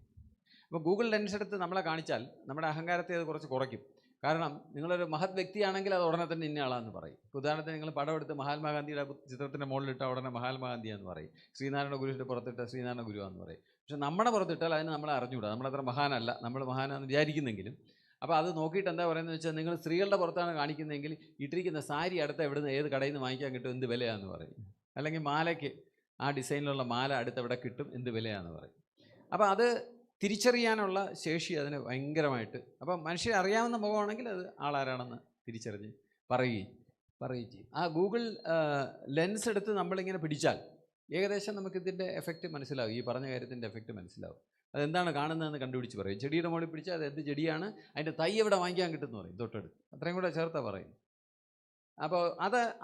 അപ്പോൾ ഗൂഗിൾ ലെൻസ് എടുത്ത് നമ്മളെ കാണിച്ചാൽ നമ്മുടെ അഹങ്കാരത്തെ അത് കുറച്ച് കുറയ്ക്കും. കാരണം നിങ്ങളൊരു മഹത് വ്യക്തിയാണെങ്കിൽ അത് ഉടനെ തന്നെ ഇന്ന ആളാന്ന് പറയും. ഉദാഹരണത്തിന് നിങ്ങൾ പടം എടുത്ത് മഹാത്മാഗാന്ധിയുടെ ചിത്രത്തിൻ്റെ മുകളിലിട്ട ഉടനെ മഹാത്മാഗാന്ധിയാന്ന് പറയും, ശ്രീനാരായണ ഗുരുവിൻ്റെ പുറത്തിട്ട ശ്രീനാരായണ ഗുരുവാന്ന് പറയും. പക്ഷെ നമ്മുടെ പുറത്തിട്ടാൽ അതിന് നമ്മളെ അറിഞ്ഞുകൂടാ, നമ്മളത്ര മഹാനല്ല, നമ്മൾ മഹാനാന്ന് വിചാരിക്കുന്നെങ്കിലും. അപ്പോൾ അത് നോക്കിയിട്ട് എന്താ പറയുന്നത് വെച്ചാൽ, നിങ്ങൾ സ്ത്രീകളുടെ പുറത്താണ് കാണിക്കുന്നതെങ്കിൽ ഇട്ടിരിക്കുന്ന സാരി അടുത്ത എവിടുന്ന് ഏത് കടയിൽ നിന്ന് വാങ്ങിക്കാൻ കിട്ടും, എന്ത് വിലയാണെന്ന് പറയും. അല്ലെങ്കിൽ മാലയ്ക്ക് ആ ഡിസൈനിലുള്ള മാല അടുത്ത് എവിടെ കിട്ടും, എന്ത് വിലയാണെന്ന് പറയും. അപ്പോൾ അത് തിരിച്ചറിയാനുള്ള ശേഷി അതിന് ഭയങ്കരമായിട്ട്. അപ്പം മനുഷ്യരെ അറിയാവുന്ന മുഖമാണെങ്കിൽ അത് ആളാരാണെന്ന് തിരിച്ചറിഞ്ഞ് പറയുകയും ചെയ്യും. ആ ഗൂഗിൾ ലെൻസ് എടുത്ത് നമ്മളിങ്ങനെ പിടിച്ചാൽ ഏകദേശം നമുക്കിതിൻ്റെ എഫക്റ്റ് മനസ്സിലാവും, ഈ പറഞ്ഞ കാര്യത്തിൻ്റെ എഫക്റ്റ് മനസ്സിലാവും. അതെന്താണ് കാണുന്നതെന്ന് കണ്ടുപിടിച്ച് പറയും. ചെടിയുടെ മുകളിൽ പിടിച്ചാൽ അത് എന്ത് ചെടിയാണ്, അതിൻ്റെ തൈ എവിടെ വാങ്ങിക്കാൻ കിട്ടുമെന്ന് പറയും, തൊട്ടടുത്ത്. അത്രയും കൂടെ ചേർത്താൽ പറയും. അപ്പോൾ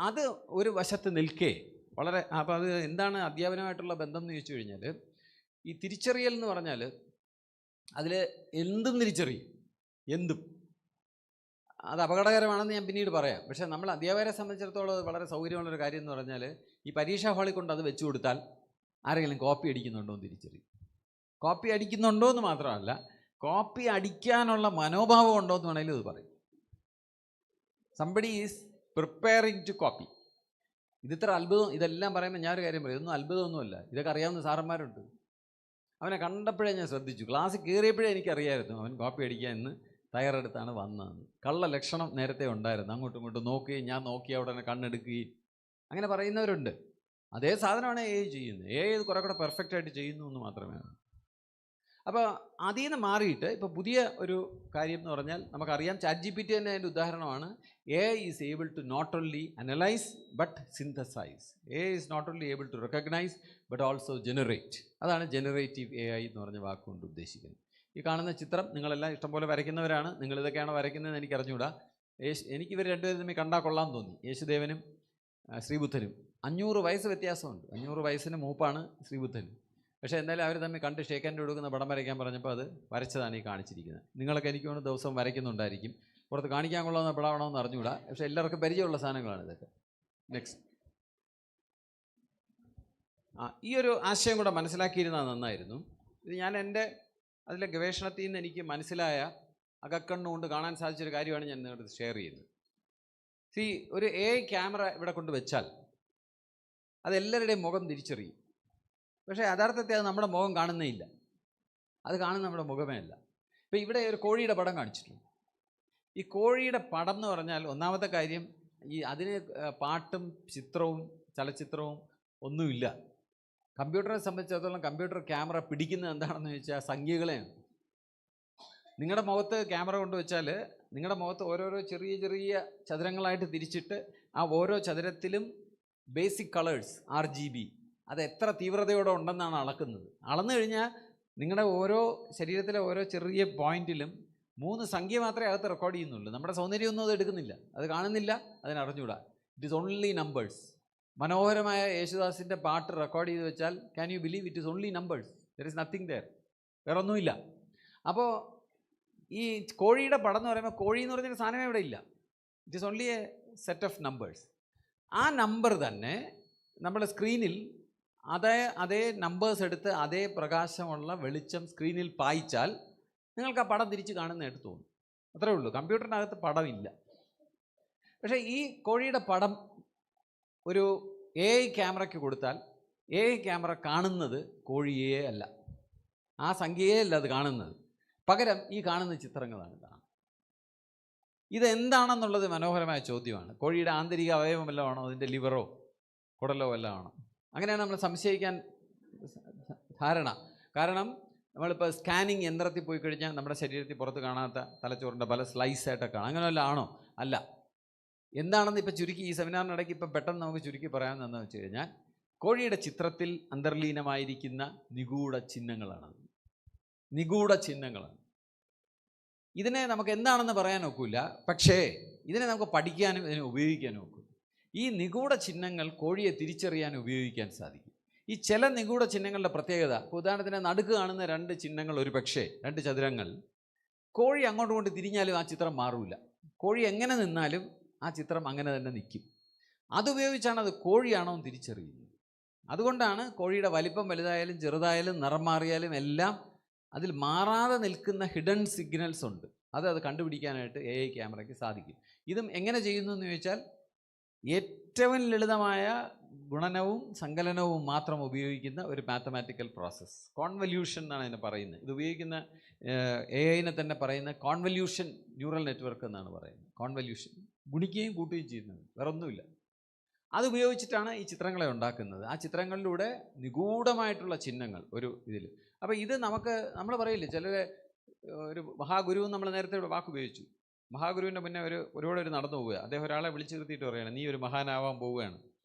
അത് ഒരു വശത്ത് നിൽക്കേ വളരെ. അപ്പോൾ അത് എന്താണ് അധ്യാപനമായിട്ടുള്ള ബന്ധം എന്ന് ചോദിച്ചു കഴിഞ്ഞാൽ, ഈ തിരിച്ചറിയൽ എന്ന് പറഞ്ഞാൽ അതിൽ എന്തും തിരിച്ചറിയും, എന്തും. അത് അപകടകരമാണെന്ന് ഞാൻ പിന്നീട് പറയാം. പക്ഷേ നമ്മൾ അധ്യാപകരെ സംബന്ധിച്ചിടത്തോളം അത് വളരെ സൗകര്യമുള്ളൊരു കാര്യം എന്ന് പറഞ്ഞാൽ ഈ പരീക്ഷാ ഹാളിൽ കൊണ്ട് അത് വെച്ച് കൊടുത്താൽ ആരെങ്കിലും കോപ്പി അടിക്കുന്നുണ്ടോ എന്ന് തിരിച്ചറിയും. കോപ്പി അടിക്കുന്നുണ്ടോ എന്ന് മാത്രമല്ല, കോപ്പി അടിക്കാനുള്ള മനോഭാവം ഉണ്ടോ എന്ന് വേണമെങ്കിലും ഇത് പറയും. Somebody is preparing to copy. ഇതിത്ര അത്ഭുതം, ഇതെല്ലാം പറയുമ്പോൾ ഞാനൊരു കാര്യം പറയും, ഇതൊന്നും അത്ഭുതമൊന്നുമല്ല. ഇതൊക്കെ അറിയാവുന്ന സാറന്മാരുണ്ട്. അവനെ കണ്ടപ്പോഴേ ഞാൻ ശ്രദ്ധിച്ചു, ക്ലാസ്സിൽ കയറിയപ്പോഴേ എനിക്കറിയായിരുന്നു അവൻ കോപ്പി അടിക്കാൻ ഇന്ന് തയ്യാറെടുത്താണ് വന്നതെന്ന്. കള്ള ലക്ഷണം നേരത്തെ ഉണ്ടായിരുന്നു. അങ്ങോട്ടും ഇങ്ങോട്ടും നോക്കുകയും ഞാൻ നോക്കിയ ഉടനെ കണ്ണെടുക്കുകയും അങ്ങനെ പറയുന്നവരുണ്ട്. അതേ സാധനമാണ് എ ചെയ്യുന്നത്. ഇത് കുറെ കൂടെ പെർഫെക്റ്റ് ആയിട്ട് ചെയ്യുന്നു എന്ന് മാത്രമേ. അപ്പോൾ അതിൽ നിന്ന് മാറിയിട്ട് ഇപ്പോൾ പുതിയ ഒരു കാര്യം എന്ന് പറഞ്ഞാൽ നമുക്കറിയാം, ChatGPT തന്നെ അതിൻ്റെ ഉദാഹരണമാണ്. AI is able to not only analyse but synthesise. AI is not only able to recognise but also generate. അതാണ് ജനറേറ്റീവ് AI എന്ന് പറഞ്ഞ വാക്കുകൊണ്ട് ഉദ്ദേശിക്കുന്നത്. ഈ കാണുന്ന ചിത്രം നിങ്ങളെല്ലാം ഇഷ്ടംപോലെ വരയ്ക്കുന്നവരാണ്. നിങ്ങളിതൊക്കെയാണ് വരയ്ക്കുന്നതെന്ന് എനിക്ക് അറിഞ്ഞുകൂടാ. എനിക്കിവർ രണ്ടുപേരും തമ്മിൽ കണ്ടാൽ കൊള്ളാൻ തോന്നി. യേശുദേവനും ശ്രീബുദ്ധനും 500 വയസ്സ് വ്യത്യാസമുണ്ട്. 500 വയസ്സിന് മൂപ്പാണ് ശ്രീബുദ്ധൻ. പക്ഷേ എന്തായാലും അവർ തമ്മിൽ കണ്ട് ഷേക്ക് ഹാൻഡ് കൊടുക്കുന്ന പടം വരയ്ക്കാൻ പറഞ്ഞപ്പോൾ അത് വരച്ചതാണ് ഈ കാണിച്ചിരിക്കുന്നത്. നിങ്ങളൊക്കെ എനിക്ക് വേണ്ടി ദിവസവും വരയ്ക്കുന്നുണ്ടായിരിക്കും. പുറത്ത് കാണിക്കാൻ കൊള്ളാവുന്ന പടമാണോന്ന് അറിഞ്ഞുകൂടാ. പക്ഷേ എല്ലാവർക്കും പരിചയമുള്ള സാധനങ്ങളാണ് ഇതൊക്കെ. നെക്സ്റ്റ്. ഈ ഒരു ആശയം കൂടെ മനസ്സിലാക്കിയിരുന്നത് നന്നായിരുന്നു. ഇത് ഞാൻ എൻ്റെ അതിലെ ഗവേഷണത്തിൽ നിന്ന് എനിക്ക് മനസ്സിലായ അകക്കണ്ണുകൊണ്ട് കാണാൻ സാധിച്ചൊരു കാര്യമാണ് ഞാൻ നിങ്ങളുടെ ഷെയർ ചെയ്യുന്നത്. ഒരു AI ക്യാമറ ഇവിടെ കൊണ്ട് വെച്ചാൽ അതെല്ലാവരുടെയും മുഖം തിരിച്ചറിയും. പക്ഷേ യഥാർത്ഥത്തിൽ അത് നമ്മുടെ മുഖം കാണുന്നേ ഇല്ല. അത് കാണുന്ന നമ്മുടെ മുഖമേ അല്ല. ഇപ്പോൾ ഇവിടെ ഒരു കോഴിയുടെ പടം കാണിച്ചിട്ടുണ്ട്. ഈ കോഴിയുടെ പടം എന്ന് പറഞ്ഞാൽ ഒന്നാമത്തെ കാര്യം, അതിന് പാട്ടും ചിത്രവും ചലച്ചിത്രവും ഒന്നുമില്ല. കമ്പ്യൂട്ടറെ സംബന്ധിച്ചിടത്തോളം കമ്പ്യൂട്ടർ ക്യാമറ പിടിക്കുന്നത് എന്താണെന്ന് ചോദിച്ചാൽ സംഖ്യകളെയാണ്. നിങ്ങളുടെ മുഖത്ത് ക്യാമറ കൊണ്ടുവച്ചാൽ നിങ്ങളുടെ മുഖത്ത് ഓരോരോ ചെറിയ ചെറിയ ചതുരങ്ങളായിട്ട് തിരിച്ചിട്ട് ആ ഓരോ ചതുരത്തിലും ബേസിക് കളേഴ്സ് RGB അത് എത്ര തീവ്രതയോടെ ഉണ്ടെന്നാണ് അളക്കുന്നത്. അളന്നു കഴിഞ്ഞാൽ നിങ്ങളുടെ ഓരോ ശരീരത്തിലെ ഓരോ ചെറിയ പോയിന്റിലും 3 സംഖ്യ മാത്രമേ അകത്ത് റെക്കോർഡ് ചെയ്യുന്നുള്ളൂ. നമ്മുടെ സൗന്ദര്യമൊന്നും അത് എടുക്കുന്നില്ല, അത് കാണുന്നില്ല, അതിനറിഞ്ഞൂടാ. It is only numbers. മനോഹരമായ യേശുദാസിൻ്റെ പാട്ട് റെക്കോർഡ് ചെയ്ത് വെച്ചാൽ can you believe it is only numbers. There is nothing there, വേറെ ഒന്നുമില്ല. അപ്പോൾ ഈ കോഴിയുടെ പടം എന്ന് പറയുമ്പോൾ കോഴി എന്ന് പറഞ്ഞൊരു സാധനമേ ഇവിടെ ഇല്ല. It is only A set of numbers. ആ നമ്പർ തന്നെ നമ്മൾ സ്ക്രീനിൽ അതേ നമ്പേഴ്സ് എടുത്ത് അതേ പ്രകാശമുള്ള വെളിച്ചം സ്ക്രീനിൽ പായിച്ചാൽ നിങ്ങൾക്ക് ആ പടം തിരിച്ച് കാണുന്നതായിട്ട് തോന്നും. അത്രേ ഉള്ളൂ. കമ്പ്യൂട്ടറിനകത്ത് പടമില്ല. പക്ഷേ ഈ കോഴിയുടെ പടം ഒരു AI ക്യാമറയ്ക്ക് കൊടുത്താൽ AI ക്യാമറ കാണുന്നത് കോഴിയേ അല്ല, ആ സംഖ്യയേ അല്ല അത് കാണുന്നത്. പകരം ഈ കാണുന്ന ചിത്രങ്ങളാണ് കാണുന്നത്. ഇതെന്താണെന്നുള്ളത് മനോഹരമായ ചോദ്യമാണ്. കോഴിയുടെ ആന്തരിക അവയവം വല്ലതും ആണോ? അതിൻ്റെ ലിവറോ കുടലോ വല്ലതും ആണോ? അങ്ങനെയാണ് നമ്മൾ സംശയിക്കാൻ ധാരണ. കാരണം നമ്മളിപ്പോൾ സ്കാനിങ് യന്ത്രത്തിൽ പോയി കഴിഞ്ഞാൽ നമ്മുടെ ശരീരത്തിൽ പുറത്ത് കാണാത്ത തലച്ചോറിൻ്റെ പല സ്ലൈസായിട്ടൊക്കെ കാണാം. അങ്ങനെ വല്ല ആണോ? അല്ല. എന്താണെന്ന് ഇപ്പോൾ ചുരുക്കി ഈ സെമിനാറിനിടയ്ക്ക് ഇപ്പം പെട്ടെന്ന് നമുക്ക് ചുരുക്കി പറയാമെന്ന് വെച്ച് കഴിഞ്ഞാൽ കോഴിയുടെ ചിത്രത്തിൽ അന്തർലീനമായിരിക്കുന്ന നിഗൂഢ ചിഹ്നങ്ങളാണ്. നിഗൂഢ ചിഹ്നങ്ങളാണ്. ഇതിനെ നമുക്ക് എന്താണെന്ന് പറയാൻ ഒക്കില്ല, പക്ഷേ ഇതിനെ നമുക്ക് പഠിക്കാനും ഇതിനെ ഉപയോഗിക്കാനും ഒക്കും. ഈ നിഗൂഢ ചിഹ്നങ്ങൾ കോഴിയെ തിരിച്ചറിയാൻ ഉപയോഗിക്കാൻ സാധിക്കും. ഈ ചില നിഗൂഢ ചിഹ്നങ്ങളുടെ പ്രത്യേകത, ഉദാഹരണത്തിന് നടുക്ക് കാണുന്ന 2 ചിഹ്നങ്ങൾ, ഒരു പക്ഷേ 2 ചതുരങ്ങൾ, കോഴി അങ്ങോട്ടും കൊണ്ട് തിരിഞ്ഞാലും ആ ചിത്രം മാറില്ല. കോഴി എങ്ങനെ നിന്നാലും ആ ചിത്രം അങ്ങനെ തന്നെ നിൽക്കും. അതുപയോഗിച്ചാണ് അത് കോഴിയാണോ എന്ന് തിരിച്ചറിയുന്നത്. അതുകൊണ്ടാണ് കോഴിയുടെ വലിപ്പം വലുതായാലും ചെറുതായാലും നിറം മാറിയാലും എല്ലാം അതിൽ മാറാതെ നിൽക്കുന്ന ഹിഡൻ സിഗ്നൽസ് ഉണ്ട്. അത് കണ്ടുപിടിക്കാനായിട്ട് AI ക്യാമറയ്ക്ക് സാധിക്കും. ഇതും എങ്ങനെ ചെയ്യുന്നു എന്ന് ചോദിച്ചാൽ ഏറ്റവും ലളിതമായ ഗുണനവും സങ്കലനവും മാത്രം ഉപയോഗിക്കുന്ന ഒരു മാത്തമാറ്റിക്കൽ പ്രോസസ്സ്. കോൺവല്യൂഷൻ എന്നാണ് അതിനെ പറയുന്നത്. ഇത് ഉപയോഗിക്കുന്ന AIനെ തന്നെ പറയുന്ന കോൺവല്യൂഷൻ ന്യൂറൽ നെറ്റ്വർക്ക് എന്നാണ് പറയുന്നത്. കോൺവല്യൂഷൻ ഗുണിക്കുകയും കൂട്ടുകയും ചെയ്യുന്നത്, വേറെ ഒന്നുമില്ല. അതുപയോഗിച്ചിട്ടാണ് ഈ ചിത്രങ്ങളെ ഉണ്ടാക്കുന്നത്. ആ ചിത്രങ്ങളിലൂടെ നിഗൂഢമായിട്ടുള്ള ചിഹ്നങ്ങൾ ഒരു ഇതിൽ. അപ്പോൾ ഇത് നമ്മൾ പറയില്ലേ, ചിലർ ഒരു മഹാഗുരു നമ്മൾ നേരത്തെ ഇവിടെ വാക്ക് ഉപയോഗിച്ചു. മഹാഗുരുവിൻ്റെ മുന്നേ ഒരുപാട് നടന്നു പോവുക. അദ്ദേഹം ഒരാളെ വിളിച്ചു നിർത്തിയിട്ട് പറയുകയാണ്, നീ ഒരു മഹാനാവാൻ പോവുകയാണ്,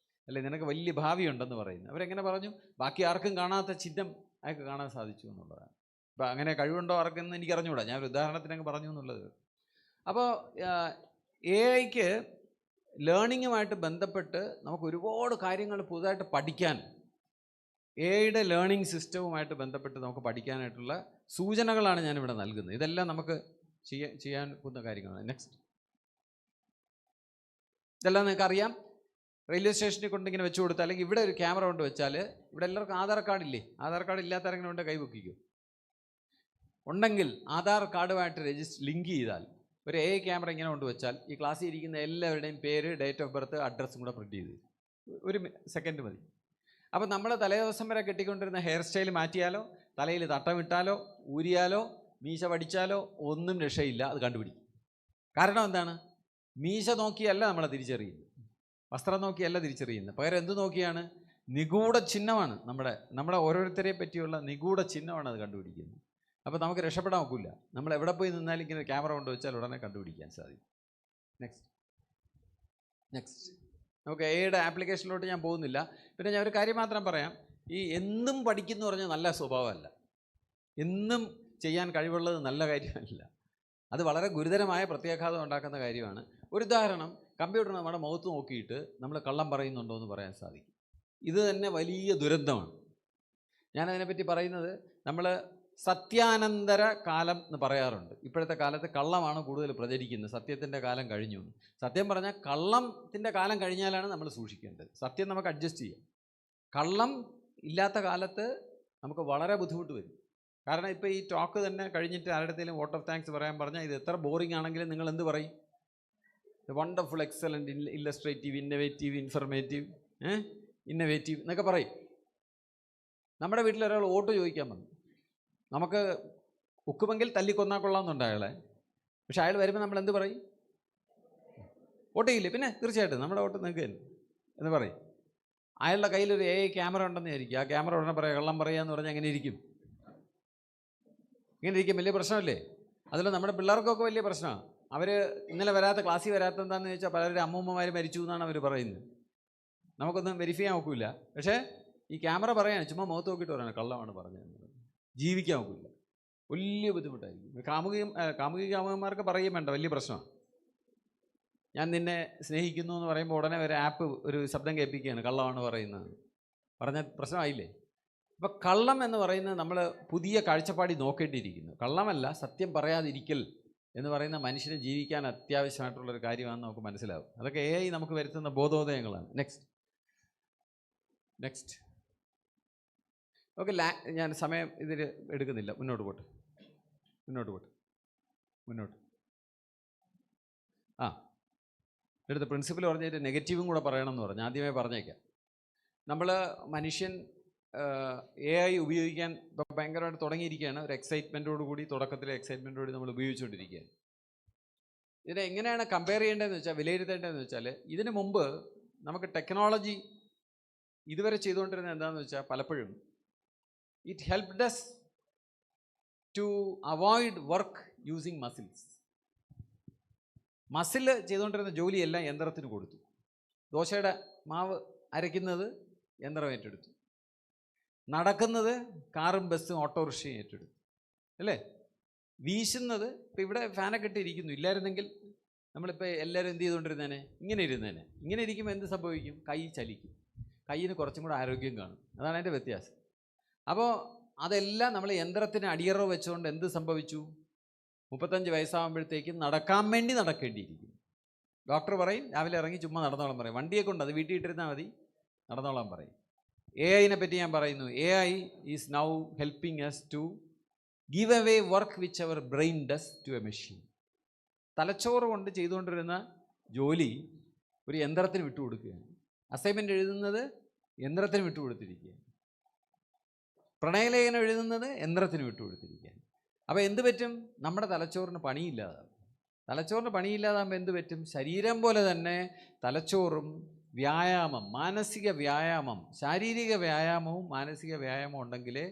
അല്ലെ നിനക്ക് വലിയ ഭാവിയുണ്ടെന്ന് പറയുന്നു. അവരെങ്ങനെ പറഞ്ഞു? ബാക്കി ആർക്കും കാണാത്ത ചിഹ്നം അയാൾക്ക് കാണാൻ സാധിച്ചു എന്നുള്ളതാണ്. അപ്പോൾ അങ്ങനെ കഴിവുണ്ടോ ആർക്കെന്ന് എനിക്ക് അറിഞ്ഞുകൂടാ, ഞാൻ ഒരു ഉദാഹരണത്തിനൊക്കെ പറഞ്ഞു എന്നുള്ളത്. അപ്പോൾ AIക്ക് ലേണിങ്ങുമായിട്ട് ബന്ധപ്പെട്ട് നമുക്ക് ഒരുപാട് കാര്യങ്ങൾ പുതുതായിട്ട് പഠിക്കാൻ, AIയുടെ ലേണിംഗ് സിസ്റ്റവുമായിട്ട് ബന്ധപ്പെട്ട് നമുക്ക് പഠിക്കാനായിട്ടുള്ള സൂചനകളാണ് ഞാനിവിടെ നൽകുന്നത്. ഇതെല്ലാം നമുക്ക് ചെയ്യാൻ പോകുന്ന കാര്യങ്ങളാണ്. നെക്സ്റ്റ്. ഇതെല്ലാം നിങ്ങൾക്ക് അറിയാം. റെയിൽവേ സ്റ്റേഷനിൽ കൊണ്ട് ഇങ്ങനെ വെച്ച് കൊടുത്താൽ, അല്ലെങ്കിൽ ഇവിടെ ഒരു ക്യാമറ കൊണ്ട് വെച്ചാൽ, ഇവിടെ എല്ലാവർക്കും ആധാർ കാർഡ് ഇല്ലേ? ആധാർ കാർഡ് ഇല്ലാത്തവരെങ്ങനെ കൊണ്ട് കൈ പൊക്കിക്കും? ഉണ്ടെങ്കിൽ ആധാർ കാർഡുമായിട്ട് ലിങ്ക് ചെയ്താൽ ഒരു ക്യാമറ ഇങ്ങനെ കൊണ്ട് വെച്ചാൽ ഈ ക്ലാസ്സിൽ ഇരിക്കുന്ന എല്ലാവരുടെയും പേര്, ഡേറ്റ് ഓഫ് ബർത്ത്, അഡ്രസ്സും കൂടെ പ്രിൻറ്റ് ചെയ്ത് ഒരു സെക്കൻഡ് മതി. അപ്പോൾ നമ്മൾ തലേദിവസം വരെ കെട്ടിക്കൊണ്ടിരുന്ന ഹെയർ സ്റ്റൈൽ മാറ്റിയാലോ, തലയിൽ തട്ടമിട്ടാലോ, ഊരിയാലോ, മീശ പഠിച്ചാലോ ഒന്നും രക്ഷയില്ല, അത് കണ്ടുപിടിക്കും. കാരണം എന്താണ്? മീശ നോക്കിയല്ല നമ്മളെ തിരിച്ചറിയുന്നത്, വസ്ത്രം നോക്കിയല്ല തിരിച്ചറിയുന്നത്. പകരം എന്ത് നോക്കിയാണ്? നിഗൂഢ ചിഹ്നമാണ്, നമ്മുടെ ഓരോരുത്തരെ പറ്റിയുള്ള നിഗൂഢ ചിഹ്നമാണ് അത് കണ്ടുപിടിക്കുന്നത്. അപ്പോൾ നമുക്ക് രക്ഷപ്പെടാൻ നോക്കില്ല. നമ്മൾ എവിടെ പോയി നിന്നാലും ഇങ്ങനെ ക്യാമറ കൊണ്ട് വെച്ചാൽ ഉടനെ കണ്ടുപിടിക്കാൻ സാധിക്കും. നെക്സ്റ്റ് നമുക്ക് എയുടെ ആപ്ലിക്കേഷനിലോട്ട് ഞാൻ പോകുന്നില്ല. പിന്നെ ഞാൻ ഒരു കാര്യം മാത്രം പറയാം. ഈ എന്നും പഠിക്കുന്നു പറഞ്ഞാൽ നല്ല സ്വഭാവമല്ല, എന്നും ചെയ്യാൻ കഴിവുള്ളത് നല്ല കാര്യമല്ല. അത് വളരെ ഗുരുതരമായ പ്രത്യാഘാതം ഉണ്ടാക്കുന്ന കാര്യമാണ്. ഒരു ഉദാഹരണം, കമ്പ്യൂട്ടർ നമ്മുടെ മുഖത്ത് നോക്കിയിട്ട് നമ്മൾ കള്ളം പറയുന്നുണ്ടോ എന്ന് പറയാൻ സാധിക്കും. ഇത് തന്നെ വലിയ ദുരന്തമാണ്. ഞാനതിനെപ്പറ്റി പറയുന്നത്, നമ്മൾ സത്യാനന്തര കാലം എന്ന് പറയാറുണ്ട്. ഇപ്പോഴത്തെ കാലത്ത് കള്ളമാണ് കൂടുതൽ പ്രചരിക്കുന്നത്, സത്യത്തിൻ്റെ കാലം കഴിഞ്ഞു. സത്യം പറഞ്ഞാൽ കള്ളത്തിൻ്റെ കാലം കഴിഞ്ഞാലാണ് നമ്മൾ സൂക്ഷിക്കേണ്ടത്. സത്യം നമുക്ക് അഡ്ജസ്റ്റ് ചെയ്യാം. കള്ളം ഇല്ലാത്ത കാലത്ത് നമുക്ക് വളരെ ബുദ്ധിമുട്ട് വരും. കാരണം ഇപ്പോൾ ഈ ടോക്ക് തന്നെ കഴിഞ്ഞിട്ട് ആരുടെയും വോട്ട് ഓഫ് താങ്ക്സ് പറയാൻ പറഞ്ഞാൽ ഇത് എത്ര ബോറിംഗ് ആണെങ്കിലും നിങ്ങൾ എന്ത് പറയും? Wonderful, excellent, illustrative, innovative, informative, innovative എന്നൊക്കെ പറയും. നമ്മുടെ വീട്ടിലൊരാൾ വോട്ട് ചോദിക്കാൻ വന്നു, നമുക്ക് ഒക്കുമെങ്കിൽ തല്ലിക്കൊന്നാ കൊള്ളാമെന്നുണ്ട് അയാളെ. പക്ഷെ അയാൾ വരുമ്പോൾ നമ്മൾ എന്ത് പറയും? വോട്ട് ചെയ്യില്ലേ? പിന്നെ തീർച്ചയായിട്ടും നമ്മുടെ വോട്ട് നിങ്ങൾക്ക് എന്ന് പറയും. അയാളുടെ കയ്യിലൊരു ക്യാമറ ഉണ്ടെന്ന് വിചാരിക്കും. ആ ക്യാമറ ഉടനെ പറയാം, കള്ളം പറയാന്ന് പറഞ്ഞാൽ എങ്ങനെ ഇരിക്കും? ഇങ്ങനെ ഇരിക്കും. വലിയ പ്രശ്നമല്ലേ? അതിൽ നമ്മുടെ പിള്ളേർക്കൊക്കെ വലിയ പ്രശ്നമാണ്. അവർ ഇന്നലെ ക്ലാസ്സിൽ വരാത്ത എന്താണെന്ന് ചോദിച്ചാൽ പലരുടെ അമ്മൂമ്മമാർ മരിച്ചു എന്നാണ് അവർ പറയുന്നത്. നമുക്കൊന്നും വെരിഫൈ ചെയ്യാൻ നോക്കില്ല. പക്ഷേ ഈ ക്യാമറ പറയാൻ ചുമ്മാ മുഖത്ത് നോക്കിയിട്ട് പറയണം കള്ളമാണ് പറഞ്ഞത്. ജീവിക്കാൻ നോക്കില്ല, വലിയ ബുദ്ധിമുട്ടായിരിക്കും. കാമുകന്മാർക്ക് പറയുകയും വേണ്ട, വലിയ പ്രശ്നമാണ്. ഞാൻ നിന്നെ സ്നേഹിക്കുന്നു എന്ന് പറയുമ്പോൾ ഉടനെ ഒരു ആപ്പ് ഒരു ശബ്ദം കേൾപ്പിക്കുകയാണ്, കള്ളമാണ് പറയുന്നത്. പറഞ്ഞാൽ പ്രശ്നമായില്ലേ? അപ്പോൾ കള്ളം എന്ന് പറയുന്നത് നമ്മൾ പുതിയ കാഴ്ചപ്പാടി നോക്കേണ്ടിയിരിക്കുന്നു. കള്ളമല്ല, സത്യം പറയാതിരിക്കൽ എന്ന് പറയുന്ന മനുഷ്യന് ജീവിക്കാൻ അത്യാവശ്യമായിട്ടുള്ളൊരു കാര്യമാണെന്ന് നമുക്ക് മനസ്സിലാവും. അതൊക്കെ നമുക്ക് വരുത്തുന്ന ബോധോദയങ്ങളാണ്. Next okay. ഞാൻ സമയം ഇതിൽ എടുക്കുന്നില്ല, മുന്നോട്ട് പോട്ടെ. എടുത്ത പ്രിൻസിപ്പൽ പറഞ്ഞിട്ട് നെഗറ്റീവും കൂടെ പറയണമെന്ന് പറഞ്ഞു. ആദ്യമേ പറഞ്ഞേക്കാം. നമ്മൾ മനുഷ്യൻ AI ഉപയോഗിക്കാൻ ഇപ്പോൾ ഭയങ്കരമായിട്ട് തുടങ്ങിയിരിക്കുകയാണ്. ഒരു എക്സൈറ്റ്മെൻറ്റോട് കൂടി, തുടക്കത്തിലെ എക്സൈറ്റ്മെൻറ്റോട് നമ്മൾ ഉപയോഗിച്ചുകൊണ്ടിരിക്കുകയാണ്. ഇതിനെ എങ്ങനെയാണ് കമ്പയർ ചെയ്യേണ്ടതെന്ന് വെച്ചാൽ, വിലയിരുത്തേണ്ടതെന്ന് വെച്ചാൽ, ഇതിന് മുമ്പ് നമുക്ക് ടെക്നോളജി ഇതുവരെ ചെയ്തുകൊണ്ടിരുന്നത് എന്താണെന്ന് വെച്ചാൽ, പലപ്പോഴും it helped us to avoid work using muscles. Muscle ചെയ്തുകൊണ്ടിരുന്ന ജോലിയെല്ലാം യന്ത്രത്തിന് കൊടുത്തു. ദോശയുടെ മാവ് അരയ്ക്കുന്നത് യന്ത്രം ഏറ്റെടുത്തു, നടക്കുന്നത് കാറും ബസ്സും ഓട്ടോറിക്ഷയും ഏറ്റെടുത്തു, അല്ലേ? വീശുന്നത് ഇപ്പോൾ ഇവിടെ ഫാനൊക്കെ ഇട്ടിരിക്കുന്നു. ഇല്ലായിരുന്നെങ്കിൽ നമ്മളിപ്പോൾ എല്ലാവരും എന്ത് ചെയ്തുകൊണ്ടിരുന്നേനെ? ഇങ്ങനെ ഇരുന്നേനെ. ഇങ്ങനെ ഇരിക്കുമ്പോൾ എന്ത് സംഭവിക്കും? കൈ ചലിക്കും, കയ്യിന് കുറച്ചും കൂടെ ആരോഗ്യം കാണും. അതാണ് അതിൻ്റെ വ്യത്യാസം. അപ്പോൾ അതെല്ലാം നമ്മൾ യന്ത്രത്തിന് അടിയറവ് വെച്ചുകൊണ്ട് എന്ത് സംഭവിച്ചു? 35 വയസ്സാകുമ്പോഴത്തേക്കും നടക്കാൻ വേണ്ടി നടക്കേണ്ടിയിരിക്കും. ഡോക്ടർ പറയും രാവിലെ ഇറങ്ങി ചുമ്മാ നടന്നോളാൻ പറയും. വണ്ടിയെ കൊണ്ട് അത് വീട്ടിൽ ഇട്ടിരുന്നാൽ മതി, നടന്നോളാൻ പറയും. AI പറ്റി ഞാൻ പറയുന്നു. AI is now helping us to give away work which our brain does to a machine. തലച്ചോറ് കൊണ്ട് ചെയ്തുകൊണ്ടിരുന്ന ജോലി ഒരു യന്ത്രത്തിന് വിട്ടുകൊടുക്കുകയാണ്. അസൈൻമെൻറ്റ് എഴുതുന്നത് യന്ത്രത്തിന് വിട്ടുകൊടുത്തിരിക്കുകയാണ്. പ്രണയലേഖനം എഴുതുന്നത് യന്ത്രത്തിന് വിട്ടുകൊടുത്തിരിക്കുകയാണ്. അപ്പോൾ എന്ത് പറ്റും? നമ്മുടെ തലച്ചോറിന് പണിയില്ലാതാകും. തലച്ചോറിന് പണിയില്ലാതാകുമ്പോൾ എന്ത് പറ്റും? ശരീരം പോലെ തന്നെ തലച്ചോറും വ്യായാമം, മാനസിക വ്യായാമം, ശാരീരിക വ്യായാമവും മാനസിക വ്യായാമവും ഉണ്ടെങ്കിലേ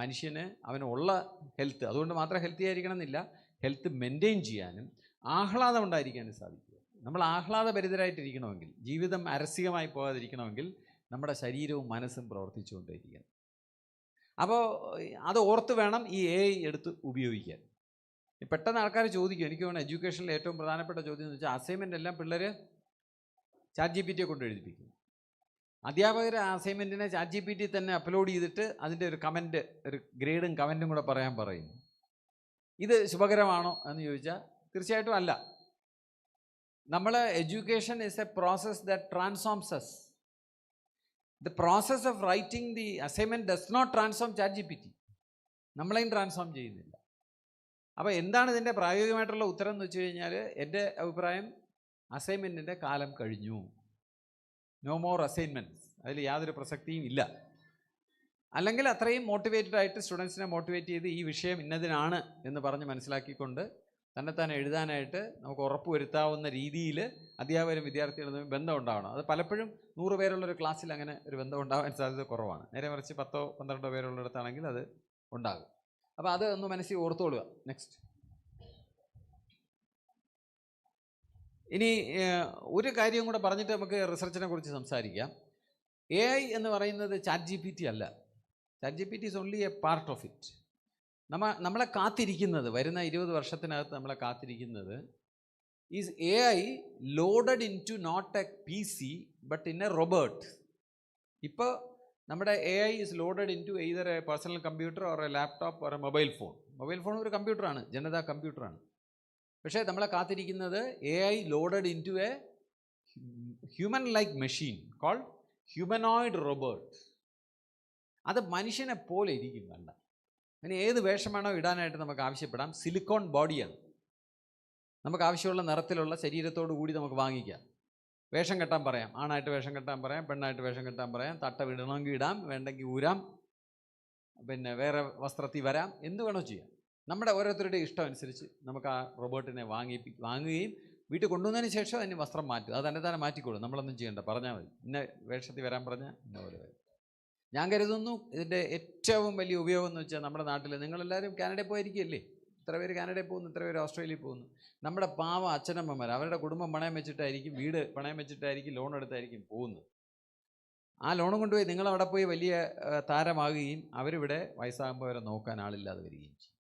മനുഷ്യന് അവനുള്ള ഹെൽത്ത്, അതുകൊണ്ട് മാത്രം ഹെൽത്തി ആയിരിക്കണം എന്നില്ല, ഹെൽത്ത് മെയിൻറ്റെയിൻ ചെയ്യാനും ആഹ്ലാദം ഉണ്ടായിരിക്കാനും സാധിക്കുക. നമ്മൾ ആഹ്ലാദഭരിതരായിട്ടിരിക്കണമെങ്കിൽ, ജീവിതം അരസികമായി പോകാതിരിക്കണമെങ്കിൽ നമ്മുടെ ശരീരവും മനസ്സും പ്രവർത്തിച്ചുകൊണ്ടേയിരിക്കണം. അപ്പോൾ അത് ഓർത്ത് വേണം ഈ AI എടുത്ത് ഉപയോഗിക്കാൻ. പെട്ടെന്ന് ആൾക്കാർ ചോദിക്കും, എനിക്ക് വേണം എഡ്യൂക്കേഷനിൽ ഏറ്റവും പ്രധാനപ്പെട്ട ചോദ്യം എന്ന് വെച്ചാൽ, അസൈൻമെൻ്റ് എല്ലാം പിള്ളേർ ChatGPT കൊണ്ട് എഴുതിപ്പിക്കും. അധ്യാപകർ അസൈൻമെൻറ്റിനെ ChatGPT തന്നെ അപ്ലോഡ് ചെയ്തിട്ട് അതിൻ്റെ ഒരു കമൻറ്റ്, ഒരു ഗ്രേഡും കമൻറ്റും കൂടെ പറയാൻ പറയുന്നു. ഇത് ശുഭകരമാണോ എന്ന് ചോദിച്ചാൽ തീർച്ചയായിട്ടും അല്ല. നമ്മളെ education is A process that transforms us. The process of writing the assignment does not transform ChatGPT. നമ്മളെയും ട്രാൻസ്ഫോം ചെയ്യുന്നില്ല. അപ്പോൾ എന്താണ് ഇതിൻ്റെ പ്രായോഗികമായിട്ടുള്ള ഉത്തരം എന്ന് വെച്ച് കഴിഞ്ഞാൽ, എൻ്റെ അഭിപ്രായം അസൈൻമെൻറ്റിൻ്റെ കാലം കഴിഞ്ഞു. No more assignments. അതിൽ യാതൊരു പ്രസക്തിയും ഇല്ല. അല്ലെങ്കിൽ അത്രയും മോട്ടിവേറ്റഡ് ആയിട്ട് സ്റ്റുഡൻസിനെ മോട്ടിവേറ്റ് ചെയ്ത് ഈ വിഷയം ഇന്നതിനാണ് എന്ന് പറഞ്ഞ് മനസ്സിലാക്കിക്കൊണ്ട് തന്നെത്താൻ എഴുതാനായിട്ട് നമുക്ക് ഉറപ്പ് വരുത്താവുന്ന രീതിയിൽ അധ്യാപകരും വിദ്യാർത്ഥികളും തമ്മിൽ ബന്ധം ഉണ്ടാവണം. അത് പലപ്പോഴും 100 പേരുള്ളൊരു ക്ലാസ്സിൽ അങ്ങനെ ഒരു ബന്ധം ഉണ്ടാകാൻ സാധ്യത കുറവാണ്. നേരെ മറിച്ച് 10-12 പേരുള്ളിടത്താണെങ്കിൽ അത് ഉണ്ടാകും. അപ്പോൾ അത് ഒന്ന് മനസ്സിൽ ഓർത്തോളുക. നെക്സ്റ്റ്. ഇനി ഒരു കാര്യം കൂടെ പറഞ്ഞിട്ട് നമുക്ക് റിസർച്ചിനെ കുറിച്ച് സംസാരിക്കാം. AI എന്ന് പറയുന്നത് ChatGPT അല്ല. ChatGPT is only a part of it. നമ്മളെ കാത്തിരിക്കുന്നത്, വരുന്ന 20 വർഷത്തിനകത്ത് നമ്മളെ കാത്തിരിക്കുന്നത് is AI loaded into not a PC but in a robot. ഇപ്പോൾ നമ്മുടെ AI is loaded into either a personal computer or a laptop or a mobile phone. Mobile phone ഒരു കമ്പ്യൂട്ടറാണ്, ജനതാ കമ്പ്യൂട്ടറാണ്. പക്ഷേ നമ്മളെ കാത്തിരിക്കുന്നത് AI loaded into a human like machine called humanoid robot. അത് മനുഷ്യനെ പോലെ ഇരിക്കും കണ്ട. അതിന് ഏത് വേഷമാണോ ഇടാനായിട്ട് നമുക്ക് ആവശ്യപ്പെടാം. സിലിക്കോൺ ബോഡിയാണ്. നമുക്ക് ആവശ്യമുള്ള നിറത്തിലുള്ള ശരീരത്തോടു കൂടി നമുക്ക് വാങ്ങിക്കാം. വേഷം കെട്ടാൻ പറയാം, ആണായിട്ട് വേഷം കെട്ടാൻ പറയാം, പെണ്ണായിട്ട് വേഷം കെട്ടാൻ പറയാം, തട്ട വിടണമെങ്കിൽ ഇടാം, വേണ്ടെങ്കിൽ ഊരാം, പിന്നെ വേറെ വസ്ത്രത്തിൽ വരാം, എന്ത് വേണോ ചെയ്യാം. നമ്മുടെ ഓരോരുത്തരുടെ ഇഷ്ടം അനുസരിച്ച് നമുക്ക് ആ റോബോട്ടിനെ വാങ്ങുകയും വീട്ടിൽ കൊണ്ടുവന്നതിന് ശേഷം അതിന് വസ്ത്രം മാറ്റും. അത് തന്നെ മാറ്റിക്കോളും, നമ്മളൊന്നും ചെയ്യണ്ട, പറഞ്ഞാൽ മതി. ഇന്ന വേഷത്തിൽ വരാൻ പറഞ്ഞാൽ ഇന്ന പോലെ വരും. ഞാൻ കരുതുന്നു ഇതിൻ്റെ ഏറ്റവും വലിയ ഉപയോഗം എന്ന് വെച്ചാൽ, നമ്മുടെ നാട്ടിൽ നിങ്ങളെല്ലാവരും കാനഡയിൽ പോയിരിക്കുകയല്ലേ, ഇത്ര പേര് കാനഡയിൽ പോകുന്നു, ഇത്ര പേര് ഓസ്ട്രേലിയയിൽ പോകുന്നു. നമ്മുടെ പാവ അച്ഛനമ്മമാർ അവരുടെ കുടുംബം പണയം വെച്ചിട്ടായിരിക്കും, വീട് പണയം വെച്ചിട്ടായിരിക്കും, ലോൺ എടുത്തായിരിക്കും പോകുന്നത്. ആ ലോണും കൊണ്ടുപോയി നിങ്ങളവിടെ പോയി വലിയ താരമാകുകയും അവരിവിടെ വയസ്സാകുമ്പോൾ അവരെ നോക്കാൻ ആളില്ലാതെ വരികയും ചെയ്യും.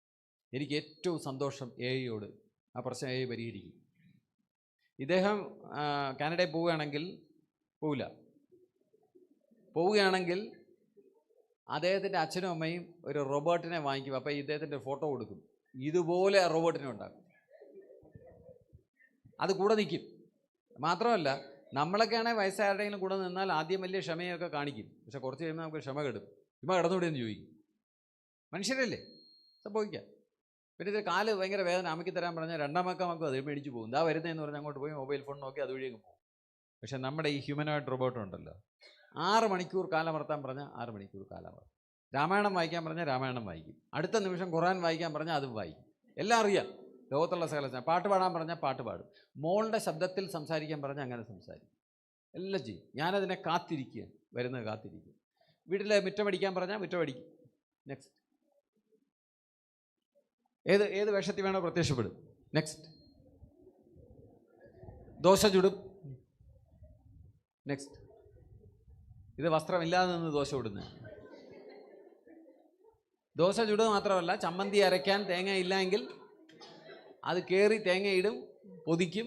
എനിക്ക് ഏറ്റവും സന്തോഷം AI ആ പ്രശ്നം AI പരിഹരിക്കും. ഇദ്ദേഹം കാനഡയിൽ പോവുകയാണെങ്കിൽ അദ്ദേഹത്തിൻ്റെ അച്ഛനും അമ്മയും ഒരു റോബോട്ടിനെ വാങ്ങിക്കും. അപ്പോൾ ഇദ്ദേഹത്തിൻ്റെ ഫോട്ടോ കൊടുക്കും, ഇതുപോലെ റോബോട്ടിനെ ഉണ്ടാക്കും, അത് കൂടെ നിൽക്കും. മാത്രമല്ല നമ്മളൊക്കെയാണെങ്കിൽ വയസ്സാരുടെയെങ്കിലും കൂടെ നിന്നാൽ ആദ്യം വലിയ ക്ഷമയൊക്കെ കാണിക്കും, പക്ഷെ കുറച്ച് കഴിയുമ്പോൾ നമുക്ക് ക്ഷമ കെടും. ചുമ്മാ കിടന്നുകൂടെ എന്ന് ചോദിക്കും. മനുഷ്യരല്ലേ, സംഭവിക്കാം. പിന്നെ ഇത് കാല് ഭയങ്കര വേദന അമ്മയ്ക്ക് തരാൻ പറഞ്ഞാൽ രണ്ടാമൊക്കെ നമുക്ക് അത് മേടിച്ച് പോകും. ഇതാ വരുന്നതെന്ന് പറഞ്ഞാൽ അങ്ങോട്ട് പോയി മൊബൈൽ ഫോൺ നോക്കി അതുവഴി അങ്ങ് പോകും. പക്ഷേ നമ്മുടെ ഈ ഹ്യൂമനോയിഡ് റോബോട്ട് ഉണ്ടല്ലോ, 6 മണിക്കൂർ കാലമർത്താൻ പറഞ്ഞാൽ 6 മണിക്കൂർ കാലമർത്തും. രാമായണം വായിക്കാൻ പറഞ്ഞാൽ രാമായണം വായിക്കും. അടുത്ത നിമിഷം ഖുർആൻ വായിക്കാൻ പറഞ്ഞാൽ അതും വായിക്കും. എല്ലാം അറിയാം. ലോകത്തുള്ള സകല പാട്ട് പാടാൻ പറഞ്ഞാൽ പാട്ട് പാടും. മോളുടെ ശബ്ദത്തിൽ സംസാരിക്കാൻ പറഞ്ഞാൽ അങ്ങനെ സംസാരിക്കും. എല്ലാം ചെയ്യും. ഞാനതിനെ കാത്തിരിക്കുക, വരുന്നത് കാത്തിരിക്കും. വീട്ടിൽ മുറ്റമടിക്കാൻ പറഞ്ഞാൽ മുറ്റമടിക്കും. നെക്സ്റ്റ്. ഏത് വേഷത്തിൽ വേണോ പ്രത്യക്ഷപ്പെടും. നെക്സ്റ്റ്. ദോശ ചുടും. നെക്സ്റ്റ്. ഇത് വസ്ത്രമില്ലാതെ നിന്ന് ദോശ ചുടുന്നത്. ദോശ ചുടുക മാത്രമല്ല, ചമ്മന്തി അരയ്ക്കാൻ തേങ്ങ ഇല്ലെങ്കിൽ അത് കയറി തേങ്ങയിടും, പൊതിക്കും,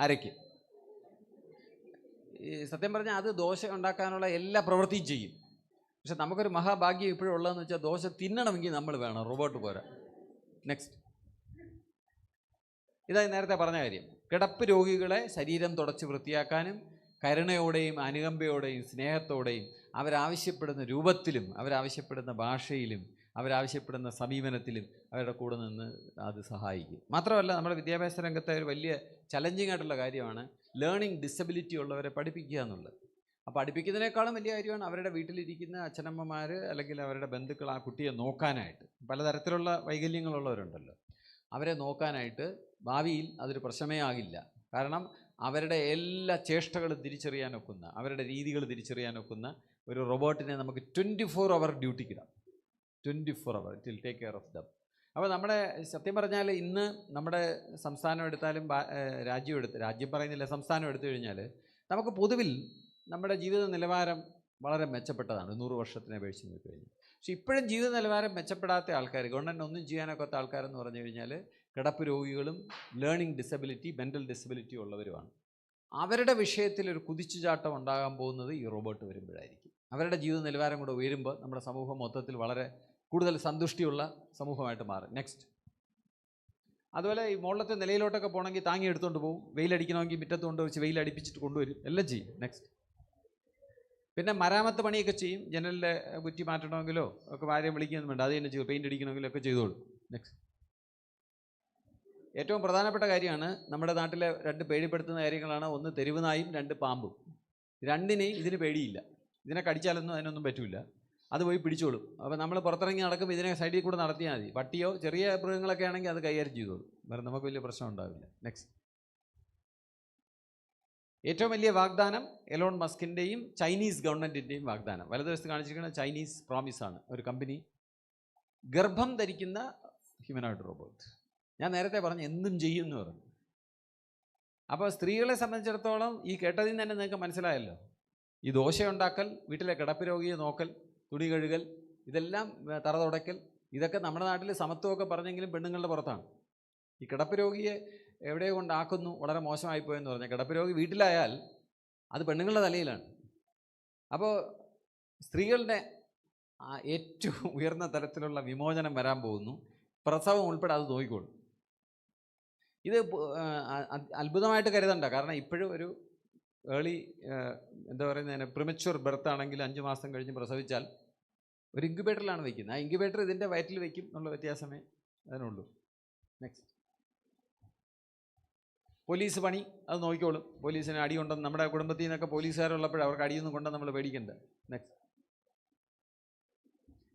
അരയ്ക്കും. സത്യം പറഞ്ഞാൽ അത് ദോശ ഉണ്ടാക്കാനുള്ള എല്ലാ പ്രവൃത്തിയും ചെയ്യും. പക്ഷെ നമുക്കൊരു മഹാഭാഗ്യം ഇപ്പോഴും ഉള്ളതെന്ന് വെച്ചാൽ ദോശ തിന്നണമെങ്കിൽ നമ്മൾ വേണം, റോബോട്ട് പോരാ. നെക്സ്റ്റ്. ഇതായി നേരത്തെ പറഞ്ഞ കാര്യം. കിടപ്പ് രോഗികളെ ശരീരം തുടച്ച് വൃത്തിയാക്കാനും കരുണയോടെയും അനുകമ്പയോടെയും സ്നേഹത്തോടെയും അവരാവശ്യപ്പെടുന്ന രൂപത്തിലും അവരാവശ്യപ്പെടുന്ന ഭാഷയിലും അവരാവശ്യപ്പെടുന്ന സമീപനത്തിലും അവരുടെ കൂടെ നിന്ന് അത് സഹായിക്കും. മാത്രമല്ല നമ്മുടെ വിദ്യാഭ്യാസ രംഗത്തെ ഒരു വലിയ ചലഞ്ചിങ് ആയിട്ടുള്ള കാര്യമാണ് ലേണിംഗ് ഡിസബിലിറ്റി ഉള്ളവരെ പഠിപ്പിക്കുക എന്നുള്ളത്. അപ്പോൾ പഠിപ്പിക്കുന്നതിനേക്കാളും വലിയ കാര്യമാണ് അവരുടെ വീട്ടിലിരിക്കുന്ന അച്ഛനമ്മമാർ അല്ലെങ്കിൽ അവരുടെ ബന്ധുക്കൾ ആ കുട്ടിയെ നോക്കാനായിട്ട്. പലതരത്തിലുള്ള വൈകല്യങ്ങളുള്ളവരുണ്ടല്ലോ, അവരെ നോക്കാനായിട്ട് ഭാവിയിൽ അതൊരു പ്രശ്നമേ ആകില്ല. കാരണം അവരുടെ എല്ലാ ചേഷ്ടകളും തിരിച്ചറിയാനൊക്കുന്ന, അവരുടെ രീതികൾ തിരിച്ചറിയാനൊക്കുന്ന ഒരു റോബോട്ടിനെ നമുക്ക് 24 അവർ ഡ്യൂട്ടിക്കിടാം. 24 hour it will take care of them. അപ്പോൾ നമ്മുടെ സത്യം പറഞ്ഞാൽ ഇന്ന് നമ്മുടെ സംസ്ഥാനം എടുത്താലും രാജ്യം പറയുന്നില്ല, സംസ്ഥാനം എടുത്തു കഴിഞ്ഞാൽ നമുക്ക് പൊതുവിൽ നമ്മുടെ ജീവിത നിലവാരം വളരെ മെച്ചപ്പെട്ടതാണ് 100 വർഷത്തിനെ അപേക്ഷിച്ച് നോക്കി കഴിഞ്ഞാൽ. പക്ഷേ ഇപ്പോഴും ജീവിത നിലവാരം മെച്ചപ്പെടാത്ത ആൾക്കാർ, ഗവൺമെൻറ് ഒന്നും ചെയ്യാനൊക്കാത്ത ആൾക്കാരെന്ന് പറഞ്ഞു കഴിഞ്ഞാൽ കിടപ്പ് രോഗികളും ലേണിംഗ് ഡിസബിലിറ്റി, മെൻ്റൽ ഡിസബിലിറ്റി ഉള്ളവരുമാണ്. അവരുടെ വിഷയത്തിൽ ഒരു കുതിച്ചുചാട്ടം ഉണ്ടാകാൻ പോകുന്നത് ഈ റോബോട്ട് വരുമ്പോഴായിരിക്കും. അവരുടെ ജീവിത നിലവാരം കൂടെ ഉയരുമ്പോൾ നമ്മുടെ സമൂഹം മൊത്തത്തിൽ വളരെ കൂടുതൽ സന്തുഷ്ടിയുള്ള സമൂഹമായിട്ട് മാറും. നെക്സ്റ്റ്. അതുപോലെ ഈ മുകളിലത്തെ നിലയിലോട്ടൊക്കെ പോകണമെങ്കിൽ താങ്ങി എടുത്തുകൊണ്ട് പോകും, വെയിലടിക്കണമെങ്കിൽ മുറ്റത്ത് കൊണ്ട് വെച്ച് വെയിലടിപ്പിച്ചിട്ട് കൊണ്ടുവരും, എല്ലാം ചെയ്യും. നെക്സ്റ്റ്. പിന്നെ മരാമത്ത് പണിയൊക്കെ ചെയ്യും, ജനലിൻ്റെ കുറ്റി മാറ്റണമെങ്കിലോ ഒക്കെ ആരെയും വിളിക്കുകയൊന്നും വേണ്ട, അത് തന്നെ ചെയ്യും. പെയിൻ്റ് അടിക്കണമെങ്കിലോ ഒക്കെ ചെയ്തോളൂ. നെക്സ്റ്റ്. ഏറ്റവും പ്രധാനപ്പെട്ട കാര്യമാണ്, നമ്മുടെ നാട്ടിലെ 2 പേടിപ്പെടുത്തുന്ന കാര്യങ്ങളാണ്. ഒന്ന് തെരുവ് നായും, 2 പാമ്പും. രണ്ടിനെയും ഇതിന് പേടിയില്ല. ഇതിനെ കടിച്ചാലൊന്നും അതിനൊന്നും പറ്റില്ല, അത് പോയി പിടിച്ചോളും. അപ്പോൾ നമ്മൾ പുറത്തിറങ്ങി നടക്കുമ്പോൾ ഇതിനെ സൈഡിൽ കൂടെ നടത്തിയാൽ മതി. പട്ടിയോ ചെറിയ മൃഗങ്ങളൊക്കെ ആണെങ്കിൽ അത് കൈകാര്യം ചെയ്തോളും, വേറെ നമുക്ക് വലിയ പ്രശ്നം ഉണ്ടാവില്ല. നെക്സ്റ്റ്. ഏറ്റവും വലിയ വാഗ്ദാനം എലോൺ മസ്കിൻ്റെയും ചൈനീസ് ഗവൺമെൻറ്റിൻ്റെയും വാഗ്ദാനം. വലതുവശത്ത് കാണിച്ചിരിക്കുന്ന ചൈനീസ് പ്രോമിസാണ്. ഒരു കമ്പനി ഗർഭം ധരിക്കുന്ന ഹ്യൂമനോയിഡ് റോബോട്ട്. ഞാൻ നേരത്തെ പറഞ്ഞു എന്തും ചെയ്യും എന്ന് പറഞ്ഞു. അപ്പോൾ സ്ത്രീകളെ സംബന്ധിച്ചിടത്തോളം ഈ കേട്ടതിൽ നിന്ന് തന്നെ നിങ്ങൾക്ക് മനസ്സിലായല്ലോ, ഈ ദോശ ഉണ്ടാക്കൽ, വീട്ടിലെ കിടപ്പ് രോഗിയെ നോക്കൽ, തുണി കഴുകൽ, ഇതെല്ലാം തറ തുടയ്ക്കൽ, ഇതൊക്കെ നമ്മുടെ നാട്ടിൽ സമത്വമൊക്കെ പറഞ്ഞെങ്കിലും പെണ്ണുങ്ങളുടെ പുറത്താണ്. ഈ കിടപ്പ് രോഗിയെ എവിടെ കൊണ്ടാക്കുന്നു, വളരെ മോശമായിപ്പോയെന്ന് പറഞ്ഞാൽ കിടപ്പ് രോഗി വീട്ടിലായാൽ അത് പെണ്ണുങ്ങളുടെ തലയിലാണ്. അപ്പോൾ സ്ത്രീകളുടെ ഏറ്റവും ഉയർന്ന തലത്തിലുള്ള വിമോചനം വരാൻ പോകുന്നു. പ്രസവം ഉൾപ്പെടെ അത് നോക്കിക്കോളും. ഇത് അത്ഭുതമായിട്ട് കരുതണ്ട, കാരണം ഇപ്പോഴും ഒരു ഏർലി എന്താ പറയുന്നതിന് പ്രിമച്വർ ബർത്ത് ആണെങ്കിൽ 5 മാസം കഴിഞ്ഞ് പ്രസവിച്ചാൽ ഒരു ഇൻക്യുബേറ്ററിലാണ് വയ്ക്കുന്നത്. ആ ഇൻക്യുബേറ്റർ ഇതിൻ്റെ വയറ്റിൽ വയ്ക്കും എന്നുള്ള വ്യത്യാസമേ അതിനുള്ളൂ. നെക്സ്റ്റ്. പോലീസ് പണി അത് നോക്കിക്കോളും. പോലീസിന് അടി കൊണ്ടെന്ന് നമ്മുടെ കുടുംബത്തിൽ നിന്നൊക്കെ പോലീസുകാരുള്ളപ്പോഴും അവർക്ക് അടിയൊന്നും കൊണ്ടെന്ന് നമ്മൾ പേടിക്കണ്ട. നെക്സ്റ്റ്.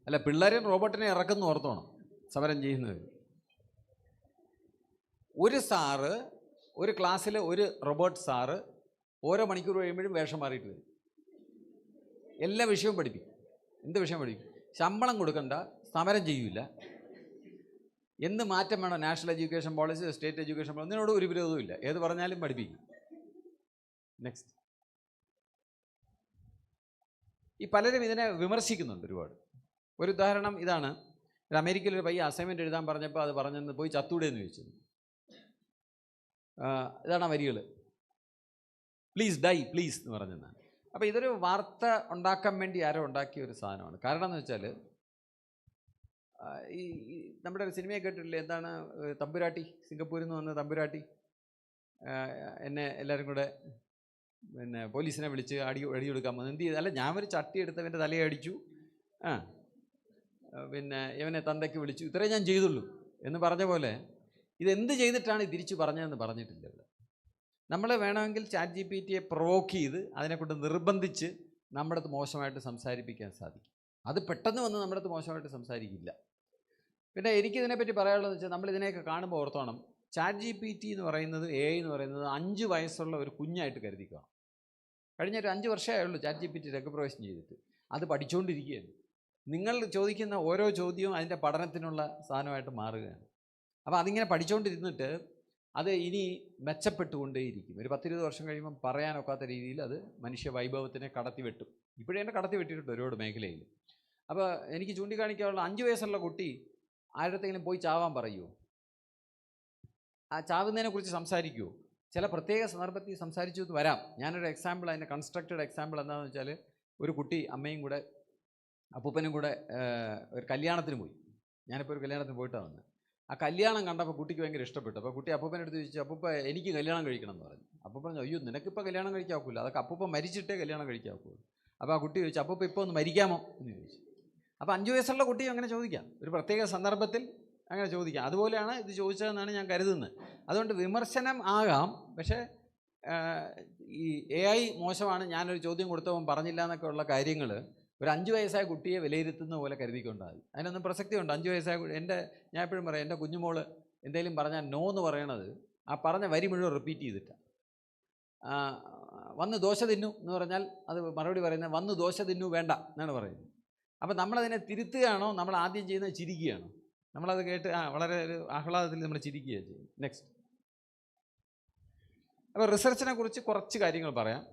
അല്ല, പിള്ളേരും റോബോട്ടിനെ ഇറക്കുന്നു ഓർത്തോണം സമരം ചെയ്യുന്നത്. ഒരു സാറ്, ഒരു ക്ലാസ്സിൽ ഒരു റോബോട്ട് സാറ് ഓരോ മണിക്കൂർ കഴിയുമ്പോഴും വേഷം മാറിയിട്ട് വരും. എല്ലാ വിഷയവും പഠിപ്പിക്കും. എന്ത് വിഷയം പഠിക്കും? ശമ്പളം കൊടുക്കണ്ട, സമരം ചെയ്യൂല. എന്ത് മാറ്റം വേണം, national education policy, state education policy, ഇതിനോട് ഒരു വിരോധവും ഇല്ല. ഏത് പറഞ്ഞാലും പഠിപ്പിക്കും. നെക്സ്റ്റ്. ഈ പലരും ഇതിനെ വിമർശിക്കുന്നുണ്ട് ഒരുപാട്. ഒരു ഉദാഹരണം ഇതാണ്. ഒരു അമേരിക്കയിലൊരു പയ്യ അസൈൻമെൻറ്റ് എഴുതാൻ പറഞ്ഞപ്പോൾ അത് പറഞ്ഞെന്ന് പോയി ചത്തൂടെ എന്ന് ചോദിച്ചത്. ഇതാണ് ആ വരികൾ. പ്ലീസ് ഡൈ പ്ലീസ് എന്ന് പറഞ്ഞെന്നാണ്. അപ്പോൾ ഇതൊരു വാർത്ത ഉണ്ടാക്കാൻ വേണ്ടി ആരോ ഉണ്ടാക്കിയ ഒരു സാധനമാണ്. കാരണം എന്ന് വെച്ചാൽ ഈ നമ്മുടെ ഒരു സിനിമയെ കേട്ടിട്ടില്ലേ, എന്താണ് തമ്പുരാട്ടി, സിംഗപ്പൂരിൽ നിന്ന് വന്ന തമ്പുരാട്ടി, എന്നെ എല്ലാവരും കൂടെ പിന്നെ പോലീസിനെ വിളിച്ച് അടിയെടുക്കാൻ വന്നു. എന്ത് ചെയ്തു? അല്ല, ഞാൻ ഒരു ചട്ടി എടുത്തവൻ്റെ തലയെ അടിച്ചു, പിന്നെ ഇവനെ തന്തയ്ക്ക് വിളിച്ചു, ഇത്രയും ഞാൻ ചെയ്തുള്ളൂ എന്ന് പറഞ്ഞ പോലെ ഇതെന്ത് ചെയ്തിട്ടാണ് തിരിച്ചു പറഞ്ഞതെന്ന് പറഞ്ഞിട്ടില്ല ഇവിടെ. നമ്മൾ വേണമെങ്കിൽ ChatGPTയെ പ്രൊവോക്ക് ചെയ്ത് അതിനെക്കൊണ്ട് നിർബന്ധിച്ച് നമ്മുടെ അടുത്ത് മോശമായിട്ട് സംസാരിപ്പിക്കാൻ സാധിക്കും. അത് പെട്ടെന്ന് വന്ന് നമ്മുടെ അടുത്ത് മോശമായിട്ട് സംസാരിക്കില്ല. പിന്നെ എനിക്കിതിനെപ്പറ്റി പറയാനുള്ളത് വെച്ചാൽ, നമ്മളിതിനെയൊക്കെ കാണുമ്പോൾ ഓർത്തോണം, ChatGPT എന്ന് പറയുന്നത്, AI എന്ന് പറയുന്നത് 5 വയസ്സുള്ള ഒരു കുഞ്ഞായിട്ട് കരുതിക്കണം. കഴിഞ്ഞ ഒരു 5 വർഷമേ ഉള്ളൂ ChatGPT രംഗപ്രവേശം ചെയ്തിട്ട്. അത് പഠിച്ചുകൊണ്ടിരിക്കുകയാണ്. നിങ്ങൾ ചോദിക്കുന്ന ഓരോ ചോദ്യവും അതിൻ്റെ പഠനത്തിനുള്ള സാധനമായിട്ട് മാറുകയാണ്. അപ്പോൾ അതിങ്ങനെ പഠിച്ചുകൊണ്ടിരുന്നിട്ട് അത് ഇനി മെച്ചപ്പെട്ടുകൊണ്ടേയിരിക്കും. ഒരു 10-20 വർഷം കഴിയുമ്പം പറയാനൊക്കാത്ത രീതിയിൽ അത് മനുഷ്യ വൈഭവത്തിനെ കടത്തി വെട്ടും. ഇപ്പോഴേ തന്നെ കടത്തി വെട്ടിയിട്ടുണ്ട് ഒരുപാട് മേഖലയിൽ. അപ്പോൾ എനിക്ക് ചൂണ്ടിക്കാണിക്കാനുള്ള 5 വയസ്സുള്ള കുട്ടി ആരുടെങ്കിലും പോയി ചാവാൻ പറയുമോ? ആ ചാവുന്നതിനെക്കുറിച്ച് സംസാരിക്കുമോ? ചില പ്രത്യേക സന്ദർഭത്തിൽ സംസാരിച്ചു എന്ന് വരാം. ഞാനൊരു എക്സാമ്പിൾ, അതിൻ്റെ കൺസ്ട്രക്റ്റഡ് എക്സാമ്പിൾ എന്താണെന്ന് വെച്ചാൽ, ഒരു കുട്ടി അമ്മയും കൂടെ അപ്പൂപ്പനും കൂടെ ഒരു കല്യാണത്തിന് പോയി. ഞാനിപ്പോൾ ഒരു കല്യാണത്തിന് പോയിട്ടാണ് വന്നത്. ആ കല്യാണം കണ്ടപ്പോൾ കുട്ടിക്ക് ഭയങ്കര ഇഷ്ടപ്പെട്ടു. അപ്പോൾ കുട്ടി അപ്പൂപ്പൻ്റെ അടുത്ത് ചോദിച്ചു, അപ്പൂപ്പ എനിക്ക് കല്യാണം കഴിക്കണം എന്ന് പറഞ്ഞു. അപ്പൂപ്പൻ പറഞ്ഞു, അയ്യോ നിനക്കിപ്പോൾ കല്യാണം കഴിക്കാക്കൂല, അതൊക്കെ അപ്പൂപ്പ മരിച്ചിട്ടേ കല്യാണം കഴിക്കാക്കൂല. അപ്പോൾ ആ കുട്ടി ചോദിച്ചു, അപ്പൂപ്പ ഇപ്പോൾ ഒന്ന് മരിക്കാമോ എന്ന് ചോദിച്ചു. അപ്പോൾ 5 വയസ്സുള്ള കുട്ടിയും അങ്ങനെ ചോദിക്കാം, ഒരു പ്രത്യേക സന്ദർഭത്തിൽ അങ്ങനെ ചോദിക്കാം. അതുപോലെയാണ് ഇത് ചോദിച്ചതെന്നാണ് ഞാൻ കരുതുന്നത്. അതുകൊണ്ട് വിമർശനം ആകാം, പക്ഷേ ഈ AI മോശമാണ്, ഞാനൊരു ചോദ്യം കൊടുത്തവൻ പറഞ്ഞില്ല എന്നൊക്കെ ഉള്ള കാര്യങ്ങൾ ഒരു 5 വയസ്സായ കുട്ടിയെ വിലയിരുത്തുന്ന പോലെ കരുതിക്കൊണ്ടായി. അതിനൊന്നും പ്രസക്തിയുണ്ട്. 5 വയസ്സായ ഞാൻ എപ്പോഴും പറയാം, എൻ്റെ കുഞ്ഞുമോള് എന്തെങ്കിലും പറഞ്ഞാൽ നോ എന്ന് പറയണത് ആ പറഞ്ഞ വരി മുഴുവൻ റിപ്പീറ്റ് ചെയ്തിട്ടാണ്. വന്ന് ദോശ തിന്നു എന്ന് പറഞ്ഞാൽ അത് മറുപടി പറയുന്നത് വന്ന് ദോശ തിന്നു വേണ്ട എന്നാണ് പറയുന്നത്. അപ്പോൾ നമ്മളതിനെ തിരുത്തുകയാണോ, നമ്മൾ ആദ്യം ചെയ്യുന്നത് ചിരിക്കുകയാണോ? നമ്മളത് കേട്ട് വളരെ ഒരു ആഹ്ലാദത്തിൽ നമ്മൾ ചിരിക്കുകയാണ് ചെയ്യും. നെക്സ്റ്റ്. അപ്പോൾ റിസർച്ചിനെ കുറിച്ച് കുറച്ച് കാര്യങ്ങൾ പറയാം.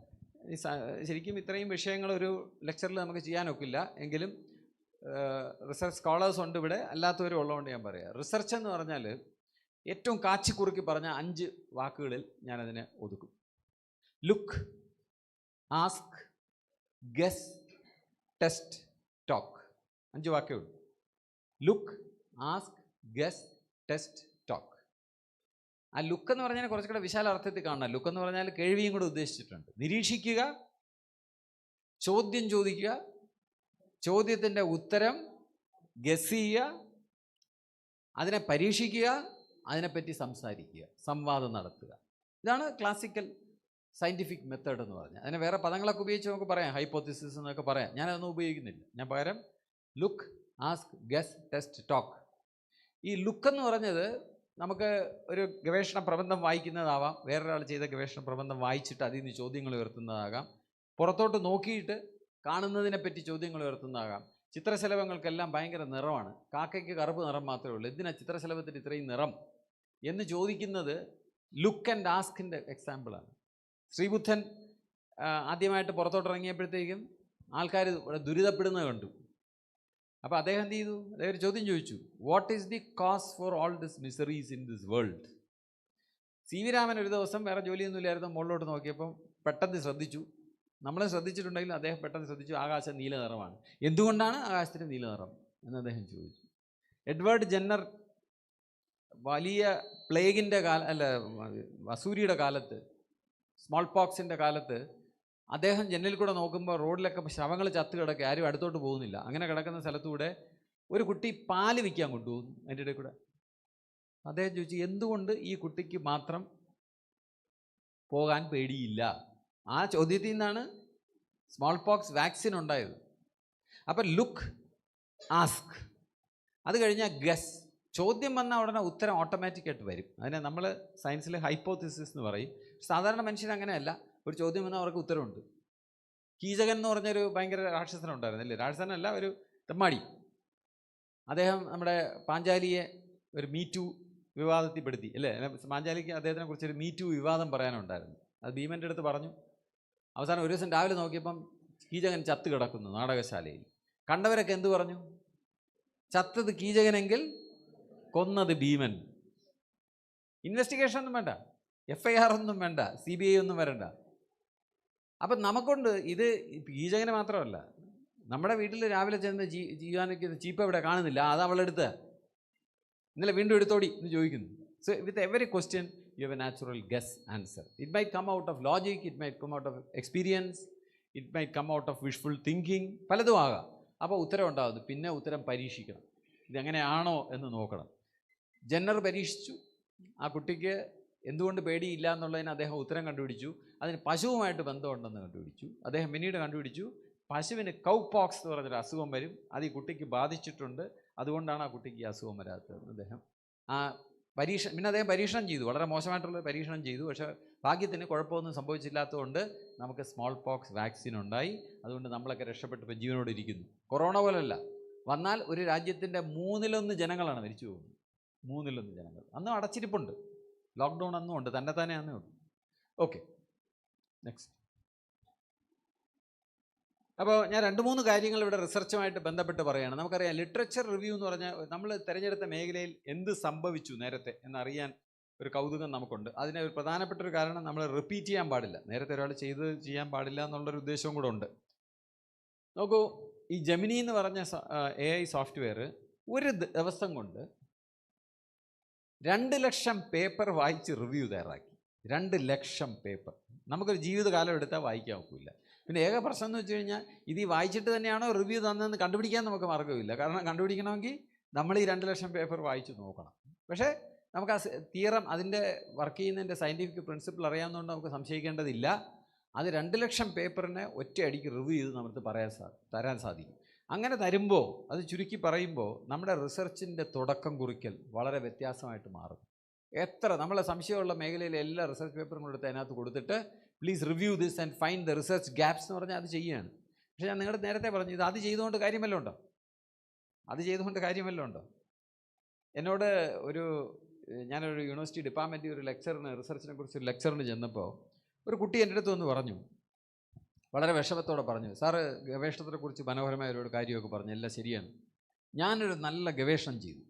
ശരിക്കും ഇത്രയും വിഷയങ്ങൾ ഒരു ലെക്ചറിൽ നമുക്ക് ചെയ്യാനൊക്കില്ല, എങ്കിലും റിസർച്ച് സ്കോളേഴ്സ് ഉണ്ട് ഇവിടെ, അല്ലാത്തവരും ഉള്ളതുകൊണ്ട് ഞാൻ പറയാം. റിസർച്ച് എന്ന് പറഞ്ഞാൽ ഏറ്റവും കാച്ചിക്കുറുക്കി പറഞ്ഞ 5 വാക്കുകളിൽ ഞാനതിനെ ഒതുക്കും. Look, ask, guess, test, talk. 5 വാക്കേ ഉള്ളൂ. Look, ask, guess, test, talk. ആ ലുക്ക് എന്ന് പറഞ്ഞാൽ കുറച്ചുകൂടെ വിശാല അർത്ഥത്തിൽ കാണണം. ലുക്ക് എന്ന് പറഞ്ഞാൽ കേൾവിയും കൂടെ ഉദ്ദേശിച്ചിട്ടുണ്ട്. നിരീക്ഷിക്കുക, ചോദ്യം ചോദിക്കുക, ചോദ്യത്തിൻ്റെ ഉത്തരം ഗസ് ചെയ്യുക, അതിനെ പരീക്ഷിക്കുക, അതിനെപ്പറ്റി സംസാരിക്കുക, സംവാദം നടത്തുക. ഇതാണ് ക്ലാസിക്കൽ സയൻറ്റിഫിക് മെത്തേഡ് എന്ന് പറഞ്ഞാൽ. അതിന് വേറെ പദങ്ങളൊക്കെ ഉപയോഗിച്ച് നമുക്ക് പറയാം, ഹൈപ്പോത്തിസിസ് എന്നൊക്കെ പറയാം. ഞാനതൊന്നും ഉപയോഗിക്കുന്നില്ല. ഞാൻ പകരം look, ask, guess, test, talk. ഈ ലുക്ക് എന്ന് പറഞ്ഞത് നമുക്ക് ഒരു ഗവേഷണ പ്രബന്ധം വായിക്കുന്നതാവാം, വേറൊരാൾ ചെയ്ത ഗവേഷണ പ്രബന്ധം വായിച്ചിട്ട് അതിൽ നിന്ന് ചോദ്യങ്ങൾ ഉയർത്തുന്നതാകാം, പുറത്തോട്ട് നോക്കിയിട്ട് കാണുന്നതിനെപ്പറ്റി ചോദ്യങ്ങൾ ഉയർത്തുന്നതാകാം. ചിത്രശലഭങ്ങൾക്കെല്ലാം ഭയങ്കര നിറമാണ്, കാക്കയ്ക്ക് കറുപ്പ് നിറം മാത്രമേ ഉള്ളൂ, എന്തിനാ ചിത്രശലഭത്തിന് ഇത്രയും നിറം എന്ന് ചോദിക്കുന്നത് ലുക്ക് ആൻഡ് ആസ്കിൻ്റെ എക്സാമ്പിളാണ്. ശ്രീബുദ്ധൻ ആദ്യമായിട്ട് പുറത്തോട്ടിറങ്ങിയപ്പോഴത്തേക്കും ആൾക്കാർ ദുരിതപ്പെടുന്നത് കണ്ടു. അപ്പോൾ അദ്ദേഹം എന്ത് ചെയ്തു? അദ്ദേഹം ഒരു ചോദ്യം ചോദിച്ചു, what is the cause for all this miseries in this world? C V Raman ഒരു ദിവസം വേറെ ജോലിയൊന്നുമില്ലായിരുന്നു, മുകളിലോട്ട് നോക്കിയപ്പം പെട്ടെന്ന് ശ്രദ്ധിച്ചു. നമ്മൾ ശ്രദ്ധിച്ചിട്ടുണ്ടെങ്കിലും അദ്ദേഹം പെട്ടെന്ന് ശ്രദ്ധിച്ചു, ആകാശം നീല നിറമാണ്. എന്തുകൊണ്ടാണ് ആകാശത്തിന് നീല നിറം എന്ന് അദ്ദേഹം ചോദിച്ചു. എഡ്വേർഡ് ജെന്നർ വലിയ പ്ലേഗിൻ്റെ വസൂരിയുടെ കാലത്ത്, സ്മോൾ പോക്സിൻ്റെ കാലത്ത് അദ്ദേഹം ജനലിൽ കൂടെ നോക്കുമ്പോൾ റോഡിലൊക്കെ ശവങ്ങൾ ചത്ത് കിടക്കുക, ആരും അടുത്തോട്ട് പോകുന്നില്ല. അങ്ങനെ കിടക്കുന്ന സ്ഥലത്തൂടെ ഒരു കുട്ടി പാല് വിൽക്കാൻ കൊണ്ടുപോകുന്നു അതിൻ്റെ ഇടയിൽ കൂടെ. അദ്ദേഹം ചോദിച്ചു, എന്തുകൊണ്ട് ഈ കുട്ടിക്ക് മാത്രം പോകാൻ പേടിയില്ല? ആ ചോദ്യത്തിൽ നിന്നാണ് സ്മോൾ പോക്സ് വാക്സിൻ ഉണ്ടായത്. അപ്പം ലുക്ക്, ആസ്ക്, അത് കഴിഞ്ഞാൽ ഗസ്. ചോദ്യം വന്നാൽ ഉടനെ ഉത്തരം ഓട്ടോമാറ്റിക്കായിട്ട് വരും. അതിനെ നമ്മൾ സയൻസിൽ ഹൈപ്പോത്തിസിസ് എന്ന് പറയും. സാധാരണ മനുഷ്യൻ അങ്ങനെയല്ല. ഒരു ചോദ്യം വന്നാൽ അവർക്ക് ഉത്തരവുണ്ട്. കീചകൻ എന്ന് പറഞ്ഞൊരു ഭയങ്കര രാക്ഷസനുണ്ടായിരുന്നു, അല്ലേ? രാക്ഷസനല്ല, ഒരു തെമ്മാടി. അദ്ദേഹം നമ്മുടെ പാഞ്ചാലിയെ ഒരു മീറ്റു വിവാദത്തിൽപ്പെടുത്തി, അല്ലേ? പാഞ്ചാലിക്ക് അദ്ദേഹത്തിനെ കുറിച്ചൊരു മീറ്റു വിവാദം പറയാനുണ്ടായിരുന്നു. അത് ഭീമൻ്റെ അടുത്ത് പറഞ്ഞു. അവസാനം ഒരു ദിവസം രാവിലെ നോക്കിയപ്പം കീചകൻ ചത്ത് കിടക്കുന്നു നാടകശാലയിൽ. കണ്ടവരൊക്കെ എന്തു പറഞ്ഞു? ചത്തത് കീചകനെങ്കിൽ കൊന്നത് ഭീമൻ. ഇൻവെസ്റ്റിഗേഷൻ ഒന്നും വേണ്ട, FIR ഒന്നും വേണ്ട, CBI ഒന്നും വരണ്ട. അപ്പം നമുക്കൊണ്ട് ഇത് കീചകന് മാത്രമല്ല, നമ്മുടെ വീട്ടിൽ രാവിലെ ചെന്ന് ജീവാനയ്ക്ക് ചീപ്പ് ഇവിടെ കാണുന്നില്ല, അത് അവളെടുത്ത് ഇന്നലെ വീണ്ടും എടുത്തോടി എന്ന് ചോദിക്കുന്നു. So with every question you have a natural guess answer. It might come out of logic, it might come out of experience, it might come out of wishful thinking, പലതും ആകാം. അപ്പോൾ ഉത്തരം ഉണ്ടാകുന്നു. പിന്നെ ഉത്തരം പരീക്ഷിക്കണം, ഇതെങ്ങനെയാണോ എന്ന് നോക്കണം. ജെന്നർ പരീക്ഷിച്ചു. ആ കുട്ടിക്ക് എന്തുകൊണ്ട് പേടിയില്ല എന്നുള്ളതിന് അദ്ദേഹം ഉത്തരം കണ്ടുപിടിച്ചു. അതിന് പശുവുമായിട്ട് ബന്ധമുണ്ടെന്ന് കണ്ടുപിടിച്ചു. അദ്ദേഹം പിന്നീട് കണ്ടുപിടിച്ചു പശുവിന് കൗ പോക്സ് എന്ന് പറഞ്ഞൊരു അസുഖം വരും, അത് ഈ കുട്ടിക്ക് ബാധിച്ചിട്ടുണ്ട്, അതുകൊണ്ടാണ് ആ കുട്ടിക്ക് ഈ അസുഖം വരാത്തതെന്ന് അദ്ദേഹം പിന്നെ അദ്ദേഹം പരീക്ഷണം ചെയ്തു, വളരെ മോശമായിട്ടുള്ള പരീക്ഷണം ചെയ്തു. പക്ഷേ ഭാഗ്യത്തിന് കുഴപ്പമൊന്നും സംഭവിച്ചില്ലാത്തതുകൊണ്ട് നമുക്ക് സ്മോൾ പോക്സ് വാക്സിൻ ഉണ്ടായി. അതുകൊണ്ട് നമ്മളൊക്കെ രക്ഷപ്പെട്ട് ജീവനോട് ഇരിക്കുന്നു. കൊറോണ പോലല്ല, വന്നാൽ ഒരു രാജ്യത്തിൻ്റെ 1/3 ജനങ്ങളാണ് മരിച്ചു പോകുന്നത്. 1/3 ജനങ്ങൾ. അന്നും അടച്ചിരിപ്പുണ്ട്, ലോക്ക്ഡൗൺ അന്നും ഉണ്ട്, തന്നെ അന്നേ ഉണ്ട്. Okay, next. അപ്പോൾ ഞാൻ 2-3 കാര്യങ്ങൾ ഇവിടെ റിസർച്ചുമായിട്ട് ബന്ധപ്പെട്ട് പറയുകയാണ്. നമുക്കറിയാം, ലിറ്ററേച്ചർ റിവ്യൂ എന്ന് പറഞ്ഞാൽ നമ്മൾ തിരഞ്ഞെടുത്ത മേഖലയിൽ എന്ത് സംഭവിച്ചു നേരത്തെ എന്നറിയാൻ ഒരു കൗതുകം നമുക്കുണ്ട്. അതിന് ഒരു പ്രധാനപ്പെട്ട ഒരു കാരണം, നമ്മൾ റിപ്പീറ്റ് ചെയ്യാൻ പാടില്ല. നേരത്തെ ഒരാൾ ചെയ്യാൻ പാടില്ല എന്നുള്ളൊരു ഉദ്ദേശവും കൂടെ ഉണ്ട്. നോക്കൂ, ഈ ജെമിനി എന്ന് പറഞ്ഞ AI സോഫ്റ്റ്വെയർ ഒരു ദിവസം കൊണ്ട് 2 ലക്ഷം പേപ്പർ വായിച്ച് റിവ്യൂ തയ്യാറാക്കി. 2 ലക്ഷം പേപ്പർ. നമുക്കൊരു ജീവിതകാലം എടുത്താൽ വായിക്കാൻ ഒക്കില്ല. പിന്നെ ഏക പ്രശ്നം എന്ന് വെച്ച് കഴിഞ്ഞാൽ, ഇത് ഈ വായിച്ചിട്ട് തന്നെയാണോ റിവ്യൂ തന്നതെന്ന് കണ്ടുപിടിക്കാൻ നമുക്ക് മാർഗ്ഗമില്ല. കാരണം കണ്ടുപിടിക്കണമെങ്കിൽ നമ്മൾ ഈ 2 ലക്ഷം പേപ്പർ വായിച്ച് നോക്കണം. പക്ഷേ നമുക്ക് ആ തിയറം, അതിൻ്റെ വർക്ക് ചെയ്യുന്നതിൻ്റെ സയൻറ്റിഫിക് പ്രിൻസിപ്പിൾ അറിയാവുന്നതുകൊണ്ട് നമുക്ക് സംശയിക്കേണ്ടതില്ല. അത് 2 ലക്ഷം പേപ്പറിനെ ഒറ്റയടിക്ക് റിവ്യൂ ചെയ്ത് നമുക്ക് തരാൻ സാധിക്കും. അങ്ങനെ തരുമ്പോൾ, അത് ചുരുക്കി പറയുമ്പോൾ, നമ്മുടെ റിസർച്ചിൻ്റെ തുടക്കം കുറിക്കൽ വളരെ വ്യത്യാസമായിട്ട് മാറും. നമ്മളെ സംശയമുള്ള മേഖലയിലെ എല്ലാ റിസർച്ച് പേപ്പറും എടുത്ത് അതിനകത്ത് കൊടുത്തിട്ട് please review this and find the research gaps എന്ന് പറഞ്ഞാൽ അത് ചെയ്യുകയാണ്. പക്ഷേ ഞാൻ നിങ്ങളുടെ നേരത്തെ പറഞ്ഞു, ഇത് അത് ചെയ്തുകൊണ്ട് കാര്യമല്ലോ ഉണ്ടോ? എന്നോട് ഞാനൊരു യൂണിവേഴ്സിറ്റി ഡിപ്പാർട്ട്മെൻറ്റിൽ ഒരു റിസർച്ചിനെ കുറിച്ച് ഒരു ലെക്ചറിന് ചെന്നപ്പോൾ ഒരു കുട്ടി എൻ്റെ അടുത്ത് വന്ന് പറഞ്ഞു, വളരെ വിഷമത്തോടെ പറഞ്ഞു, സാറ് ഗവേഷണത്തെക്കുറിച്ച് മനോഹരമായ ഒരു കാര്യമൊക്കെ പറഞ്ഞു, എല്ലാം ശരിയാണ്, ഞാനൊരു നല്ല ഗവേഷണം ചെയ്തു,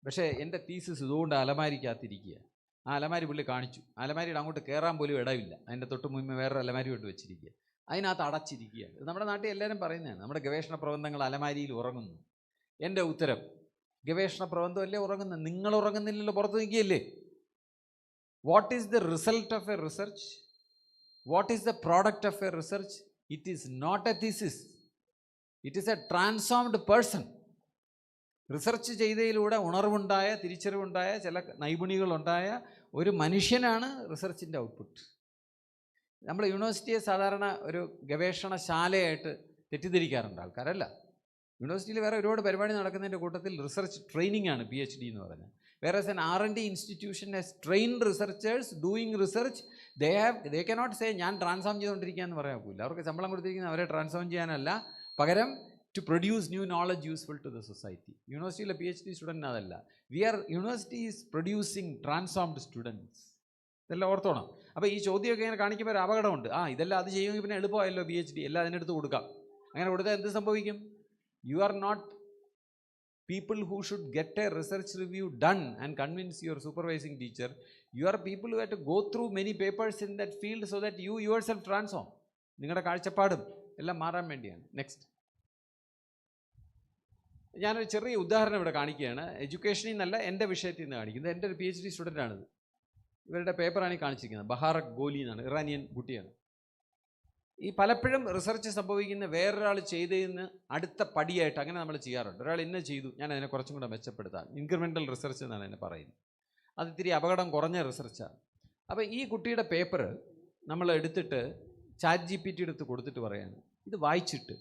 പക്ഷേ എൻ്റെ തീസിസ് ഇതുകൊണ്ട് അലമാരിക്കകത്തിരിക്കുക. ആ അലമാരി പുള്ളി കാണിച്ചു. അലമാരിയുടെ അങ്ങോട്ട് കയറാൻ പോലും ഇടവില്ല. അതിൻ്റെ തൊട്ട് മുമ്പ് വേറൊരു അലമാരി കൊണ്ട് വെച്ചിരിക്കുക, അതിനകത്ത് അടച്ചിരിക്കുക. ഇത് നമ്മുടെ നാട്ടിൽ എല്ലാവരും പറയുന്നതാണ്, നമ്മുടെ ഗവേഷണ പ്രബന്ധങ്ങൾ അലമാരിയിൽ ഉറങ്ങുന്നു. എൻ്റെ ഉത്തരം, ഗവേഷണ പ്രബന്ധമല്ലേ ഉറങ്ങുന്നത്? നിങ്ങൾ ഉറങ്ങുന്നില്ലല്ലോ, പുറത്ത് നിൽക്കുകയല്ലേ. What is the result of a research? What is the product of a research? It is not a thesis. It is a transformed person. Research ചെയ്തതിലൂടെ ഉണർവുണ്ടായ, തിരിച്ചറിവുണ്ടായ, ചില നൈപുണികളുണ്ടായ ഒരു മനുഷ്യനാണ് റിസർച്ചിൻ്റെ ഔട്ട്പുട്ട്. നമ്മൾ യൂണിവേഴ്സിറ്റിയെ സാധാരണ ഒരു ഗവേഷണശാലയായിട്ട് തെറ്റിദ്ധരിക്കാറുണ്ട് ആൾക്കാരല്ല. യൂണിവേഴ്സിറ്റിയിൽ വേറെ ഒരുപാട് പരിപാടി നടക്കുന്നതിൻ്റെ കൂട്ടത്തിൽ റിസർച്ച് ട്രെയിനിങ് ആണ് PhD എന്ന് പറഞ്ഞാൽ. Whereas an R&D institution has trained researchers doing research, they cannot say ഞാൻ ട്രാൻസ്ഫോം ചെയ്തുകൊണ്ടിരിക്കുക എന്ന് പറയാൻ പോകില്ല. അവർക്ക് ശമ്പളം കൊടുത്തിരിക്കുന്നത് അവരെ ട്രാൻസ്ഫോം ചെയ്യാനല്ല, പകരം to produce new knowledge useful to the society. യൂണിവേഴ്സിറ്റിയിലെ PhD സ്റ്റുഡൻറ്റ് അതല്ല. University is producing transformed students. ഇതെല്ലാം ഓർത്തോണം. അപ്പോൾ ഈ ചോദ്യമൊക്കെ ഇങ്ങനെ കാണിക്കുമ്പോൾ ഒരു അപകടമുണ്ട്. ഇതെല്ലാം അത് ചെയ്യുമെങ്കിൽ പിന്നെ എളുപ്പമായല്ലോ PhD, എല്ലാം അതിനെടുത്ത് കൊടുക്കാം. അങ്ങനെ കൊടുത്താൽ എന്ത് സംഭവിക്കും? You are not people who should get a research review done and convince your supervising teacher. You are people who have to go through many papers in that field so that you yourself transform. നിങ്ങളുടെ കാഴ്ചപ്പാടും എല്ലാം മാറാൻ വേണ്ടിയാണ്. Next, ഞാനൊരു ചെറിയ ഉദാഹരണം ഇവിടെ കാണിക്കുകയാണ്. എഡ്യൂക്കേഷനിൽ നിന്നല്ല, എൻ്റെ വിഷയത്തിൽ നിന്ന് കാണിക്കുന്നത്. എൻ്റെ ഒരു PhD സ്റ്റുഡൻ്റാണിത്. ഇവരുടെ പേപ്പറാണ് ഈ കാണിച്ചിരിക്കുന്നത്. ബഹാറക് ഗോലി എന്നാണ്, ഇറാനിയൻ കുട്ടിയാണ്. ഈ പലപ്പോഴും റിസർച്ച് സംഭവിക്കുന്ന വേറൊരാൾ ചെയ്തതിന് അടുത്ത പടിയായിട്ട് അങ്ങനെ നമ്മൾ ചെയ്യാറുണ്ട്. ഒരാൾ ഇന്ന ചെയ്തു, ഞാൻ അതിനെ കുറച്ചും കൂടെ മെച്ചപ്പെടുത്താം. ഇൻക്രിമെൻ്റൽ റിസർച്ച് എന്നാണ് എന്നെ പറയുന്നത്. അത് ഇത്തിരി അപകടം കുറഞ്ഞ റിസർച്ചാണ്. അപ്പോൾ ഈ കുട്ടിയുടെ പേപ്പർ നമ്മൾ എടുത്തിട്ട് ChatGPT എടുത്ത് കൊടുത്തിട്ട് പറയാണ്, ഇത് വായിച്ചിട്ട്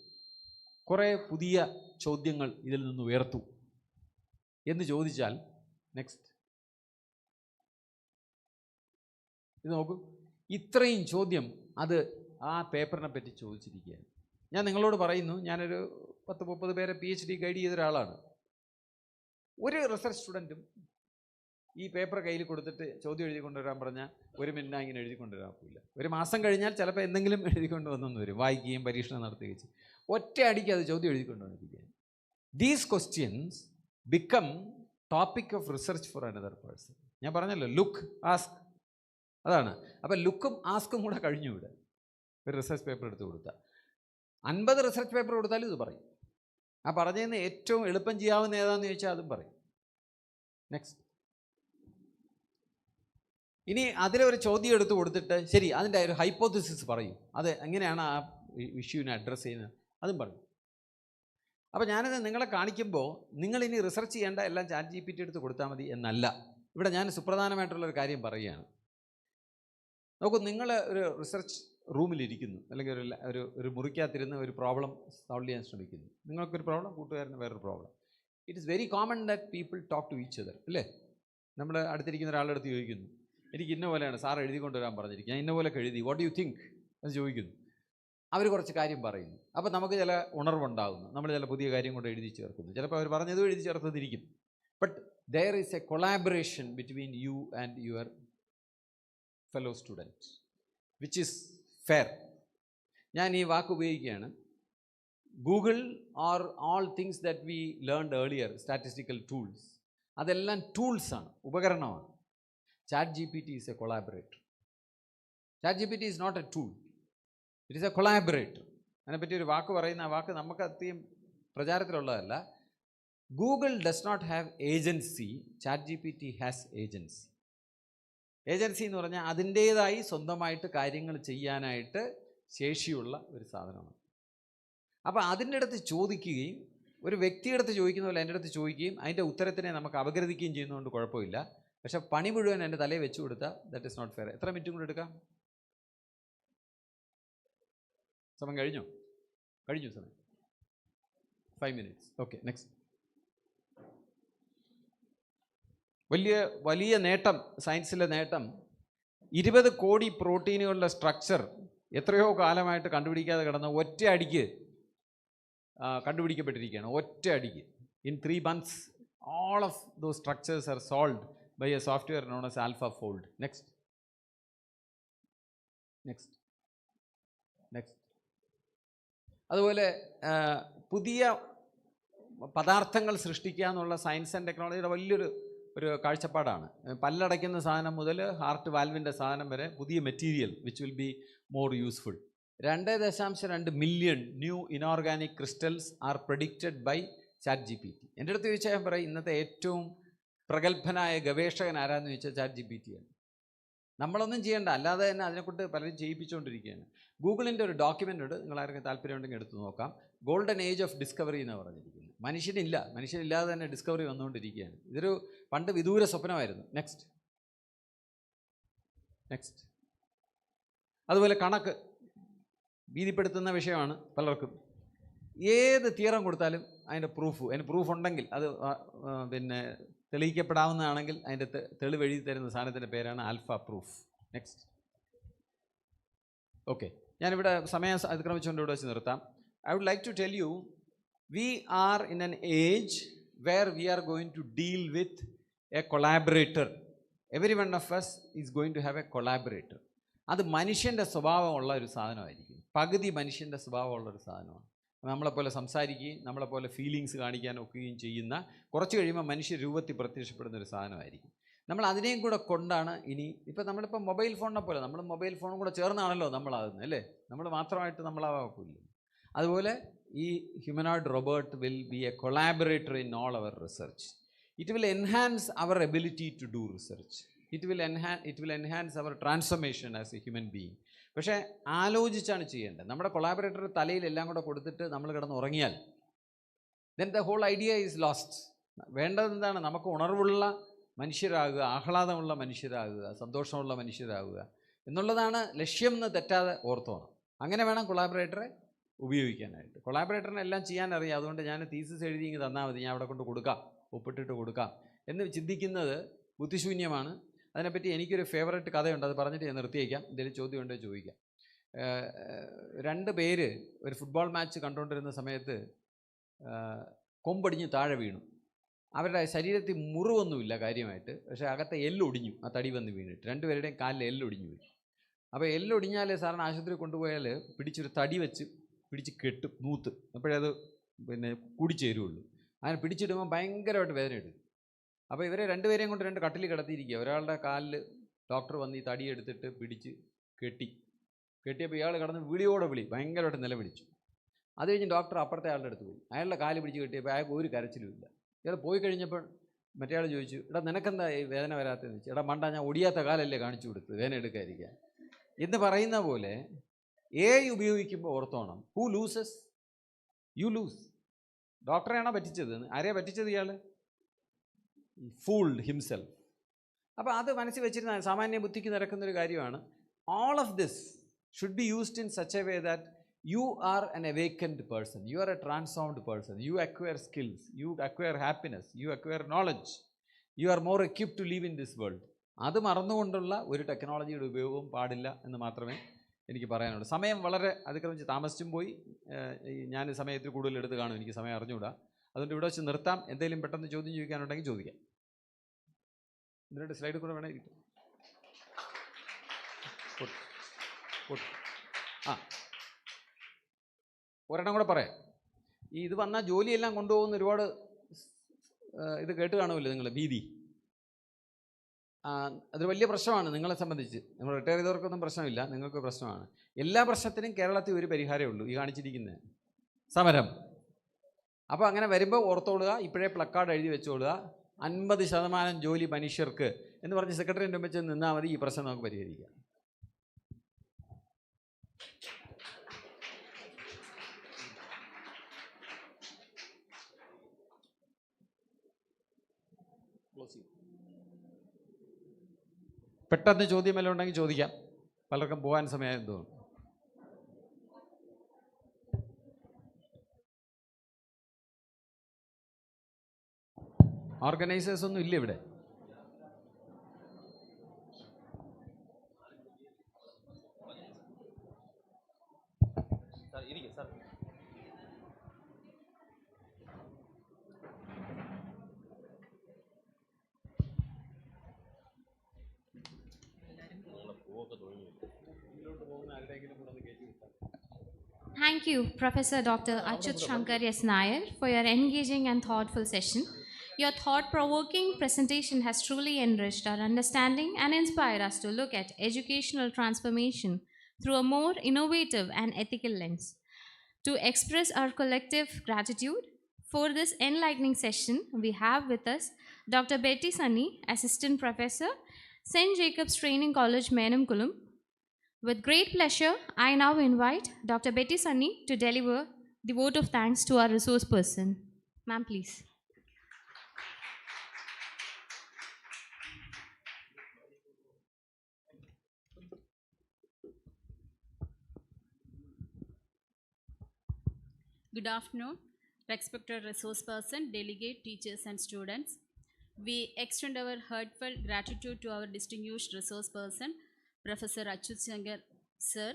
കുറേ പുതിയ ചോദ്യങ്ങൾ ഇതിൽ നിന്ന് ഉയർത്തു എന്ന് ചോദിച്ചാൽ, നെക്സ്റ്റ്, ഇത് നോക്കൂ, ഇത്രയും ചോദ്യം അത് ആ പേപ്പറിനെ പറ്റി ചോദിച്ചിരിക്കുകയാണ്. ഞാൻ നിങ്ങളോട് പറയുന്നു, ഞാനൊരു 10-30 പേരെ PhD ഗൈഡ് ചെയ്ത ഒരാളാണ്. ഒരു റിസർച്ച് സ്റ്റുഡൻറ്റും ഈ പേപ്പർ കയ്യിൽ കൊടുത്തിട്ട് ചോദ്യം എഴുതി കൊണ്ടുവരാൻ പറഞ്ഞാൽ 1 മിനിറ്റ് ഇങ്ങനെ എഴുതി കൊണ്ടുവരാൻ പോയില്ല. ഒരു മാസം കഴിഞ്ഞാൽ ചിലപ്പോൾ എന്തെങ്കിലും എഴുതിക്കൊണ്ട് വന്നെന്ന് വരും, വായിക്കുകയും പരീക്ഷണം നടത്തുകയും ചെയ്യും. ഒറ്റ അടിക്ക് അത് ചോദ്യം എഴുതി കൊണ്ടുവന്നിരിക്കുകയാണ്. These questions become topic of research for another person. ഞാൻ പറഞ്ഞല്ലോ, ലുക്ക്, ആസ്ക്, അതാണ്. അപ്പം ലുക്കും ആസ്കും കൂടെ കഴിഞ്ഞു ഇവിടെ. ഒരു റിസർച്ച് പേപ്പർ എടുത്ത് കൊടുത്താൽ 50 റിസർച്ച് പേപ്പർ കൊടുത്താലും ഇത് പറയും. ആ പറഞ്ഞതിന് ഏറ്റവും എളുപ്പം ചെയ്യാവുന്ന ഏതാണെന്ന് ചോദിച്ചാൽ അതും പറയും. നെക്സ്റ്റ്, ഇനി അതിലൊരു ചോദ്യം എടുത്ത് കൊടുത്തിട്ട് ശരി അതിൻ്റെ ഒരു ഹൈപ്പോത്തിസിസ് പറയും, അത് എങ്ങനെയാണ് ആ ഇഷ്യൂവിനെ അഡ്രസ്സ് ചെയ്യുന്നത്, അതും പറയും. അപ്പോൾ ഞാനത് നിങ്ങളെ കാണിക്കുമ്പോൾ നിങ്ങളിനി റിസർച്ച് ചെയ്യേണ്ട എല്ലാം ChatGPT എടുത്ത് കൊടുത്താൽ മതി എന്നല്ല. ഇവിടെ ഞാൻ സുപ്രധാനമായിട്ടുള്ളൊരു കാര്യം പറയുകയാണ്. നോക്കൂ, നിങ്ങൾ ഒരു റിസർച്ച് റൂമിലിരിക്കുന്നു, അല്ലെങ്കിൽ ഒരു മുറിക്കകത്തിരുന്ന് ഒരു പ്രോബ്ലം സോൾവ് ചെയ്യാൻ ശ്രമിക്കുന്നു. നിങ്ങൾക്കൊരു പ്രോബ്ലം, കൂട്ടുകാരന് വേറൊരു problem. It is very common that people talk to each other, അല്ലേ? നമ്മൾ അടുത്തിരിക്കുന്ന ഒരാളുടെ അടുത്ത് ചോദിക്കുന്നു, എനിക്ക് ഇന്ന പോലെയാണ് സാർ എഴുതി കൊണ്ടുവരാൻ പറഞ്ഞിരിക്കുക, ഞാൻ ഇന്ന പോലെയൊക്കെ എഴുതി, വാട്ട് യു തിങ്ക് എന്ന് ചോദിക്കുന്നു. അവർ കുറച്ച് കാര്യം പറയുന്നു. അപ്പോൾ നമുക്ക് ചില ഉണർവുണ്ടാകുന്നു, നമ്മൾ ചില പുതിയ കാര്യം കൊണ്ട് എഴുതി ചേർക്കുന്നു. ചിലപ്പോൾ അവർ പറഞ്ഞതും എഴുതി ചേർത്തതിരിക്കും. But there is a collaboration between you and your fellow student which is fair. ഞാൻ ഈ വാക്ക് ഉപയോഗിക്കുകയാണ്. Google or all things that we learned earlier, statistical tools, അതെല്ലാം ടൂൾസാണ്, ഉപകരണമാണ്. ChatGPT is a collaborator. ChatGPT is not a tool. It is a collaborator. അതിനെപ്പറ്റി ഒരു വാക്ക് പറയുന്ന ആ വാക്ക് നമുക്ക് അത്രയും പ്രചാരത്തിലുള്ളതല്ല. Google does not have agency, ChatGPT has agency. Agency എന്ന് പറഞ്ഞാൽ അതിൻ്റേതായി സ്വന്തമായിട്ട് കാര്യങ്ങൾ ചെയ്യാനായിട്ട് ശേഷിയുള്ള ഒരു സാധനമാണ്. അപ്പോൾ അതിൻ്റെ അടുത്ത് ചോദിക്കുകയും, ഒരു വ്യക്തിയുടെ അടുത്ത് ചോദിക്കുന്ന പോലെ എൻ്റെ അടുത്ത് ചോദിക്കുകയും അതിൻ്റെ ഉത്തരത്തിനെ നമുക്ക് അപഗ്രഥിക്കുകയും ചെയ്യുന്നതുകൊണ്ട് കുഴപ്പമില്ല. പക്ഷെ പണി മുഴുവൻ എൻ്റെ തലയിൽ വെച്ച് കൊടുത്താൽ ദാറ്റ് ഇസ് നോട്ട് ഫെയർ. എത്ര മിനിറ്റും കൂടെ എടുക്കാം? സമയം കഴിഞ്ഞു സമയം 5 minutes. Okay, next. വലിയ നേട്ടം, സയൻസിലെ നേട്ടം, 20 കോടി പ്രോട്ടീനുകളുടെ സ്ട്രക്ചർ എത്രയോ കാലമായിട്ട് കണ്ടുപിടിക്കാതെ കിടന്ന ഒറ്റ അടിക്ക് കണ്ടുപിടിക്കപ്പെട്ടിരിക്കുകയാണ്. ഒറ്റ അടിക്ക്, in 3 months all of those structures are solved by a software known as AlphaFold. Next. അതുപോലെ പുതിയ പദാർത്ഥങ്ങൾ സൃഷ്ടിക്കുക എന്നുള്ള സയൻസ് ആൻഡ് ടെക്നോളജിയുടെ വലിയൊരു കാഴ്ചപ്പാടാണ്. പല്ലടയ്ക്കുന്ന സാധനം മുതൽ ഹാർട്ട് വാൽവിൻ്റെ സാധനം വരെ പുതിയ material which will be more useful. 2.2 million new inorganic crystals are predicted by ChatGPT. എൻ്റെ അടുത്ത് ചോദിച്ചാൽ ഞാൻ പറയും, ഇന്നത്തെ ഏറ്റവും പ്രഗത്ഭനായ ഗവേഷകൻ ആരാന്ന് ചോദിച്ചാൽ ChatGPT ആണ്. നമ്മളൊന്നും ചെയ്യേണ്ട, അല്ലാതെ തന്നെ അതിനെക്കൊണ്ട് പലരും ചെയ്യിപ്പിച്ചുകൊണ്ടിരിക്കുകയാണ്. ഗൂഗിളിൻ്റെ ഒരു ഡോക്യുമെൻ്റ് ഉണ്ട്, നിങ്ങൾ ആർക്കും താല്പര്യമുണ്ടെങ്കിൽ എടുത്ത് നോക്കാം. ഗോൾഡൻ ഏജ് ഓഫ് ഡിസ്കവറി എന്നാണ് പറഞ്ഞിരിക്കുന്നത്. മനുഷ്യനില്ലാതെ തന്നെ ഡിസ്കവറി വന്നുകൊണ്ടിരിക്കുകയാണ്. ഇതൊരു പണ്ട് വിദൂര സ്വപ്നമായിരുന്നു. നെക്സ്റ്റ്. അതുപോലെ കണക്ക് ഭീതിപ്പെടുത്തുന്ന വിഷയമാണ് പലർക്കും. ഏത് തിയറം കൊടുത്താലും അതിന് പ്രൂഫ് ഉണ്ടെങ്കിൽ അത് പിന്നെ തെളിയിക്കപ്പെടാവുന്നതാണെങ്കിൽ അതിൻ്റെ തെളിവ് എഴുതി തരുന്ന സാധനത്തിൻ്റെ പേരാണ് ആൽഫ പ്രൂഫ്. നെക്സ്റ്റ്. ഓക്കെ, ഞാനിവിടെ സമയം അതിക്രമിച്ചുകൊണ്ട് ഇവിടെ വെച്ച് നിർത്താം. I would like to tell you, we are in an age where we are going to deal with a collaborator. Every one of us is going to have a collaborator. അത് മനുഷ്യൻ്റെ സ്വഭാവമുള്ള ഒരു സാധനമായിരിക്കും. പകുതി മനുഷ്യൻ്റെ സ്വഭാവമുള്ള ഒരു സാധനമാണ്. നമ്മളെപ്പോലെ സംസാരിക്കുകയും നമ്മളെപ്പോലെ ഫീലിങ്സ് കാണിക്കാനൊക്കുകയും ചെയ്യുന്ന, കുറച്ച് കഴിയുമ്പോൾ മനുഷ്യ രൂപത്തിൽ പ്രത്യക്ഷപ്പെടുന്ന ഒരു സാധനമായിരിക്കും. നമ്മൾ അതിനെയും കൂടെ കൊണ്ടാണ് ഇപ്പം നമ്മളിപ്പോൾ മൊബൈൽ ഫോണിനെ പോലെ നമ്മൾ മൊബൈൽ ഫോണും കൂടെ ചേർന്നാണല്ലോ നമ്മളാകുന്നത്, അല്ലേ? നമ്മൾ മാത്രമായിട്ട് നമ്മളാവാക്കില്ല. അതുപോലെ ഈ humanoid robot will be a collaborator in all our research. It will enhance our ability to do research. It will enhance our transformation as a human being. പക്ഷേ ആലോചിച്ചാണ് ചെയ്യേണ്ടത്. നമ്മുടെ കൊളാബറേറ്റർ തലയിൽ എല്ലാം കൂടെ കൊടുത്തിട്ട് നമ്മൾ കിടന്ന് ഉറങ്ങിയാൽ then the whole idea is lost. വേണ്ടത് എന്താണ്? നമുക്ക് ഉണർവുള്ള മനുഷ്യരാകുക, ആഹ്ലാദമുള്ള മനുഷ്യരാകുക, സന്തോഷമുള്ള മനുഷ്യരാകുക എന്നുള്ളതാണ് ലക്ഷ്യം എന്ന് തെറ്റാതെ ഓർത്തോണം. അങ്ങനെ വേണം കൊളാബറേറ്ററെ ഉപയോഗിക്കാനായിട്ട്. കൊളാബറേറ്ററിന് എല്ലാം ചെയ്യാൻ അറിയാം. അതുകൊണ്ട് ഞാൻ തീസിസ് എഴുതി ഇങ്ങ് തന്നാൽ മതി, ഞാൻ അവിടെ കൊണ്ട് കൊടുക്കാം, ഒപ്പിട്ടിട്ട് കൊടുക്കാം എന്ന് ചിന്തിക്കുന്നത് ബുദ്ധിശൂന്യമാണ്. അതിനെപ്പറ്റി എനിക്കൊരു ഫേവറേറ്റ് കഥയുണ്ട്, അത് പറഞ്ഞിട്ട് ഞാൻ നിർത്തിയേക്കാം. എന്തെങ്കിലും ചോദ്യം ഉണ്ടോ ചോദിക്കാം. 2 പേര് ഒരു ഫുട്ബോൾ മാച്ച് കണ്ടുകൊണ്ടിരുന്ന സമയത്ത് കൊമ്പടിഞ്ഞ് താഴെ വീണു. അവരുടെ ശരീരത്തിൽ മുറിവൊന്നുമില്ല കാര്യമായിട്ട്, പക്ഷേ അകത്തെ എല്ലൊടിഞ്ഞു. ആ തടി വന്ന് വീണിട്ട് 2 പേരുടെയും കാലിൽ എല്ലൊടിഞ്ഞു പോയി. അപ്പോൾ എല്ലൊടിഞ്ഞാൽ സാറിന് ആശുപത്രി കൊണ്ടുപോയാൽ പിടിച്ചൊരു തടി വെച്ച് പിടിച്ച് കെട്ടും, നൂത്ത്, അപ്പോഴേ അത് പിന്നെ കൂടിച്ചേരുള്ളൂ. അങ്ങനെ പിടിച്ചിടുമ്പോൾ ഭയങ്കരമായിട്ട് വേദന എടുക്കും. അപ്പോൾ ഇവരെ 2 പേരെയും കൊണ്ട് 2 കട്ടിൽ കിടത്തിയിരിക്കുക. ഒരാളുടെ കാലിൽ ഡോക്ടർ വന്ന് ഈ തടി എടുത്തിട്ട് പിടിച്ച് കെട്ടിയപ്പോൾ ഇയാൾ കിടന്ന് വിളിയോടെ ഭയങ്കരമായിട്ട് നിലവിളിച്ചു. അത് കഴിഞ്ഞ് ഡോക്ടർ അപ്പുറത്തെ ആളുടെ അടുത്ത് പോയി. അയാളുടെ കാല് പിടിച്ച് കെട്ടിയപ്പോൾ അയാൾക്ക് ഒരു കരച്ചിലുമില്ല. ഇയാൾ പോയി കഴിഞ്ഞപ്പോൾ മറ്റേ ആൾ ചോദിച്ചു, എടാ നിനക്കെന്താ ഈ വേദന വരാത്തതെന്ന് വെച്ചു. എടാ മണ്ട, ഞാൻ ഒടിയാത്ത കാലല്ലേ കാണിച്ചു കൊടുത്ത് വേദന എടുക്കാതിരിക്കാൻ എന്ന് പറയുന്ന പോലെ ഉപയോഗിക്കുമ്പോൾ ഓർത്തോണം, ഹൂ ലൂസസ്? You lose. ഡോക്ടറെയാണോ പറ്റിച്ചത്? ആരെയാണ് പറ്റിച്ചത്? ഇയാൾ ഫൂൾഡ് ഹിംസെൽഫ്. അപ്പോൾ അത് മനസ്സിൽ വെച്ചിരുന്ന സാമാന്യ ബുദ്ധിക്ക് നിരക്കുന്നൊരു കാര്യമാണ്. All of this should be used in such a way that you are an awakened person, you are a transformed person, you acquire skills, you acquire happiness, you acquire knowledge, you are more equipped to live in this world. അത് മറന്നുകൊണ്ടുള്ള ഒരു ടെക്നോളജിയുടെ ഉപയോഗവും പാടില്ല എന്ന് മാത്രമേ എനിക്ക് പറയാനുള്ളൂ. സമയം വളരെ അതിക്രമിച്ച് താമസിച്ചും പോയി. ഞാൻ സമയത്തിൽ കൂടുതൽ എടുത്ത് കാണും, എനിക്ക് സമയം അറിഞ്ഞുകൂടാ. അതുകൊണ്ട് ഇവിടെ വെച്ച് നിർത്താം. എന്തെങ്കിലും പെട്ടെന്ന് ചോദ്യം ചോദിക്കാനുണ്ടെങ്കിൽ ചോദിക്കാം. 2 സ്ലൈഡ് കൂടെ വേണേ കിട്ടും. ഒരെണ്ണം കൂടെ പറയാം. ഇത് വന്നാൽ ജോലിയെല്ലാം കൊണ്ടുപോകുന്ന ഒരുപാട് ഇത് കേട്ട് കാണുമല്ലോ നിങ്ങൾ, ഭീതി. അതൊരു വലിയ പ്രശ്നമാണ് നിങ്ങളെ സംബന്ധിച്ച്. നമ്മൾ റിട്ടയർ ചെയ്തവർക്കൊന്നും പ്രശ്നമില്ല, നിങ്ങൾക്ക് പ്രശ്നമാണ്. എല്ലാ പ്രശ്നത്തിനും കേരളത്തിൽ ഒരു പരിഹാരമേ ഉള്ളൂ, ഈ കാണിച്ചിരിക്കുന്നത് സമരം. അപ്പോൾ അങ്ങനെ വരുമ്പോൾ ഓർത്തോളുക, ഇപ്പോഴേ പ്ലക്കാർഡ് എഴുതി വെച്ചോളുക, 50% ജോലി മനുഷ്യർക്ക് എന്ന് പറഞ്ഞ് സെക്രട്ടറിൻ്റെ മുമ്പിൽ ചെന്ന് നിന്നാൽ മതി, ഈ പ്രശ്നം നമുക്ക് പരിഹരിക്കാം. പെട്ടെന്ന് ചോദ്യം വല്ലതും ഉണ്ടെങ്കിൽ ചോദിക്കാം. പലർക്കും പോകാൻ സമയമായെന്ന് തോന്നുന്നു. ഓർഗനൈസേഴ്സ് ഒന്നും ഇല്ല ഇവിടെ. Thank you, Professor Dr. Achyut Shankar S. Nair, for your engaging and thoughtful session. Your thought-provoking presentation has truly enriched our understanding and inspired us to look at educational transformation through a more innovative and ethical lens. To express our collective gratitude for this enlightening session, we have with us Dr. Betty Sunny, Assistant Professor St. Jacob's Training College, Menamkulam. With great pleasure, I now invite Dr. Betty Sunny to deliver the vote of thanks to our resource person. Ma'am, please. Good afternoon, respected resource person, delegate, teachers and students. We extend our heartfelt gratitude to our distinguished resource person, Professor Achuthankar Sir,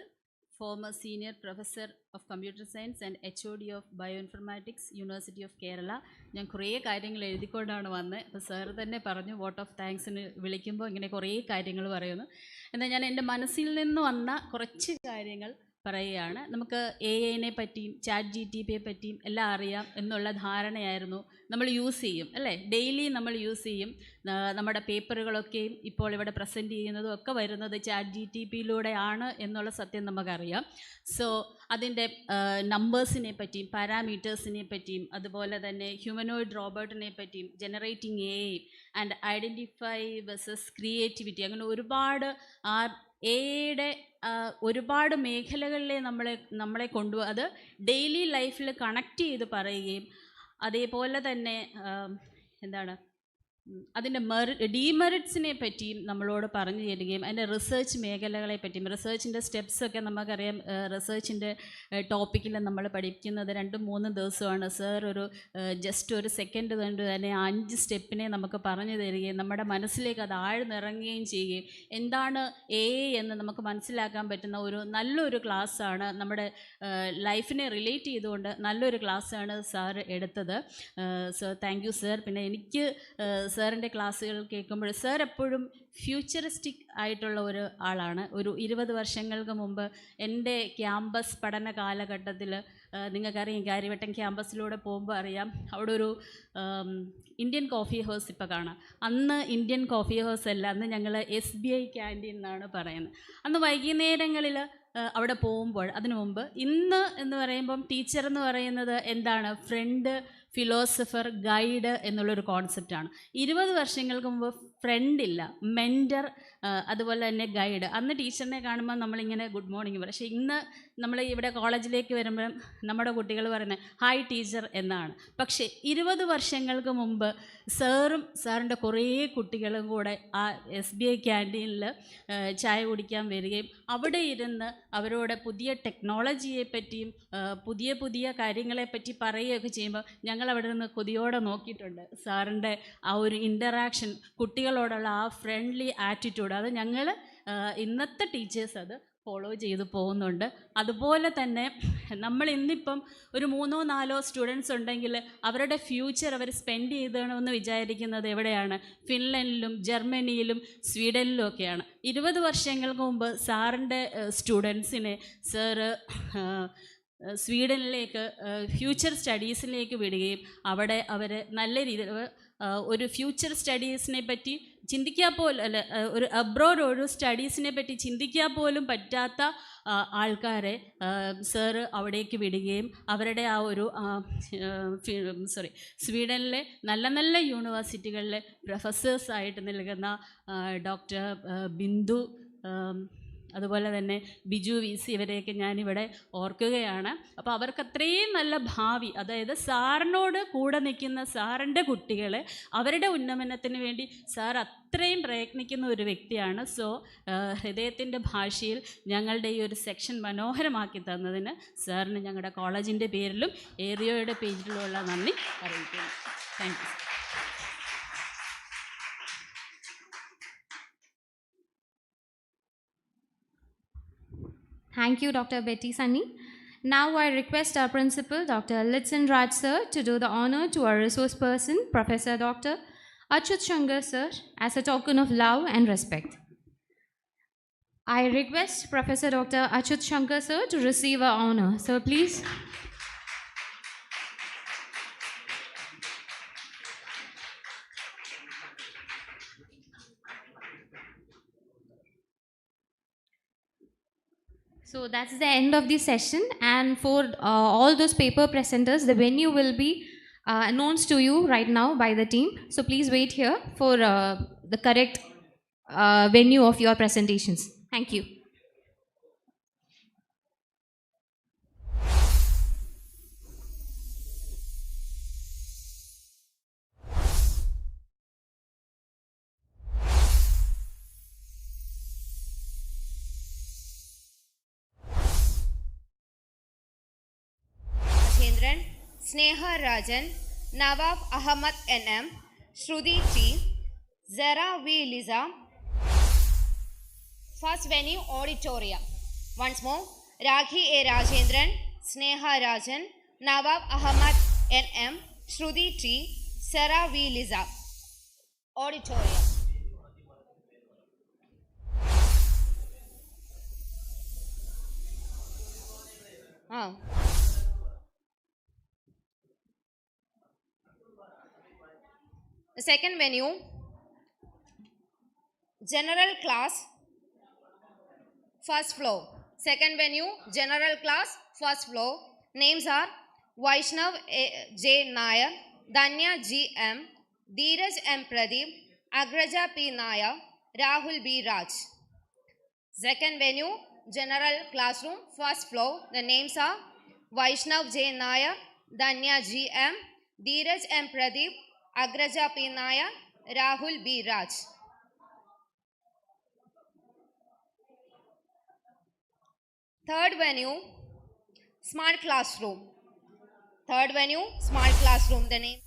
former Senior Professor of Computer Science and HOD of Bioinformatics, University of Kerala. ഞാൻ കുറേ കാര്യങ്ങൾ എഴുതിക്കൊണ്ടാണ് വന്നത്. അപ്പോൾ sir തന്നെ പറഞ്ഞു vote of താങ്ക്സിന് വിളിക്കുമ്പോൾ ഇങ്ങനെ കുറേ കാര്യങ്ങൾ പറയുന്നു. എന്നാൽ ഞാൻ എൻ്റെ മനസ്സിൽ നിന്ന് വന്ന കുറച്ച് കാര്യങ്ങൾ പറയുകയാണ്. നമുക്ക് AI പറ്റിയും ChatGPT പറ്റിയും എല്ലാം അറിയാം എന്നുള്ള ധാരണയായിരുന്നു. നമ്മൾ യൂസ് ചെയ്യും അല്ലേ, ഡെയിലി നമ്മൾ യൂസ് ചെയ്യും. നമ്മുടെ പേപ്പറുകളൊക്കെയും ഇപ്പോൾ ഇവിടെ പ്രസൻറ്റ് ചെയ്യുന്നതും ഒക്കെ വരുന്നത് ChatGPT ആണ് എന്നുള്ള സത്യം നമുക്കറിയാം. സോ അതിൻ്റെ നമ്പേഴ്സിനെ പറ്റിയും പാരാമീറ്റേഴ്സിനെ പറ്റിയും അതുപോലെ തന്നെ ഹ്യൂമനോയിഡ് റോബോട്ടിനെ പറ്റിയും generating AI and identify versus creativity, അങ്ങനെ ഒരുപാട് AI ഒരുപാട് മേഖലകളിലെ നമ്മളെ അത് ഡെയിലി ലൈഫിൽ കണക്ട് ചെയ്ത് പറയുകയും അതേപോലെ തന്നെ എന്താണ് അതിൻ്റെ ഡീമെറിറ്റ്സിനെ പറ്റിയും നമ്മളോട് പറഞ്ഞു തരികയും അതിൻ്റെ റിസർച്ച് മേഖലകളെ പറ്റിയും റിസർച്ചിൻ്റെ സ്റ്റെപ്സൊക്കെ നമുക്കറിയാം. റിസർച്ചിൻ്റെ ടോപ്പിക്കിൽ നമ്മൾ പഠിക്കുന്നത് 2-3 ദിവസമാണ്. സർ ജസ്റ്റ് ഒരു സെക്കൻഡ് കൊണ്ട് തന്നെ 5 സ്റ്റെപ്പിനെ നമുക്ക് പറഞ്ഞു തരികയും നമ്മുടെ മനസ്സിലേക്ക് അത് ആഴ്ന്നിറങ്ങുകയും ചെയ്യുകയും എന്താണ് AI എന്ന് നമുക്ക് മനസ്സിലാക്കാൻ പറ്റുന്ന നല്ലൊരു ക്ലാസ്സാണ്. നമ്മുടെ ലൈഫിനെ റിലേറ്റ് ചെയ്തുകൊണ്ട് നല്ലൊരു ക്ലാസ്സാണ് സാർ എടുത്തത്. So thank you sir. പിന്നെ എനിക്ക് സാറിൻ്റെ ക്ലാസ്സുകൾ കേൾക്കുമ്പോൾ സാർ എപ്പോഴും ഫ്യൂച്ചറിസ്റ്റിക് ആയിട്ടുള്ള ഒരു ആളാണ്. ഒരു 20 വർഷങ്ങൾക്ക് മുമ്പ് എൻ്റെ ക്യാമ്പസ് പഠന കാലഘട്ടത്തിൽ നിങ്ങൾക്കറിയാം, കാര്യവട്ടം ക്യാമ്പസിലൂടെ പോകുമ്പോൾ അറിയാം, അവിടെ ഒരു ഇന്ത്യൻ കോഫി ഹൗസ് ഇപ്പോൾ കാണാം. അന്ന് ഇന്ത്യൻ കോഫി ഹൗസ് അല്ല, അന്ന് ഞങ്ങൾ SBI ക്യാൻറ്റീൻ എന്നാണ് പറയുന്നത്. അന്ന് വൈകുന്നേരങ്ങളിൽ അവിടെ പോകുമ്പോൾ അതിനു മുമ്പ് ഇന്ന് എന്ന് പറയുമ്പം ടീച്ചർ എന്ന് പറയുന്നത് എന്താണ്, ഫ്രണ്ട്, ഫിലോസഫർ, ഗൈഡ് എന്നുള്ളൊരു കോൺസെപ്റ്റാണ്. 20 വർഷങ്ങൾക്ക് മുമ്പ് ഫ്രണ്ടില്ല, മെൻറ്റർ, അതുപോലെ തന്നെ ഗൈഡ്. അന്ന് ടീച്ചറിനെ കാണുമ്പോൾ നമ്മളിങ്ങനെ ഗുഡ് മോർണിംഗ് പറയും. പക്ഷേ ഇന്ന് നമ്മൾ ഇവിടെ കോളേജിലേക്ക് വരുമ്പം നമ്മുടെ കുട്ടികൾ പറയുന്നത് ഹായ് ടീച്ചർ എന്നാണ്. പക്ഷേ 20 വർഷങ്ങൾക്ക് മുമ്പ് സാറിൻ്റെ കുറേ കുട്ടികളും കൂടെ ആ SBI ക്യാൻറ്റീനിൽ ചായ കുടിക്കാൻ വരികയും അവിടെ ഇരുന്ന് അവരോട് പുതിയ ടെക്നോളജിയെ പറ്റിയും പുതിയ പുതിയ കാര്യങ്ങളെപ്പറ്റി പറയുകയൊക്കെ ചെയ്യുമ്പോൾ ഞങ്ങൾ അവിടെ നിന്ന് കൊതിയോടെ നോക്കിയിട്ടുണ്ട്. സാറിൻ്റെ ആ ഒരു ഇൻ്ററാക്ഷൻ, കുട്ടികളോടുള്ള ആ ഫ്രണ്ട്ലി ആറ്റിറ്റ്യൂഡ്, അത് ഞങ്ങൾ ഇന്നത്തെ ടീച്ചേഴ്സ് അത് ഫോളോ ചെയ്ത് പോകുന്നുണ്ട്. അതുപോലെ തന്നെ നമ്മൾ ഇന്നിപ്പം ഒരു 3-4 സ്റ്റുഡൻസ് ഉണ്ടെങ്കിൽ അവരുടെ ഫ്യൂച്ചർ അവർ സ്പെൻഡ് ചെയ്തണമെന്ന് വിചാരിക്കുന്നത് എവിടെയാണ്? ഫിൻലൻഡിലും ജർമ്മനിയിലും സ്വീഡനിലും ഒക്കെയാണ്. 20 വർഷങ്ങൾക്ക് മുമ്പ് സാറിൻ്റെ സ്റ്റുഡൻസിനെ സാറ് സ്വീഡനിലേക്ക് ഫ്യൂച്ചർ സ്റ്റഡീസിലേക്ക് വിടുകയും അവിടെ അവർ നല്ല രീതിയിൽ ഒരു ഫ്യൂച്ചർ സ്റ്റഡീസിനെ പറ്റി ചിന്തിക്കാൻ പോലും അല്ല, ഒരു അബ്രോഡ് ഒരു സ്റ്റഡീസിനെ പറ്റി ചിന്തിക്കാൻ പോലും പറ്റാത്ത ആൾക്കാരെ സാറ് അവിടേക്ക് വിടുകയും അവരുടെ ആ ഒരു സ്വീഡനിലെ നല്ല നല്ല യൂണിവേഴ്സിറ്റികളിലെ പ്രൊഫസേഴ്സായിട്ട് നൽകുന്ന ഡോക്ടർ ബിന്ദു, അതുപോലെ തന്നെ ബിജു VC, ഇവരെയൊക്കെ ഞാനിവിടെ ഓർക്കുകയാണ്. അപ്പോൾ അവർക്ക് അത്രയും നല്ല ഭാവി, അതായത് സാറിനോട് കൂടെ നിൽക്കുന്ന സാറിൻ്റെ കുട്ടികളെ അവരുടെ ഉന്നമനത്തിന് വേണ്ടി സാർ അത്രയും പ്രയത്നിക്കുന്ന ഒരു വ്യക്തിയാണ്. സോ ഹൃദയത്തിൻ്റെ ഭാഷയിൽ ഞങ്ങളുടെ ഈ ഒരു സെക്ഷൻ മനോഹരമാക്കി തന്നതിന് സാറിന് ഞങ്ങളുടെ കോളേജിൻ്റെ പേരിലും ഏരിയയുടെ പേരിലുമുള്ള നന്ദി അറിയിക്കുന്നു. Thank you. Thank you, Dr. Betty Sunny. Now I request our principal, Dr. Litson Raj sir, to do the honor to our resource person, Professor Dr. Achuthankar sir, as a token of love and respect. I request Professor Dr. Achuthankar sir to receive our honor. Sir, please. So that's the end of the session, and for all those paper presenters, the venue will be announced to you right now by the team. So please wait here for the correct venue of your presentations. Thank you. Rajendran, Sneha Rajan, Nawab Ahmad NM, Shruti T, Zara V. Liza. First venue auditorium. Once more, Rakhi A. Rajendran, Sneha Rajan, Nawab Ahmad NM, Shruti T, Zara V. Liza. Auditorium. The second venue, general class, first floor. Second venue, general class, first floor. Names are Vaishnav J. Nair, Danya G. M., Dheeraj M. Pradeep, Agraja P. Nair, Rahul B. Raj. Second venue, general classroom, first floor. The names are Vaishnav J. Nair, Danya G. M., Dheeraj M. Pradeep, Agraja P. Nair, Rahul B. Raj. Third venue, smart classroom. Third venue, smart classroom. The name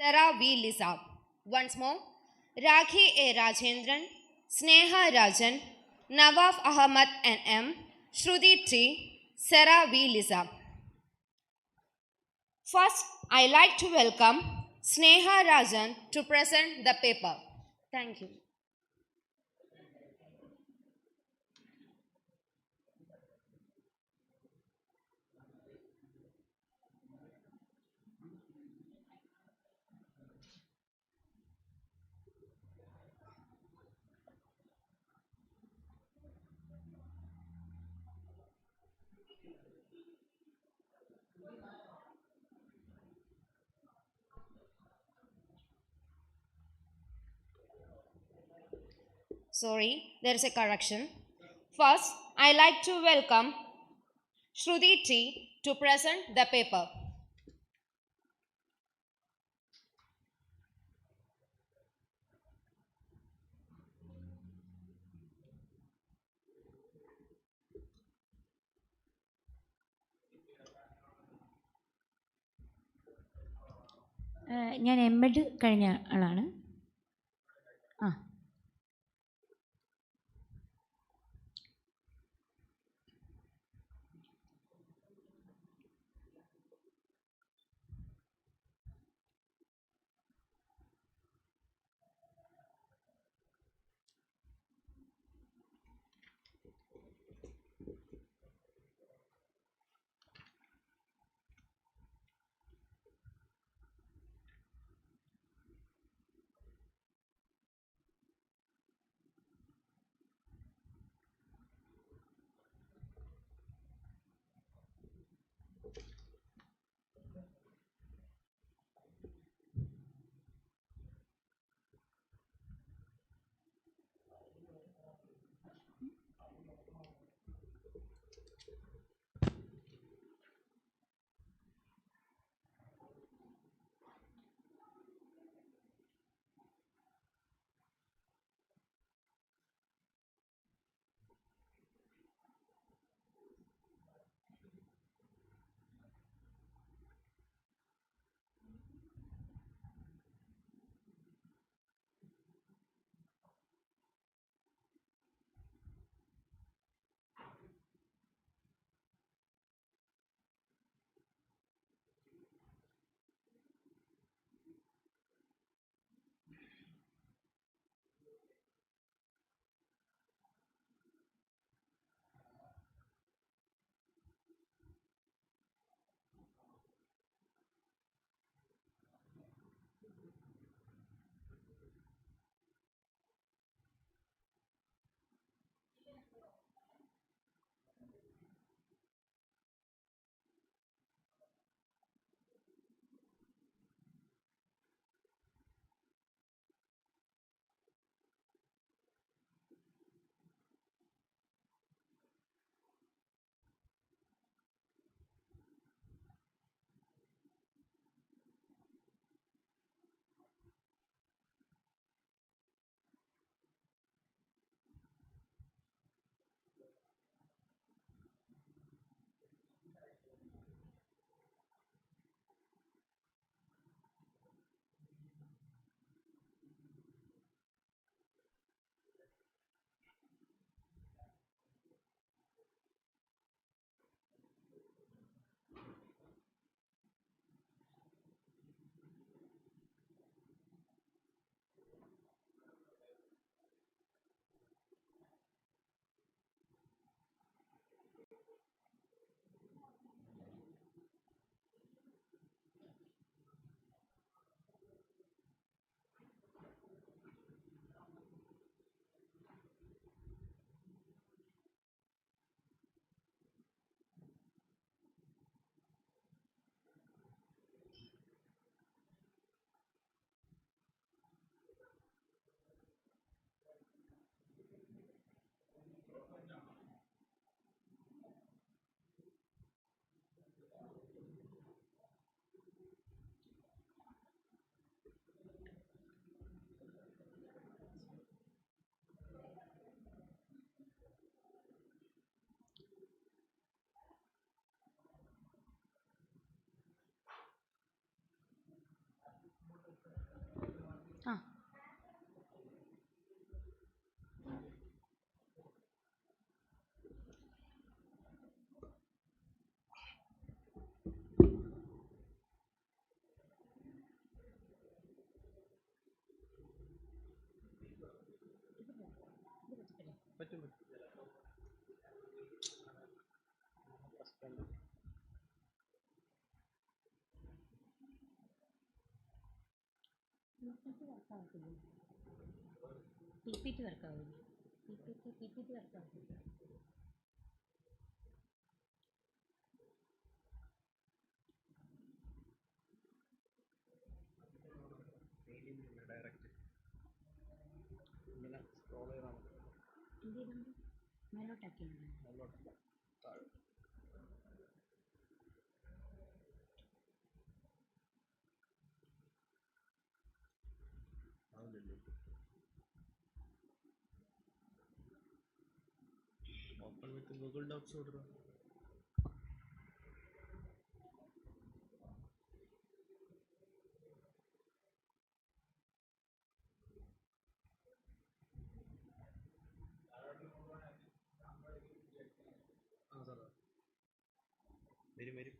Sarah V. Lisa. Once more, Rakhi A. Rajendran, Sneha Rajan, Nawaf Ahmad N.M., Shruti T., Sarah V. Lisa. First, I like to welcome Sneha Rajan to present the paper. Thank you. Sorry, there is a correction. First, I like to welcome Shruti T to present the paper. ഞാൻ MEd കഴിഞ്ഞ ആളാണ്. PPT വർക്കാവില്ല. PPT വർക്കാവില്ല. മേലോട്ടാക്കിയാണ്. Open with Google Docs കൊടുക്കുക. വരും.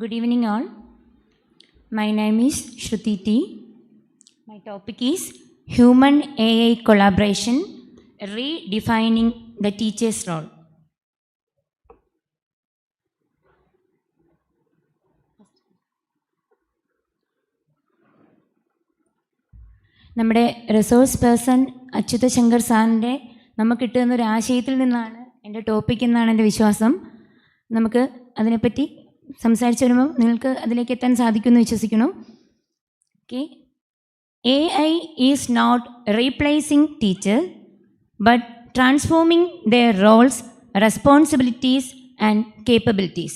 Good evening all. My name is Shruti T. My topic is Human AI Collaboration, Redefining the Teacher's Role. നമ്മുടെ resource person Achyuta Shankar സാറിൻ്റെ നമുക്ക് കിട്ടുന്ന ഒരു ആശയത്തിൽ നിന്നാണ് എൻ്റെ ടോപ്പിക് എന്നാണ് എൻ്റെ വിശ്വാസം. നമുക്ക് അതിനെപ്പറ്റി സംസാരിച്ചു വരുമ്പോൾ നിങ്ങൾക്ക് അതിലേക്ക് എത്താൻ സാധിക്കുമെന്ന് വിശ്വസിക്കുന്നു. Okay, AI is not replacing teacher but transforming their roles, responsibilities and capabilities.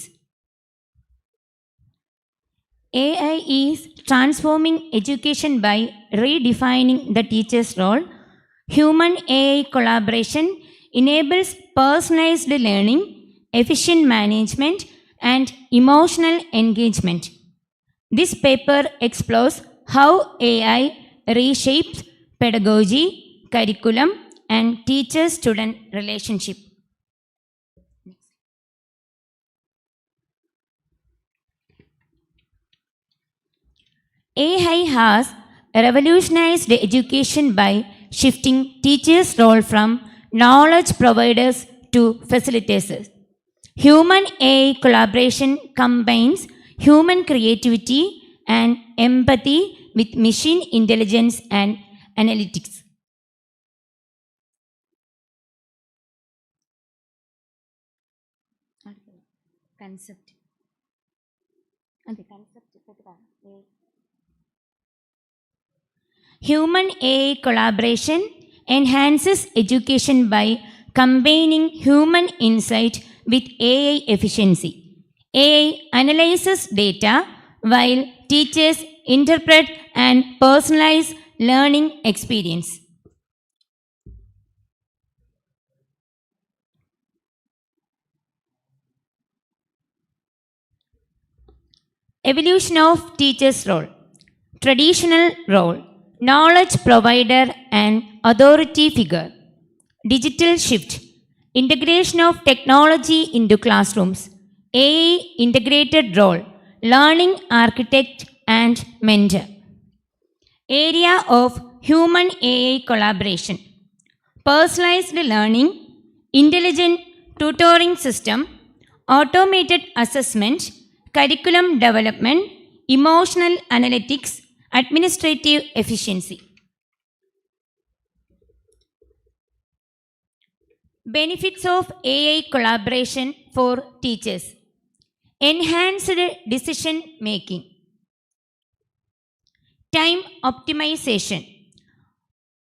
AI is transforming education by redefining the teacher's role. Human AI collaboration enables personalized learning, efficient management, and emotional engagement. This paper explores how AI reshapes pedagogy, curriculum, and teacher-student relationship. AI has revolutionized education by shifting teachers' role from knowledge providers to facilitators. Human AI collaboration combines human creativity and empathy with machine intelligence and analytics. Concept. Human AI collaboration enhances education by combining human insight with AI efficiency. AI analyzes data while teachers interpret and personalize learning experience. Evolution of teacher's role. Traditional role: knowledge provider and authority figure. Digital shift: integration of technology into classrooms. AI integrated role: learning architect and mentor. Area of human AI collaboration: personalized learning, intelligent tutoring system, automated assessment, curriculum development, emotional analytics, administrative efficiency. Benefits of AI collaboration for teachers. Enhanced decision making. Time optimization.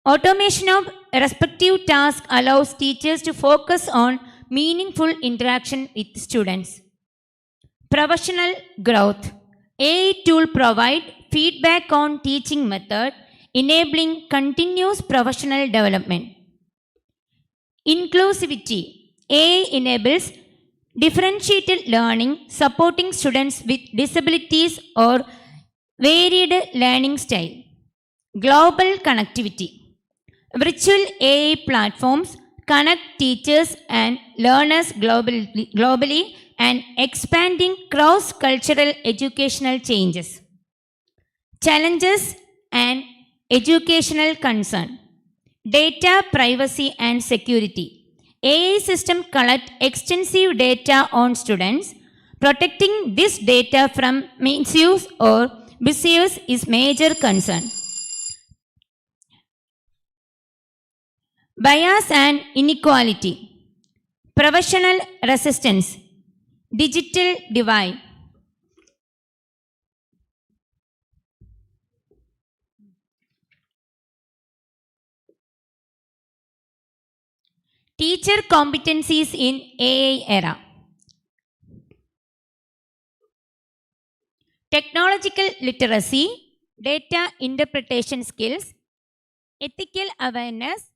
Automation of respective tasks allows teachers to focus on meaningful interaction with students. Professional growth. AI tool provide feedback on teaching method, enabling continuous professional development. Inclusivity. AI enables differentiated learning, supporting students with disabilities or varied learning style. Global connectivity. Virtual AI platforms connect teachers and learners globally and expanding cross-cultural educational changes. Challenges and educational concern. Data privacy and security. AI system collect extensive data on students. Protecting this data from misuse or misuse is major concern. Bias and inequality. Professional resistance. Digital divide. Teacher competencies in AI era. Technological literacy, data interpretation skills, ethical awareness,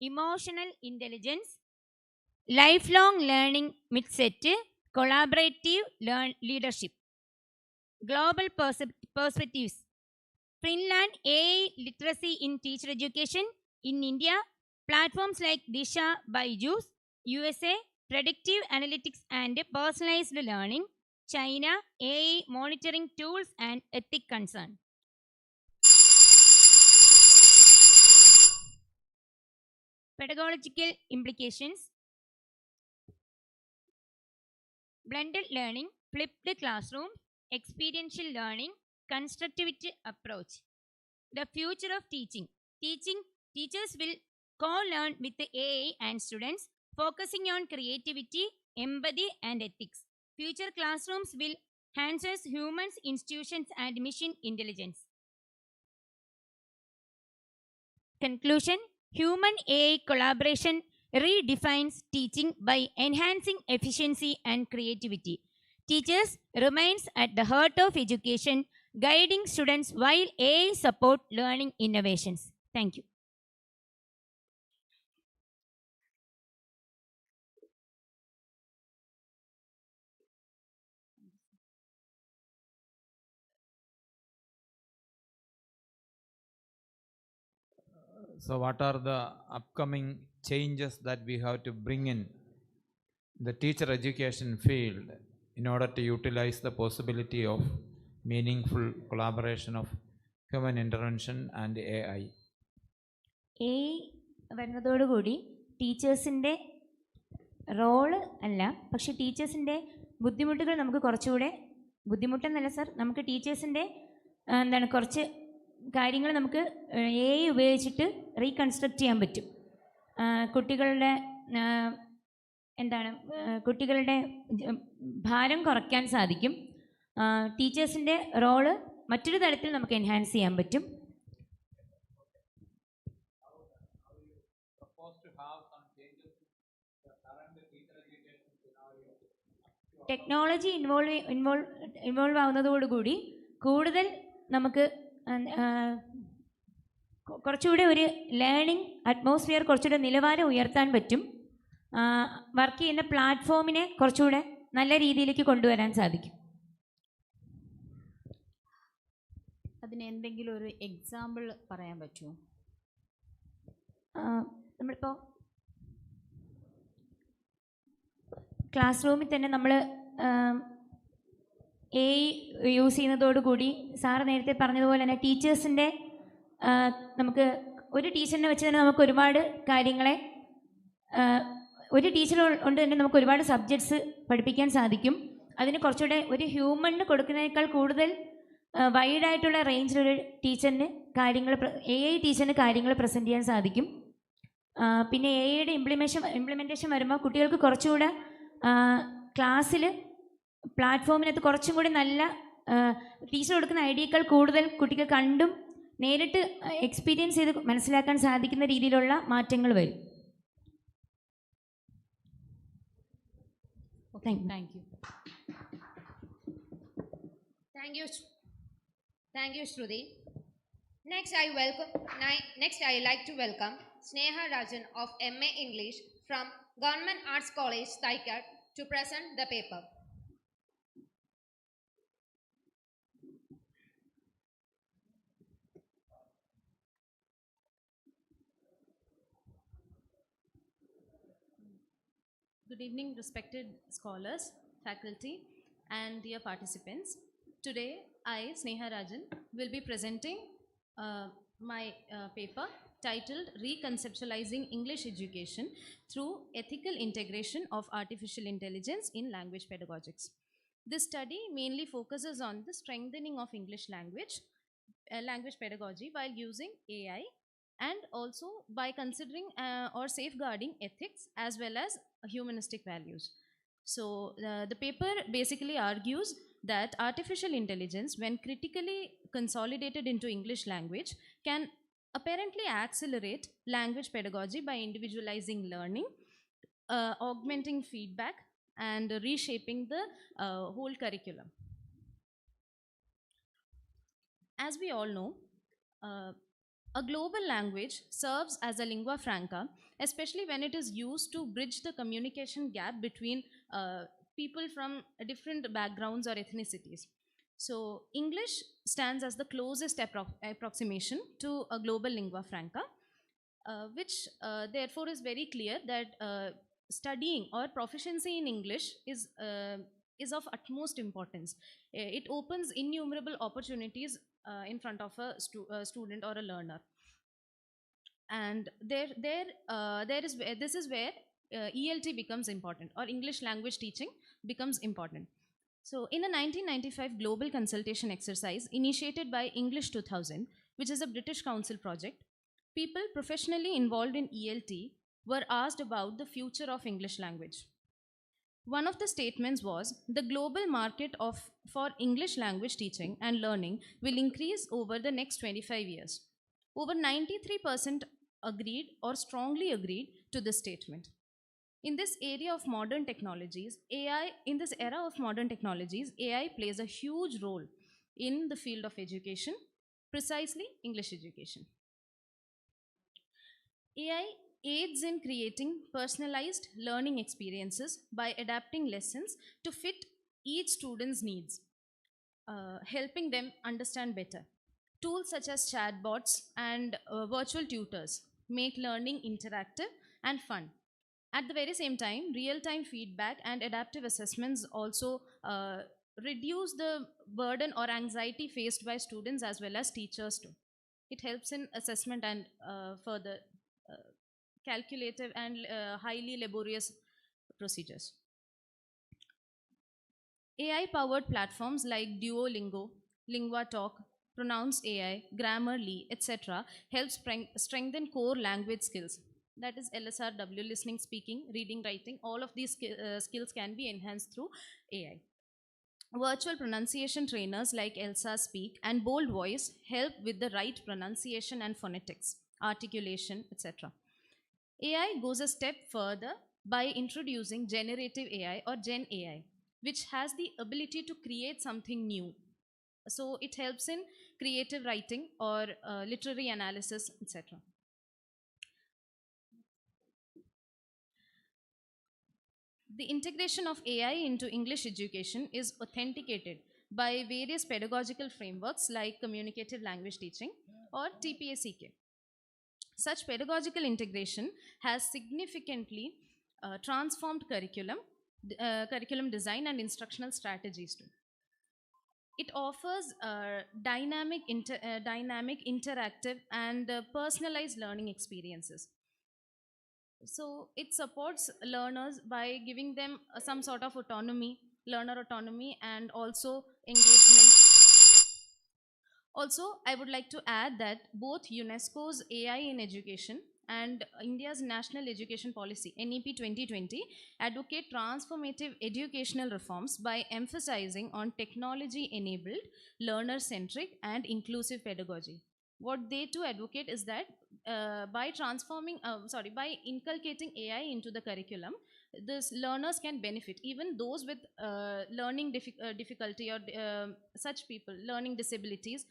emotional intelligence, lifelong learning mindset, collaborative leadership. Global perspectives. Finland AI literacy in teacher education. In India, platforms like Disha Byju's, USA, predictive analytics and personalized learning. China, AI monitoring tools and ethic concern. Pedagogical implications. Blended learning, flipped classroom, experiential learning, constructivity approach. The future of teaching. Teachers will co-learn with the AI and students, focusing on creativity, empathy, and ethics. Future classrooms will harness humans, institutions, and machine intelligence. Conclusion. Human-AI collaboration redefines teaching by enhancing efficiency and creativity. Teachers remains at the heart of education, guiding students while AI support learning innovations. Thank you. So what are the upcoming changes that we have to bring in the teacher education field in order to utilize the possibility of meaningful collaboration of human intervention and AI? AI വരുന്നതോടുകൂടി ടീച്ചേഴ്സിൻ്റെ role അല്ല, പക്ഷെ ടീച്ചേഴ്സിൻ്റെ ബുദ്ധിമുട്ടുകൾ നമുക്ക് കുറച്ചുകൂടെ, ബുദ്ധിമുട്ടെന്നല്ല sir, നമുക്ക് ടീച്ചേഴ്സിൻ്റെ കുറച്ച് കാര്യങ്ങൾ നമുക്ക് AI ഉപയോഗിച്ചിട്ട് റീകൺസ്ട്രക്റ്റ് ചെയ്യാൻ പറ്റും. കുട്ടികളുടെ കുട്ടികളുടെ ഭാരം കുറയ്ക്കാൻ സാധിക്കും. ടീച്ചേഴ്സിൻ്റെ റോള് മറ്റൊരു തരത്തിൽ നമുക്ക് എൻഹാൻസ് ചെയ്യാൻ പറ്റും. ടെക്നോളജി ഇൻവോൾവ് ആവുന്നതോടുകൂടി കൂടുതൽ നമുക്ക് കുറച്ചുകൂടെ ഒരു ലേണിംഗ് അറ്റ്മോസ്ഫിയർ കുറച്ചുകൂടെ നിലവാരം ഉയർത്താൻ പറ്റും. വർക്ക് ചെയ്യുന്ന പ്ലാറ്റ്ഫോമിനെ കുറച്ചുകൂടെ നല്ല രീതിയിലേക്ക് കൊണ്ടുവരാൻ സാധിക്കും. അതിന് എന്തെങ്കിലും ഒരു എക്സാമ്പിൾ പറയാൻ പറ്റുമോ? നമ്മളിപ്പോൾ ക്ലാസ് റൂമിൽ തന്നെ നമ്മൾ AI യൂസ് ചെയ്യുന്നതോടുകൂടി സാറ് നേരത്തെ പറഞ്ഞതുപോലെ തന്നെ ടീച്ചേഴ്സിൻ്റെ നമുക്ക് ഒരു ടീച്ചറിനെ വെച്ച് തന്നെ നമുക്ക് ഒരുപാട് കാര്യങ്ങളെ ഒരു ടീച്ചർ കൊണ്ട് തന്നെ നമുക്ക് ഒരുപാട് സബ്ജക്ട്സ് പഠിപ്പിക്കാൻ സാധിക്കും. അതിന് കുറച്ചുകൂടെ ഒരു ഹ്യൂമണിന് കൊടുക്കുന്നതിനേക്കാൾ കൂടുതൽ വൈഡായിട്ടുള്ള റേഞ്ചിലൊരു ടീച്ചറിന് AI ടീച്ചറിന് കാര്യങ്ങൾ പ്രസൻറ്റ് ചെയ്യാൻ സാധിക്കും. പിന്നെ AIയുടെ ഇംപ്ലിമെൻറ്റേഷൻ വരുമ്പോൾ കുട്ടികൾക്ക് കുറച്ചുകൂടെ ക്ലാസ്സിൽ പ്ലാറ്റ്ഫോമിനകത്ത് കുറച്ചും കൂടി നല്ല ടീച്ചർ കൊടുക്കുന്ന ഐഡിയയേക്കാൾ കൂടുതൽ കുട്ടികൾ കണ്ടും നേരിട്ട് എക്സ്പീരിയൻസ് ചെയ്ത് മനസ്സിലാക്കാൻ സാധിക്കുന്ന രീതിയിലുള്ള മാറ്റങ്ങൾ വരും. Thank you. Thank you, Shruti. Next, I like to welcome Sneha Rajan of MA English from Government Arts College, Taikat, to present the paper. Good evening, respected scholars, faculty, and dear participants. Today, I, Sneha Rajan, will be presenting my paper titled Reconceptualizing English Education Through Ethical Integration of Artificial Intelligence in Language Pedagogics. This study mainly focuses on the strengthening of English language pedagogy while using AI, and also by considering or safeguarding ethics as well as humanistic values. So the paper basically argues that artificial intelligence, when critically consolidated into English language, can apparently accelerate language pedagogy by individualizing learning, augmenting feedback, and reshaping the whole curriculum. As we all know, a global language serves as a lingua franca, especially when it is used to bridge the communication gap between people from different backgrounds or ethnicities. So English stands as the closest approximation to a global lingua franca, which therefore is very clear that studying or proficiency in English is of utmost importance. It opens innumerable opportunities in front of a student or a learner. And this is where ELT becomes important, or English language teaching becomes important. So in a 1995 global consultation exercise initiated by English 2000, which is a British Council project, people professionally involved in ELT were asked about the future of English language. One of the statements was, the global market for English language teaching and learning will increase over the next 25 years. Over 93% agreed or strongly agreed to this statement. In this era of modern technologies, AI plays a huge role in the field of education, precisely English education. AI aids in creating personalized learning experiences by adapting lessons to fit each student's needs, helping them understand better. Tools such as chatbots and virtual tutors make learning interactive and fun. At the very same time, real-time feedback and adaptive assessments also reduce the burden or anxiety faced by students as well as teachers too. It helps in assessment and further calculative and highly laborious procedures. AI-powered platforms like Duolingo, LinguaTalk, Pronounce AI, Grammarly, etc. help strengthen core language skills. That is LSRW, listening, speaking, reading, writing. All of these skills can be enhanced through AI. Virtual pronunciation trainers like Elsa Speak and Bold Voice help with the right pronunciation and phonetics, articulation, etc. AI goes a step further by introducing generative AI or Gen AI, which has the ability to create something new. So it helps in creative writing or literary analysis, etc. The integration of AI into English education is authenticated by various pedagogical frameworks like communicative language teaching or TPA-CK. Such pedagogical integration has significantly transformed curriculum design and instructional strategies too. It offers dynamic, interactive, and personalized learning experiences. So it supports learners by giving them some sort of autonomy, learner autonomy, and also engagement. Also, I would like to add that both UNESCO's AI in Education and India's National Education Policy, NEP 2020, advocate transformative educational reforms by emphasizing on technology-enabled, learner-centric, and inclusive pedagogy. What they too advocate is that by inculcating AI into the curriculum, this learners can benefit, even those with learning difficulty or such people, learning disabilities,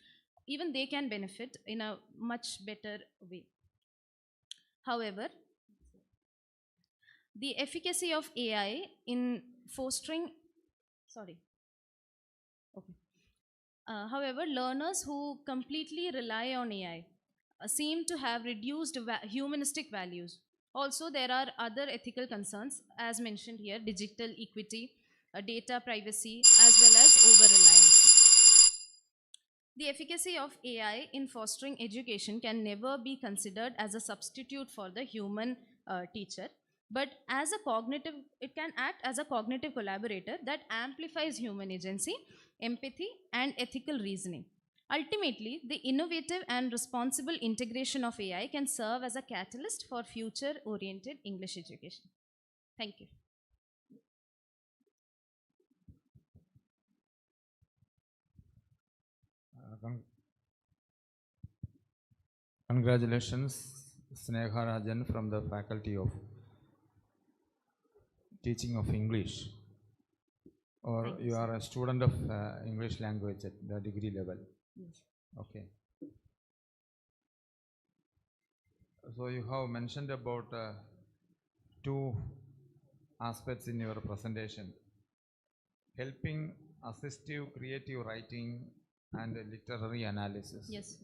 even they can benefit in a much better way. However, the efficacy of AI in fostering, sorry, okay. However, learners who completely rely on AI seem to have reduced humanistic values. Also, there are other ethical concerns, as mentioned here: digital equity, data privacy, as well as over-reliance. The efficacy of AI in fostering education can never be considered as a substitute for the human teacher, but as a cognitive, it can act as a cognitive collaborator that amplifies human agency, empathy, and ethical reasoning. Ultimately, the innovative and responsible integration of AI can serve as a catalyst for future-oriented English education. Thank you. Congratulations, Sneha Rajan from the Faculty of Teaching of English. Or you are a student of English language at the degree level? Yes. Okay. So you have mentioned about two aspects in your presentation: helping assistive creative writing and literary analysis. Yes.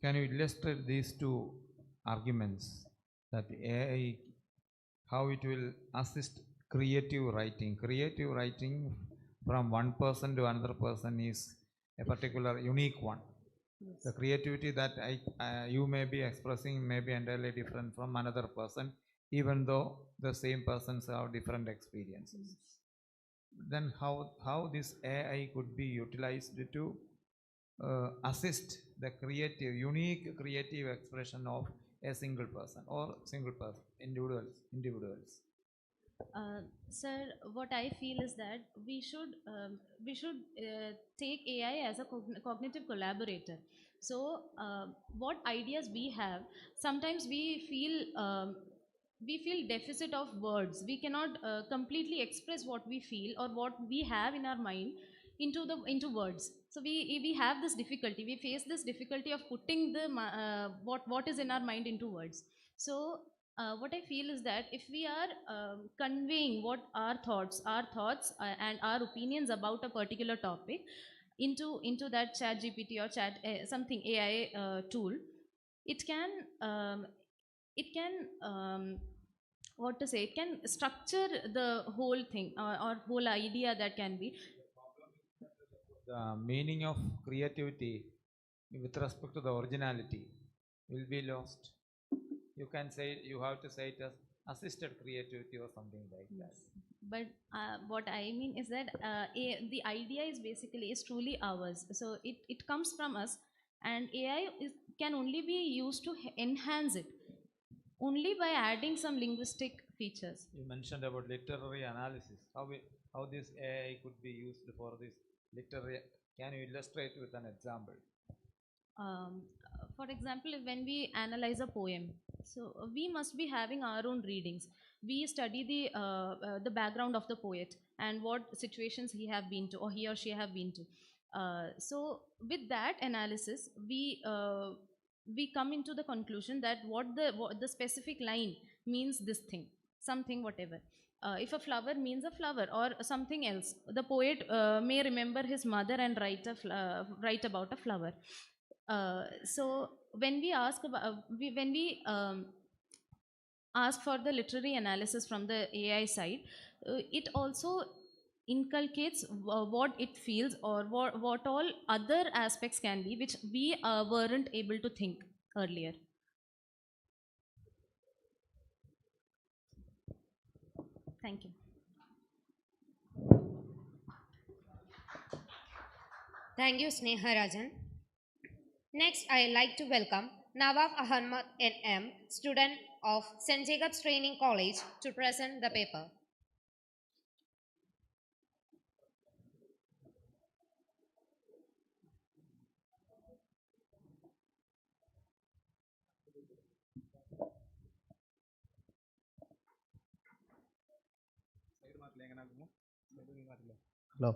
Can you illustrate these two arguments, that AI, how it will assist creative writing? Creative writing from one person to another person is a particular unique one. Yes. The creativity that you may be expressing may be entirely different from another person, even though the same persons have different experiences. Then how this AI could be utilized to assist the creative, unique creative expression of a single person or single person, individuals? Sir, what I feel is that we should take AI as a cognitive collaborator. So, what ideas we have, sometimes we feel deficit of words. We cannot completely express what we feel or what we have in our mind into words. So we have this difficulty. We face this difficulty of putting the what is in our mind into words. So what I feel is that if we are conveying what our thoughts and our opinions about a particular topic into that chat GPT or something AI tool, it can what to say, it can structure the whole thing or whole idea that can be. The meaning of creativity with respect to the originality will be lost. You can say, you have to say it as assisted creativity or something like that. But what I mean is that the idea is truly ours. So it comes from us, and AI can only be used to enhance it, only by adding some linguistic features. You mentioned about literary analysis. How this AI could be used for this literary? Can you illustrate with an example? For example, when we analyze a poem, so we must be having our own readings. We study the background of the poet and what situations he or she have been to. So with that analysis, we come into the conclusion that what the specific line means, this thing, something, whatever. If a flower means a flower or something else, the poet may remember his mother and write about a flower. So when we ask ask for the literary analysis from the AI side, it also inculcates what it feels or what all other aspects can be, which we weren't able to think earlier. Thank you. Thank you, Sneha Rajan. Next, I like to welcome Nawab Ahmad NM, student of St. Jacob's Training College, to present the paper. Hello.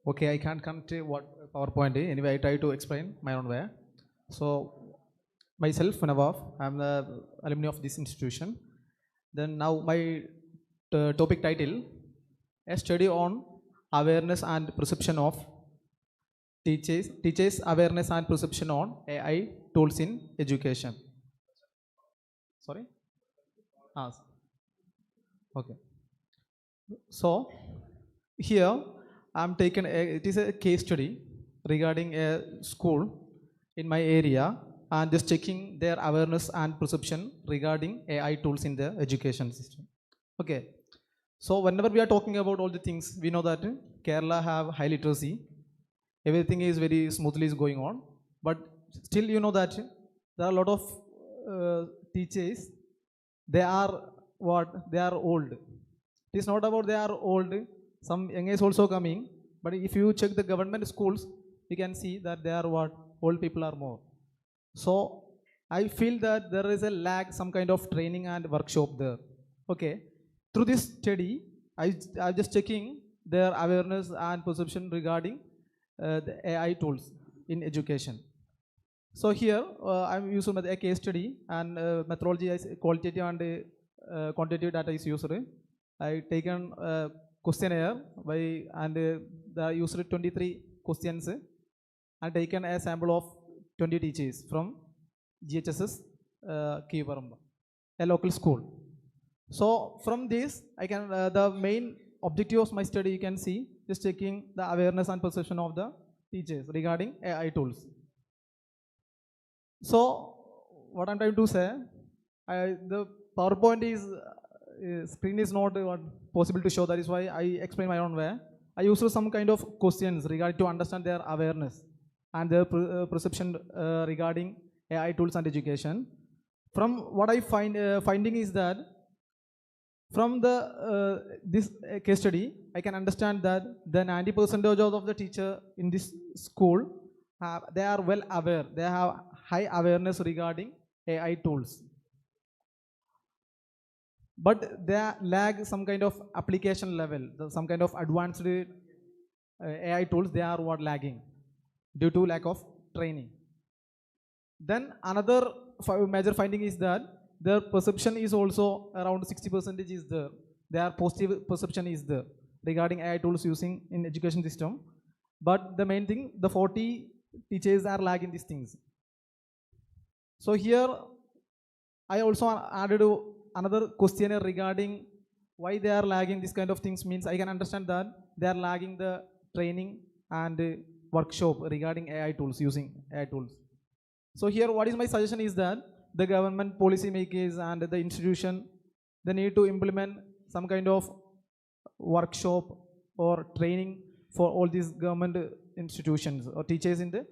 Okay, I can't come to what PowerPoint is. Anyway, I try to explain my own way. So, myself, Nawaf, I'm the alumni of this institution. Then now my topic title, a study on awareness and perception of teachers awareness and perception on AI tools in education. Sorry? Ah, okay. So, here I'm taken it is a case study regarding a school in my area and just checking their awareness and perception regarding AI tools in the education system. Okay, so whenever we are talking about all the things, we know that Kerala have high literacy, everything is very smoothly is going on, but still you know that there are a lot of teachers, they are old. It is not about they are old, some young is also coming, but if you check the government schools, you can see that they are old people are more. So I feel that there is a lack, some kind of training and workshop there. Okay, through this study, I'm just checking their awareness and perception regarding the AI tools in education. So here I'm using a case study and methodology is qualitative and quantitative data is used. I taken a questionnaire by and the user 23 questions and taken a sample of 20 teachers from GHSS Kivaramba, a local school. So from this, I can the main objective of my study you can see is checking the awareness and perception of the teachers regarding AI tools. So what I'm trying to say, the PowerPoint is screen is not possible to show. That is why I explain my own way. I use some kind of questions regarding to understand their awareness and their perception regarding AI tools and education. From what I finding is that from the this case study, I can understand that the 90% of the teacher in this school they are well aware. They have high awareness regarding AI tools, but they lag some kind of application level, some kind of advanced AI tools. They are lagging due to lack of training. Then another major finding is that their perception is also around 60% is there. Their positive perception is there regarding AI tools using in education system. But the main thing, the 40 teachers are lagging these things. So here I also added another questionnaire regarding why they are lagging this kind of things means I can understand that they are lagging the training and workshop regarding AI tools, using AI tools. So here what is my suggestion is that the government policy makers and the institution, they need to implement some kind of workshop or training for all these government institutions or teachers in the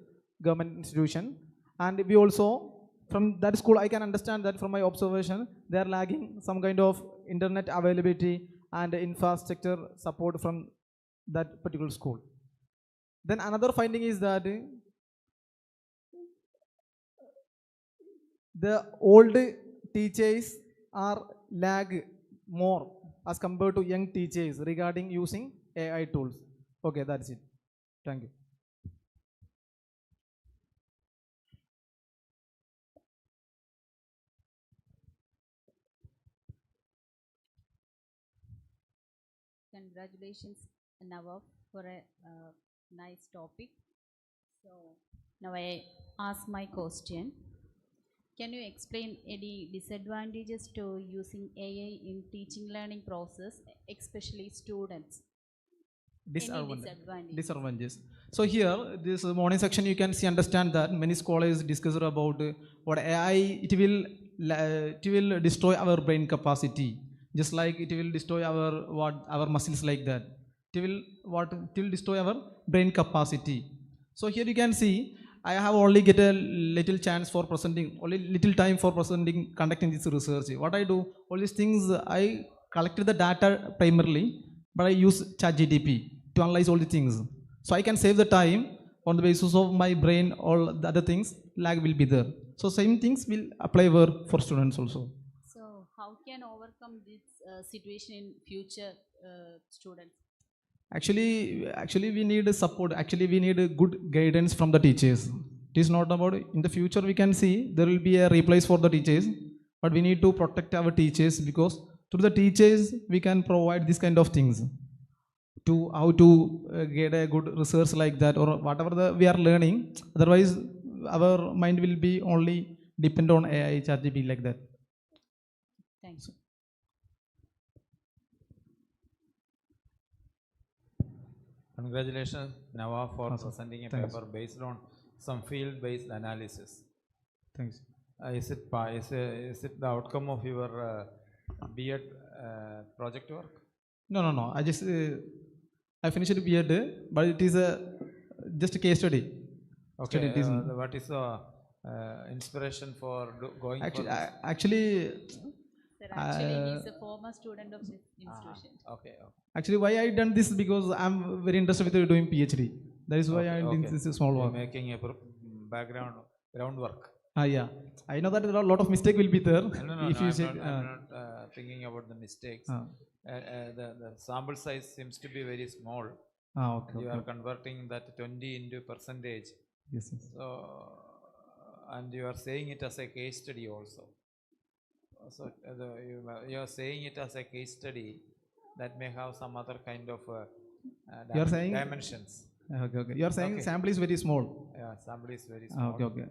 government institution. And we also, from that school I can understand that from my observation they are lagging some kind of internet availability and infrastructure support from that particular school. Then another finding is that the old teachers are lag more as compared to young teachers regarding using AI tools. Okay, that's it. Thank you. Congratulations, Nawaf, for a nice topic. So now I ask my question. Can you explain any disadvantages to using AI in teaching learning process, especially students? Disadvantages. So here, this morning section, you can see, understand that many scholars discuss about what AI, it will destroy our brain capacity, just like it will destroy our muscles like that. It will destroy our brain capacity. So here you can see, I have only get a little chance for presenting, only little time for presenting, conducting this research. What I do, all these things, I collected the data primarily, but I use ChatGPT to analyze all the things. So I can save the time on the basis of my brain, all the other things, lag will be there. So same things will apply for students also. So how can overcome this situation in future students? Actually we need support. Actually we need a good guidance from the teachers. It is not about, in the future we can see there will be a replace for the teachers, but we need to protect our teachers, because through the teachers we can provide this kind of things to how to get a good research like that, or whatever we are learning. Otherwise our mind will be only depend on AI, ChatGPT like that. Thanks. Congratulations, Nawaf, for presenting a paper based on some field-based analysis. Thanks. Is it the outcome of your B.Ed project work? No. I finished B.Ed, but it is just a case study. Okay. What is the inspiration for going for this? Actually, he's a former student of this institution. Okay. Actually, why I done this, because I'm very interested with doing PhD. That is why I did this small work. Making a groundwork. Yeah. I know that there are a lot of mistakes will be there. No, I'm not thinking about the mistakes. The sample size seems to be very small. Okay. You are converting that 20 into percentage. Yes. So, and you are saying it as a case study also. So you are saying it as a case study that may have some other kind of dimensions. Okay. You are saying sample is very small. Yeah, sample is very small. Okay.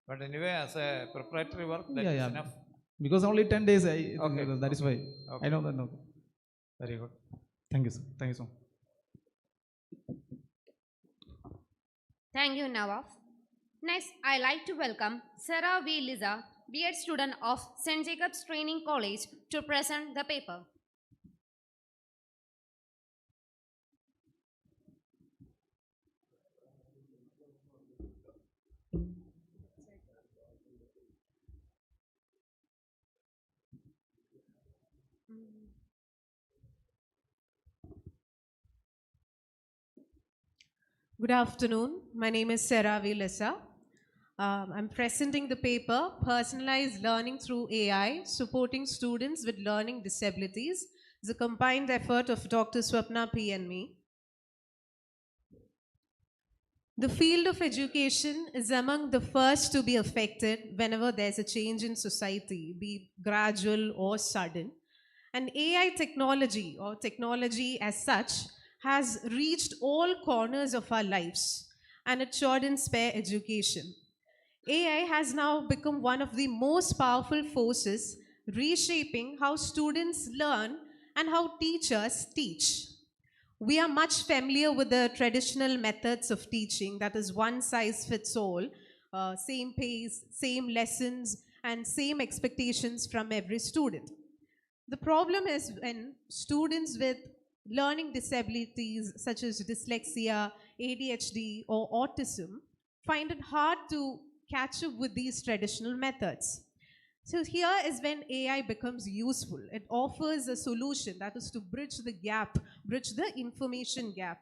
But anyway, as a preparatory work, that is enough. Because only 10 days, that is why. Okay. I know that now. Very good. Thank you, sir. Thank you so much. Thank you, Nawaf. Next, I like to welcome Sarah V. Liza, B.Ed student of St. Jacob's Training College, to present the paper. Good afternoon. My name is Sarah V. Lissa. I'm presenting the paper, Personalized Learning Through AI, Supporting Students with Learning Disabilities. It's a combined effort of Dr. Swapna P. and me. The field of education is among the first to be affected whenever there's a change in society, be it gradual or sudden. And AI technology, or technology as such, has reached all corners of our lives, and it shouldn't spare education. AI has now become one of the most powerful forces reshaping how students learn and how teachers teach. We are much familiar with the traditional methods of teaching, that is one size fits all, same pace, same lessons, and same expectations from every student. The problem is when students with learning disabilities such as dyslexia, ADHD, or autism find it hard to catch up with these traditional methods. So here is when AI becomes useful. It offers a solution, that is to bridge the gap, bridge the information gap.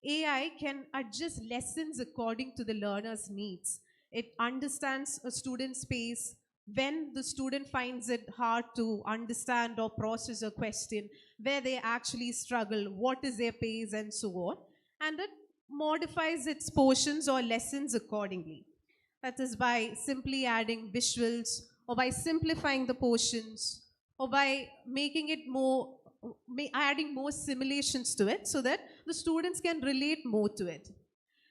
AI can adjust lessons according to the learner's needs. It understands a student's pace. When the student finds it hard to understand or process a question, where they actually struggle, what is their pace, and so on. And it modifies its portions or lessons accordingly. That is by simply adding visuals, or by simplifying the portions, or by making it more, adding more simulations to it so that the students can relate more to it.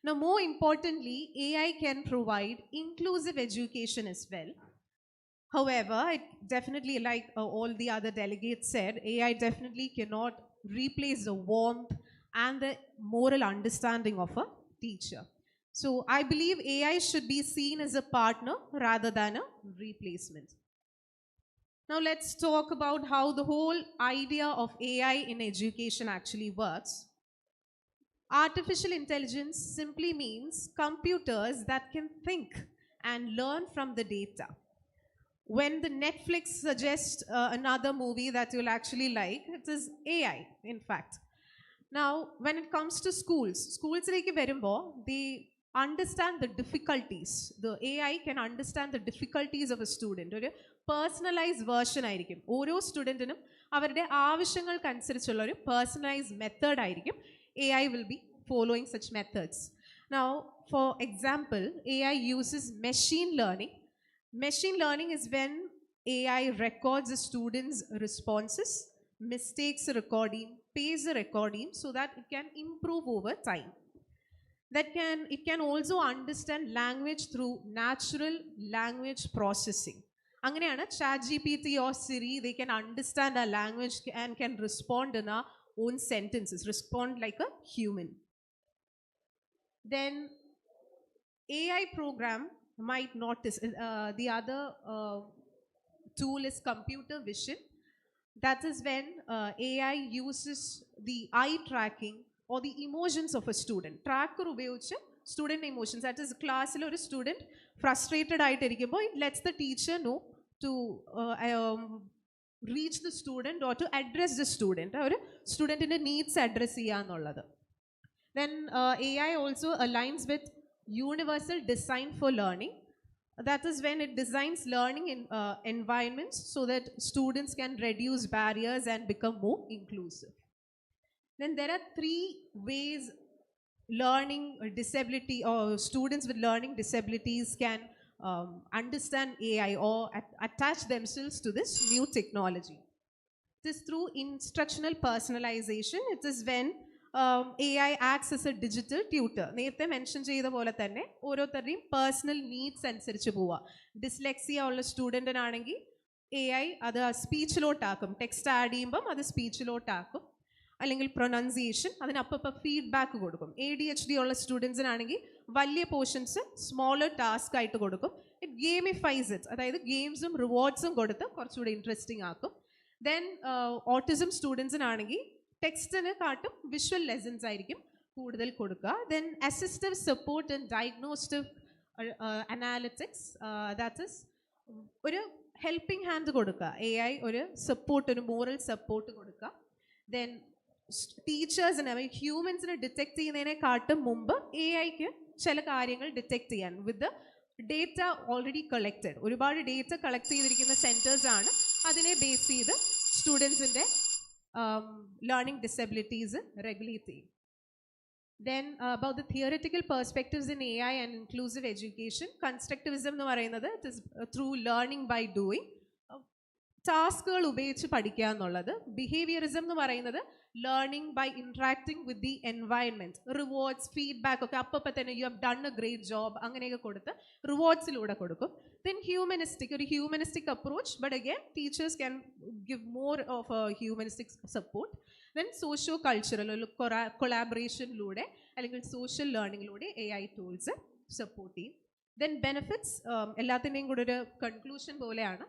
Now, more importantly, AI can provide inclusive education as well. However, it definitely, like all the other delegates said, AI definitely cannot replace the warmth and the moral understanding of a teacher. So I believe AI should be seen as a partner rather than a replacement. Now let's talk about how the whole idea of AI in education actually works. Artificial intelligence simply means computers that can think and learn from the data. When the Netflix suggests another movie that you'll actually like, it is AI, in fact. Now, when it comes to schools like they understand the difficulties. The AI can understand the difficulties of a student. A personalized version ആയിരിക്കും. ഓരോ സ്റ്റുഡൻറ്റിനും അവരുടെ ആവശ്യങ്ങൾക്കനുസരിച്ചുള്ള ഒരു personalized method ആയിരിക്കും. AI will be following such methods. Now, for example, AI uses machine learning. Machine learning is when AI records a student's responses, mistakes a recording, pays a recording so that it can improve over time. It can also understand language through natural language processing. അങ്ങനെയാണ് ChatGPT or Siri, they can understand our language and can respond in our own sentences, respond like a human. Then AI program might notice, the other tool is computer vision. That is when AI uses the eye tracking or the emotions of a student. Tracker ഉപയോഗിച്ച് student emotions, that is class-ൽ ഒരു student frustrated ആയിട്ടിരിക്കുമ്പോൾ it lets the teacher know to reach the student or to address the student. ഒരു സ്റ്റുഡൻറ്റിൻ്റെ needs address ചെയ്യാന്നുള്ളത്. Then AI also aligns with universal design for learning. That is when it designs learning in environments so that students can reduce barriers and become more inclusive. Then there are 3 ways learning disability or students with learning disabilities can understand AI or attach themselves to this new technology. It is through instructional personalization. It is when AI acts as a digital tutor. നേരത്തെ mention ചെയ്ത പോലെ തന്നെ ഓരോരുത്തരുടെയും personal needs അനുസരിച്ച് പോവുക. Dyslexia ഉള്ള സ്റ്റുഡൻറ്റിനാണെങ്കിൽ AI അത് സ്പീച്ചിലോട്ടാക്കും. Text add ചെയ്യുമ്പം അത് സ്പീച്ചിലോട്ടാക്കും. അല്ലെങ്കിൽ പ്രൊനൗൺസിയേഷൻ അതിനപ്പം ഫീഡ്ബാക്ക് കൊടുക്കും. ADHD ഉള്ള സ്റ്റുഡൻസിനാണെങ്കിൽ വലിയ പോർഷൻസ് സ്മോളർ ടാസ്ക് ആയിട്ട് കൊടുക്കും. ഇറ്റ് ഗെയിമിഫൈസ് ഇറ്റ്, അതായത് ഗെയിംസും റിവാർഡ്സും കൊടുത്ത് കുറച്ചുകൂടി ഇൻട്രസ്റ്റിംഗ് ആക്കും. ദെൻ ഓട്ടിസം സ്റ്റുഡൻസിനാണെങ്കിൽ ടെക്സ്റ്റിന് കാട്ടും വിഷ്വൽ ലെസൺസ് ആയിരിക്കും കൂടുതൽ കൊടുക്കുക. Then assistive support and diagnostic analytics, that is ഒരു ഹെൽപ്പിംഗ് ഹാൻഡ് കൊടുക്കുക. AI ഒരു സപ്പോർട്ട്, ഒരു മോറൽ സപ്പോർട്ട് കൊടുക്കുക. ദെൻ ടീച്ചേഴ്സിനെ ഹ്യൂമൻസിനെ ഡിറ്റക്ട് ചെയ്യുന്നതിനെക്കാട്ടും മുമ്പ് AIക്ക് ചില കാര്യങ്ങൾ ഡിറ്റക്ട് ചെയ്യാൻ with the data already collected. ഒരുപാട് ഡേറ്റ കളക്ട് ചെയ്തിരിക്കുന്ന സെൻറ്റേഴ്സാണ് അതിനെ ബേസ് ചെയ്ത് സ്റ്റുഡൻസിൻ്റെ learning disabilities regulate. Then about the theoretical perspectives in AI and inclusive education, constructivism എന്ന് പറയുന്നത് it is through learning by doing. ടാസ്കുകൾ ഉപയോഗിച്ച് പഠിക്കുക എന്നുള്ളത്. ബിഹേവിയറിസം എന്ന് പറയുന്നത് learning by interacting with the environment. Rewards, feedback, okay, appa then you have done a great job, anganeka koduthu rewards ilude kodukkum. Then humanistic approach, but again teachers can give more of a humanistic support. Then socio-cultural collaboration lude അല്ലെങ്കിൽ social learning lude AI tools support ചെയ്യും. Then benefits, എല്ലാത്തിൻ്റെയും കൂടെ ഒരു conclusion പോലെയാണ്.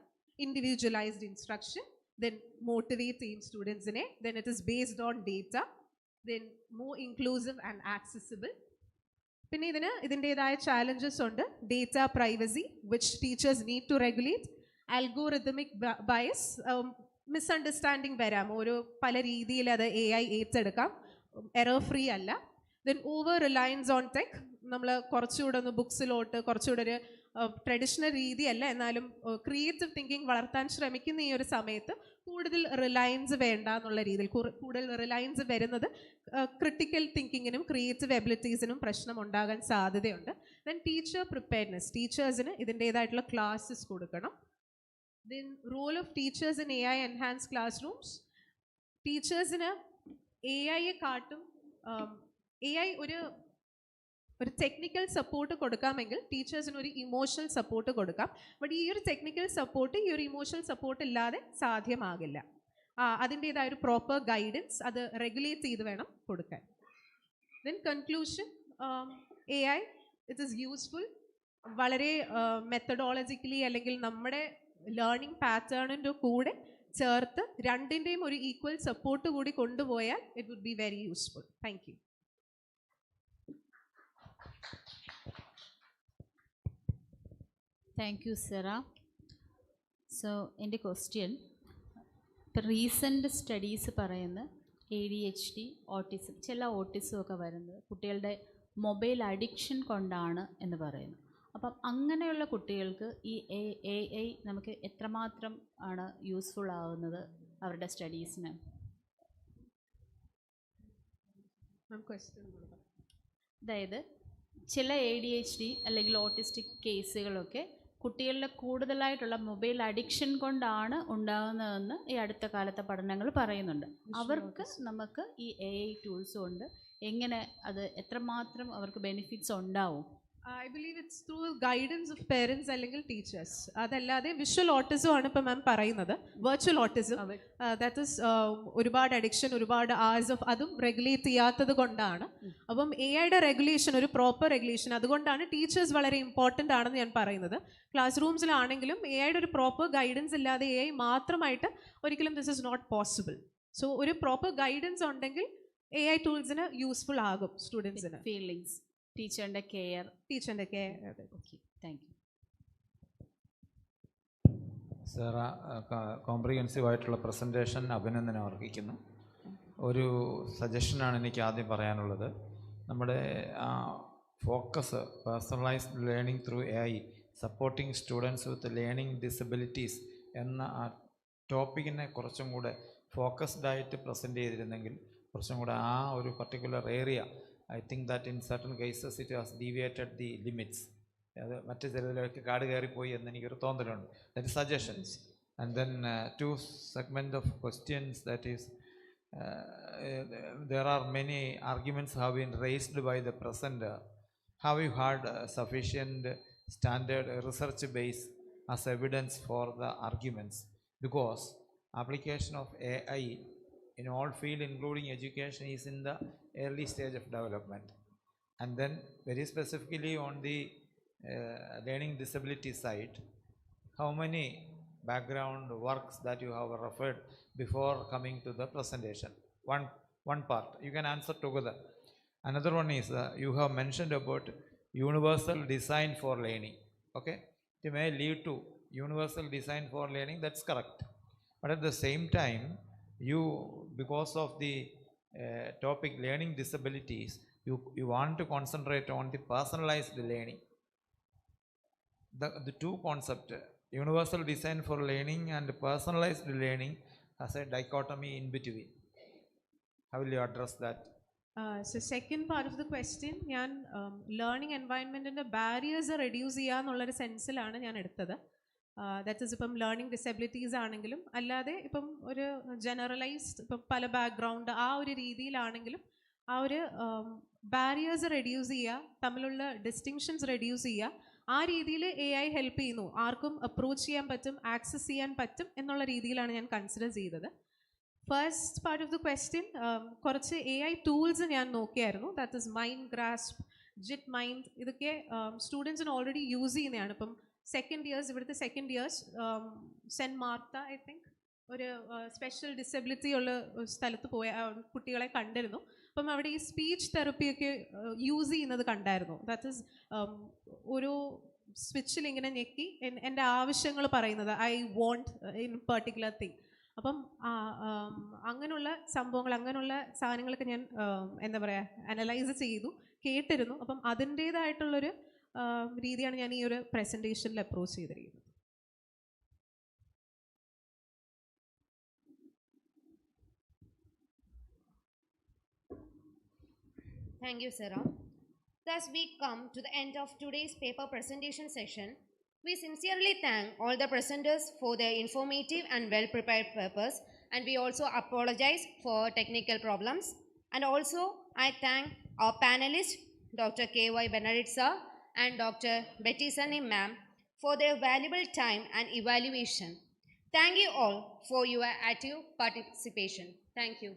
Individualized instruction, then motivate team students in it, then it is based on data, then more inclusive and accessible. പിന്നെ ഇതിൻ്റെതായ ചാലഞ്ചസ് ഉണ്ട്. Data privacy which teachers need to regulate. Algorithmic bias, misunderstanding വരാം, ഒരു പല രീതിയിൽ അത് AI ഏറ്റെടുക്കാം, എറർ ഫ്രീ അല്ല. Then over reliance on tech, നമ്മൾ കുറച്ചുകൂടെ ഒന്ന് ബുക്സിലോട്ട് കുറച്ചുകൂടെ ഒരു ട്രഡീഷണൽ രീതിയല്ല എന്നാലും ക്രിയേറ്റീവ് തിങ്കിങ് വളർത്താൻ ശ്രമിക്കുന്ന ഈ ഒരു സമയത്ത് കൂടുതൽ റിലയൻസ് വേണ്ട എന്നുള്ള രീതിയിൽ, കൂടുതൽ റിലയൻസ് വരുന്നത് ക്രിട്ടിക്കൽ തിങ്കിങ്ങിനും ക്രിയേറ്റീവ് എബിലിറ്റീസിനും പ്രശ്നം ഉണ്ടാകാൻ സാധ്യതയുണ്ട്. ദെൻ ടീച്ചർ പ്രിപ്പയർനെസ്, ടീച്ചേഴ്സിന് ഇതിൻ്റേതായിട്ടുള്ള ക്ലാസ്സസ് കൊടുക്കണം. Then role of teachers in AI enhance classrooms. ടീച്ചേഴ്സിന് AI കാട്ടും AI ഒരു ടെക്നിക്കൽ സപ്പോർട്ട് കൊടുക്കാമെങ്കിൽ ടീച്ചേഴ്സിന് ഒരു ഇമോഷണൽ സപ്പോർട്ട് കൊടുക്കാം. ബട്ട് ഈ ഒരു ടെക്നിക്കൽ സപ്പോർട്ട് ഈ ഒരു ഇമോഷണൽ സപ്പോർട്ട് ഇല്ലാതെ സാധ്യമാകില്ല. അതിൻ്റേതായ ഒരു പ്രോപ്പർ ഗൈഡൻസ് അത് റെഗുലേറ്റ് ചെയ്ത് വേണം കൊടുക്കാൻ. Then conclusion, AI it is useful. വളരെ മെത്തഡോളജിക്കലി അല്ലെങ്കിൽ നമ്മുടെ ലേണിംഗ് പാറ്റേണിൻ്റെ കൂടെ ചേർത്ത് രണ്ടിൻ്റെയും ഒരു ഈക്വൽ സപ്പോർട്ട് കൂടി കൊണ്ടുപോയാൽ it would be very useful. Thank you. Thank you, Sarah. So, എൻ്റെ ക്വസ്റ്റ്യൻ, ഇപ്പോൾ റീസെൻ്റ് സ്റ്റഡീസ് പറയുന്ന ADHD, ഓട്ടിസം, ചില ഓട്ടിസം ഒക്കെ വരുന്നത് കുട്ടികളുടെ മൊബൈൽ അഡിക്ഷൻ കൊണ്ടാണ് എന്ന് പറയുന്നു. അപ്പം അങ്ങനെയുള്ള കുട്ടികൾക്ക് ഈ AI നമുക്ക് എത്രമാത്രം ആണ് യൂസ്ഫുൾ ആകുന്നത് അവരുടെ സ്റ്റഡീസിന്? അതായത് ചില ADHD അല്ലെങ്കിൽ ഓട്ടിസ്റ്റിക് കേസുകളൊക്കെ കുട്ടികളിലെ കൂടുതലായിട്ടുള്ള മൊബൈൽ അഡിക്ഷൻ കൊണ്ടാണ് ഉണ്ടാകുന്നതെന്ന് ഈ അടുത്ത കാലത്തെ പഠനങ്ങൾ പറയുന്നുണ്ട്. അവർക്ക് നമുക്ക് ഈ AI ടൂൾസ് കൊണ്ട് എങ്ങനെ അത് എത്രമാത്രം അവർക്ക് ബെനിഫിറ്റ്സ് ഉണ്ടാവും? I believe it's through guidance of parents അല്ലെങ്കിൽ ടീച്ചേഴ്സ്. അതല്ലാതെ വിഷ്വൽ ഓട്ടിസം ആണ് ഇപ്പം മാം പറയുന്നത്. വെർച്വൽ ഓട്ടിസം, ദാറ്റ് ഈസ് ഒരുപാട് അഡിക്ഷൻ, ഒരുപാട് hours ഓഫ് അതും റെഗുലേറ്റ് ചെയ്യാത്തത് കൊണ്ടാണ്. അപ്പം AIയുടെ റെഗുലേഷൻ, ഒരു പ്രോപ്പർ റെഗുലേഷൻ, അതുകൊണ്ടാണ് ടീച്ചേഴ്സ് വളരെ ഇമ്പോർട്ടൻ്റ് ആണെന്ന് ഞാൻ പറയുന്നത്. ക്ലാസ് റൂംസിലാണെങ്കിലും AIയുടെ ഒരു പ്രോപ്പർ ഗൈഡൻസ് ഇല്ലാതെ AI മാത്രമായിട്ട് ഒരിക്കലും this is not possible. So ഒരു പ്രോപ്പർ ഗൈഡൻസ് ഉണ്ടെങ്കിൽ AI ടൂൾസിന് യൂസ്ഫുൾ ആകും സ്റ്റുഡൻസിന്. ഫീലിങ്സ്, ടീച്ചറിൻ്റെ care. Okay, thank you. Sarah, comprehensive ആയിട്ടുള്ള പ്രസൻറ്റേഷൻ അഭിനന്ദനം അർഹിക്കുന്നു. ഒരു സജഷനാണ് എനിക്ക് ആദ്യം പറയാനുള്ളത്. നമ്മുടെ focus personalised learning through AI supporting students with learning disabilities എന്ന ആ ടോപ്പിക്കിനെ കുറച്ചും കൂടെ ഫോക്കസ്ഡായിട്ട് പ്രസൻറ്റ് ചെയ്തിരുന്നെങ്കിൽ കുറച്ചും കൂടെ ആ ഒരു particular area, I think that in certain cases it has deviated the limits. അത് മറ്റ് ചിലതിലേക്ക് കാട് കയറിപ്പോയി എന്ന് എനിക്കൊരു തോന്നലുണ്ട്. That is suggestions. And then two segment of questions, that is there are many arguments have been raised by the presenter. Have you had sufficient standard research base as evidence for the arguments? Because application of AI in all field including education is in the early stage of development. And then very specifically on the learning disability side, how many background works that you have referred before coming to the presentation? One part you can answer together. Another one is you have mentioned about universal design for learning. Okay, it may lead to universal design for learning, that's correct. But at the same time, you, because of the topic learning disabilities, you want to concentrate on the personalized learning. The two concepts, universal design for learning and personalized learning, has a dichotomy in between. How will you address that? So second part of the question, ഞാൻ learning എൻവയൺമെൻറ്റിൻ്റെ barriers reduce ചെയ്യാന്നുള്ളൊരു സെൻസിലാണ് ഞാൻ എടുത്തത്. That is ഇപ്പം learning disabilities ആണെങ്കിലും അല്ലാതെ ഇപ്പം ഒരു generalised ഇപ്പം പല ബാക്ക്ഗ്രൗണ്ട് ആ ഒരു രീതിയിലാണെങ്കിലും ആ ഒരു ബാരിയേഴ്സ് റെഡ്യൂസ് ചെയ്യുക, തമ്മിലുള്ള ഡിസ്റ്റിങ്ഷൻസ് റെഡ്യൂസ് ചെയ്യുക, ആ രീതിയിൽ AI ഹെൽപ്പ് ചെയ്യുന്നു. ആർക്കും അപ്രോച്ച് ചെയ്യാൻ പറ്റും, ആക്സസ് ചെയ്യാൻ പറ്റും എന്നുള്ള രീതിയിലാണ് ഞാൻ കൺസിഡർ ചെയ്തത്. First part of the question, കുറച്ച് AI ടൂൾസ് ഞാൻ നോക്കിയായിരുന്നു. That is Mindgrasp, GitMind. ഇതൊക്കെ സ്റ്റുഡൻസിന് ഓൾറെഡി യൂസ് ചെയ്യുന്നതാണ്. ഇപ്പം സെക്കൻഡ് ഇയേഴ്സ്, ഇവിടുത്തെ second years saint Martha I think ഒരു സ്പെഷ്യൽ ഡിസബിലിറ്റി ഉള്ള സ്ഥലത്ത് പോയ കുട്ടികളെ കണ്ടിരുന്നു. അപ്പം അവിടെ ഈ സ്പീച്ച് തെറപ്പിയൊക്കെ യൂസ് ചെയ്യുന്നത് കണ്ടായിരുന്നു. ദാറ്റ് ഈസ് ഒരു സ്വിച്ചിൽ ഇങ്ങനെ ഞെക്കി എൻ്റെ ആവശ്യങ്ങൾ പറയുന്നത്, I won't in particular thing. അപ്പം അങ്ങനെയുള്ള സംഭവങ്ങൾ, അങ്ങനെയുള്ള സാധനങ്ങളൊക്കെ ഞാൻ എന്താ പറയുക അനലൈസ് ചെയ്തു, കേട്ടിരുന്നു. അപ്പം അതിൻ്റേതായിട്ടുള്ളൊരു രീതിയാണ് ഞാൻ ഈ ഒരു പ്രസൻറ്റേഷനിൽ അപ്രോച്ച് ചെയ്തിരിക്കുന്നത്. Thank you, Sarah. Thus, we come to the end of today's paper presentation session. We sincerely thank all the presenters for their informative and well-prepared papers, and we also apologize for technical problems. And also, I thank our panelists, Dr. K.Y. Benedict sir and Dr. Betty Sunny ma'am, for their valuable time and evaluation. Thank you all for your active participation. Thank you.